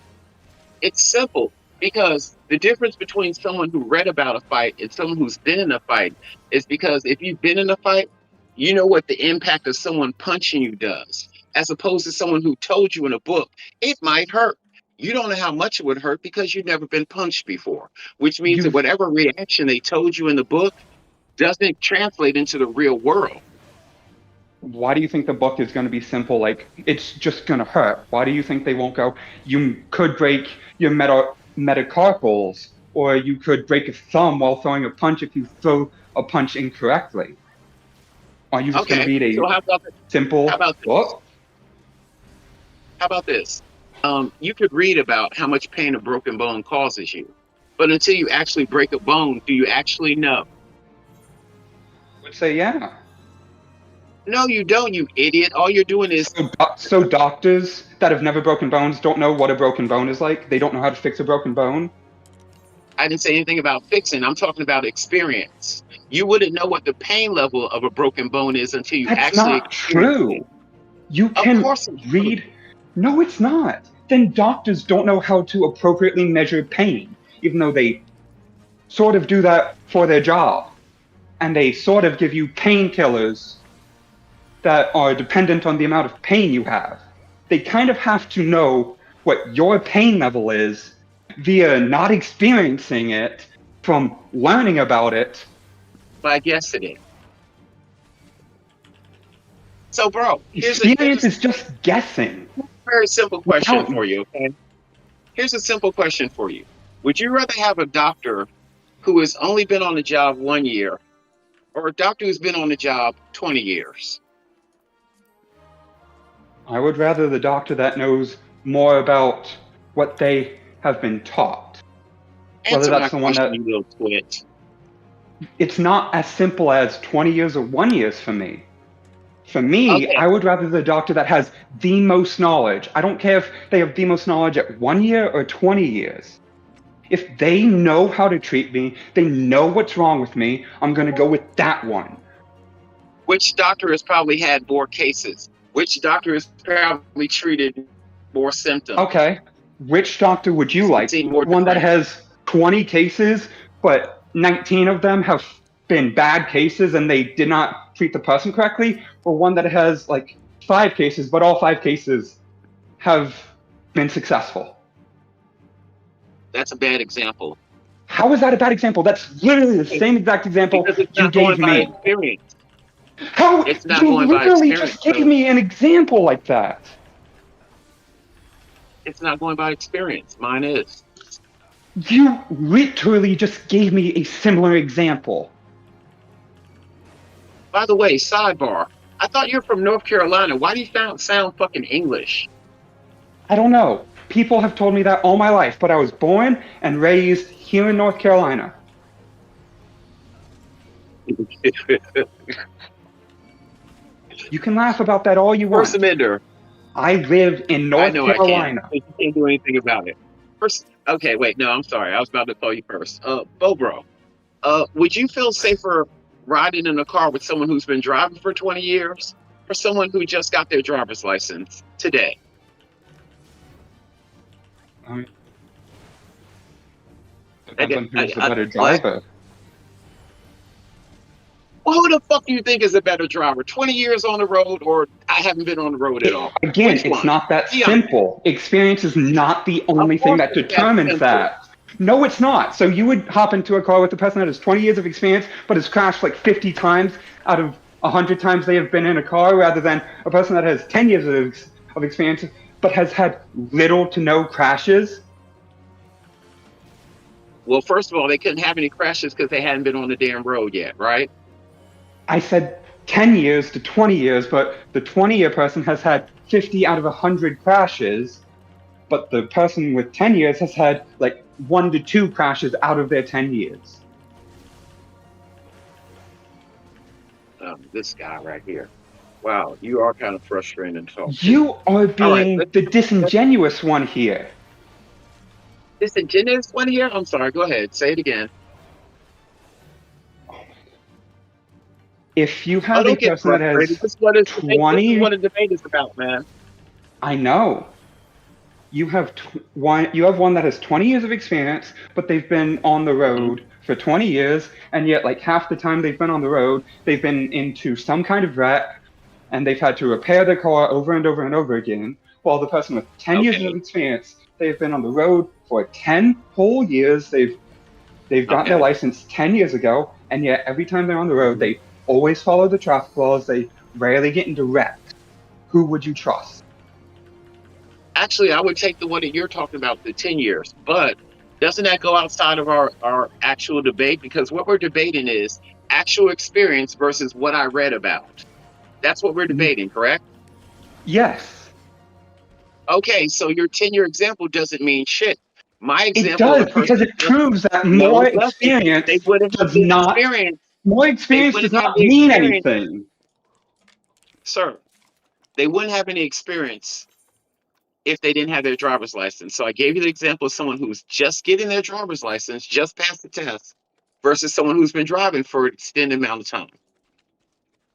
It's simple, because the difference between someone who read about a fight and someone who's been in a fight is because if you've been in a fight, you know what the impact of someone punching you does, as opposed to someone who told you in a book, it might hurt. You don't know how much it would hurt because you've never been punched before, which means that whatever reaction they told you in the book doesn't translate into the real world. Why do you think the book is going to be simple? Like, it's just going to hurt. Why do you think they won't go, you could break your metacarpals, or you could break a thumb while throwing a punch if you throw a punch incorrectly? Are you just going to read a simple book? How about this? You could read about how much pain a broken bone causes you, but until you actually break a bone, do you actually know? I would say yeah. No, you don't, you idiot. All you're doing is... So doctors that have never broken bones don't know what a broken bone is like? They don't know how to fix a broken bone? I didn't say anything about fixing. I'm talking about experience. You wouldn't know what the pain level of a broken bone is until you That's actually... not true. You can read... No, it's not. Then doctors don't know how to appropriately measure pain, even though they sort of do that for their job. And they sort of give you painkillers that are dependent on the amount of pain you have. They kind of have to know what your pain level is via not experiencing it, from learning about it. By guessing it. So, bro, experience is just guessing. Very simple question for you, okay? Here's a simple question for you. Would you rather have a doctor who has only been on the job 1 year, or a doctor who's been on the job 20 years? I would rather the doctor that knows more about what they have been taught. Answer my question, you little twit. It's not as simple as 20 years or 1 year for me. For me, I would rather the doctor that has the most knowledge. I don't care if they have the most knowledge at 1 year or 20 years. If they know how to treat me, they know what's wrong with me, I'm going to go with that one. Which doctor has probably had more cases? Which doctor has probably treated more symptoms? Okay. Which doctor would you like? One that has 20 cases, but 19 of them have been bad cases and they did not treat the person correctly? Or one that has like 5 cases, but all 5 cases have been successful? That's a bad example. How is that a bad example? That's literally the same exact example Because it's you not going gave by me. experience. How? It's not You going by literally experience. just gave So me an example like that. it's not going by experience. Mine is. You literally just gave me a similar example. By the way, sidebar. I thought you're from North Carolina. Why do you sound fucking English? I don't know. People have told me that all my life, but I was born and raised here in North Carolina. You can laugh about that all you First want. Amender. I live in I North know I can. Carolina. But you can't do anything about it. First, okay, wait, no, I'm sorry. I was about to call you first. Bobro, would you feel safer riding in a car with someone who's been driving for 20 years or someone who just got their driver's license today? Depends on who's the better driver. Well, who the fuck do you think is a better driver? 20 years on the road, or I haven't been on the road at all? Again, Which it's one? not that Yeah. simple. Experience is not the only thing that course it's that determines simple. that. No, it's not. So you would hop into a car with a person that has 20 years of experience, but has crashed like 50 times out of 100 times they have been in a car, rather than a person that has 10 years of experience, but has had little to no crashes. Well, first of all, they couldn't have any crashes because they hadn't been on the damn road yet, right? I said 10 years to 20 years, but the 20-year person has had 50 out of 100 crashes, but the person with 10 years has had like 1 to 2 crashes out of their 10 years. This guy right here. Wow, you are kind of frustrating to talk to. You are being let's- the disingenuous one here. Disingenuous one here? I'm sorry, go ahead. Say it again. If you Oh, have a don't get person that frustrated. has This is what this 20, is what a debate is about, man. I know. You have one that has 20 years of experience, but they've been on the road for 20 years, and yet like half the time they've been on the road, they've been into some kind of wreck, and they've had to repair their car over and over and over again. While the person with 10 years of experience, they've been on the road for 10 whole years. They've gotten their license 10 years ago, and yet every time they're on the road, they always follow the traffic laws. They rarely get into wrecks. Who would you trust? Actually, I would take the one that you're talking about, the 10 years. But doesn't that go outside of our actual debate? Because what we're debating is actual experience versus what I read about. That's what we're debating, correct? Yes. Okay, so your 10-year example doesn't mean shit. My It example does, because it proves that more experience they wouldn't have does the not. experience. More They experience does wouldn't have not the mean experience, anything. sir. They wouldn't have any experience if they didn't have their driver's license. So I gave you the example of someone who's just getting their driver's license, just passed the test, versus someone who's been driving for an extended amount of time.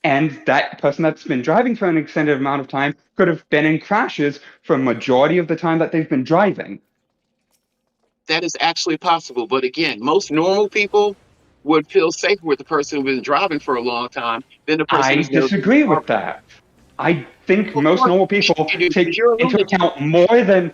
And that person that's been driving for an extended amount of time could have been in crashes for a majority of the time that they've been driving. That is actually possible. But again, most normal people would feel safer with the person who's been driving for a long time than the person I who's never been disagree with driving. that. I think Of most course normal people you do, take because you're a into lunatic. account more than.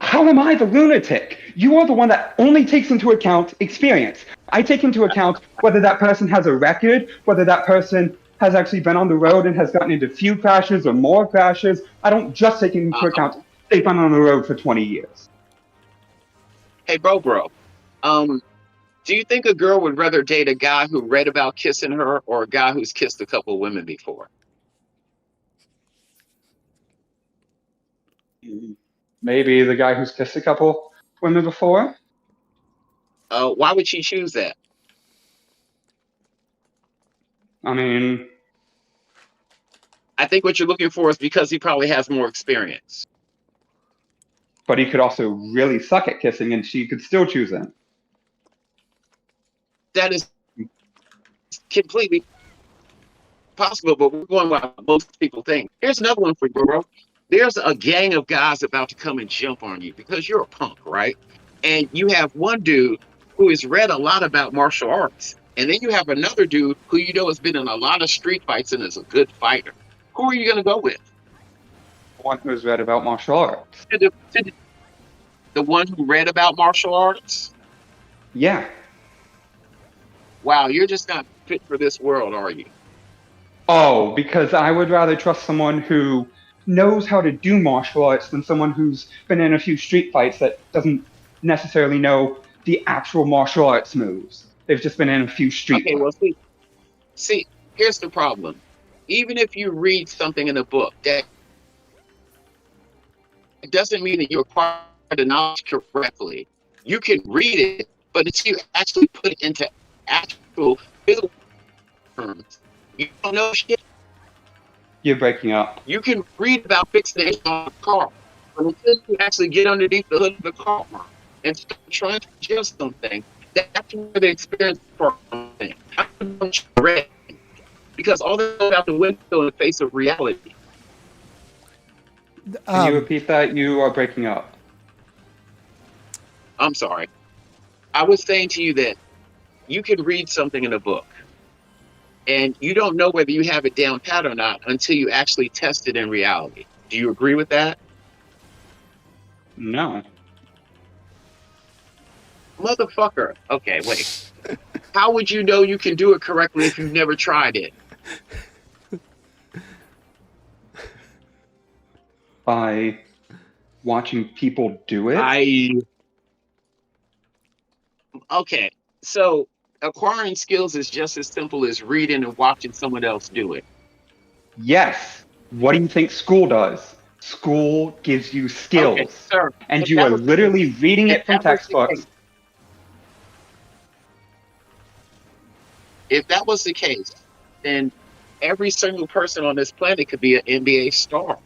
How am I the lunatic? You are the one that only takes into account experience. I take into account whether that person has a record, whether that person has actually been on the road and has gotten into few crashes or more crashes. I don't just take into account they've been on the road for 20 years. Hey, bro, do you think a girl would rather date a guy who read about kissing her or a guy who's kissed a couple women before? Maybe the guy who's kissed a couple women before. Why would she choose that? I mean, I think what you're looking for is because he probably has more experience. but he could also really suck at kissing, and she could still choose him. That is completely possible, but we're going by what most people think. Here's another one for you, bro. There's a gang of guys about to come and jump on you because you're a punk, right? And you have one dude who has read a lot about martial arts. And then you have another dude who you know has been in a lot of street fights and is a good fighter. Who are you going to go with? One who's read about martial arts. The one who read about martial arts? Yeah. Wow, you're just not fit for this world, are you? Oh, because I would rather trust someone who knows how to do martial arts than someone who's been in a few street fights that doesn't necessarily know the actual martial arts moves. They've just been in a few street Okay, fights. well, see, here's the problem. Even if you read something in a book, that doesn't mean that you acquire the knowledge correctly. You can read it, but until you actually put it into actual physical terms, you don't know shit. You're breaking up. You can read about fixing the engine on a car, but until you actually get underneath the hood of the car and start trying to adjust something, that's where the experience for something. Because all that's out the window in the face of reality. Can you repeat that? You are breaking up. I'm sorry. I was saying to you that you can read something in a book, and you don't know whether you have it down pat or not until you actually test it in reality. Do you agree with that? No. Motherfucker. Okay, wait. How would you know you can do it correctly if you've never tried it? By watching people do it? Okay, so acquiring skills is just as simple as reading and watching someone else do it. Yes. What do you think school does? School gives you skills. Okay, sir. And if you that are was the literally case- reading if it from that was the textbooks. case- If that was the case, then every single person on this planet could be an NBA star.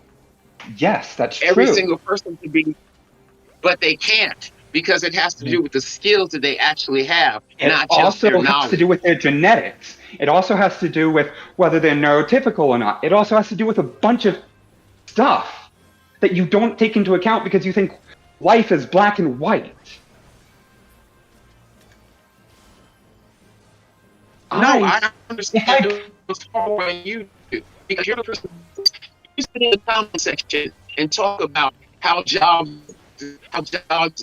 Yes, that's Every true. single person could be, but they can't because it has to do with the skills that they actually have, It not just also their has knowledge. to do with their genetics. It also has to do with whether they're neurotypical or not. It also has to do with a bunch of stuff that you don't take into account because you think life is black and white. No, I understand it was harder than you do because you're the person who sit in the comment section and talk about how jobs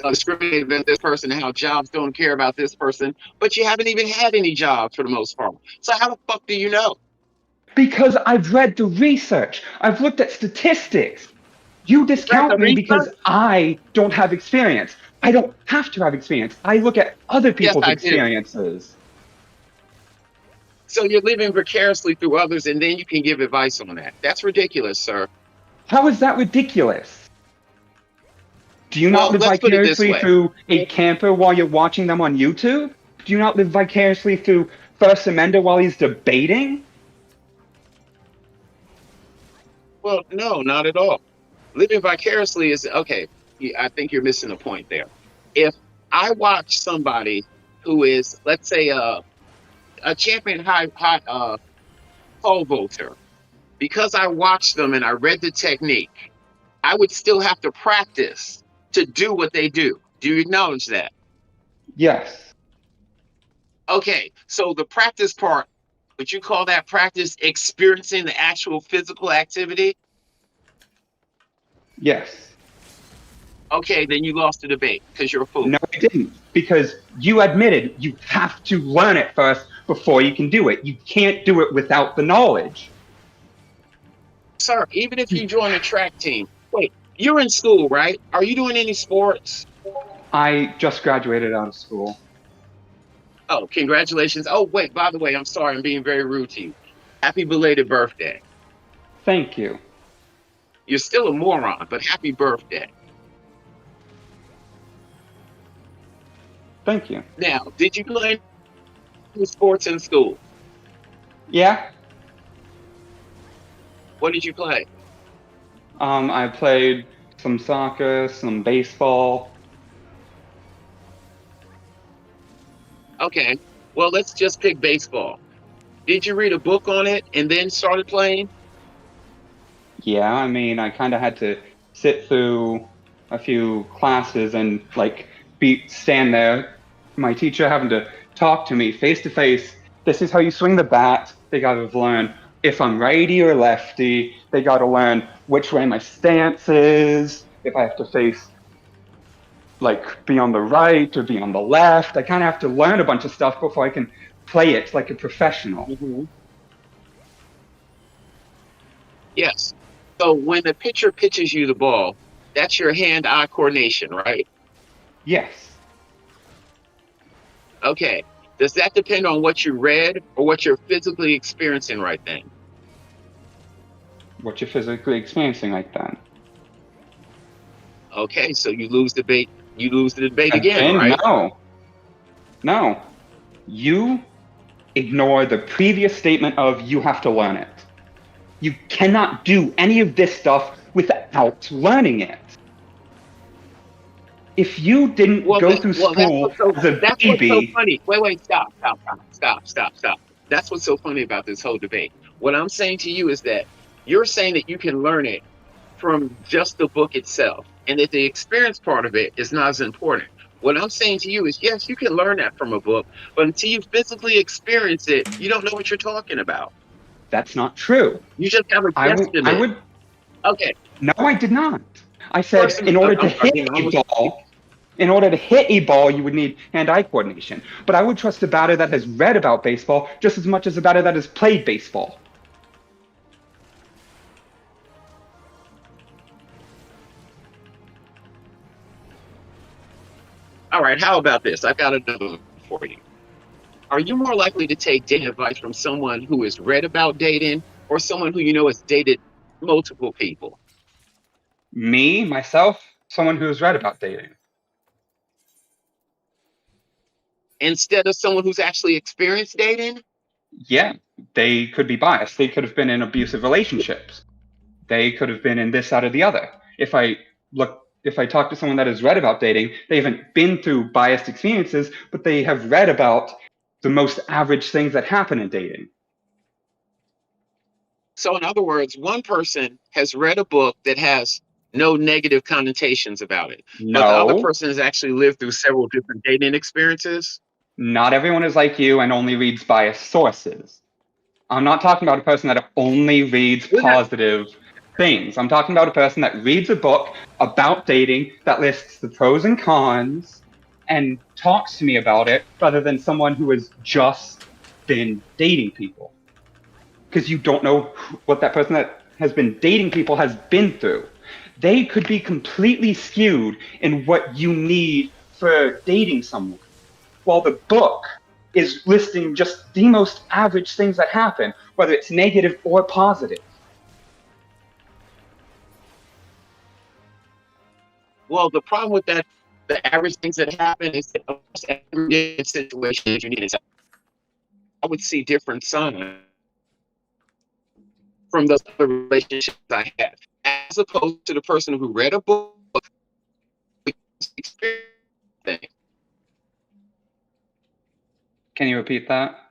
discriminate against this person and how jobs don't care about this person, but you haven't even had any jobs for the most part. So how the fuck do you know? Because I've read the research. I've looked at statistics. You discount me because I don't have experience. I don't have to have experience. I look at other people's I do. experiences. So you're living vicariously through others and then you can give advice on that. That's ridiculous, sir. How is that ridiculous? Do you not live let's put it this vicariously way. through a camper while you're watching them on YouTube? Do you not live vicariously through First Amendment while he's debating? Well, no, not at all. Living vicariously is okay. I think you're missing a point there. If I watch somebody who is, let's say, a champion high pole vaulter, because I watched them and I read the technique, I would still have to practice to do what they do. Do you acknowledge that? Yes. Okay, so the practice part, would you call that practice experiencing the actual physical activity? Yes. Okay, then you lost the debate because you're a fool. No, I didn't. Because you admitted you have to learn it first before you can do it. You can't do it without the knowledge. Sir, even if you join a track team, wait, you're in school, right? Are you doing any sports? I just graduated out of school. Oh, congratulations. Oh, wait, by the way, I'm sorry, I'm being very rude to you. Happy belated birthday. Thank you. You're still a moron, but happy birthday. Thank you. Now, did you play any sports in school? Yeah. What did you play? I played some soccer, some baseball. Okay, well, let's just pick baseball. Did you read a book on it and then started playing? Yeah, I mean, I kind of had to sit through a few classes and stand there, my teacher having to talk to me face to face. This is how you swing the bat. They got to learn if I'm righty or lefty. They got to learn which way my stance is. If I have to face like be on the right or be on the left. I kind of have to learn a bunch of stuff before I can play it like a professional. Mm-hmm. Yes. So when the pitcher pitches you the ball, that's your hand-eye coordination, right? Yes. Okay. Does that depend on what you read or what you're physically experiencing right then? What you're physically experiencing right then. Okay, so you lose the debate. You lose the debate again, Again, right? No. You ignore the previous statement of you have to learn it. You cannot do any of this stuff without learning it. If you didn't go through school as a that's baby... what's so funny. Wait, stop. That's what's so funny about this whole debate. What I'm saying to you is that you're saying that you can learn it from just the book itself, and that the experience part of it is not as important. What I'm saying to you is, yes, you can learn that from a book, but until you physically experience it, you don't know what you're talking about. That's not true. You just have a guesstimate. Okay. No, I did not. I said in order to hit a ball, you would need hand-eye coordination. But I would trust a batter that has read about baseball just as much as a batter that has played baseball. All right, how about this? I've got another one for you. Are you more likely to take dating advice from someone who has read about dating or someone who you know has dated multiple people? Me, myself, someone who has read about dating. Instead of someone who's actually experienced dating? Yeah, they could be biased. They could have been in abusive relationships. They could have been in this, that, or the other. If I talk to someone that has read about dating, they haven't been through biased experiences, but they have read about the most average things that happen in dating. So in other words, one person has read a book that has no negative connotations about it. No. But the other person has actually lived through several different dating experiences. Not everyone is like you and only reads biased sources. I'm not talking about a person that only reads positive things. I'm talking about a person that reads a book about dating that lists the pros and cons and talks to me about it rather than someone who has just been dating people. Because you don't know what that person that has been dating people has been through. They could be completely skewed in what you need for dating someone. While the book is listing just the most average things that happen, whether it's negative or positive. Well, the problem with that, the average things that happen is that almost every situation that you need is, I would see different signs from those other relationships I have, as opposed to the person who read a book, experienced things. Can you repeat that?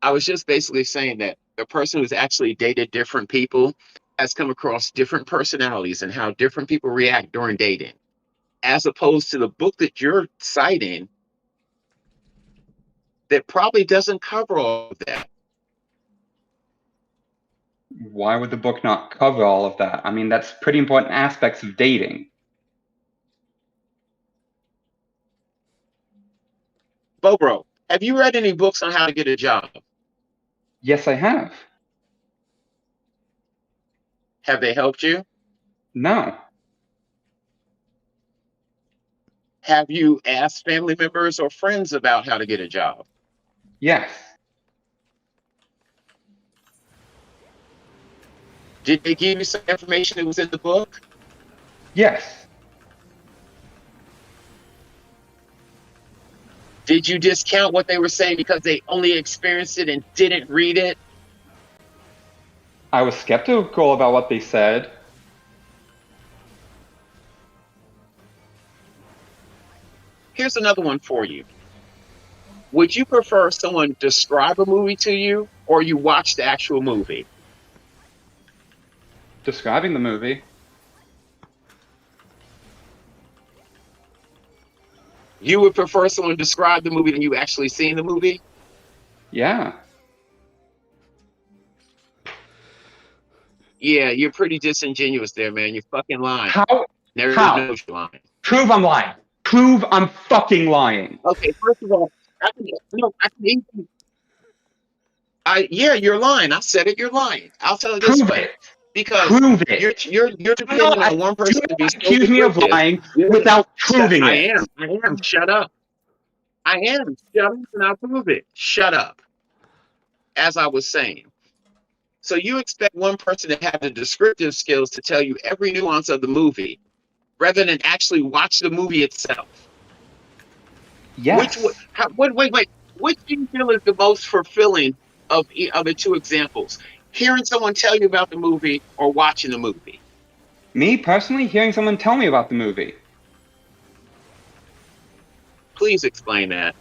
I was just basically saying that the person who's actually dated different people has come across different personalities and how different people react during dating, as opposed to the book that you're citing that probably doesn't cover all of that. Why would the book not cover all of that? I mean, that's pretty important aspects of dating. Bobro, have you read any books on how to get a job? Yes, I have. Have they helped you? No. Have you asked family members or friends about how to get a job? Yes. Did they give you some information that was in the book? Yes. Did you discount what they were saying because they only experienced it and didn't read it? I was skeptical about what they said. Here's another one for you. Would you prefer someone describe a movie to you or you watch the actual movie? Describing the movie. You would prefer someone describe the movie than you actually seeing the movie? Yeah. Yeah, you're pretty disingenuous there, man. You're fucking lying. How? Never How? knows you're lying. Prove I'm lying. Prove I'm fucking lying. Okay, first of all, yeah, you're lying. I said it. You're lying. I'll tell you this Prove way, it. because Prove it. you're depending on one person to be so Accuse me of descriptive. lying without proving I it. am. Shut up. I am. Shut up and I'll prove it. Shut up. As I was saying. So you expect one person to have the descriptive skills to tell you every nuance of the movie, rather than actually watch the movie itself. Yes. Wait. Which do you feel is the most fulfilling of the two examples? Hearing someone tell you about the movie or watching the movie? Me personally, hearing someone tell me about the movie. Please explain that.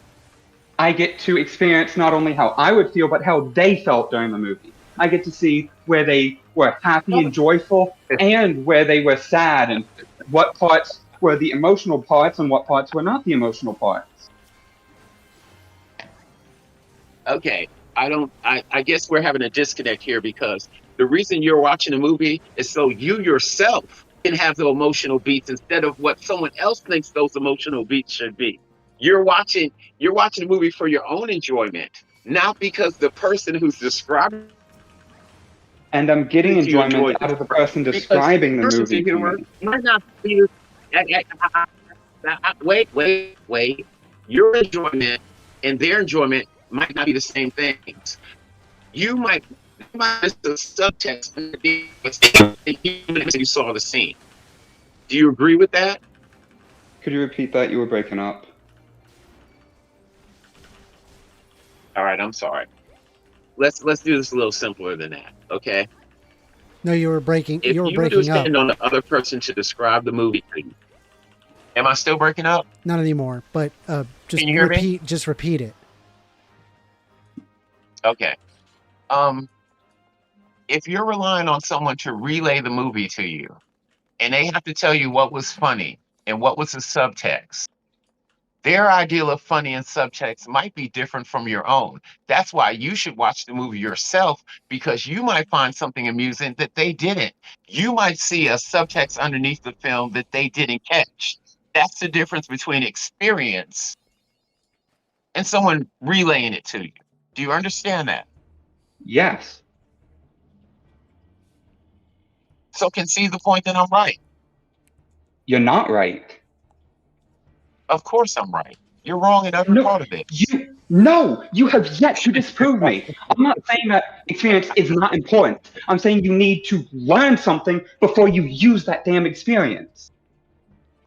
I get to experience not only how I would feel, but how they felt during the movie. I get to see where they were happy and joyful and where they were sad, and what parts were the emotional parts and what parts were not the emotional parts. Okay, I guess we're having a disconnect here, because the reason you're watching a movie is so you yourself can have the emotional beats instead of what someone else thinks those emotional beats should be. You're watching a movie for your own enjoyment, not because the person who's describing. And I'm getting enjoyment out of the person describing the movie to me. Might not be. Wait. Your enjoyment and their enjoyment might not be the same things. You might miss the subtext when you saw the scene. Do you agree with that? Could you repeat that? You were breaking up. All right, I'm sorry. Let's do this a little simpler than that, okay? No, you were breaking. If You were you were to breaking up. depend on the other person to describe the movie to you, am I still breaking up? Not anymore, but just Can you hear me? repeat. Just repeat it. Okay. If you're relying on someone to relay the movie to you, and they have to tell you what was funny and what was the subtext, their ideal of funny and subtext might be different from your own. That's why you should watch the movie yourself, because you might find something amusing that they didn't. You might see a subtext underneath the film that they didn't catch. That's the difference between experience and someone relaying it to you. Do you understand that? Yes. So concede the point that I'm right. You're not right. Of course I'm right. You're wrong in every part of it. You have yet to disprove me. I'm not saying that experience is not important. I'm saying you need to learn something before you use that damn experience.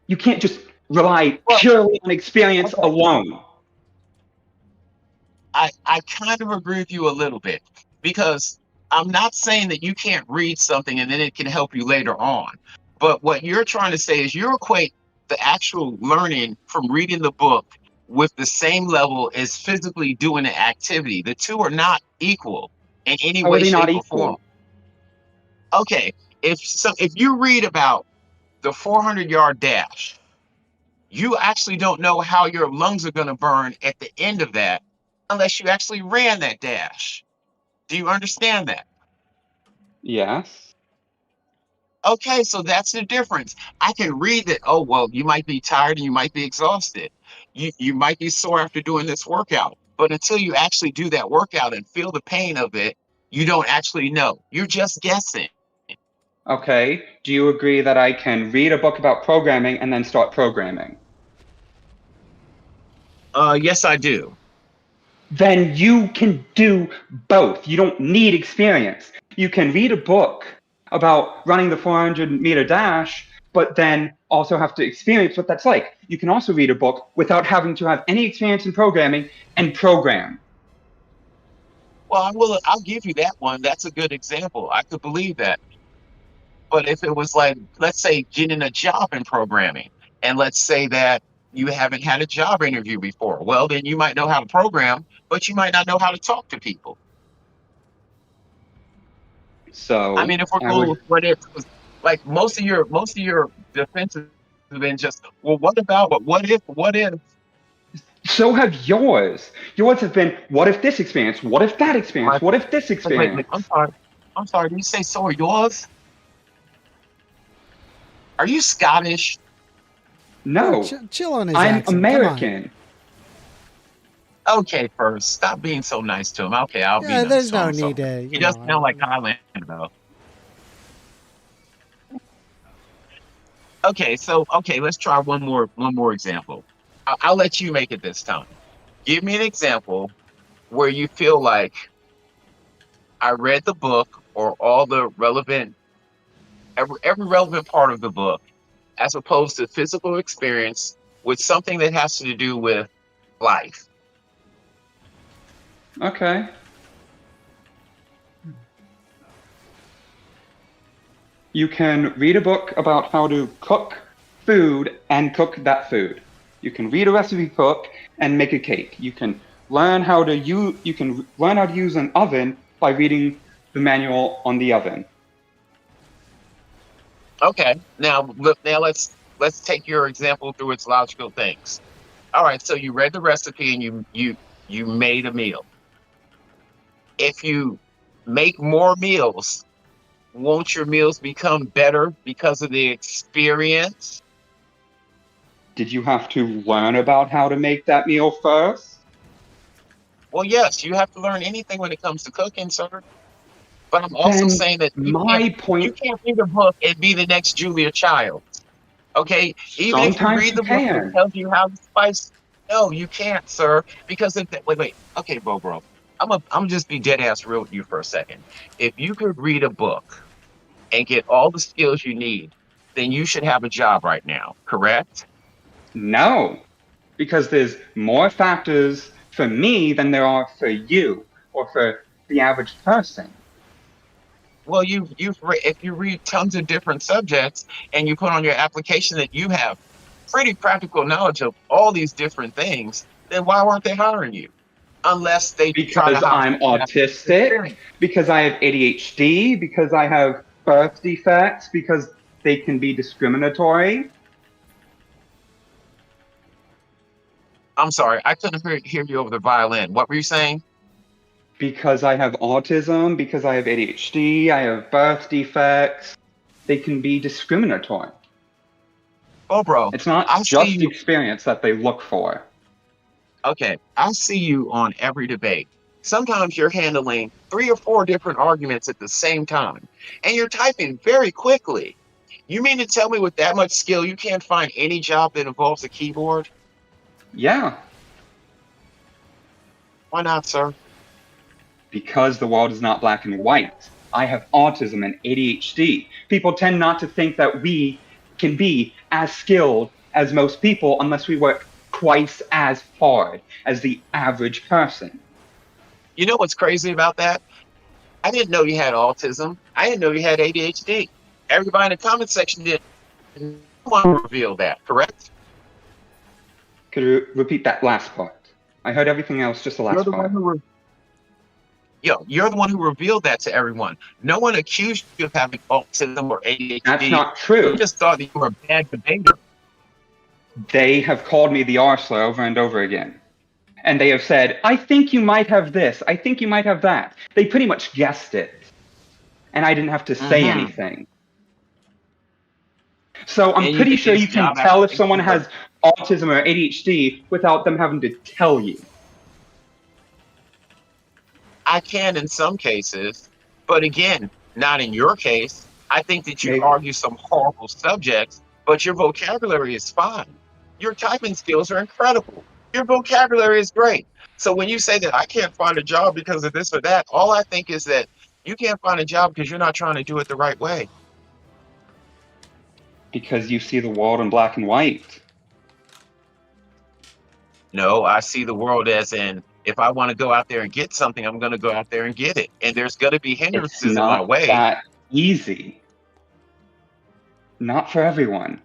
You can't just rely purely on experience alone. I kind of agree with you a little bit, because I'm not saying that you can't read something and then it can help you later on. But what you're trying to say is you equate the actual learning from reading the book with the same level as physically doing an activity. The two are not equal in any way, shape, or form. Okay, if you read about the 400-yard dash, you actually don't know how your lungs are going to burn at the end of that unless you actually ran that dash. Do you understand that? Yes. Okay, so that's the difference. I can read that, oh, well, you might be tired and you might be exhausted. You might be sore after doing this workout. But until you actually do that workout and feel the pain of it, you don't actually know. You're just guessing. Okay. Do you agree that I can read a book about programming and then start programming? Yes, I do. Then you can do both. You don't need experience. You can read a book about running the 400-meter dash, but then also have to experience what that's like. You can also read a book without having to have any experience in programming and program. Well, I'll give you that one. That's a good example. I could believe that. But if it was like, let's say, getting a job in programming, and let's say that you haven't had a job interview before, well, then you might know how to program, but you might not know how to talk to people. So I mean, if we're going with what if, like most of your defenses have been just, well, what if? So have yours. Yours have been, what if this experience? What if that experience? What if this experience? Wait, I'm sorry. I'm sorry, did you say so are yours? Are you Scottish? Oh, No, chill on his I'm accent. Come on. American. Okay, first, stop being so nice to him. Okay, I'll be Yeah, nice there's to him. no I'm sorry. need to, He does sound like Highlander, though. Okay, so let's try one more example. I'll let you make it this time. Give me an example where you feel like I read the book or all the relevant every relevant part of the book, as opposed to physical experience with something that has to do with life. Okay. You can read a book about how to cook food and cook that food. You can read a recipe book and make a cake. You can learn how to use an oven by reading the manual on the oven. Okay, now let's take your example through its logical things. All right, so you read the recipe and you made a meal. If you make more meals, won't your meals become better because of the experience? Did you have to learn about how to make that meal first? Well, yes, you have to learn anything when it comes to cooking, sir. But I'm also Then saying that my you point, can't read a book and be the next Julia Child. Okay? Even if you sometimes read you the book and it can. tells you how to spice, no, you can't, sir. Because if wait. Okay, bro. I'm just be dead ass real with you for a second. If you could read a book and get all the skills you need, then you should have a job right now, correct? No, because there's more factors for me than there are for you or for the average person. Well, if you read tons of different subjects and you put on your application that you have pretty practical knowledge of all these different things, then why weren't they hiring you? Unless they try to Because hire I'm you after autistic, experience. because I have ADHD, because I have birth defects, because they can be discriminatory. I'm sorry, I couldn't hear you over the violin. What were you saying? Because I have autism, because I have ADHD, I have birth defects, they can be discriminatory. Oh, bro, It's not I see just you. experience that they look for. Okay, I see you on every debate. Sometimes you're handling 3 or 4 different arguments at the same time, and you're typing very quickly. You mean to tell me with that much skill, you can't find any job that involves a keyboard? Yeah, Why not, sir? because the world is not black and white. I have autism and ADHD. People tend not to think that we can be as skilled as most people unless we work twice as hard as the average person. You know what's crazy about that? I didn't know you had autism. I didn't know you had ADHD. Everybody in the comment section didn't want to reveal that, correct? Could you repeat that last part? I heard everything else, just the You're last the one part. you're the one who revealed that to everyone. No one accused you of having autism or ADHD. That's not They true. just thought that you were a bad debater. They have called me the arsler over and over again. And they have said, I think you might have this. I think you might have that. They pretty much guessed it. And I didn't have to say Mm-hmm. anything. So I'm And you pretty think sure this you can job tell if application someone was- has autism or ADHD without them having to tell you. I can in some cases, but again, not in your case. I think that you Maybe. argue some horrible subjects, but your vocabulary is fine. Your typing skills are incredible. Your vocabulary is great. So when you say that I can't find a job because of this or that, all I think is that you can't find a job because you're not trying to do it the right way. Because you see the world in black and white. No, I see the world as in if I want to go out there and get something, I'm going to go out there and get it. And there's going to be It's hindrances in my not way. that easy. Not for everyone.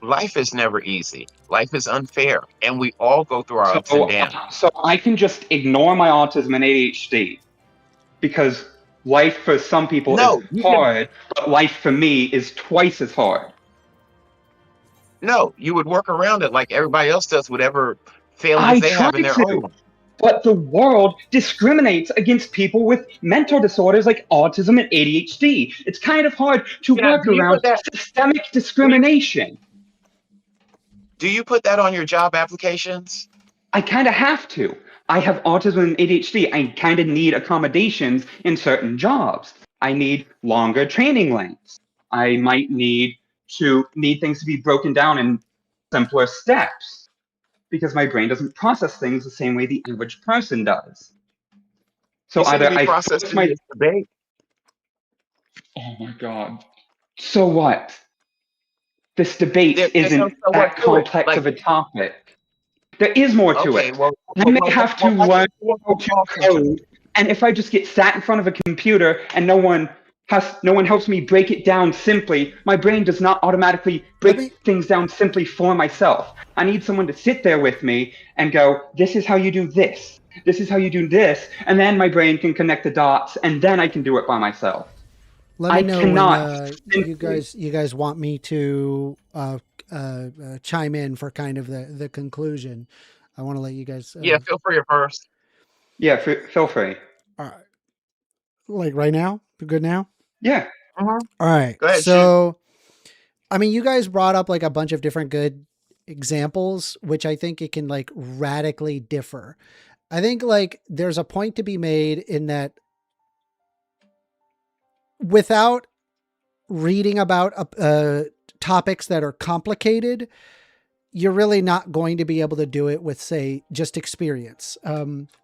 Life is never easy. Life is unfair. And we all go through our ups and downs. So I can just ignore my autism and ADHD because life for some people No, is hard, but life for me is twice as hard. No, you would work around it like everybody else does, whatever failings I they try have in their to. own life. but the world discriminates against people with mental disorders like autism and ADHD. It's kind of hard to Yeah, work around systemic discrimination. Do you put that on your job applications? I kind of have to. I have autism and ADHD. I kind of need accommodations in certain jobs. I need longer training lengths. I might need things to be broken down in simpler steps because my brain doesn't process things the same way the average person does. So You seem either to be I processing focus my this debate. oh my god. So what? This debate There's isn't no so that what to it. complex Like, of a topic. There is more to okay, it. well, I may have to learn how to code, and if I just get sat in front of a computer and no one helps me break it down simply, my brain does not automatically break things down simply for myself. I need someone to sit there with me and go, this is how you do this. This is how you do this. And then my brain can connect the dots, and then I can do it by myself. Let me I know cannot when you guys want me to chime in for kind of the conclusion. I want to let you guys. yeah, feel free at first. Yeah, feel free. All right. Like right now? You're good now? Yeah. Uh-huh. All right. Go ahead, So, I mean, you guys brought up like a bunch of different good examples, which I think it can like radically differ. I think like there's a point to be made in that without reading about topics that are complicated, you're really not going to be able to do it with, say, just experience.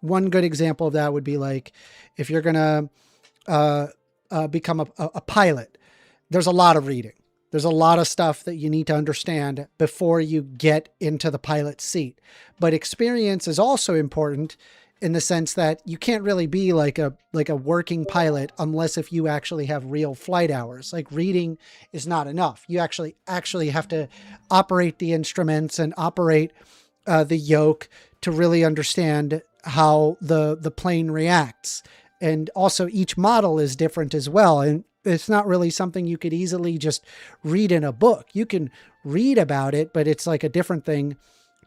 One good example of that would be like if you're going to become a pilot, there's a lot of reading. There's a lot of stuff that you need to understand before you get into the pilot seat. But experience is also important in the sense that you can't really be like a working pilot unless if you actually have real flight hours. Like reading is not enough. You actually have to operate the instruments and operate the yoke to really understand how the plane reacts. And also each model is different as well. And it's not really something you could easily just read in a book. You can read about it, but it's like a different thing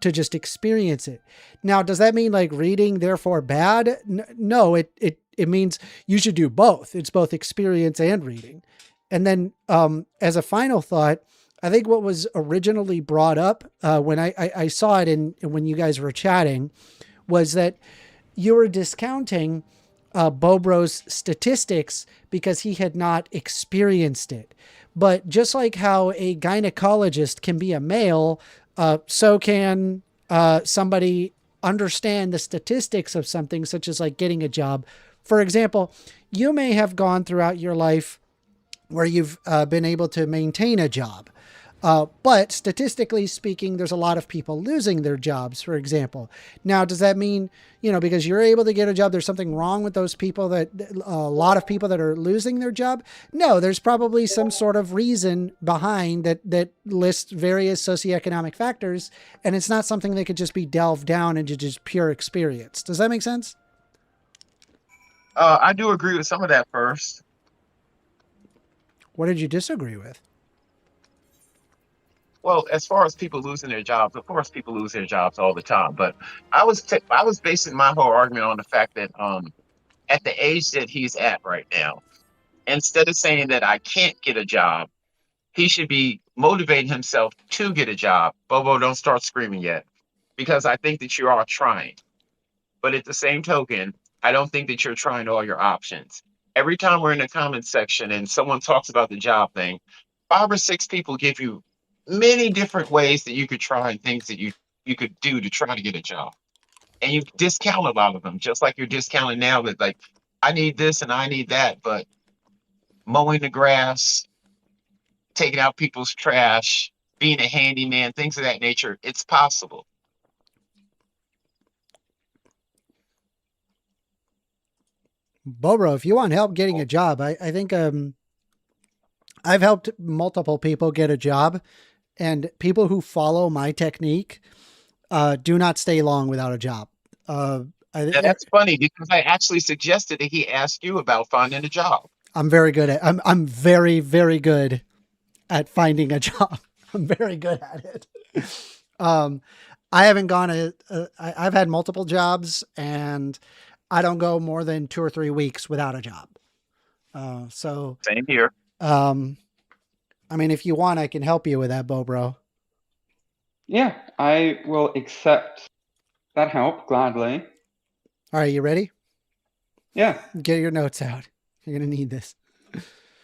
to just experience it. Now, does that mean like reading therefore bad? No, it means you should do both. It's both experience and reading. And then as a final thought, I think what was originally brought up when I saw it when you guys were chatting was that you were discounting Bobro's statistics because he had not experienced it. But just like how a gynecologist can be a male, so can somebody understand the statistics of something such as like getting a job. For example, you may have gone throughout your life where you've been able to maintain a job. But statistically speaking, there's a lot of people losing their jobs, for example. Now, does that mean, because you're able to get a job, there's something wrong with those people a lot of people that are losing their job? No, there's probably some sort of reason behind that lists various socioeconomic factors. And it's not something that could just be delved down into just pure experience. Does that make sense? I do agree with some of that first. What did you disagree with? Well, as far as people losing their jobs, of course, people lose their jobs all the time. But I was basing my whole argument on the fact that at the age that he's at right now, instead of saying that I can't get a job, he should be motivating himself to get a job. Bobo, don't start screaming yet, because I think that you are trying. But at the same token, I don't think that you're trying all your options. Every time we're in the comments section and someone talks about the job thing, 5 or 6 people give you many different ways that you could try and things that you could do to try to get a job. And you discount a lot of them, just like you're discounting now that like, I need this and I need that, but mowing the grass, taking out people's trash, being a handyman, things of that nature, it's possible. Bobro, if you want help getting a job, I think I've helped multiple people get a job, and people who follow my technique do not stay long without a job. That's funny because I actually suggested that he ask you about finding a job. I'm very good at I'm very, very good at finding a job. I'm very good at it. I haven't gone. I've had multiple jobs, and I don't go more than 2 or 3 weeks without a job. So Same here. I mean, if you want, I can help you with that, Beau Bro. Yeah, I will accept that help gladly. All right, you ready? Yeah. Get your notes out. You're gonna need this.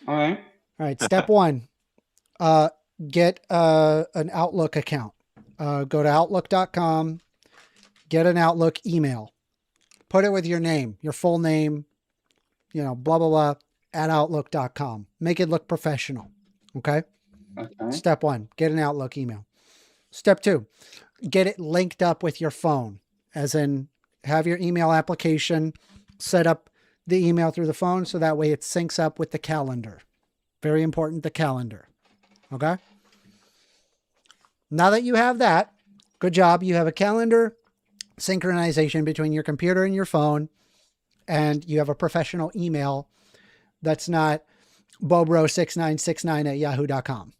All right. All right. Step 1. Get an Outlook account. Go to outlook.com. Get an Outlook email. Put it with your name, your full name. Blah blah blah at outlook.com. Make it look professional. Okay. Okay. Step 1, get an Outlook email. Step 2, get it linked up with your phone, as in have your email application set up the email through the phone so that way it syncs up with the calendar. Very important, the calendar. Okay. Now that you have that, good job. You have a calendar synchronization between your computer and your phone, and you have a professional email that's not bobro6969@yahoo.com.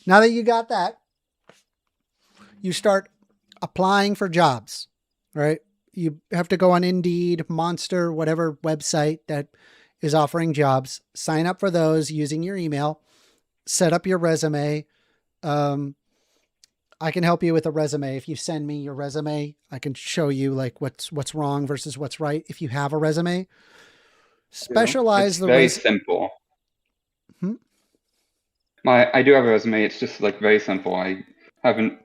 Now that you got that, you start applying for jobs, right? You have to go on Indeed, Monster, whatever website that is offering jobs, sign up for those using your email, set up your resume. I can help you with a resume. If you send me your resume, I can show you like what's wrong versus what's right. If you have a resume, specialize It's the very resume. simple. I do have a resume. It's just like very simple. I haven't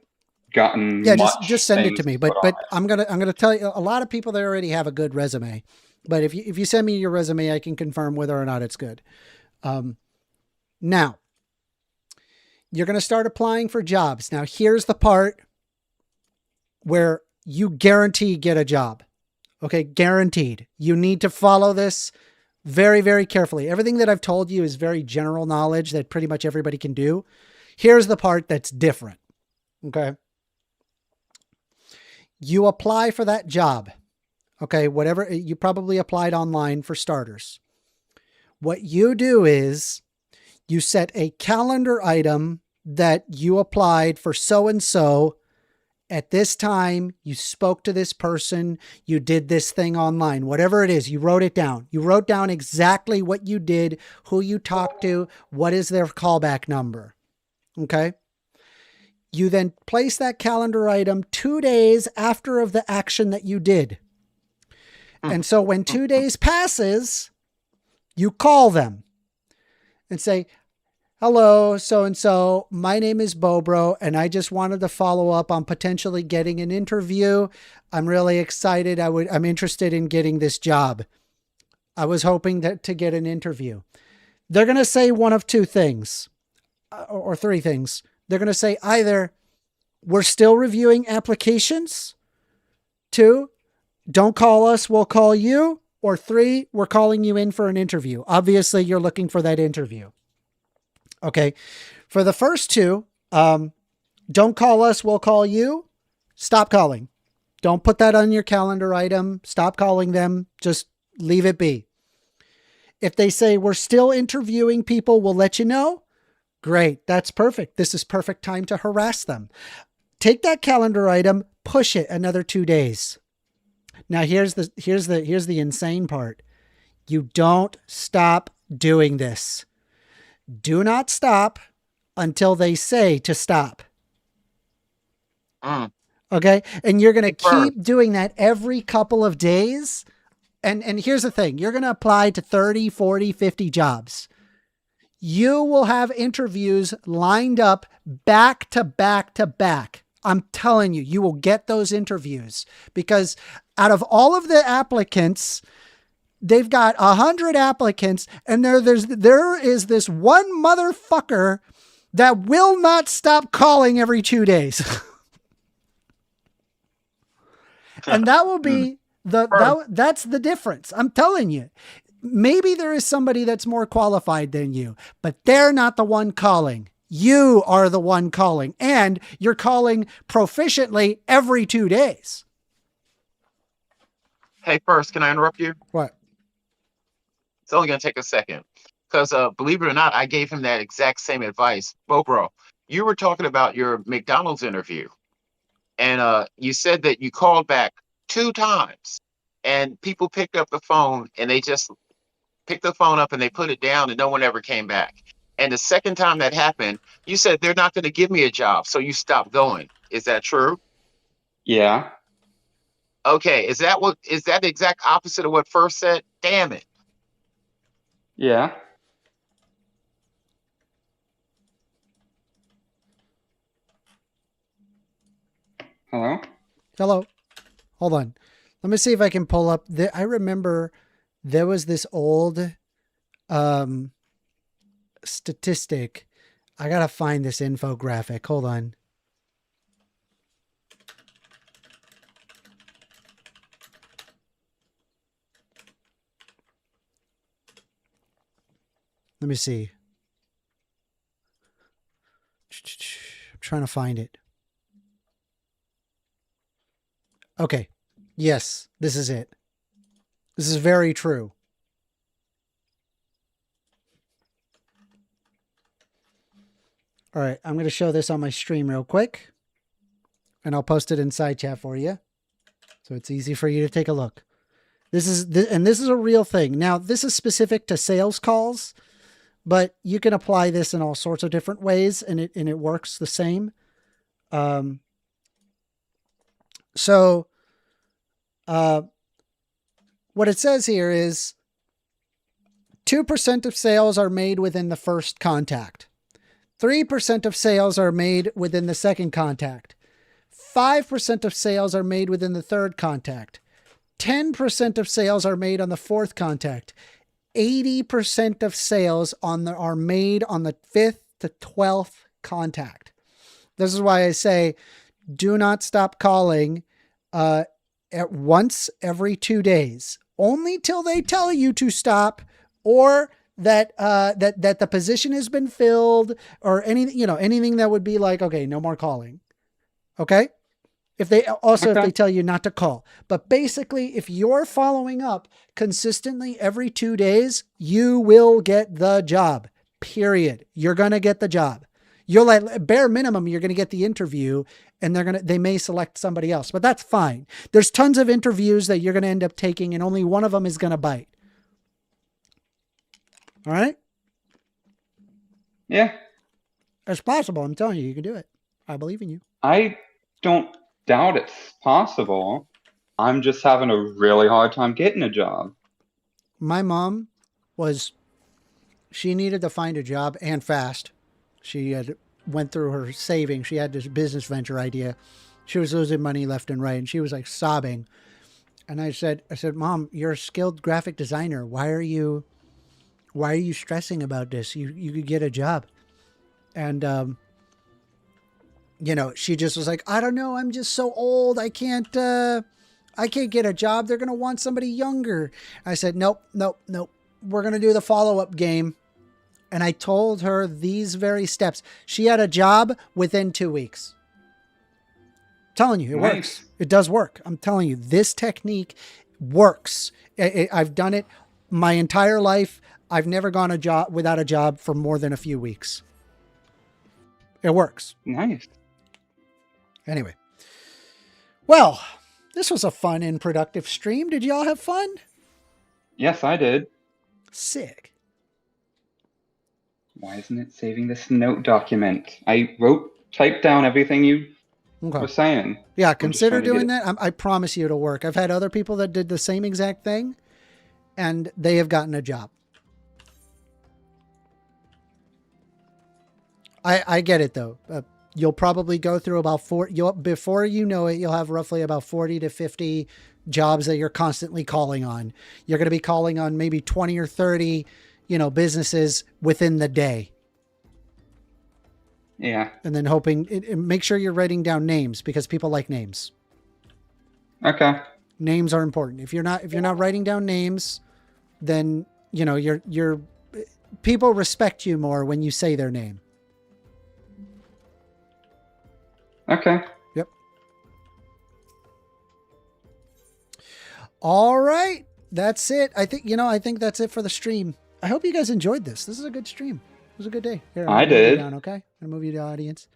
gotten much. Just send it to things me. put But on it. I'm gonna tell you, a lot of people that already have a good resume. But if you send me your resume, I can confirm whether or not it's good. Now, you're going to start applying for jobs. Now, here's the part where you guarantee get a job. Okay, guaranteed. You need to follow this very, very carefully. Everything that I've told you is very general knowledge that pretty much everybody can do. Here's the part that's different. Okay. You apply for that job. Okay, whatever, you probably applied online for starters. What you do is you set a calendar item that you applied for so-and-so. At this time, you spoke to this person, you did this thing online, whatever it is, you wrote it down. You wrote down exactly what you did, who you talked to, what is their callback number. Okay. You then place that calendar item 2 days after of the action that you did. And so when 2 days passes, you call them and say, hello, so-and-so, my name is Bobro, and I just wanted to follow up on potentially getting an interview. I'm really excited. I'm interested in getting this job. I was hoping to get an interview. They're going to say one of two things or three things. They're going to say either we're still reviewing applications, 2, don't call us, we'll call you, or 3, we're calling you in for an interview. Obviously, you're looking for that interview. Okay. For the first 2, don't call us, we'll call you. Stop calling. Don't put that on your calendar item. Stop calling them. Just leave it be. If they say we're still interviewing people, we'll let you know. Great. That's perfect. This is perfect time to harass them. Take that calendar item, push it another 2 days. Now here's the insane part. You don't stop doing this. Do not stop until they say to stop. Okay. And you're going to keep doing that every couple of days. And here's the thing. You're going to apply to 30, 40, 50 jobs. You will have interviews lined up back to back to back. I'm telling you, you will get those interviews because out of all of the applicants, they've got 100 applicants, and there is this one motherfucker that will not stop calling every 2 days. And that will be that's the difference. I'm telling you, maybe there is somebody that's more qualified than you, but they're not the one calling. You are the one calling, and you're calling proficiently every 2 days. Hey, first, can I interrupt you? What? It's only going to take a second. Because believe it or not, I gave him that exact same advice. Bro, you were talking about your McDonald's interview, and you said that you called back 2 times, and people picked up the phone, and they just picked the phone up and they put it down, and no one ever came back. And the second time that happened, you said they're not going to give me a job, so you stopped going. Is that true? Yeah. Okay, is that the exact opposite of what first said? Damn it. Yeah. Hello? Hello. Hold on. Let me see if I can pull up. I remember there was this old statistic. I got to find this infographic. Hold on. Let me see. I'm trying to find it. Okay. Yes, this is it. This is very true. All right, I'm going to show this on my stream real quick, and I'll post it in side chat for you, so it's easy for you to take a look. This is a real thing. Now, this is specific to sales calls, but you can apply this in all sorts of different ways, and it works the same. What it says here is 2% of sales are made within the first contact. 3% of sales are made within the second contact. 5% of sales are made within the third contact. 10% of sales are made on the fourth contact. 80% of sales are made on the 5th to 12th contact. This is why I say, do not stop calling at once every 2 days, only till they tell you to stop, or that the position has been filled, or anything that would be like, okay, no more calling. Okay. If they tell you not to call, but basically if you're following up consistently every 2 days, you will get the job, period. You're going to get the job. You're like, bare minimum, you're going to get the interview, and they may select somebody else, but that's fine. There's tons of interviews that you're going to end up taking, and only one of them is going to bite. All right. Yeah. It's possible. I'm telling you, you can do it. I believe in you. I don't doubt it's possible. I'm just having a really hard time getting a job. My mom she needed to find a job, and fast. She had went through her savings. She had this business venture idea. She was losing money left and right, and she was like sobbing. And I said, Mom, you're a skilled graphic designer. Why are you stressing about this? You could get a job. And, she just was like, I don't know. I'm just so old. I can't get a job. They're going to want somebody younger. I said, nope. We're going to do the follow-up game. And I told her these very steps. She had a job within 2 weeks. I'm telling you, it works. It does work. I'm telling you, this technique works. I've done it my entire life. I've never gone without a job for more than a few weeks. It works. Nice. Anyway. Well, this was a fun and productive stream. Did y'all have fun? Yes, I did. Sick. Why isn't it saving this note document? I typed down everything you were saying. Yeah, consider doing that. I promise you it'll work. I've had other people that did the same exact thing, and they have gotten a job. I get it, though. You'll probably go through about before you know it, you'll have roughly about 40 to 50 jobs that you're constantly calling on. You're going to be calling on maybe 20 or 30 businesses within the day. Yeah. And then make sure you're writing down names, because people like names. Okay. Names are important. If you're not writing down names, then, your people respect you more when you say their name. Okay. Yep. All right. That's it. I think that's it for the stream. I hope you guys enjoyed this. This is a good stream. It was a good day. Here, I'm I gonna move you did. down, okay? I'm gonna move you to the audience.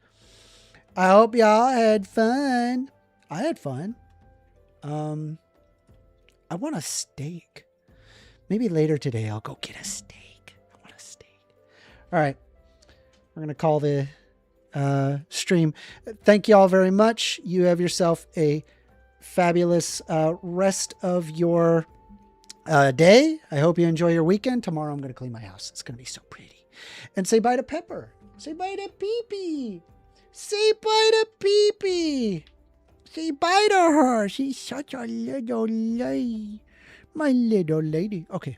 I hope y'all had fun. I had fun. I want a steak. Maybe later today I'll go get a steak. I want a steak. All right. We're gonna call the stream. Thank you all very much. You have yourself a fabulous rest of your day. I hope you enjoy your weekend. Tomorrow I'm going to clean my house. It's going to be so pretty. And say bye to Pepper. Say bye to Pee-Pee. Say bye to Pee-Pee. Say bye to her. She's such a little lady. My little lady. Okay.